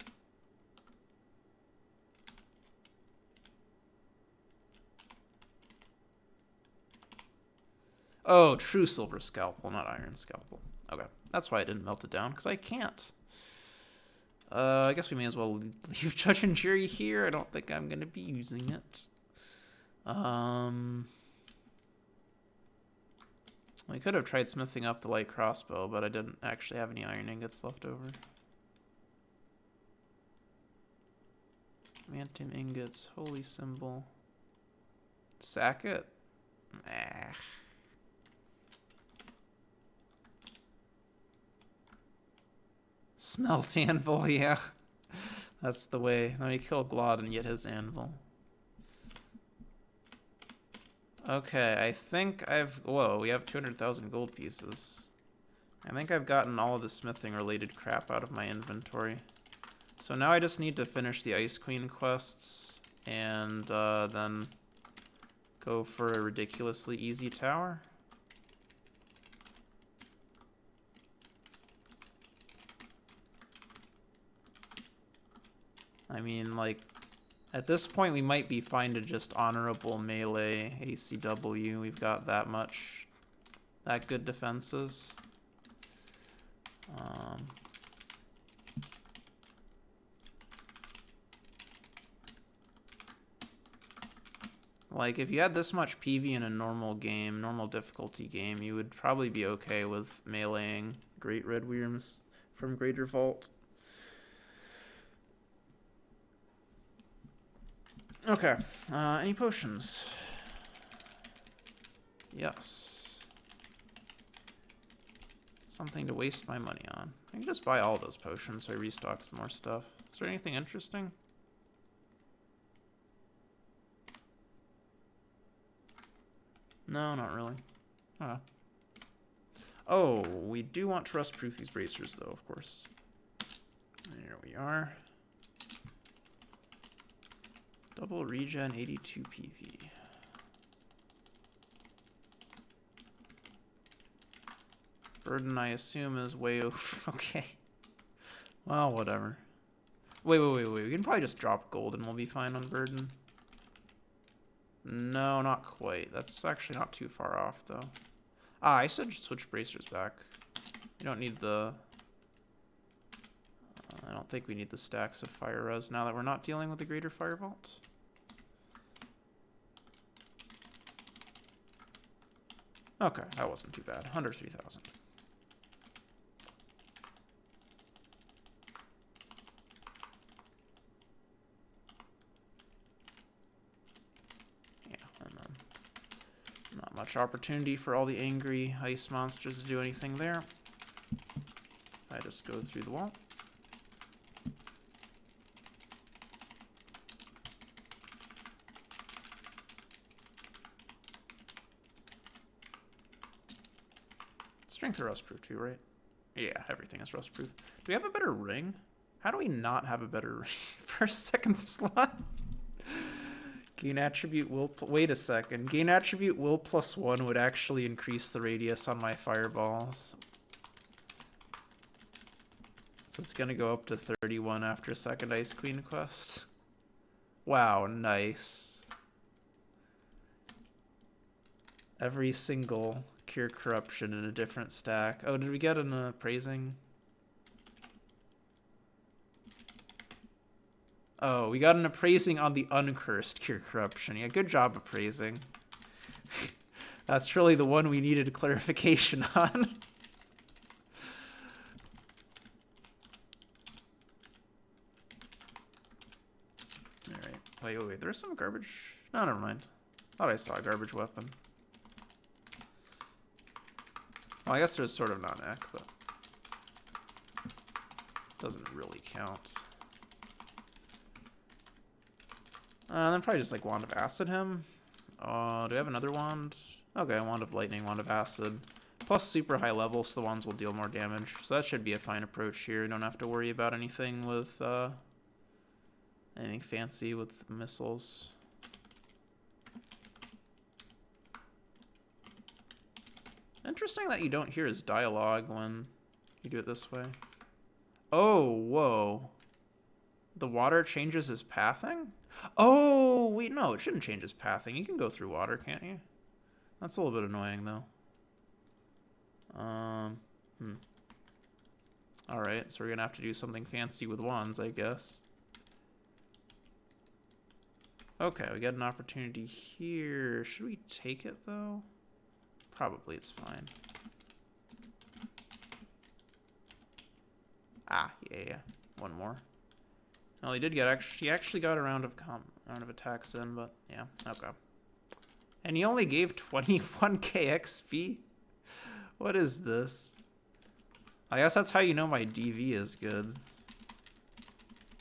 Speaker 1: Oh, true silver scalpel, not iron scalpel. Okay, that's why I didn't melt it down, because I can't. I guess we may as well leave Judge and Jury here. I don't think I'm going to be using it. We could have tried smithing up the light crossbow, but I didn't actually have any iron ingots left over. Mantum ingots, holy symbol. Sack it? Nah. Smelt anvil, yeah. That's the way. Let me kill Glod and get his anvil. Okay, I think I've... Whoa, we have 200,000 gold pieces. I think I've gotten all of the smithing-related crap out of my inventory. So now I just need to finish the Ice Queen quests and then go for a ridiculously easy tower. I mean, like, at this point we might be fine to just honorable melee ACW. We've got that good defenses. Like, if you had this much PV in a normal game, normal difficulty game, you would probably be okay with meleeing Great Red Wyrms from Greater Vault. Okay, any potions? Yes. Something to waste my money on. I can just buy all those potions so I restock some more stuff. Is there anything interesting? No, not really. Oh, we do want to rust-proof these bracers, though, of course. There we are. Double regen, 82 PV. Burden, I assume, is way over. Okay. Well, whatever. Wait. We can probably just drop gold and we'll be fine on burden. No, not quite. That's actually not too far off, though. Ah, I should just switch bracers back. You don't need the... I don't think we need the stacks of fire res now that we're not dealing with the Greater Fire Vault. Okay, that wasn't too bad. 103,000. Yeah, and then not much opportunity for all the angry ice monsters to do anything there. If I just go through the wall. Strength or rust-proof too, right? Yeah, everything is rust-proof. Do we have a better ring? How do we not have a better ring? First, second slot? Gain attribute will... Wait a second. Gain attribute will +1 would actually increase the radius on my fireballs. So it's gonna go up to 31 after second Ice Queen quest. Wow, nice. Every single cure corruption in a different stack. Oh, did we get an appraising? Oh, we got an appraising on the uncursed cure corruption. Yeah, good job appraising. That's really the one we needed clarification on. Alright. Wait. There's some garbage. No, never mind. Thought I saw a garbage weapon. Well, I guess there's sort of non-ec, but doesn't really count. Then probably just like Wand of Acid him. Do I have another wand? Okay, Wand of Lightning, Wand of Acid. Plus super high level, so the wands will deal more damage. So that should be a fine approach here. You don't have to worry about anything with anything fancy with missiles. Interesting that you don't hear his dialogue when you do it this way. Oh, whoa. The water changes his pathing? Oh, wait, no, it shouldn't change his pathing. You can go through water, can't you? That's a little bit annoying, though. Alright, so we're gonna have to do something fancy with wands, I guess. Okay, we got an opportunity here. Should we take it, though? Probably, it's fine. Ah, yeah. One more. Well, he did get he actually got a round of attacks in, but yeah, okay. And he only gave 21k XP? What is this? I guess that's how you know my DV is good.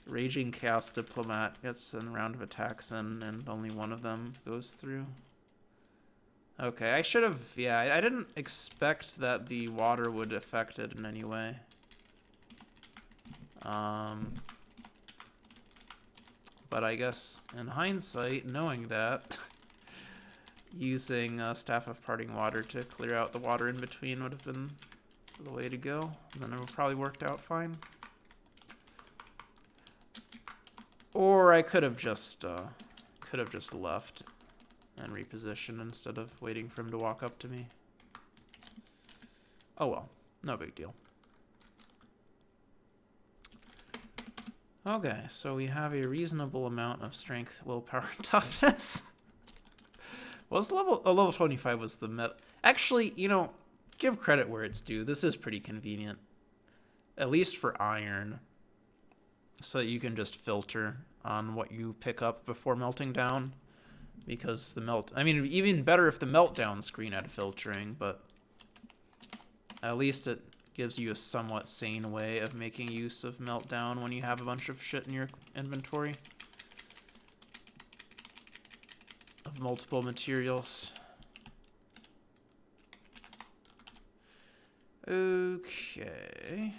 Speaker 1: Raging Chaos Diplomat gets a round of attacks in, and only one of them goes through. Okay, I should have... Yeah, I didn't expect that the water would affect it in any way. But I guess, in hindsight, knowing that, using Staff of Parting Water to clear out the water in between would have been the way to go. And then it would probably worked out fine. Or I could have just left and repositioned instead of waiting for him to walk up to me. Oh well, no big deal. Okay, so we have a reasonable amount of strength, willpower, and toughness. Was level 25 was the metal. Actually, you know, give credit where it's due. This is pretty convenient, at least for iron, so that you can just filter on what you pick up before melting down. Because I mean, even better if the meltdown screen had filtering, but at least it gives you a somewhat sane way of making use of meltdown when you have a bunch of shit in your inventory of multiple materials. Okay.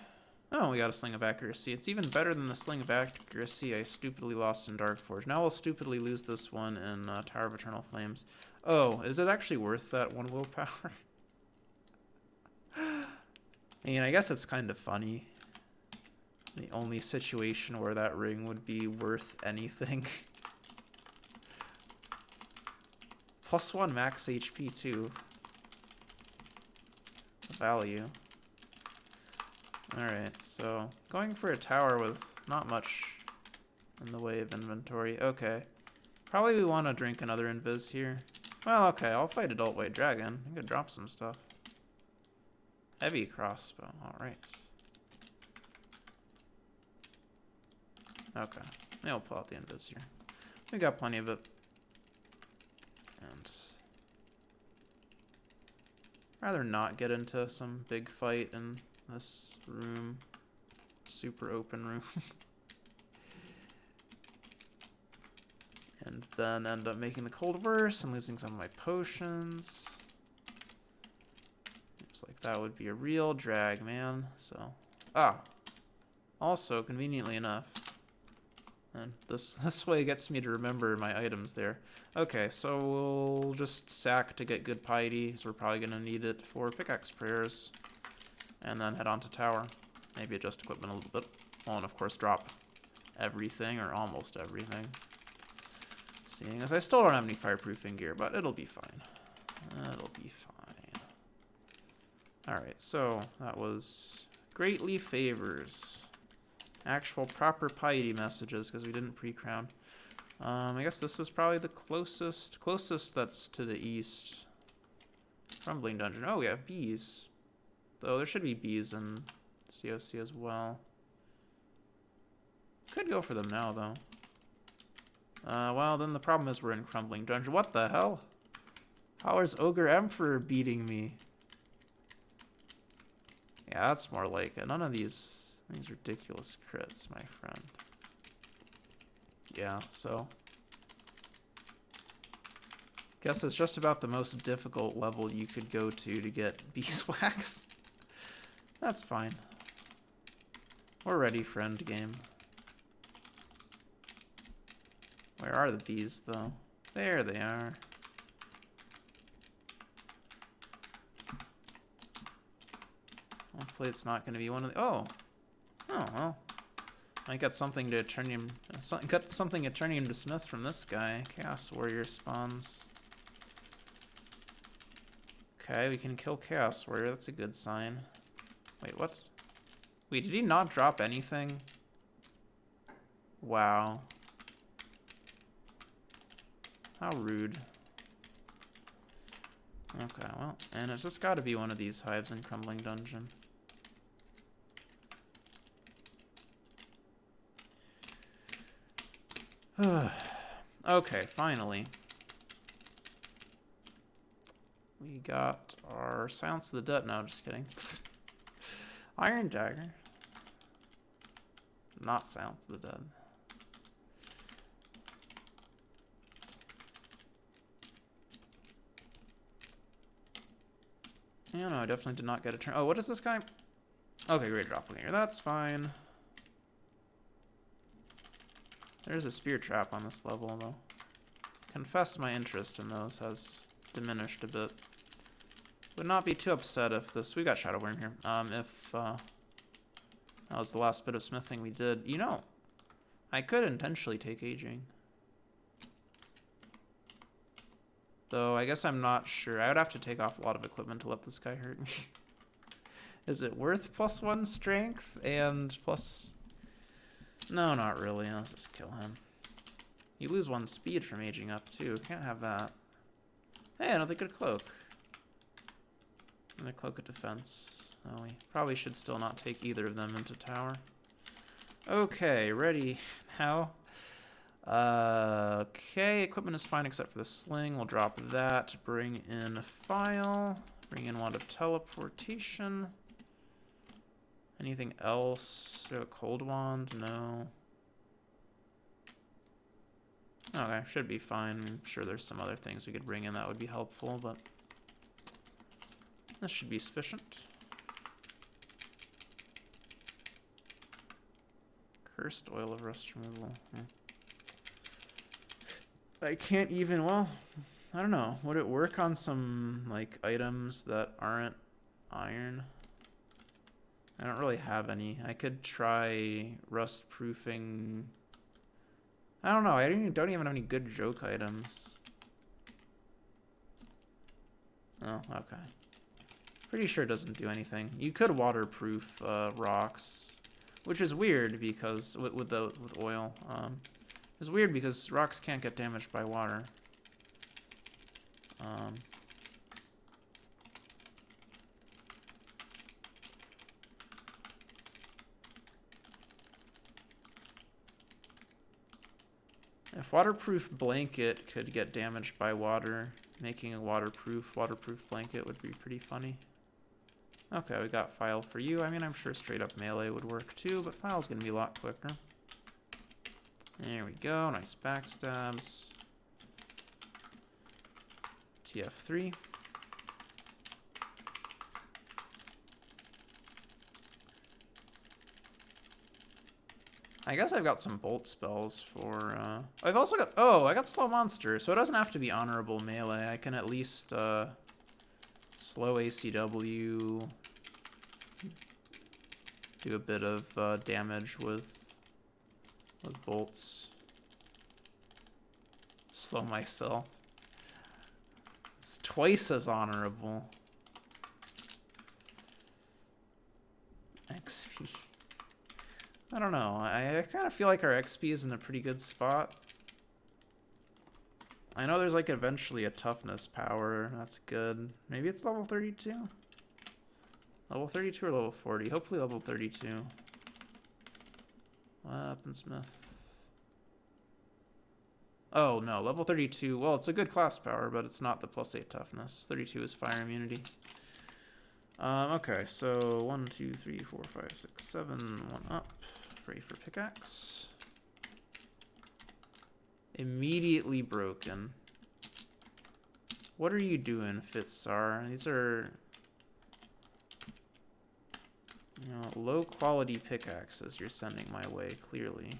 Speaker 1: Oh, we got a Sling of Accuracy. It's even better than the Sling of Accuracy I stupidly lost in Darkforge. Now I'll stupidly lose this one in Tower of Eternal Flames. Oh, is it actually worth that one willpower? I mean, I guess it's kind of funny. The only situation where that ring would be worth anything. +1 max HP too. Value. Alright, so going for a tower with not much in the way of inventory. Okay. Probably we want to drink another invis here. Well, okay, I'll fight Adult White Dragon. I could drop some stuff. Heavy crossbow, alright. Okay, maybe I'll pull out the invis here. We got plenty of it. And rather not get into some big fight in this room. Super open room. And then end up making the cold worse and losing some of my potions. Seems like that would be a real drag, man. So, also, conveniently enough, and this way gets me to remember my items there. Okay, so we'll just sack to get good piety, so we're probably going to need it for pickaxe prayers. And then head on to tower. Maybe adjust equipment a little bit. Oh, and of course drop everything, or almost everything. Seeing as I still don't have any fireproofing gear, but it'll be fine. It'll be fine. Alright, so that was greatly favors. Actual proper piety messages, because we didn't pre-crown. I guess this is probably the closest that's to the east. Crumbling dungeon. Oh, we have bees. Though there should be bees in COC as well. Could go for them now, though. Well, then the problem is we're in Crumbling Dungeon. What the hell? How is Ogre Emperor beating me? Yeah, that's more like it. None of these ridiculous crits, my friend. Yeah, so... guess it's just about the most difficult level you could go to get beeswax. That's fine. We're ready for endgame. Where are the bees, though? There they are. Hopefully it's not going to be one of the... Oh! Oh, well. I got something to turn him... got something to turn him to Smith from this guy. Chaos Warrior spawns. Okay, we can kill Chaos Warrior. That's a good sign. Wait, what? Wait, did he not drop anything? Wow. How rude. Okay, well, and it's just got to be one of these hives in Crumbling Dungeon. Okay, finally. We got our Silence of the Dead. No, just kidding. Iron Dagger. Not Silence of the Dead. Yeah, no, I definitely did not get a turn. Oh, what is this guy? Okay, great dropping here. That's fine. There's a spear trap on this level, though. Confess my interest in those has diminished a bit. Would not be too upset if this... we got Shadow Worm here. If that was the last bit of smithing we did. You know, I could intentionally take aging. Though, I guess I'm not sure. I would have to take off a lot of equipment to let this guy hurt me. Is it worth +1 strength and plus... no, not really. Let's just kill him. You lose 1 speed from aging up, too. Can't have that. Hey, another good cloak. And a cloak of defense. Oh, we probably should still not take either of them into tower. Okay, ready now. Okay, equipment is fine except for the sling. We'll drop that. Bring in a file. Bring in Wand of Teleportation. Anything else? Do we have a cold wand? No. Okay, should be fine. I'm sure there's some other things we could bring in that would be helpful, but this should be sufficient. Cursed Oil of Rust Removal. I can't even, well, I don't know. Would it work on some, like, items that aren't iron? I don't really have any. I could try rust proofing. I don't know. I don't even have any good joke items. Oh, okay. Pretty sure it doesn't do anything. You could waterproof rocks, which is weird because with oil. It's weird because rocks can't get damaged by water. If waterproof blanket could get damaged by water, making a waterproof blanket would be pretty funny. Okay, we got file for you. I mean, I'm sure straight up melee would work too, but file's gonna be a lot quicker. There we go, nice backstabs. TF3. I guess I've got some bolt spells for, I've also got, oh, I got slow monster, so it doesn't have to be honorable melee. I can at least, slow ACW, do a bit of, damage with bolts. Slow myself. It's twice as honorable. XP. I don't know. I kind of feel like our XP is in a pretty good spot. I know there's like eventually a toughness power. That's good. Maybe it's level 32? Level 32 or level 40? Hopefully level 32. Weaponsmith. Oh no, level 32. Well, it's a good class power, but it's not the +8 toughness. 32 is fire immunity. Okay, so 1, 2, 3, 4, 5, 6, 7. 1 up. Ready for pickaxe. Immediately broken. What are you doing, Fitzar? These are, you know, low quality pickaxes you're sending my way, clearly.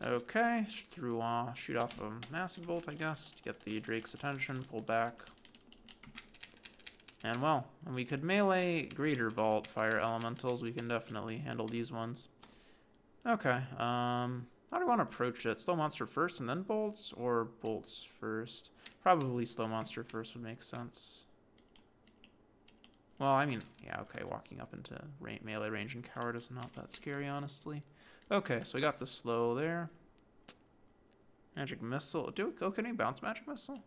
Speaker 1: Okay, shoot off a massive bolt, I guess, to get the Drake's attention, pull back. And well, we could melee greater vault fire elementals. We can definitely handle these ones. Okay, how do I want to approach it? Slow monster first and then bolts, or bolts first? Probably slow monster first would make sense. Well, I mean, yeah, okay, walking up into melee range and coward is not that scary, honestly. Okay, so we got the slow there. Magic missile. Can we bounce magic missile?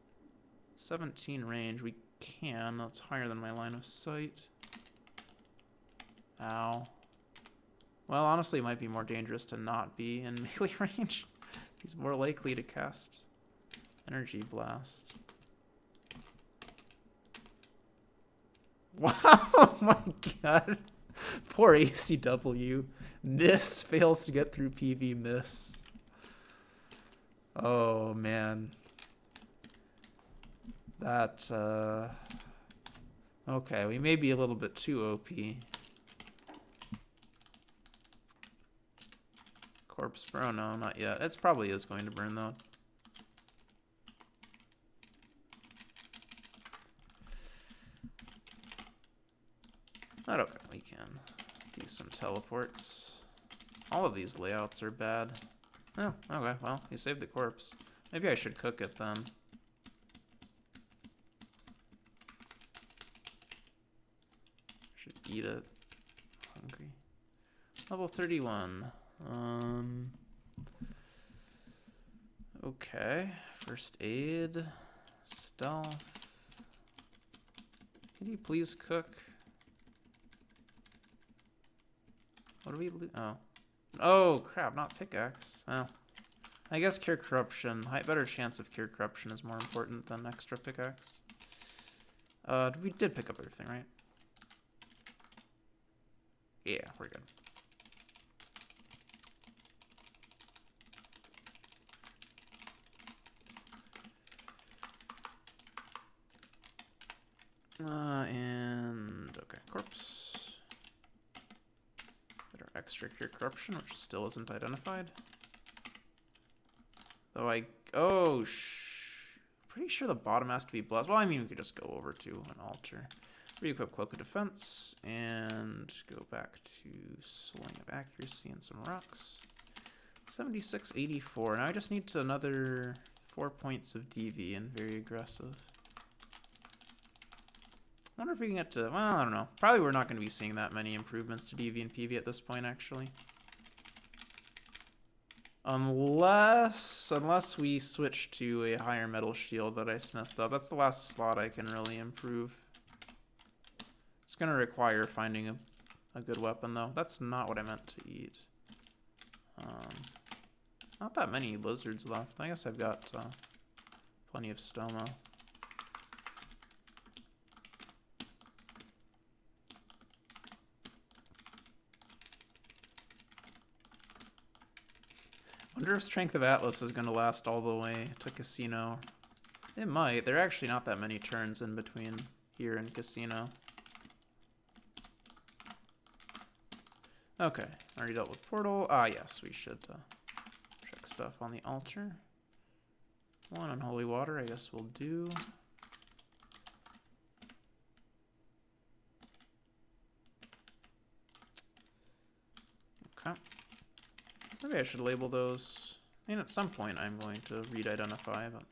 Speaker 1: 17 range. We can. That's higher than my line of sight. Ow. Well, honestly, it might be more dangerous to not be in melee range. He's more likely to cast energy blast. Wow! Oh my god. Poor ACW. Miss fails to get through PV miss. Oh man. That okay, we may be a little bit too OP. Corpse bro, no, not yet. It probably is going to burn though. But okay, we can do some teleports. All of these layouts are bad. Oh, okay, well, you saved the corpse. Maybe I should cook it then. Should eat it. Hungry. Level 31. Okay. First aid. Stealth. Can you please cook? What do we lose? Oh. Oh, crap, not pickaxe. Well, I guess Cure Corruption. Better chance of Cure Corruption is more important than extra pickaxe. We did pick up everything, right? Yeah, we're good. And okay, corpse. Get our extra Cure Corruption, which still isn't identified. Though pretty sure the bottom has to be blessed. Well, I mean, we could just go over to an altar. Re-equip Cloak of Defense, and go back to Sling of Accuracy and some rocks. 7684. Now I just need another 4 points of DV and very aggressive. I wonder if we can get to, well, I don't know. Probably we're not going to be seeing that many improvements to DV and PV at this point, actually. Unless we switch to a higher metal shield that I smithed up. That's the last slot I can really improve. It's going to require finding a good weapon, though. That's not what I meant to eat. Not that many lizards left. I guess I've got plenty of stoma. Wonder if Strength of Atlas is going to last all the way to Casino. It might. There are actually not that many turns in between here and Casino. Okay, already dealt with portal. Ah, yes, we should check stuff on the altar. One unholy water, I guess we'll do. Okay. Maybe I should label those. I mean, at some point I'm going to read identify, but...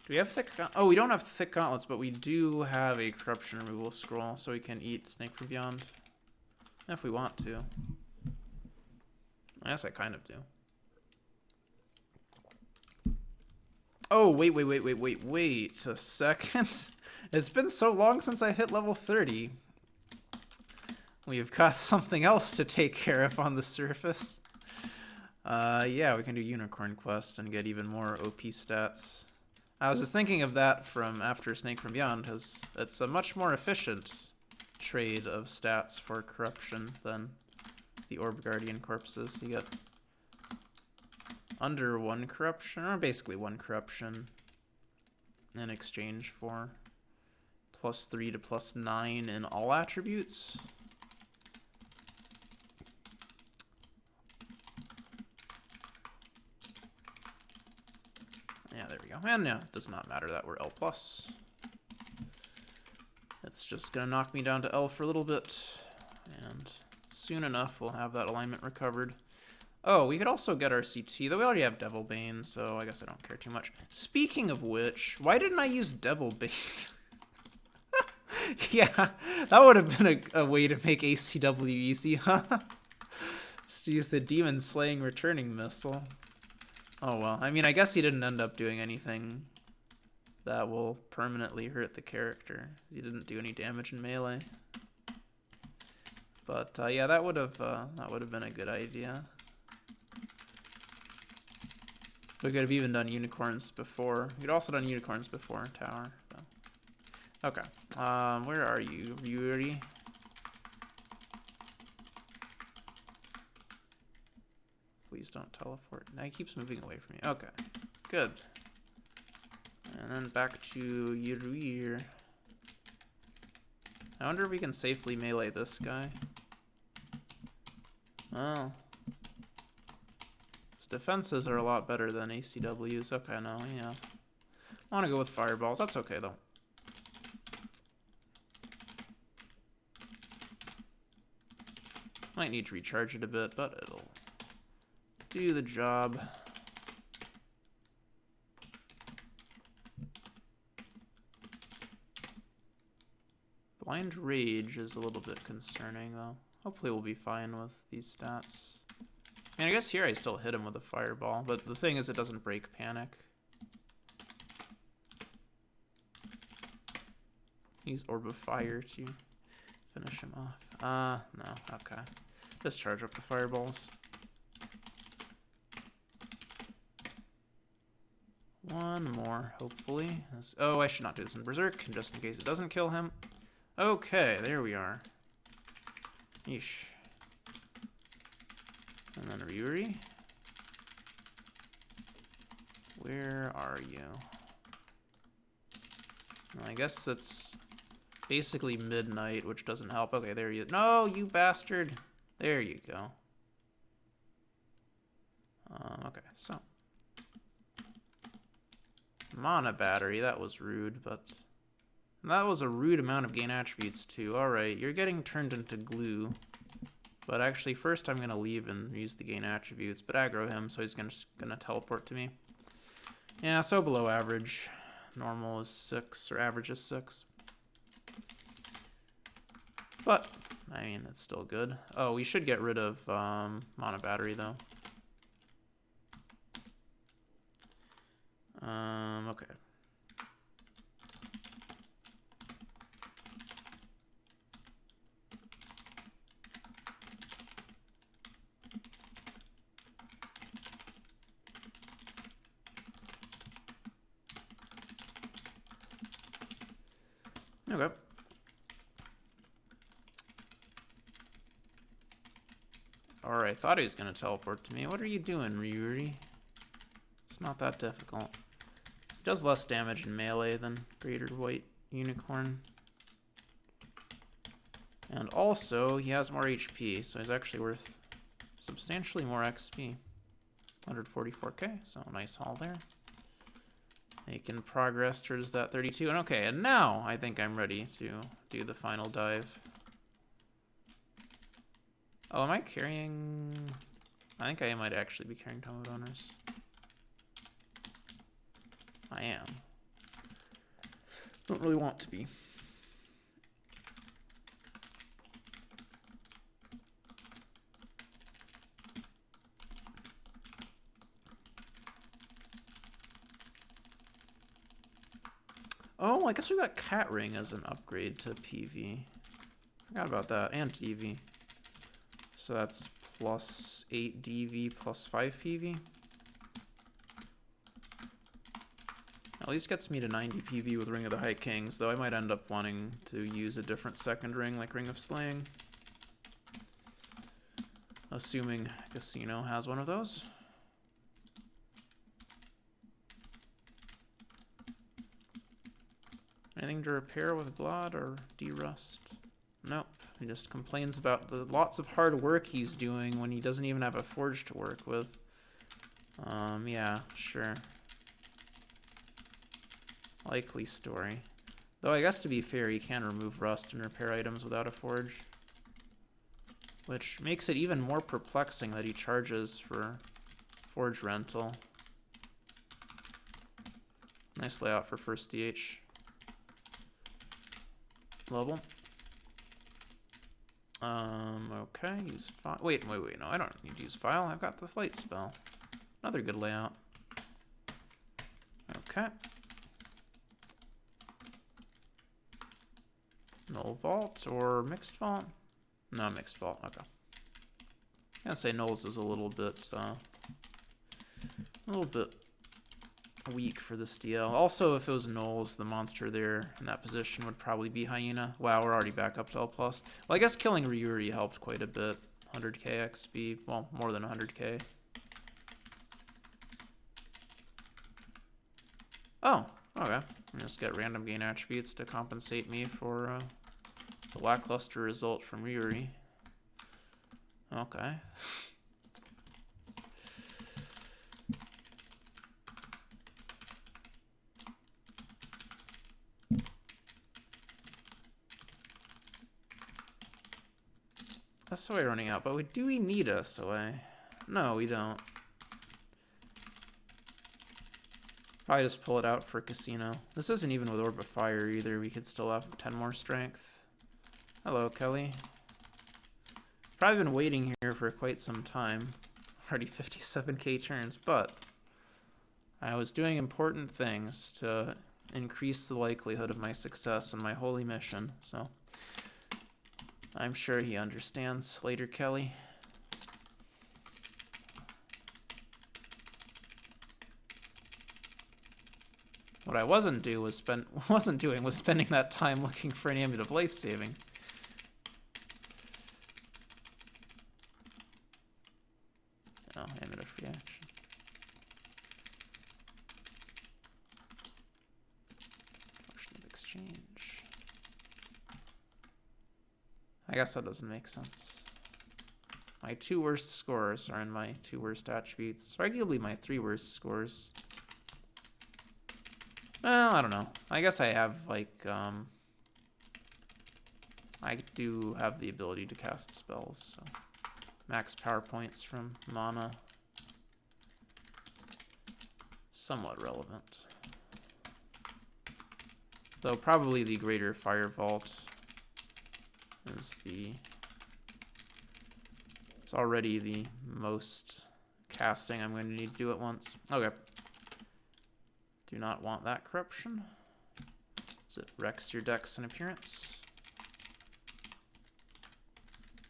Speaker 1: Do we have thick... Oh, we don't have thick gauntlets, but we do have a corruption removal scroll, so we can eat Snake from Beyond. If we want to. I guess I kind of do. Oh, wait a second. It's been so long since I hit level 30. We've got something else to take care of on the surface. Yeah, we can do Unicorn Quest and get even more OP stats. I was just thinking of that from after Snake from Beyond, because it's a much more efficient trade of stats for corruption than the Orb Guardian corpses. You get under 1 corruption, or basically 1 corruption, in exchange for +3 to +9 in all attributes. Yeah, there we go. And yeah, it does not matter that we're L+. It's just gonna knock me down to L for a little bit, and soon enough we'll have that alignment recovered. Oh, we could also get our CT, though we already have Devil Bane, so I guess I don't care too much. Speaking of which, why didn't I use Devil Bane? Yeah, that would have been a way to make ACW easy, huh? Just use the Demon Slaying Returning Missile. Oh well, I mean, I guess he didn't end up doing anything that will permanently hurt the character. He didn't do any damage in melee. But yeah, that would have been a good idea. We could have even done unicorns before. We'd also done unicorns before tower. So. Okay. Where are you, Yuri? Please don't teleport. Now he keeps moving away from me. Okay. Good. And then back to Yuri. I wonder if we can safely melee this guy. Oh. His defenses are a lot better than ACW's. Okay, no, yeah. I want to go with fireballs. That's okay, though. Might need to recharge it a bit, but it'll do the job. Blind Rage is a little bit concerning, though. Hopefully we'll be fine with these stats. I mean, I guess here I still hit him with a fireball, but the thing is it doesn't break Panic. Use Orb of Fire to finish him off. No, okay. Just charge up the fireballs. One more, hopefully. Oh, I should not do this in Berserk, just in case it doesn't kill him. Okay, there we are. Yeesh. And then Ryuri. Where are you? Well, I guess it's basically midnight, which doesn't help. Okay, there you... No, you bastard! There you go. Okay, so... Mana battery, that was rude, but... That was a rude amount of gain attributes, too. Alright, you're getting turned into glue. But actually, first I'm going to leave and use the gain attributes, but aggro him, so he's gonna teleport to me. Yeah, so below average. Normal is 6, or average is 6. But, I mean, it's still good. Oh, we should get rid of Mana Battery, though. Okay. Okay. Alright, I thought he was going to teleport to me. What are you doing, Ryuri? It's not that difficult. He does less damage in melee than Greater White Unicorn. And also, he has more HP, so he's actually worth substantially more XP. 144k, so nice haul there. Making progress towards that 32. And okay, and now I think I'm ready to do the final dive. Oh, am I carrying... I think I might actually be carrying Tome of Donors. I am. Don't really want to be. Oh, I guess we got Cat Ring as an upgrade to PV. Forgot about that, and DV. So that's plus 8 DV plus 5 PV. At least gets me to 90 PV with Ring of the High Kings, though I might end up wanting to use a different second ring, like Ring of Slaying. Assuming Casino has one of those. Anything to repair with Glod or derust? Nope. He just complains about the lots of hard work he's doing when he doesn't even have a forge to work with. Yeah, sure. Likely story. Though I guess to be fair, he can remove rust and repair items without a forge. Which makes it even more perplexing that he charges for forge rental. Nice layout for first DH level. Okay, use file. Wait, no, I don't need to use file. I've got this light spell. Another good layout. Okay. Null vault or mixed vault? No, mixed vault. Okay. I was gonna say nulls is a little bit weak for this DL. Also, if it was nulls, the monster there in that position would probably be Hyena. Wow, we're already back up to L+. Well, I guess killing Ryuri helped quite a bit. 100k XP. Well, more than 100k. Oh, okay. I'll just get random gain attributes to compensate me for the lackluster result from Ryuri. Okay. SOA running out, but do we need SOA? No, we don't. Probably just pull it out for Casino. This isn't even with Orb of Fire either. We could still have 10 more strength. Hello, Kelly. Probably been waiting here for quite some time. Already 57k turns, but I was doing important things to increase the likelihood of my success in my holy mission, so I'm sure he understands later, Kelly. What I wasn't doing was spending that time looking for an Amulet of Life Saving. Oh, Amulet of Free Action. Portion of Exchange. I guess that doesn't make sense. My 2 worst scores are in my 2 worst attributes. Arguably my 3 worst scores. Well, I don't know. I guess I have, like, I do have the ability to cast spells, so max power points from mana. Somewhat relevant. Though probably the Greater Fire Vault is it's already the most casting I'm going to need to do at once. Okay. Do not want that corruption. So it wrecks your dex and appearance.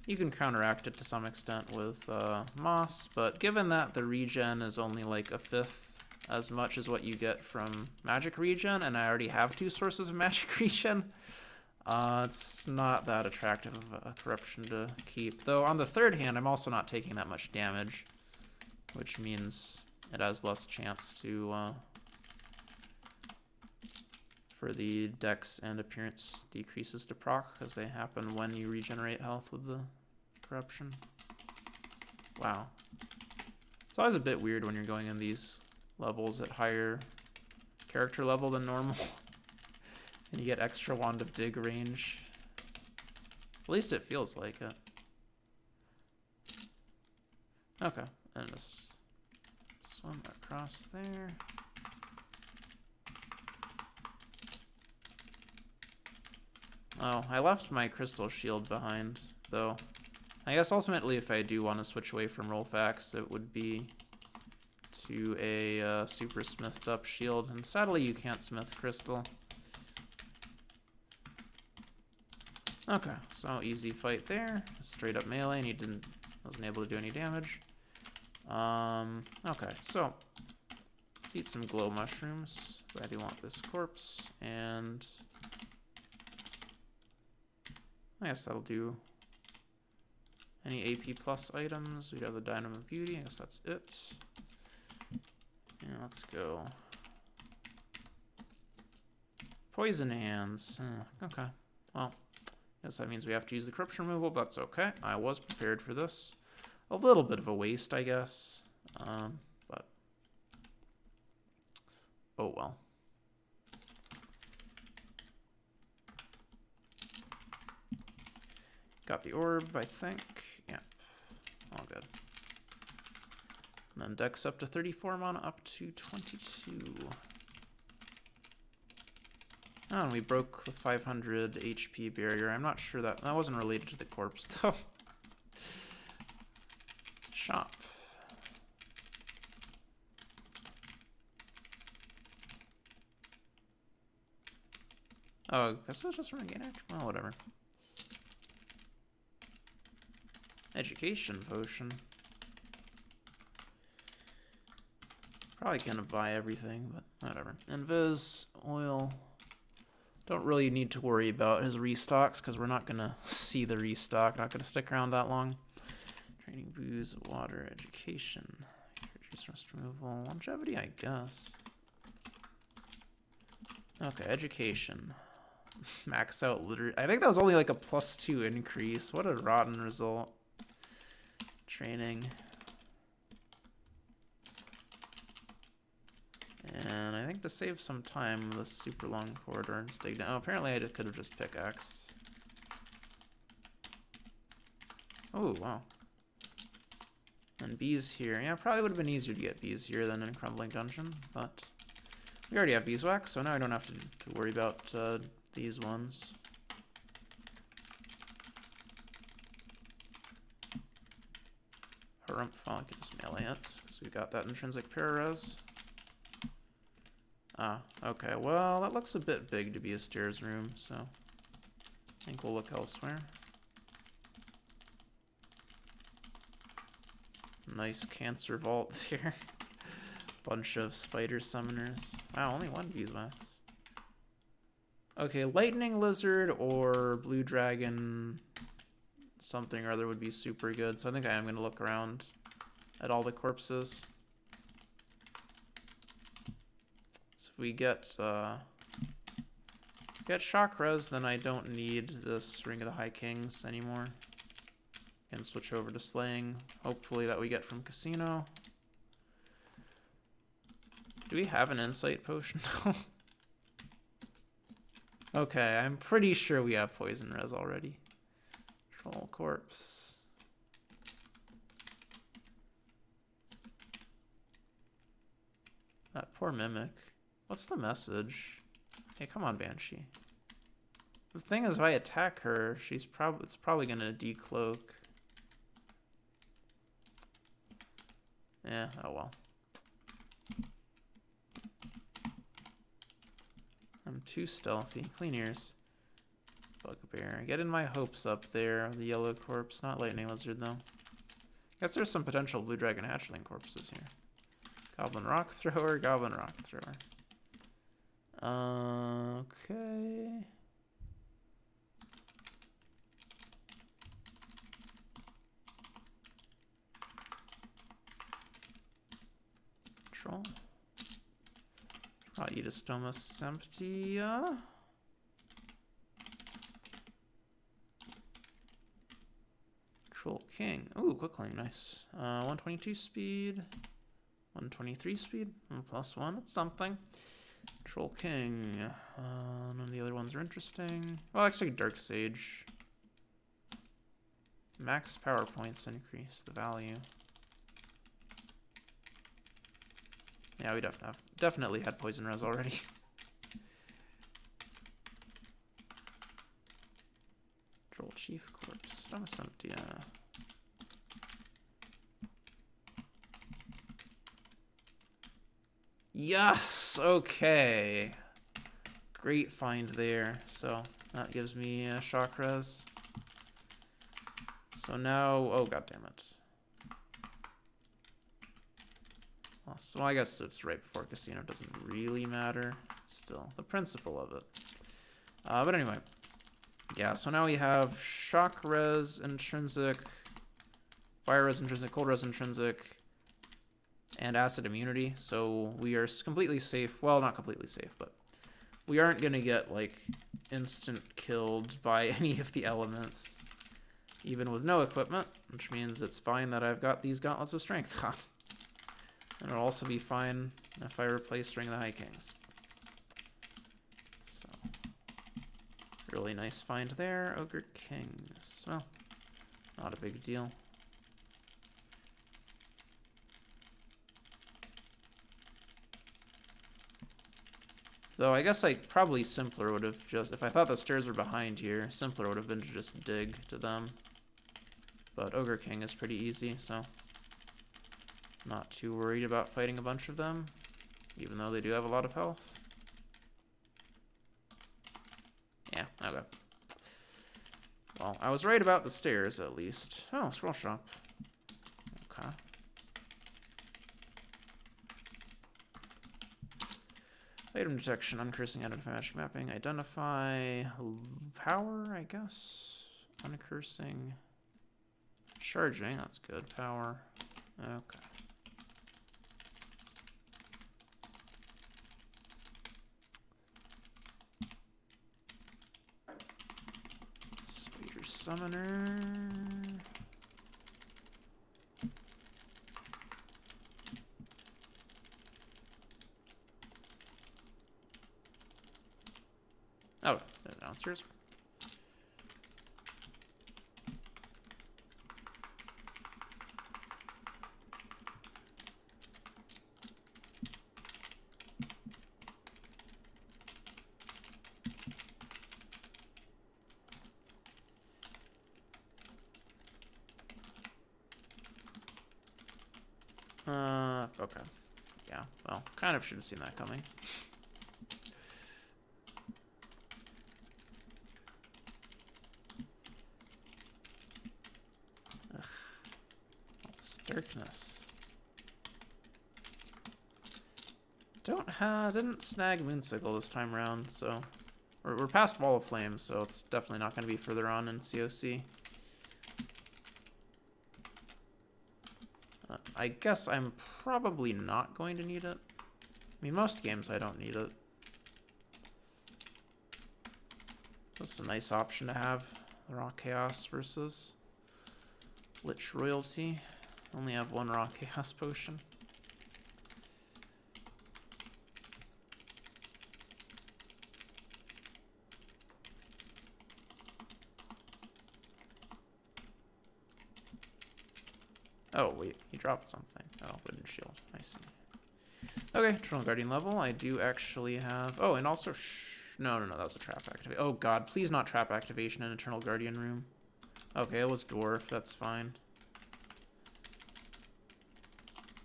Speaker 1: You can counteract it to some extent with Moss, but given that the regen is only like 1/5 as much as what you get from magic regen, and I already have 2 sources of magic regen, it's not that attractive of a corruption to keep. Though on the third hand, I'm also not taking that much damage, which means it has less chance to for the dex and appearance decreases to proc, because they happen when you regenerate health with the corruption. Wow. It's always a bit weird when you're going in these levels at higher character level than normal. And you get extra Wand of Dig range. At least it feels like it. Okay, and just swim across there. Oh, I left my crystal shield behind, though. I guess ultimately if I do want to switch away from Rollfax, it would be to a super smithed up shield, and sadly you can't smith crystal. Okay, so easy fight there. Straight up melee, and he wasn't able to do any damage. Okay, so let's eat some glow mushrooms. I do want this corpse, and I guess that'll do. Any AP plus items? We'd have the Dynamo Beauty. I guess that's it. And let's go. Poison Hands. Okay. Well, I guess that means we have to use the corruption removal, but that's okay. I was prepared for this. A little bit of a waste, I guess. But oh well. Got the orb, I think. Yeah. All good. And then dex up to 34, mana up to 22. Oh, and we broke the 500 HP barrier. I'm not sure that wasn't related to the corpse, though. Shop. Oh, I guess it's just running gain action. Well, whatever. Education potion. Probably gonna buy everything, but whatever. Invis, oil. Don't really need to worry about his restocks because we're not gonna see the restock. Not gonna stick around that long. Training booze, water, education, reduce rust removal, longevity, I guess. Okay, education. Max out literally. I think that was only like a +2 increase. What a rotten result. Training. And I think to save some time with this super long corridor and dig down. Oh, apparently I could have just pickaxed. Oh, wow. And bees here. Yeah, probably would have been easier to get bees here than in Crumbling Dungeon, but we already have beeswax, so now I don't have to worry about these ones. Harumph, well, I can just melee it, because we got that intrinsic para-res. Ah, okay, well, that looks a bit big to be a stairs room, so I think we'll look elsewhere. Nice cancer vault there. Bunch of spider summoners. Wow, only one beeswax. Okay, lightning lizard or blue dragon something or other would be super good. So I think I am going to look around at all the corpses. So if we get shock res, then I don't need this Ring of the High Kings anymore. And switch over to slaying. Hopefully that we get from Casino. Do we have an insight potion? Okay, I'm pretty sure we have poison res already. Troll corpse. That poor mimic. What's the message? Hey, come on, Banshee. The thing is, if I attack her, it's probably gonna decloak. Yeah, oh well. I'm too stealthy. Clean ears. Bugbear. Getting my hopes up there. The yellow corpse. Not lightning lizard, though. Guess there's some potential blue dragon hatchling corpses here. Goblin rock thrower. Goblin rock thrower. Okay. Troll. Eudistoma Semptia. Troll King. Ooh, Quickling, nice. 122 speed. 123 speed. +1, that's something. Troll King. None of the other ones are interesting. Well, actually, Dark Sage. Max power points increase the value. Yeah, we definitely had Poison Res already. Troll Chief Corpse. Stoma Semptia. Yes! Okay. Great find there. So that gives me a shock res. So now, oh god damn it. Well, so I guess it's right before Casino, doesn't really matter. Still, the principle of it. But anyway, yeah. So now we have shock res intrinsic, fire res intrinsic, cold res intrinsic, and acid immunity. So we are completely safe. Well, not completely safe, but we aren't gonna get like instant killed by any of the elements, even with no equipment, which means it's fine that I've got these gauntlets of strength on. And it'll also be fine if I replace Ring of the High Kings. So, really nice find there. Ogre Kings. Well, not a big deal. Though I guess like probably simpler would have just, if I thought the stairs were behind here, simpler would have been to just dig to them. But Ogre King is pretty easy, so not too worried about fighting a bunch of them, even though they do have a lot of health. Yeah, okay. Well, I was right about the stairs, at least. Oh, scroll shop. Okay. Item detection, uncursing, identify magic mapping, identify power, I guess. Uncursing. Charging, that's good. Power. Okay. Spider Summoner. Oh, they're downstairs. Okay. Yeah, well, kind of should have seen that coming. Ugh. It's darkness. Didn't snag Moonsickle this time around, so we're past Wall of Flame, so it's definitely not going to be further on in COC. I guess I'm probably not going to need it. I mean, most games I don't need it. That's a nice option to have. The Raw Chaos versus Lich Royalty. Only have one Raw Chaos potion. Oh, wait, he dropped something. Oh, Wooden Shield. I see. Okay, Eternal Guardian level. I do actually have... Oh, and also... No, that was a trap activation. Oh, God, please not trap activation in Eternal Guardian room. Okay, it was Dwarf. That's fine.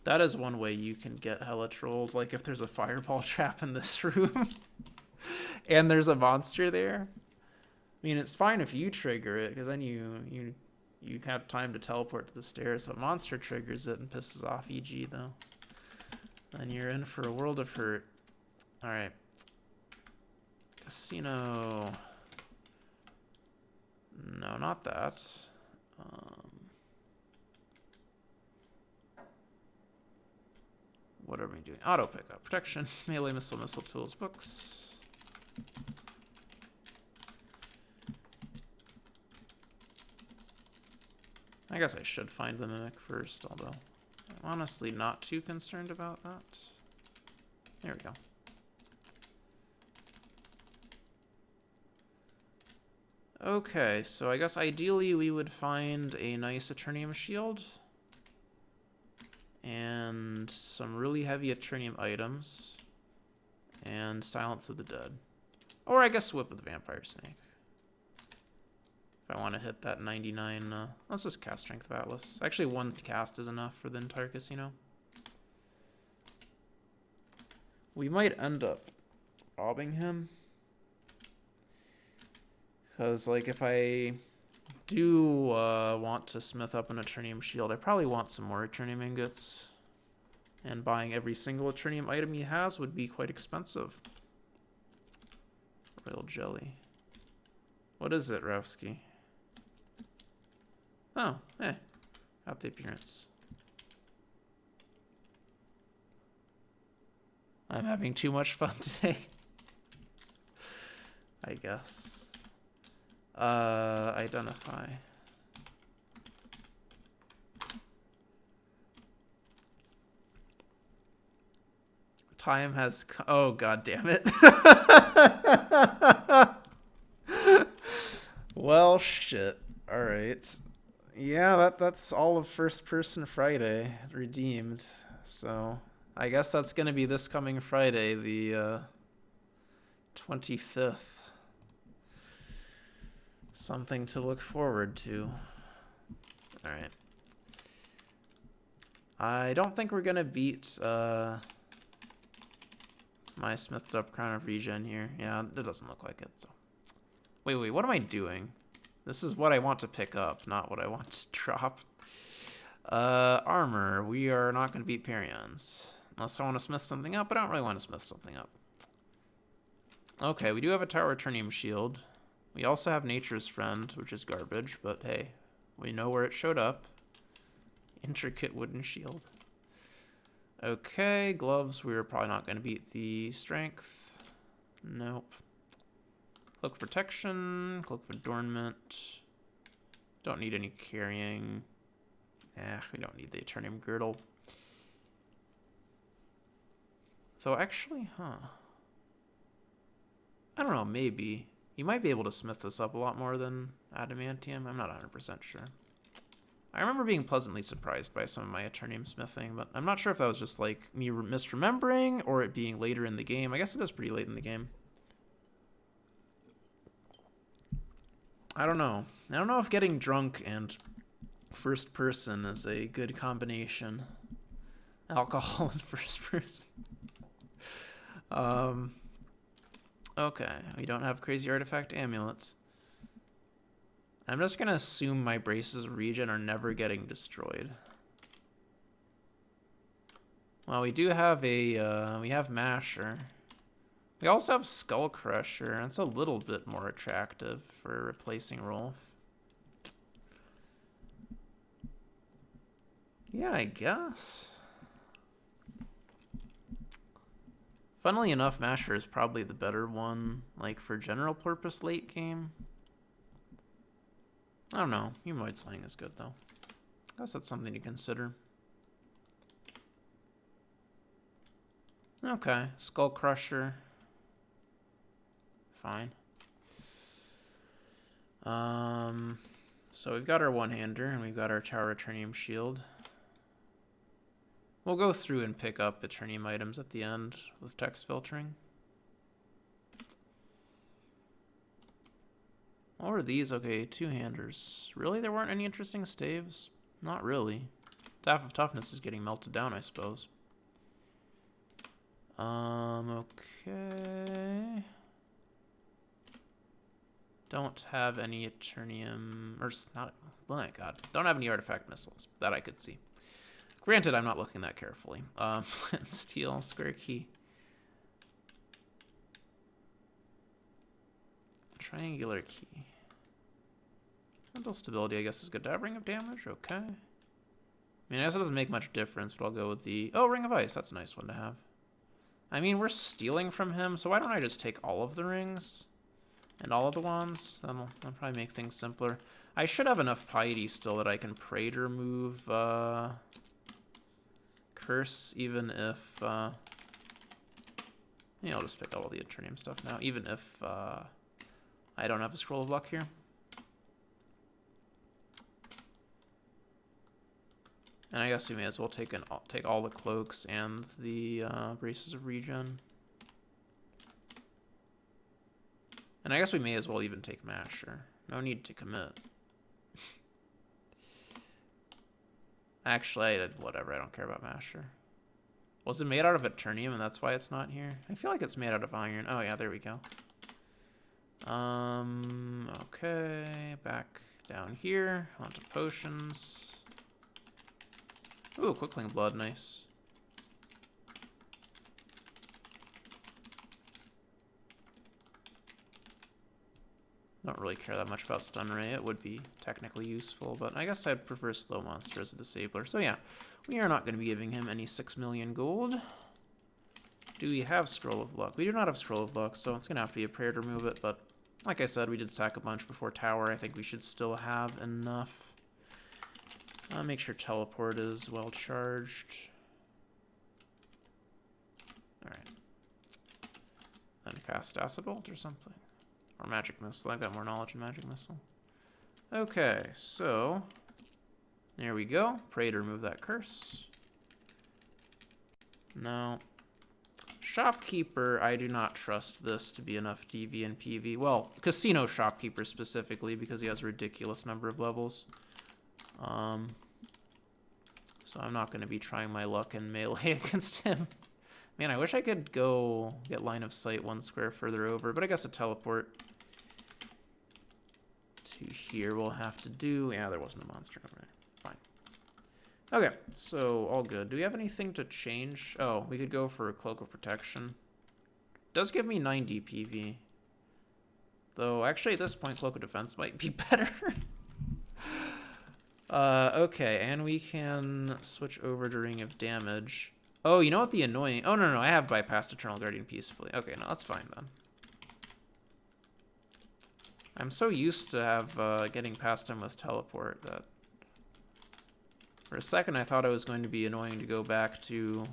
Speaker 1: That is one way you can get hella trolled. Like, if there's a fireball trap in this room and there's a monster there. I mean, it's fine if you trigger it, because then you have time to teleport to the stairs, but monster triggers it and pisses off EG, though. Then you're in for a world of hurt. Alright. Casino. No, not that. What are we doing? Auto pickup. Protection. Melee, missile, missile tools, books. I guess I should find the mimic first, although I'm honestly not too concerned about that. There we go. Okay, so I guess ideally we would find a nice Eternium shield and some really heavy Eternium items and Silence of the Dead. Or I guess Whip of the Vampire Snake. If I want to hit that 99, let's just cast Strength of Atlas. Actually, one cast is enough for the entire casino. We might end up robbing him. Because, like, if I do want to smith up an Eternium shield, I probably want some more Eternium ingots. And buying every single Eternium item he has would be quite expensive. Royal Jelly. What is it, Ravsky? Oh, got the appearance. I'm having too much fun today. I guess. Identify. Time has oh, god damn it. Well, shit. All right. Yeah, that's all of First Person Friday redeemed. So, I guess that's going to be this coming Friday, the 25th. Something to look forward to. All right. I don't think we're going to beat my smithed up Crown of Regen here. Yeah, it doesn't look like it. So, wait, what am I doing? This is what I want to pick up, not what I want to drop. Armor. We are not going to beat Perions. Unless I want to smith something up, but I don't really want to smith something up. Okay, we do have a Tower Eternium shield. We also have Nature's Friend, which is garbage, but hey, we know where it showed up. Intricate wooden shield. Okay, gloves. We're probably not going to beat the strength. Nope. Cloak of Protection, Cloak of Adornment. Don't need any carrying. We don't need the Eternium Girdle. So actually, I don't know, maybe. You might be able to smith this up a lot more than Adamantium. I'm not 100% sure. I remember being pleasantly surprised by some of my Eternium smithing, but I'm not sure if that was just like me misremembering or it being later in the game. I guess it is pretty late in the game. I don't know. I don't know if getting drunk and first person is a good combination. Alcohol and first person. Okay, we don't have Crazy Artifact Amulet. I'm just gonna assume my Braces of Regen are never getting destroyed. Well, we do have we have Masher. We also have Skull Crusher. That's a little bit more attractive for replacing Rolf. Yeah, I guess. Funnily enough, Masher is probably the better one, like, for general purpose late game. I don't know. Humanoid Slaying is good, though. I guess that's something to consider. Okay, Skull Crusher. Fine. So we've got our one-hander, and we've got our Tower Eternium shield. We'll go through and pick up Eternium items at the end with text filtering. What were these? Okay, two-handers. Really? There weren't any interesting staves? Not really. Staff of Toughness is getting melted down, I suppose. Okay. Don't have any Eternium, or not, oh my god. Don't have any artifact missiles that I could see. Granted, I'm not looking that carefully. Steel, square key. Triangular key. Mental stability, I guess, is good to have. Ring of damage, okay. I mean, I guess it doesn't make much difference, but I'll go with the... Oh, Ring of Ice. That's a nice one to have. I mean, we're stealing from him, so why don't I just take all of the rings? And all of the wands? That'll probably make things simpler. I should have enough piety still that I can pray to remove Curse, even if... yeah, I'll just pick up all the Eternium stuff now, even if I don't have a Scroll of Luck here. And I guess we may as well take all the cloaks and the braces of regen. And I guess we may as well even take Masher. No need to commit. Actually, whatever. I don't care about Masher. Was it made out of Eternium and that's why it's not here? I feel like it's made out of iron. Oh yeah, there we go. Okay, back down here onto potions. Ooh, Quickling Blood, nice. Don't really care that much about Stun Ray. It would be technically useful, but I guess I'd prefer Slow Monster as a disabler. So yeah, we are not going to be giving him any 6 million gold. Do we have Scroll of Luck? We do not have Scroll of Luck, so it's going to have to be a prayer to remove it, but like I said, we did sack a bunch before Tower. I think we should still have enough. Make sure Teleport is well charged. Alright. Then cast Acid Bolt or something. Or Magic Missile. I've got more knowledge in Magic Missile. Okay, so there we go. Pray to remove that curse. No. Shopkeeper, I do not trust this to be enough DV and PV. Well, Casino Shopkeeper specifically, because he has a ridiculous number of levels. So I'm not going to be trying my luck in melee against him. Man, I wish I could go get line of sight 1 square further over, but I guess a teleport to here we'll have to do. Yeah, there wasn't a monster over there. Fine. Okay, so all good. Do we have anything to change? Oh, we could go for a Cloak of Protection. Does give me 90 PV. Though, actually, at this point, Cloak of Defense might be better. Okay, and we can switch over to Ring of Damage. Oh, you know what the annoying... Oh, no, I have bypassed Eternal Guardian peacefully. Okay, no, that's fine then. I'm so used to have getting past him with Teleport that... For a second, I thought it was going to be annoying to go back to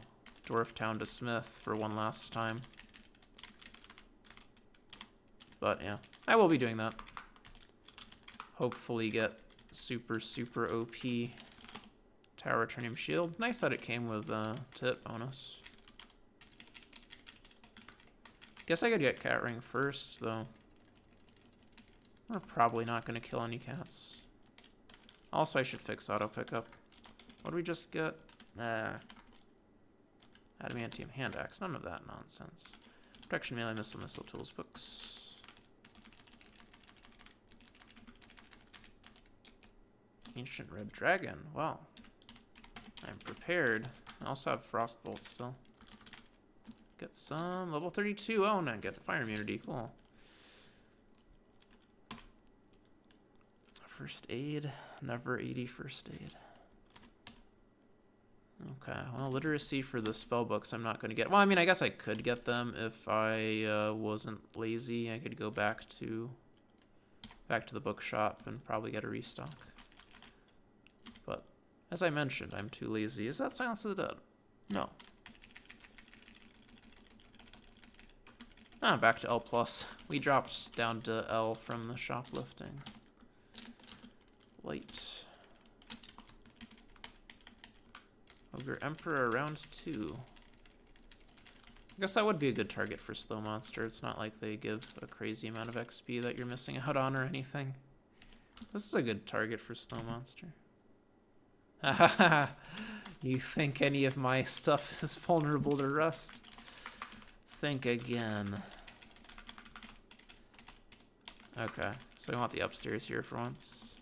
Speaker 1: Dwarf Town to Smith for one last time. But, yeah, I will be doing that. Hopefully get super OP Tower Eternium Shield. Nice that it came with Tit bonus. Guess I could get Cat Ring first, though. We're probably not going to kill any cats. Also, I should fix auto pickup. What do we just get? Adamantium Hand Axe. None of that nonsense. Protection Melee Missile Tools books. Ancient Red Dragon. Wow. I'm prepared. I also have Frostbolt still. Get some level 32. Oh, no, get the fire immunity. Cool. First aid. Never 80 first aid. Okay, well, literacy for the spell books I'm not going to get. Well, I mean, I guess I could get them if I wasn't lazy. I could go back to the bookshop and probably get a restock. But as I mentioned, I'm too lazy. Is that Silence of the Dead? No. Back to L+. We dropped down to L from the shoplifting. Light. Ogre Emperor round 2. I guess that would be a good target for Slow Monster. It's not like they give a crazy amount of XP that you're missing out on or anything. This is a good target for Slow Monster. You think any of my stuff is vulnerable to rust? Think again. Okay, so we want the upstairs here for once.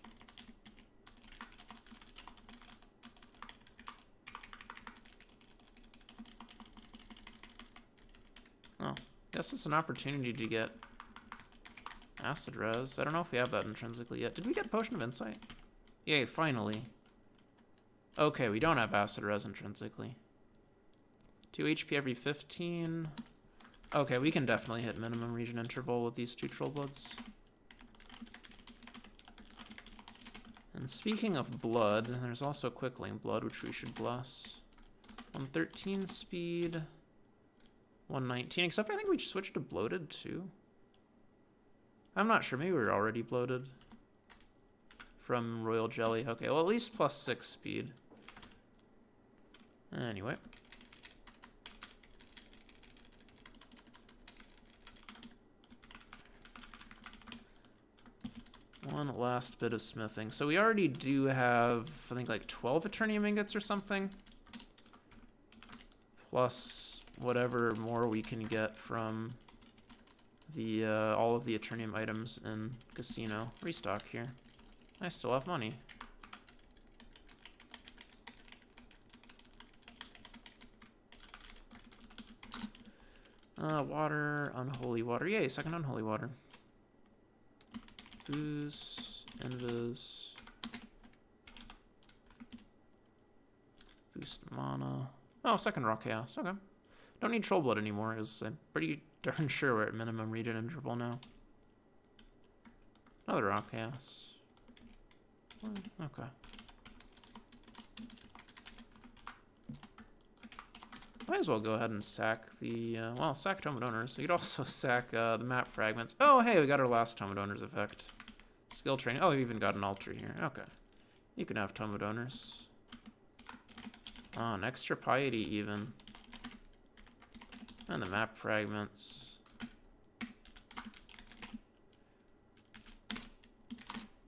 Speaker 1: Oh, guess it's an opportunity to get Acid Res. I don't know if we have that intrinsically yet. Did we get Potion of Insight? Yay, finally. Okay, we don't have acid res intrinsically. 2 HP every 15. Okay, we can definitely hit minimum region interval with these 2 Troll Bloods. And speaking of blood, there's also Quickling Blood, which we should bless. 113 speed. 119, except I think we switched to bloated too. I'm not sure, maybe we were already bloated from Royal Jelly. Okay, well at least +6 speed. Anyway. One last bit of smithing. So we already do have, I think, like 12 Eternium ingots or something. Plus whatever more we can get from the all of the Eternium items in Casino. Restock here. I still have money. Water, unholy water. Yay, second unholy water. Boost, invis. Boost mana. Oh, second raw chaos. Okay. Don't need troll blood anymore because I'm pretty darn sure we're at minimum region interval now. Another raw chaos. Okay. Might as well go ahead and sack the, well, sack Tome of Donors. You could also sack the map fragments. Oh, hey, we got our last Tome of Donors effect. Skill training. Oh, we even got an altar here. Okay. You can have Tome of Donors. Oh, an extra piety even. And the map fragments.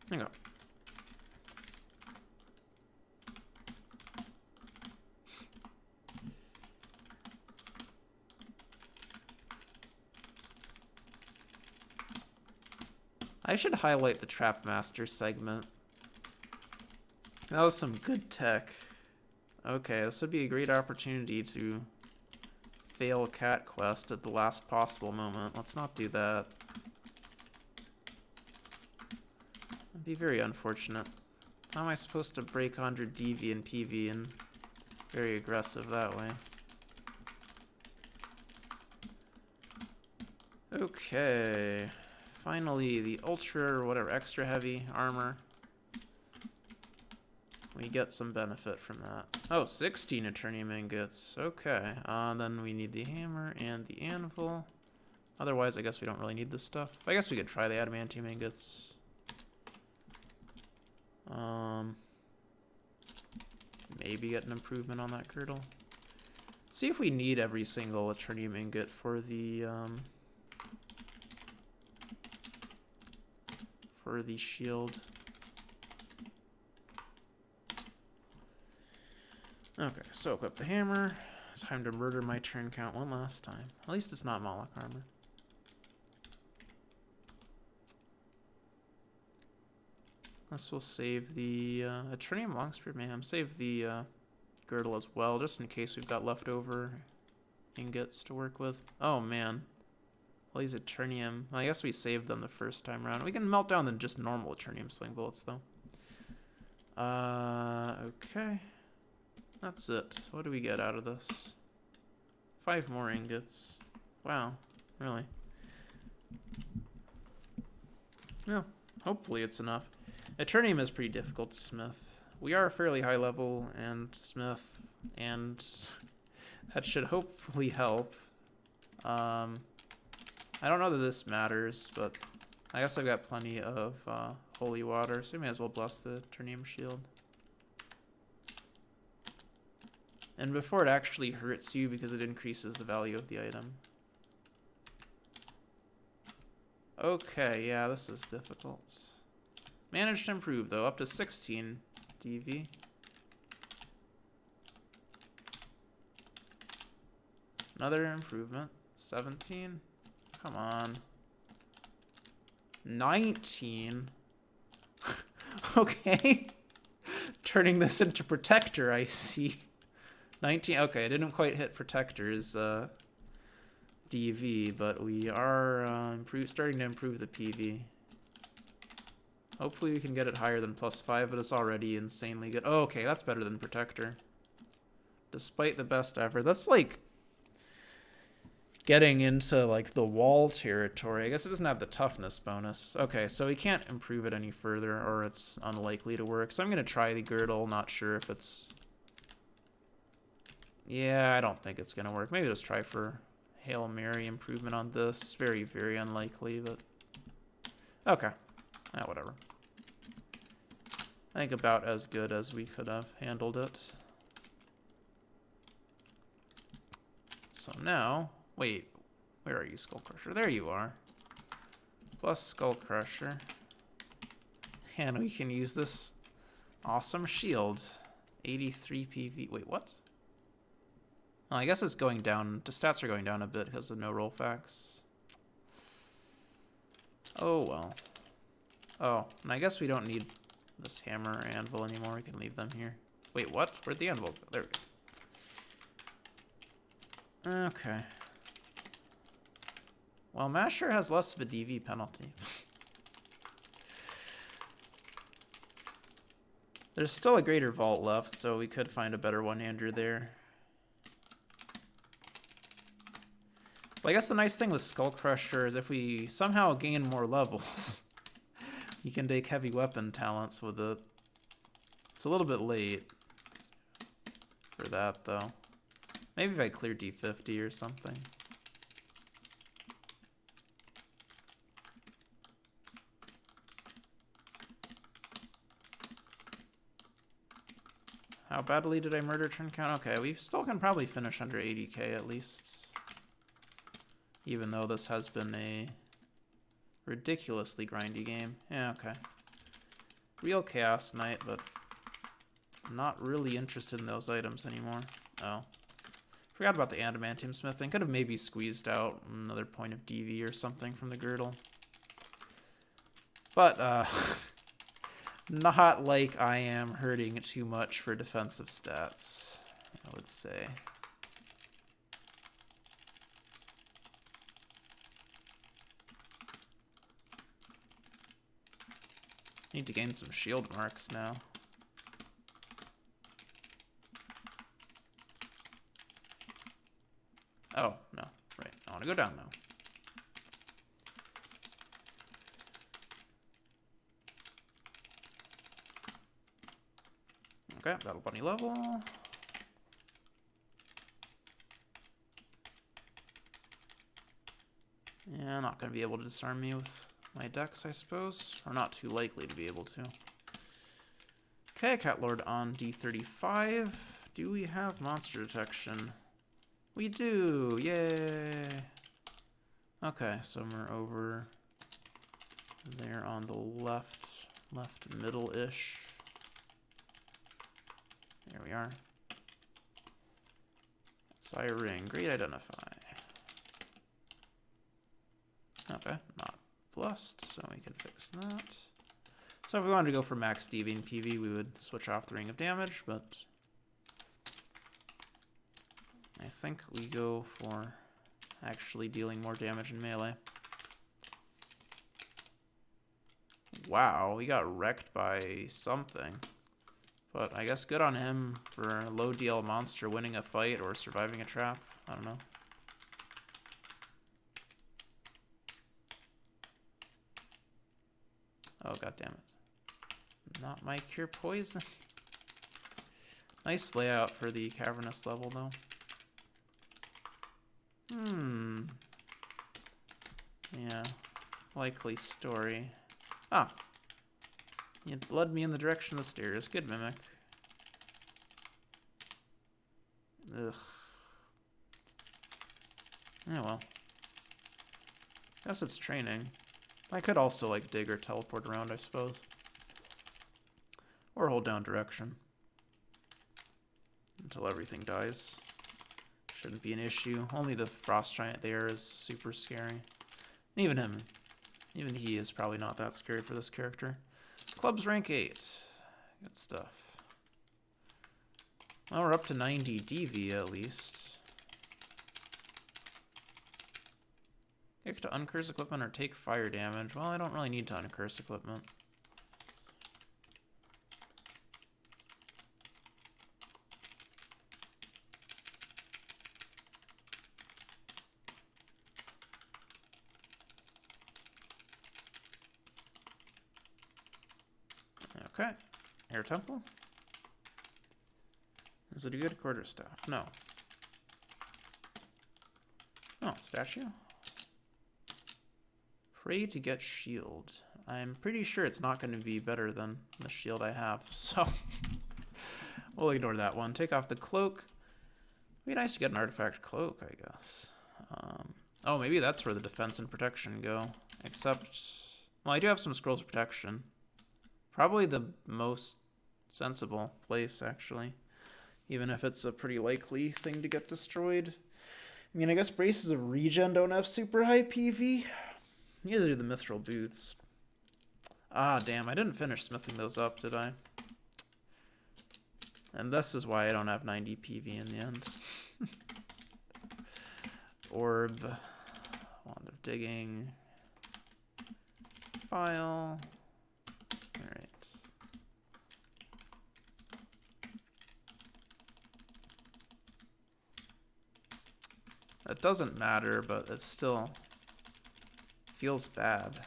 Speaker 1: There you go. I should highlight the Trap Master segment. That was some good tech. Okay, this would be a great opportunity to fail Cat Quest at the last possible moment. Let's not do that. It'd be very unfortunate. How am I supposed to break 100 DV and PV and very aggressive that way? Okay. Finally, the ultra or whatever, extra heavy armor. We get some benefit from that. Oh, 16 Eternium ingots. Okay. Then we need the hammer and the anvil. Otherwise, I guess we don't really need this stuff. I guess we could try the adamantium ingots. Maybe get an improvement on that girdle. See if we need every single Eternium ingot for the shield. Okay, so equip the hammer. It's time to murder my turn count one last time. At least it's not Moloch armor. This will save the Eternium Longspear Mayhem. Save the girdle as well, just in case we've got leftover ingots to work with. Oh man. All these Eternium. Well, I guess we saved them the first time around. We can melt down the just normal Eternium sling bullets though. Okay. That's it. What do we get out of this? 5 more ingots. Wow. Really? Yeah. Hopefully it's enough. Eternium is pretty difficult to smith. We are fairly high level and smith, and that should hopefully help. I don't know that this matters, but I guess I've got plenty of holy water, so we may as well bless the Eternium shield. And before it actually hurts you because it increases the value of the item. Okay, yeah, this is difficult. Managed to improve, though, up to 16 DV. Another improvement. 17. Come on. 19. Okay. Turning this into Protector, I see. 19. Okay, I didn't quite hit Protector's DV, but we are starting to improve the PV. Hopefully we can get it higher than +5, but it's already insanely good. Oh, okay, that's better than Protector. Despite the best effort. That's like getting into like the wall territory. I guess it doesn't have the toughness bonus. Okay, so we can't improve it any further, or it's unlikely to work. So I'm going to try the girdle. Not sure if it's... Yeah, I don't think it's going to work. Maybe just try for Hail Mary improvement on this. Very, very unlikely, but... Okay. Whatever. I think about as good as we could have handled it. So now... Wait, where are you, Skull Crusher? There you are. Plus Skull Crusher. And we can use this awesome shield. 83 PV. Wait, what? Well, I guess it's going down. The stats are going down a bit because of no roll facts. Oh, well. Oh, and I guess we don't need this hammer or anvil anymore. We can leave them here. Wait, what? Where'd the anvil go? There we go. Okay. Well, Masher has less of a DV penalty. There's still a greater vault left, so we could find a better one-hander there. Well, I guess the nice thing with Skull Crusher is if we somehow gain more levels, you can take heavy weapon talents with it. It's a little bit late for that, though. Maybe if I clear D50 or something. How badly did I murder turn count? Okay, we still can probably finish under 80k at least. Even though this has been a ridiculously grindy game. Yeah, okay. Real Chaos Knight, but I'm not really interested in those items anymore. Oh. Forgot about the Adamantium Smithing. Could have maybe squeezed out another point of DV or something from the girdle. But, not like I am hurting too much for defensive stats, I would say. Need to gain some shield marks now. Oh, no. Right. I want to go down now. Okay, Battle Bunny level. Yeah, not going to be able to disarm me with my dex, I suppose. Or not too likely to be able to. Okay, Cat Lord on D35. Do we have monster detection? We do! Yay! Okay, so we're over there on the left middle-ish. There we are. Sire Ring, great identify. Okay, not blessed, so we can fix that. So if we wanted to go for max DV and PV, we would switch off the Ring of Damage, but I think we go for actually dealing more damage in melee. Wow, we got wrecked by something. But I guess good on him for a low DL monster winning a fight or surviving a trap. I don't know. Oh, god damn it. Not my cure poison. Nice layout for the cavernous level, though. Yeah. Likely story. Ah. You led me in the direction of the stairs. Good mimic. Ugh. Yeah, well. Guess it's training. I could also, like, dig or teleport around, I suppose. Or hold down direction. Until everything dies. Shouldn't be an issue. Only the Frost Giant there is super scary. And even him. Even he is probably not that scary for this character. Club's rank 8. Good stuff. Well, we're up to 90 DV at least. Get to uncurse equipment or take fire damage. Well, I don't really need to uncurse equipment. Okay. Air Temple. Is it a good quarterstaff? No. Oh, statue. Pray to get shield. I'm pretty sure it's not going to be better than the shield I have, so we'll ignore that one. Take off the cloak. It'd be nice to get an artifact cloak, I guess. Oh, maybe that's where the defense and protection go. Except, well, I do have some scrolls of protection. Probably the most sensible place, actually. Even if it's a pretty likely thing to get destroyed. I mean, I guess Braces of Regen don't have super high PV. Neither do the Mithril Boots. Ah, damn, I didn't finish smithing those up, did I? And this is why I don't have 90 PV in the end. Orb. Wand of Digging. File. Alright. That doesn't matter, but it still feels bad.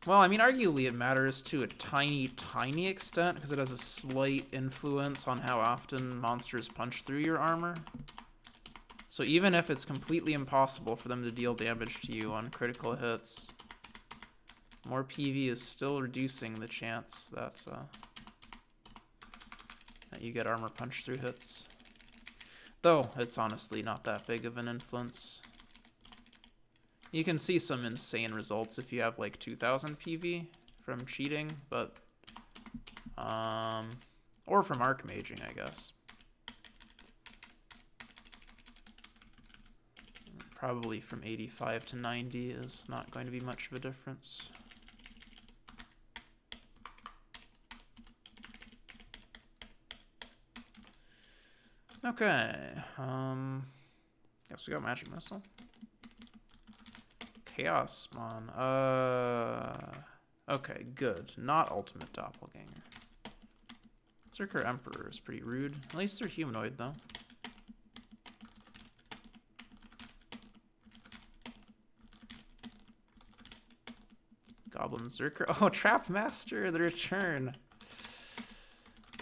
Speaker 1: Well, I mean, arguably it matters to a tiny, tiny extent, because it has a slight influence on how often monsters punch through your armor. So even if it's completely impossible for them to deal damage to you on critical hits, more PV is still reducing the chance that that you get armor punch through hits. Though, it's honestly not that big of an influence. You can see some insane results if you have like 2000 PV from cheating, but or from archmaging, I guess. Probably from 85 to 90 is not going to be much of a difference. Okay, guess we got Magic Missile. Chaos Mon. Okay, good. Not Ultimate Doppelganger. Zerker Emperor is pretty rude. At least they're humanoid, though. Goblin Zerker. Oh, Trap Master, the return.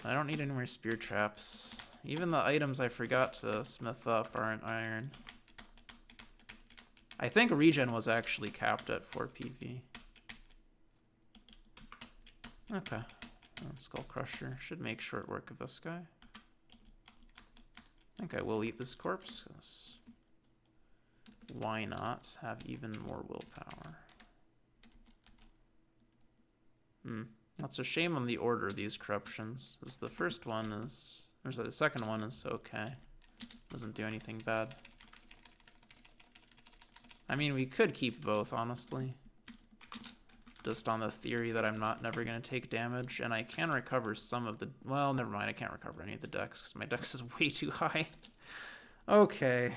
Speaker 1: I don't need any more spear traps. Even the items I forgot to smith up aren't iron. I think regen was actually capped at 4 PV. Okay. And Skull Crusher should make short work of this guy. I think I will eat this corpse, because why not have even more willpower? That's a shame on the order of these corruptions, as the first one is, or sorry, the second one is okay. Doesn't do anything bad. I mean, we could keep both, honestly. Just on the theory that I'm never going to take damage, and I can recover some of the... Well, never mind, I can't recover any of the dex, because my dex is way too high. Okay,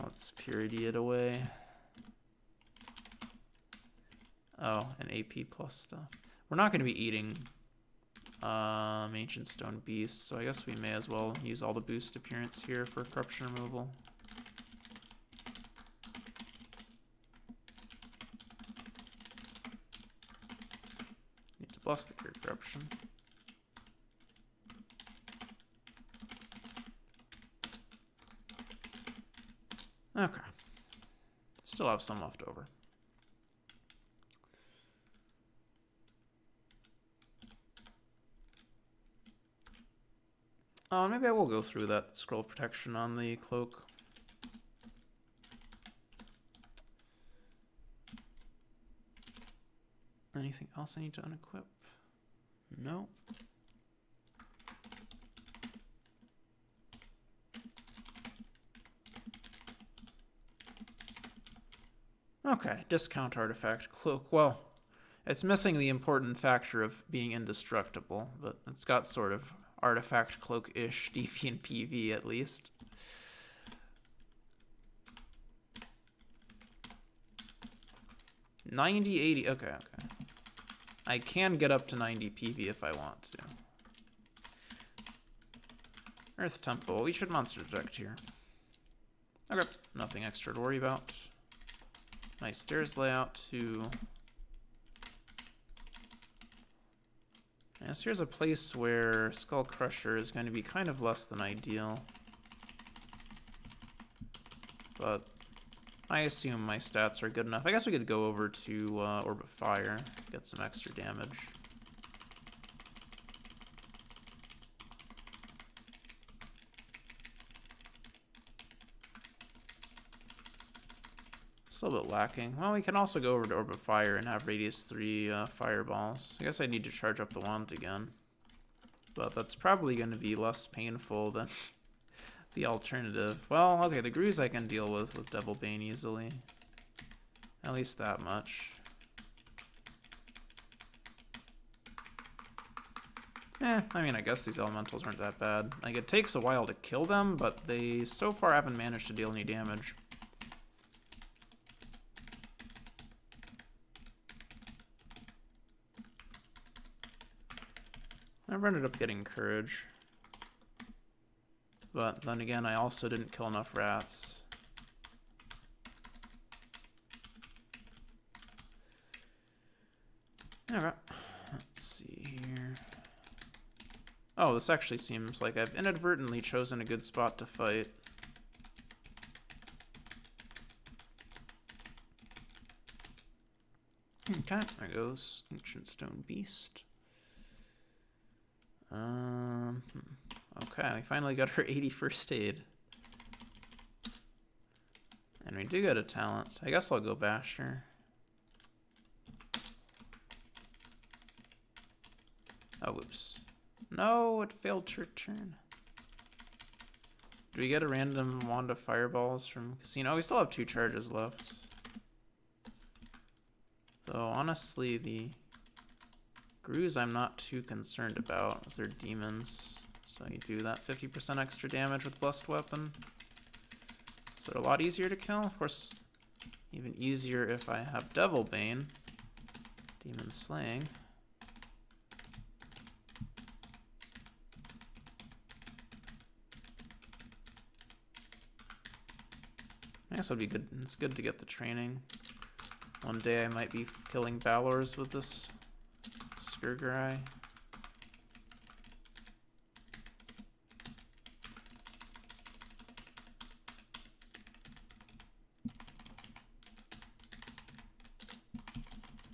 Speaker 1: let's purity it away. Oh, and AP plus stuff. We're not going to be eating Ancient Stone Beasts, so I guess we may as well use all the boost appearance here for corruption removal. Need to bless the cure corruption. Okay. Still have some left over. Maybe I will go through that scroll of protection on the cloak. Anything else I need to unequip? No. Okay, discount artifact cloak. Well, it's missing the important factor of being indestructible, but it's got sort of artifact cloak-ish deviant PV at least. $90, $80, okay. I can get up to 90 PV if I want to. Earth Temple, we should monster detect here. Okay, nothing extra to worry about. Nice stairs layout to Yes, here's a place where Skull Crusher is going to be kind of less than ideal. But I assume my stats are good enough. I guess we could go over to Orbit Fire, get some extra damage. It's a little bit lacking. Well, we can also go over to Orbit Fire and have Radius 3 fireballs. I guess I need to charge up the wand again. But that's probably going to be less painful than the alternative. Well, okay, the Grooze I can deal with Devil Bane easily. At least that much. I mean, I guess these elementals aren't that bad. Like, it takes a while to kill them, but they so far haven't managed to deal any damage. I've ended up getting Courage. But then again, I also didn't kill enough rats. Alright, let's see here. Oh, this actually seems like I've inadvertently chosen a good spot to fight. Okay, there goes Ancient Stone Beast. Okay, we finally got her 80 first aid. And we do get a talent. I guess I'll go Basher. Oh, whoops. No, it failed to return. Do we get a random wand of fireballs from Casino? We still have 2 charges left. Though, honestly, the Grooze I'm not too concerned about, as they're demons. So you do that 50% extra damage with Blessed Weapon. So they're a lot easier to kill. Of course, even easier if I have Devil Bane. Demon Slaying. I guess it'd be good. It's good to get the training. One day I might be killing Balors with this Skurgurai.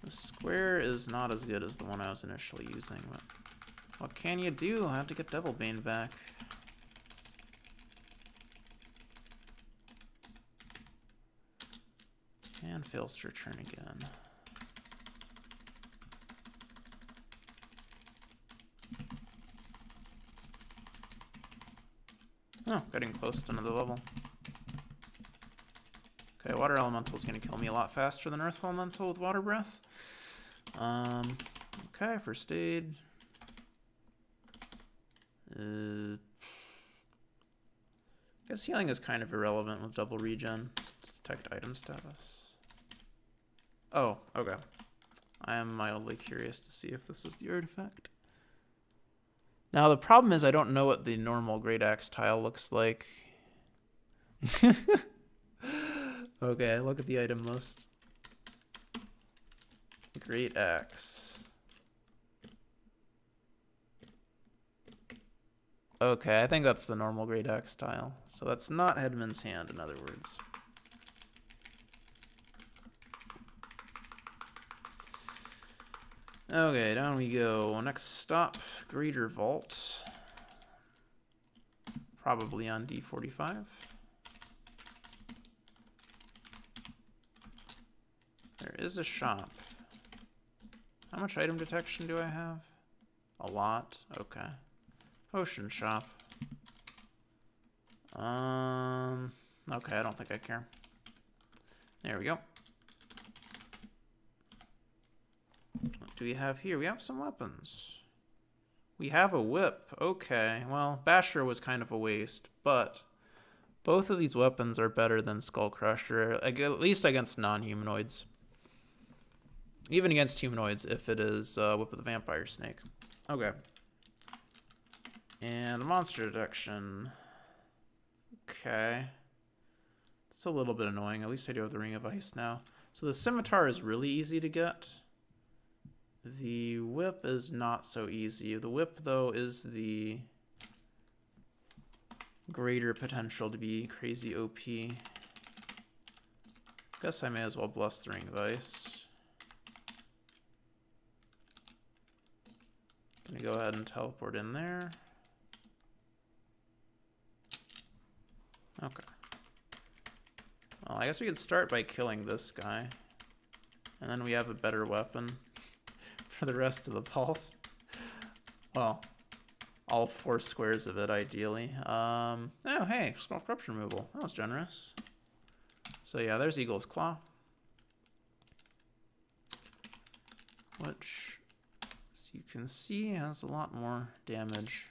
Speaker 1: The square is not as good as the one I was initially using, but what can you do? I have to get Devil Bane back. And fails to return again. Oh, getting close to another level. Okay, Water Elemental is going to kill me a lot faster than Earth Elemental with Water Breath. Okay, first aid. I guess healing is kind of irrelevant with double regen. Let's detect item status. Oh, okay. I am mildly curious to see if this is the artifact. Now, the problem is I don't know what the normal Great Axe tile looks like. Okay, look at the item list. Great Axe. Okay, I think that's the normal Great Axe tile. So that's not Headman's Hand, in other words. Okay, down we go. Next stop, Greater Vault. Probably on D45. There is a shop. How much item detection do I have? A lot? Okay. Potion shop. Okay, I don't think I care. There we go. What do we have here? We have some weapons. We have a whip. Okay, well, Basher was kind of a waste, but both of these weapons are better than Skull Crusher, at least against non-humanoids. Even against humanoids, if it is Whip of the Vampire Snake. Okay. And monster detection. Okay. It's a little bit annoying. At least I do have the Ring of Ice now. So the Scimitar is really easy to get. The whip is not so easy. The whip, though, is the greater potential to be crazy OP. Guess I may as well Blustering Vice. Gonna go ahead and teleport in there. Okay. Well, I guess we could start by killing this guy. And then we have a better weapon for the rest of the pulse. Well, all 4 squares of it, ideally. Oh, hey, Skull Corruption removal. That was generous. So yeah, there's Eagle's Claw. Which, as you can see, has a lot more damage.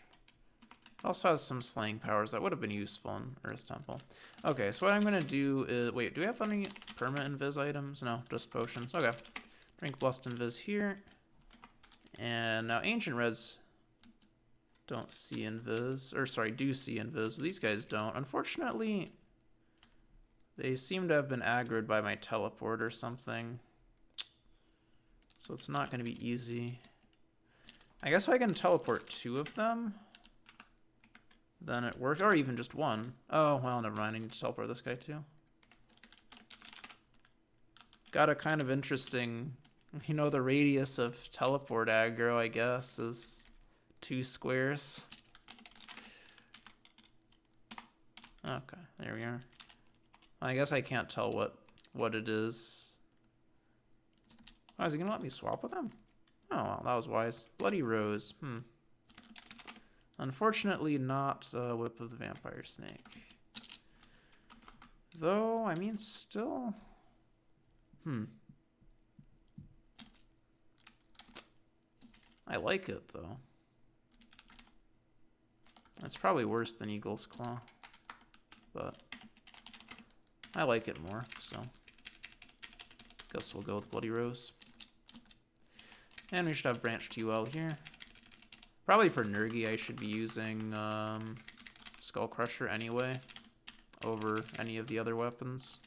Speaker 1: It also has some slaying powers that would have been useful in Earth Temple. Okay, so what I'm going to do is... Wait, do we have any permanent invis items? No, just potions. Okay. Drink Blessed Invis here. And now Ancient Reds don't see invis. Or, sorry, do see invis. But these guys don't. Unfortunately, they seem to have been aggroed by my teleport or something. So it's not going to be easy. I guess if I can teleport 2 of them, then it works. Or even just 1. Oh, well, never mind. I need to teleport this guy too. Got a kind of interesting... You know, the radius of teleport aggro, I guess, is 2 squares. Okay, there we are. I guess I can't tell what it is. Oh, is he gonna let me swap with him? Oh, well, that was wise. Bloody Rose. Unfortunately, not Whip of the Vampire Snake. Though, I mean, still... I like it, though. It's probably worse than Eagle's Claw. But I like it more, so... Guess we'll go with Bloody Rose. And we should have Branched UL here. Probably for Nergi, I should be using Skull Crusher anyway, over any of the other weapons.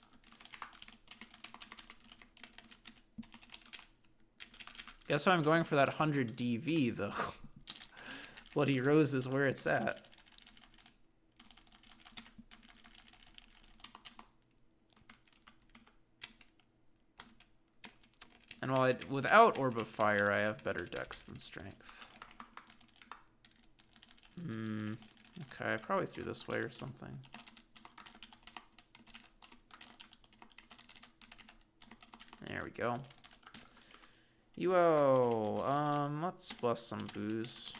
Speaker 1: Guess I'm going for that 100 DV, though. Bloody Rose is where it's at. And while without Orb of Fire, I have better dex than strength. Okay, probably through this way or something. There we go. Let's bless some booze.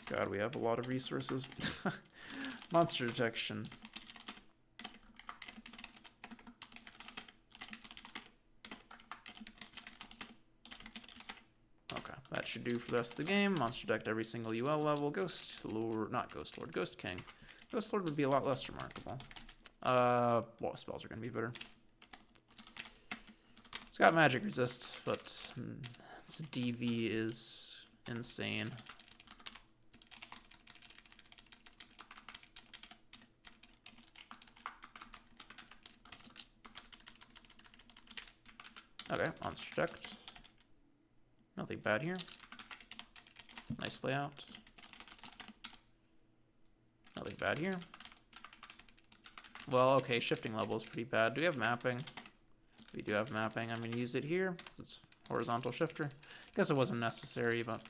Speaker 1: God, we have a lot of resources. Monster detection. Okay, that should do for the rest of the game. Monster detect every single UL level. Ghost Lord, not Ghost Lord, Ghost King. Ghost Lord would be a lot less remarkable. Well, spells are going to be better. It's got magic resist, but its DV is insane. Okay, monster detect. Nothing bad here. Nice layout. Nothing bad here. Well, okay, shifting level is pretty bad. Do we have mapping? We do have mapping. I'm going to use it here because it's horizontal shifter. Guess it wasn't necessary, but...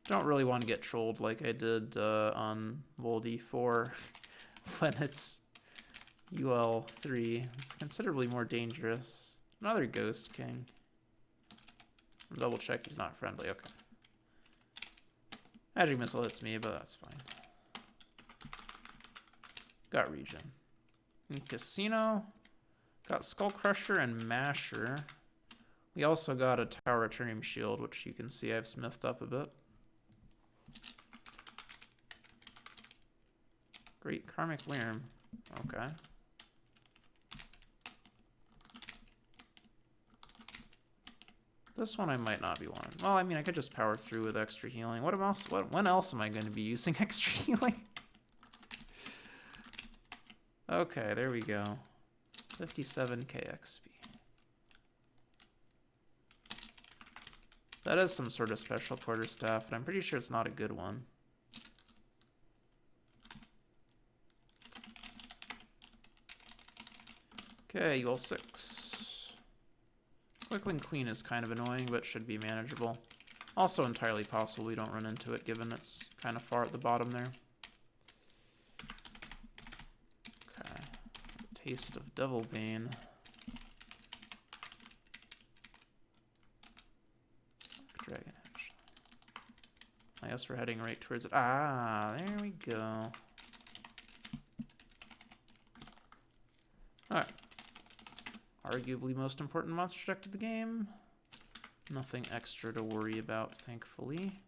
Speaker 1: Don't really want to get trolled like I did on Voldy 4 when it's UL3. It's considerably more dangerous. Another Ghost King. I'll double check he's not friendly. Okay. Magic Missile hits me, but that's fine. Got Regen. In Casino, got Skull Crusher and Masher. We also got a Tower Eternium Shield, which you can see I've smithed up a bit. Great Karmic Worm. Okay. This one I might not be wanting. Well, I mean, I could just power through with extra healing. When else am I going to be using extra healing? Okay, there we go. 57k XP. That is some sort of special quarterstaff, but I'm pretty sure it's not a good one. Okay, goal 6. Quickling Queen is kind of annoying, but should be manageable. Also entirely possible we don't run into it, given it's kind of far at the bottom there. Okay. Taste of Devilbane. Dragon Edge. I guess we're heading right towards it. Ah, there we go. Alright. Arguably most important monster deck to the game. Nothing extra to worry about, thankfully.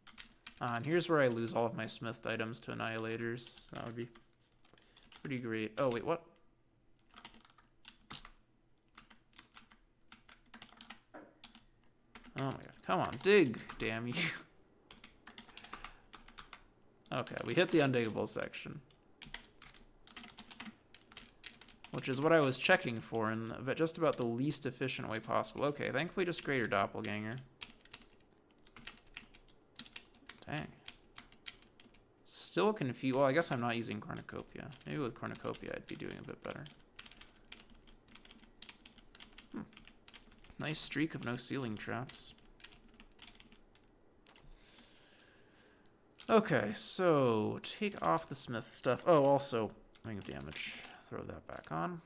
Speaker 1: And here's where I lose all of my Smith items to Annihilators. That would be pretty great. Oh, wait, what? Oh my god. Come on, dig, damn you. Okay, we hit the undiggable section. Which is what I was checking for in just about the least efficient way possible. Okay, thankfully just greater doppelganger. Dang. Still confused. Well, I guess I'm not using Cornucopia. Maybe with Cornucopia I'd be doing a bit better. Nice streak of no ceiling traps. Okay, so take off the Smith stuff. Oh, also, ring of damage. Throw that back on.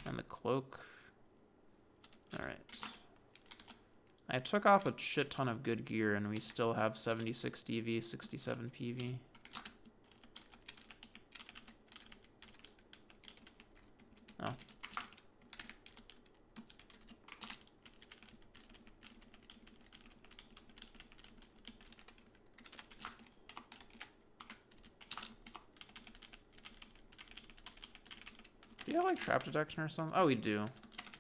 Speaker 1: And the cloak. Alright. I took off a shit ton of good gear and we still have 76 DV, 67 PV. Oh. Do you have like trap detection or something? Oh, we do.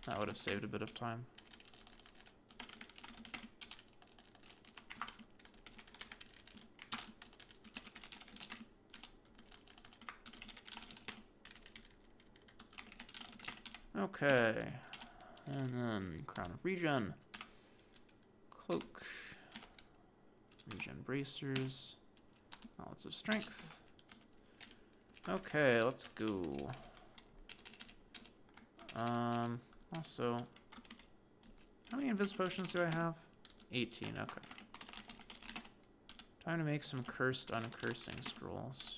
Speaker 1: That would have saved a bit of time. Okay. And then Crown of Regen. Cloak. Regen bracers. Lots of strength. Okay, let's go. Also, how many invis potions do I have? 18, okay. Time to make some cursed uncursing scrolls.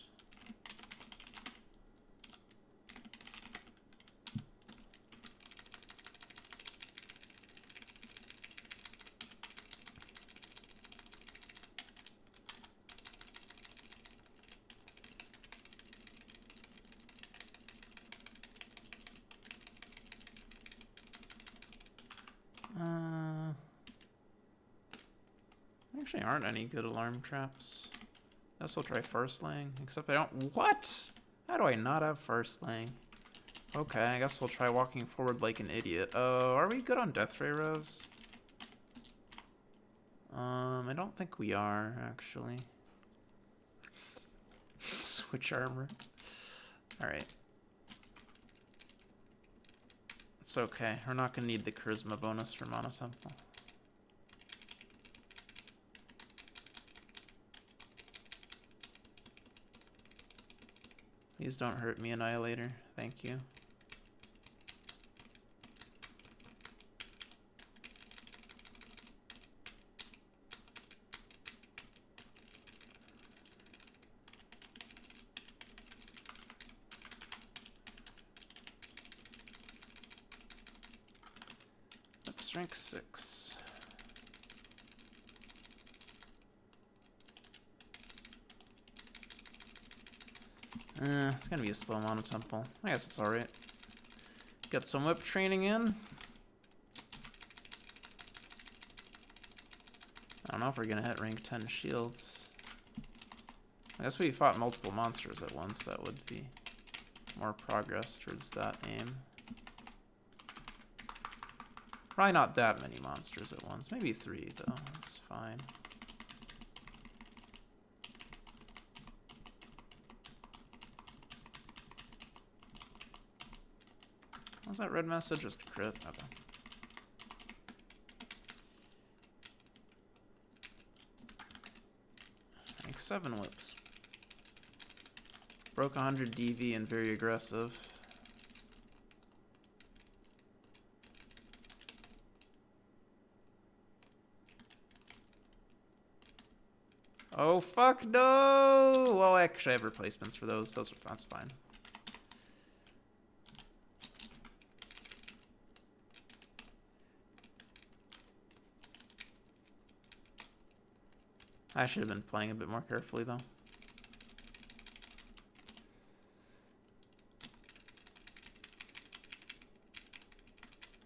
Speaker 1: Actually aren't any good alarm traps. Guess we'll try First Lang, except I don't— What? How do I not have First Lang? Okay, I guess we'll try walking forward like an idiot. Oh, are we good on Death Ray Res? I don't think we are, actually. Switch armor. Alright. It's okay. We're not gonna need the charisma bonus for Mana Temple. Please don't hurt me, Annihilator. Thank you. Strength 6. It's gonna be a slow Mana Temple. I guess it's alright. Get some whip training in. I don't know if we're gonna hit rank 10 shields. I guess we fought multiple monsters at once. That would be more progress towards that aim. Probably not that many monsters at once. Maybe 3, though. That's fine. Was that red message? Just a crit? Okay. Rank 7 whips. Broke 100 DV and very aggressive. Oh, fuck no! Well, actually, I have replacements for those. That's fine. I should have been playing a bit more carefully, though.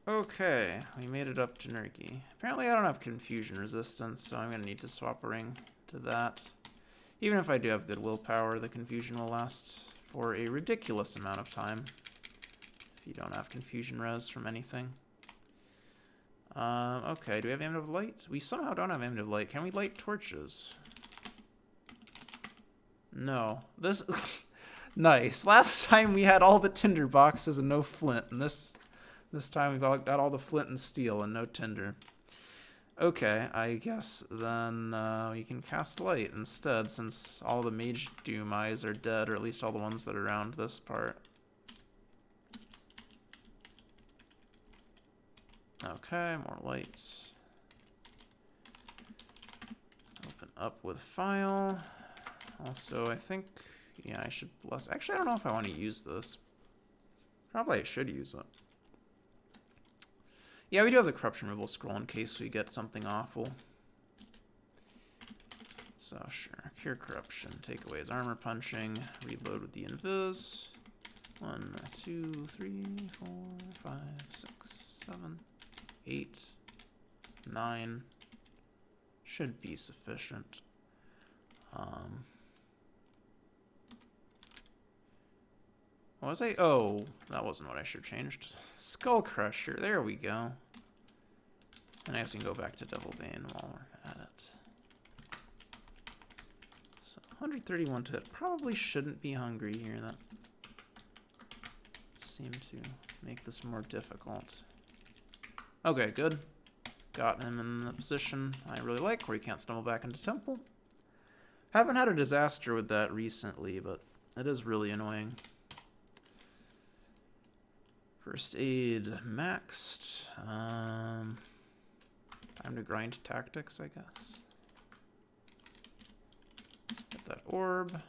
Speaker 1: Okay, we made it up to Nurgi. Apparently I don't have confusion resistance, so I'm going to need to swap a ring to that. Even if I do have good willpower, the confusion will last for a ridiculous amount of time if you don't have confusion res from anything. Okay, do we have Amulet of Light? We somehow don't have Amulet of Light. Can we light torches? No. This... Nice. Last time we had all the tinder boxes and no flint, and this time we've got all the flint and steel and no tinder. Okay, I guess then we can cast light instead, since all the Mage Doom eyes are dead, or at least all the ones that are around this part. Okay, more light. Open up with file. Also, I think, yeah, I should bless. Actually, I don't know if I want to use this. Probably I should use it. Yeah, we do have the corruption removal scroll in case we get something awful. So, sure. Cure corruption. Take away his armor punching. Reload with the invis. 1, 2, 3, 4, 5, 6, 7, 8, 9. Should be sufficient. What was I? Oh, that wasn't what I should have changed. Skull Crusher. There we go. And I guess we can go back to Devil Bane while we're at it. So 131 to hit. Probably shouldn't be hungry here. That seemed to make this more difficult. Okay, good. Got him in the position I really like, where he can't stumble back into temple. Haven't had a disaster with that recently, but it is really annoying. First aid maxed. Time to grind tactics, I guess. Get that orb.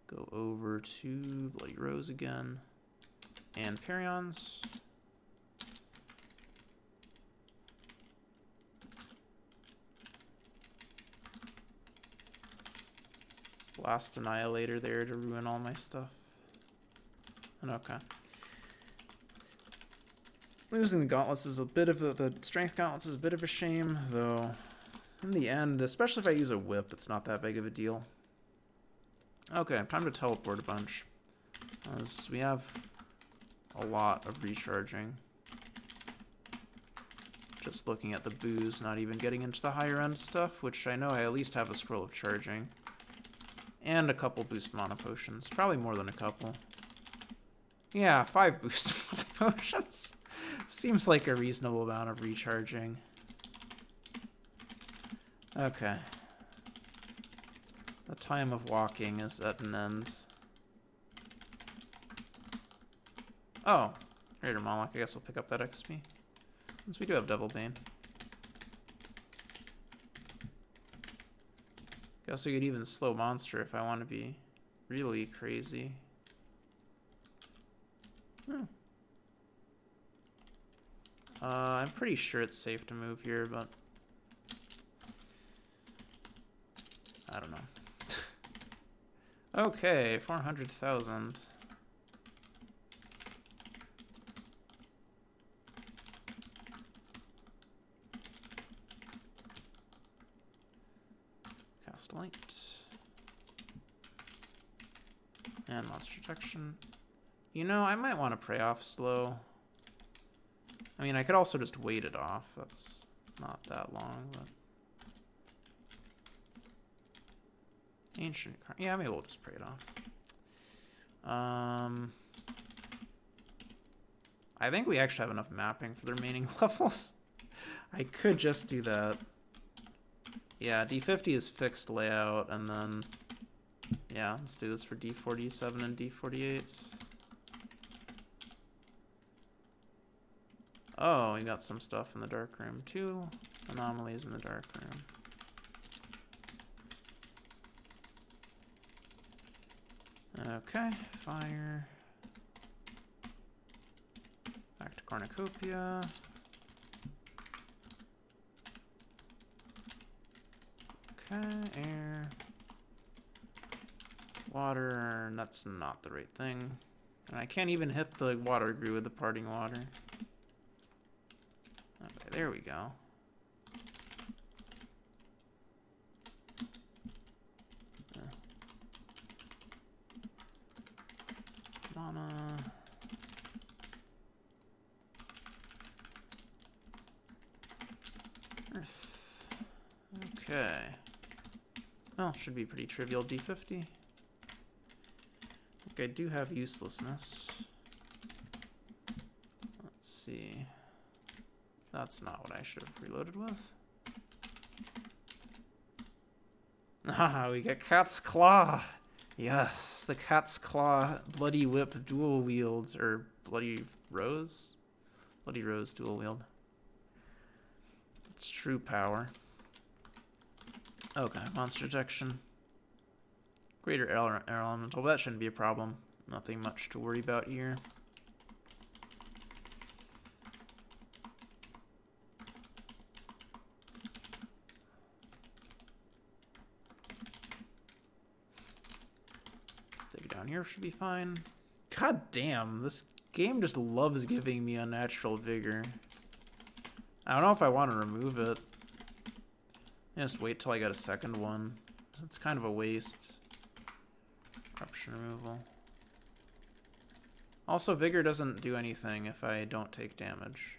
Speaker 1: Go over to Bloody Rose again. And Perions. Blast Annihilator there to ruin all my stuff. And okay. Losing the gauntlets is a bit of the strength gauntlets is a bit of a shame, though. In the end, especially if I use a whip, it's not that big of a deal. Okay, time to teleport a bunch. As we have a lot of recharging. Just looking at the booze, not even getting into the higher end stuff, which I know I at least have a scroll of charging. And a couple boost mana potions. Probably more than a couple. Yeah, 5 boost mana potions. Seems like a reasonable amount of recharging. Okay. The time of walking is at an end. Oh, Raider Moloch. I guess we'll pick up that XP. Since we do have Devil Bane. Guess we could even slow monster if I want to be really crazy. I'm pretty sure it's safe to move here, but I don't know. Okay, 400,000. Cast light. And monster detection. You know, I might want to pray off slow. I mean, I could also just wait it off. That's not that long, but... Ancient... Yeah, maybe we'll just pray it off. I think we actually have enough mapping for the remaining levels. I could just do that. Yeah, D50 is fixed layout, and then... Yeah, let's do this for D47 and D48. Oh, we got some stuff in the dark room. 2 anomalies in the dark room. Okay, fire. Back to cornucopia. Okay, air. Water, that's not the right thing. And I can't even hit the water glue with the parting water. Okay, there we go. Mana. Earth. Okay. Well, should be pretty trivial. D50. I do have uselessness. Let's see. That's not what I should have reloaded with. Ah, we get Cat's Claw. Yes, the Cat's Claw Bloody Whip dual wield, or Bloody Rose? Bloody Rose dual wield. It's true power. Okay, monster detection. Greater air elemental, but that shouldn't be a problem. Nothing much to worry about here. Take it down here should be fine. God damn, this game just loves giving me unnatural vigor. I don't know if I want to remove it. Just wait till I get a second one. It's kind of a waste. Corruption removal. Also, Vigor doesn't do anything if I don't take damage.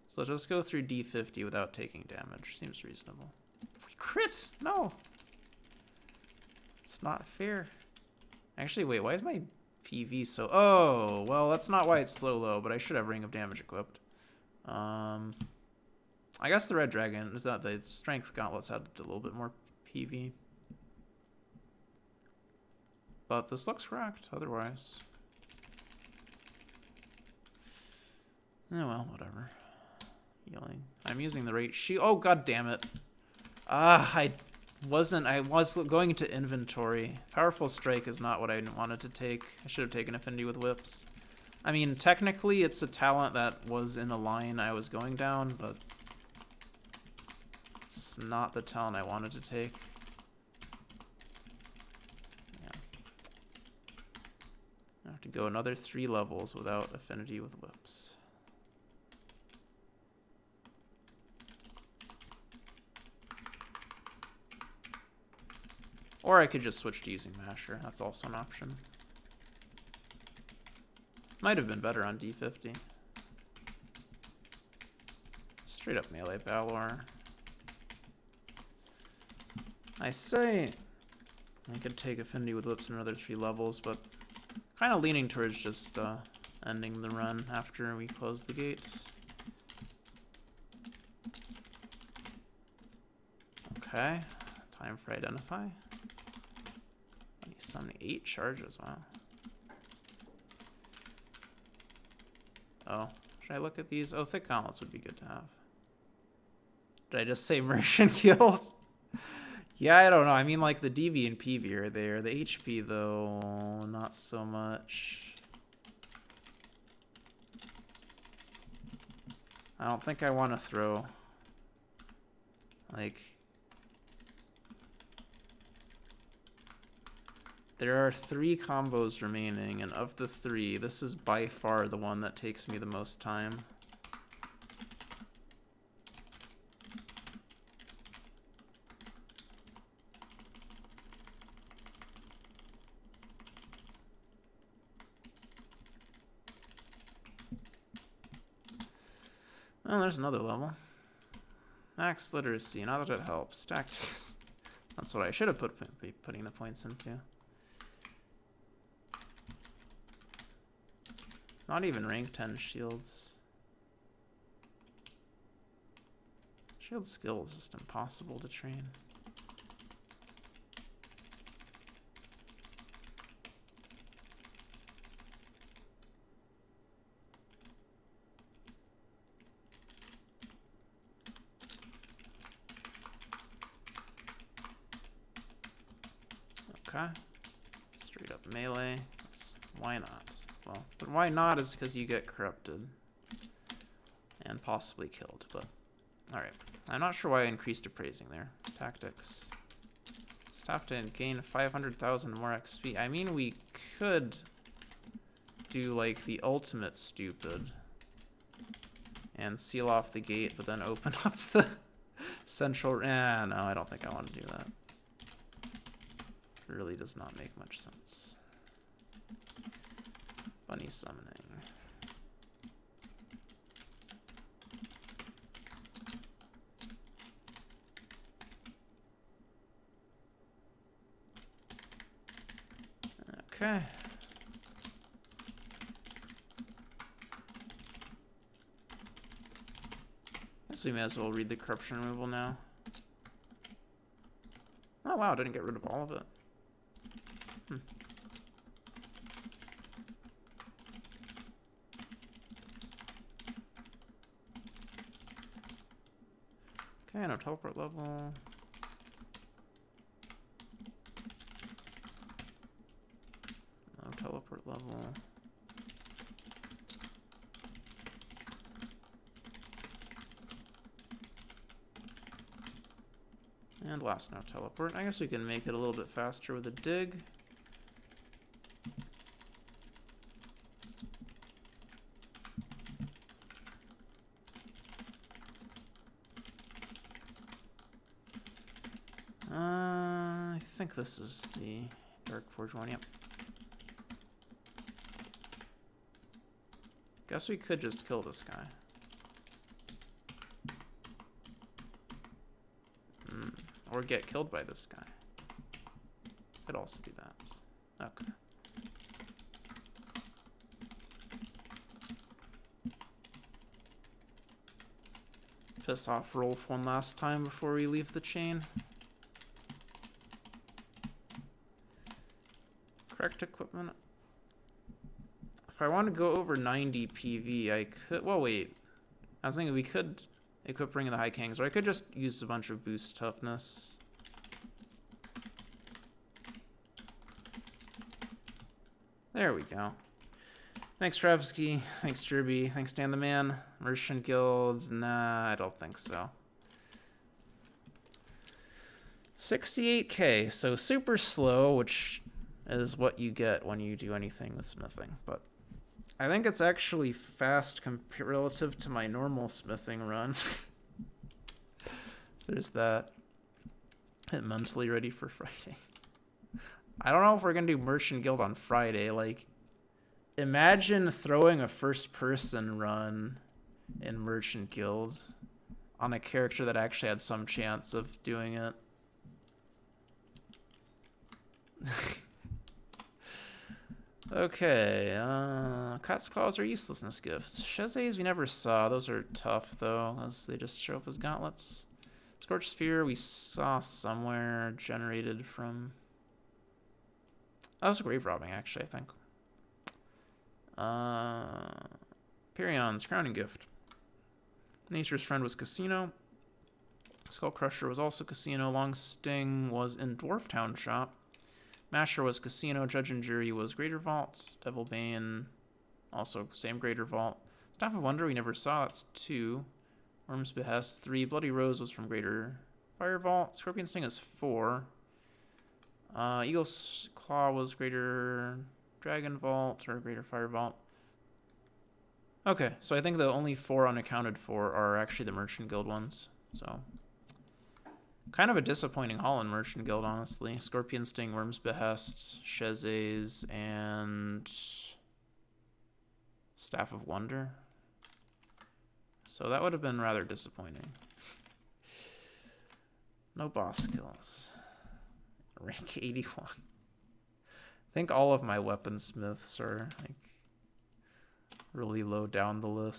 Speaker 1: So just go through D50 without taking damage. Seems reasonable. Crit! No! It's not fair. Actually, wait, why is my PV so... Oh, well, that's not why it's so low, but I should have Ring of Damage equipped. I guess the Red Dragon, is that the Strength Gauntlets had a little bit more PV. But this looks correct, otherwise. Oh well, whatever. Healing. I'm using the right shield. Oh, god damn it. I was going to inventory. Powerful Strike is not what I wanted to take. I should have taken Affinity with Whips. I mean, technically it's a talent that was in a line I was going down, but it's not the talent I wanted to take. I have to go another 3 levels without Affinity with Whips. Or I could just switch to using Masher. That's also an option. Might have been better on D50. Straight up melee Balor. I say I could take Affinity with Whips in another 3 levels, but kind of leaning towards just ending the run after we close the gates. Okay, time for Identify. 78 charges, wow. Oh, should I look at these? Oh, Thick Gauntlets would be good to have. Did I just say Merchant Guild? Yeah, I don't know. I mean, like, the DV and PV are there. The HP, though, not so much. I don't think I want to throw, like... There are 3 combos remaining, and of the 3, this is by far the one that takes me the most time. Oh, there's another level. Max Literacy, not that it helps. Tactics. That's what I should have be putting the points into. Not even rank 10 shields. Shield skill is just impossible to train. Okay. Straight up melee. Why not? Well, but why not is because you get corrupted. And possibly killed, but... Alright. I'm not sure why I increased appraising there. Tactics. Just have to gain 500,000 more XP. I mean, we could do, like, the ultimate stupid. And seal off the gate, but then open up the central... no, I don't think I want to do that. It really does not make much sense. Bunny summoning. Okay. Guess we may as well read the corruption removal now. Oh wow, didn't get rid of all of it. Okay, no teleport level. No teleport level. And last no teleport. I guess we can make it a little bit faster with a dig. I think this is the Dark Forge one, yep. Guess we could just kill this guy. Or get killed by this guy. Could also do that. Okay. Piss off Rolf one last time before we leave the chain. Correct equipment. If I want to go over 90 PV, I could... Well, wait. I was thinking we could equip Ring of the High Kings, or I could just use a bunch of boost toughness. There we go. Thanks, Travsky. Thanks, Jerby. Thanks, Dan the Man. Merchant Guild. Nah, I don't think so. 68k, so super slow, which is what you get when you do anything with smithing. But I think it's actually fast relative to my normal smithing run. There's that. Get mentally ready for Friday. I don't know if we're going to do Merchant Guild on Friday. Like, imagine throwing a first-person run in Merchant Guild on a character that actually had some chance of doing it. Okay, Cat's Claws are uselessness gifts. Shezes we never saw. Those are tough, though, as they just show up as gauntlets. Scorched Spear we saw somewhere, generated from... That was grave robbing, actually, I think. Perion's Crowning Gift. Nature's Friend was Casino. Skull Crusher was also Casino. Long Sting was in Dwarf Town Shop. Masher was Casino. Judge and Jury was Greater Vault. Devil Bane, also same Greater Vault. Staff of Wonder we never saw. That's 2. Worm's Behest 3. Bloody Rose was from Greater Fire Vault. Scorpion Sting is 4. Eagle's Claw was Greater Dragon Vault or Greater Fire Vault. Okay, so I think the only 4 unaccounted for are actually the Merchant Guild ones. So, kind of a disappointing haul in Merchant Guild, honestly. Scorpion Sting, Worm's Behest, Shezes, and Staff of Wonder. So that would have been rather disappointing. No boss kills. Rank 81. I think all of my weaponsmiths are like really low down the list.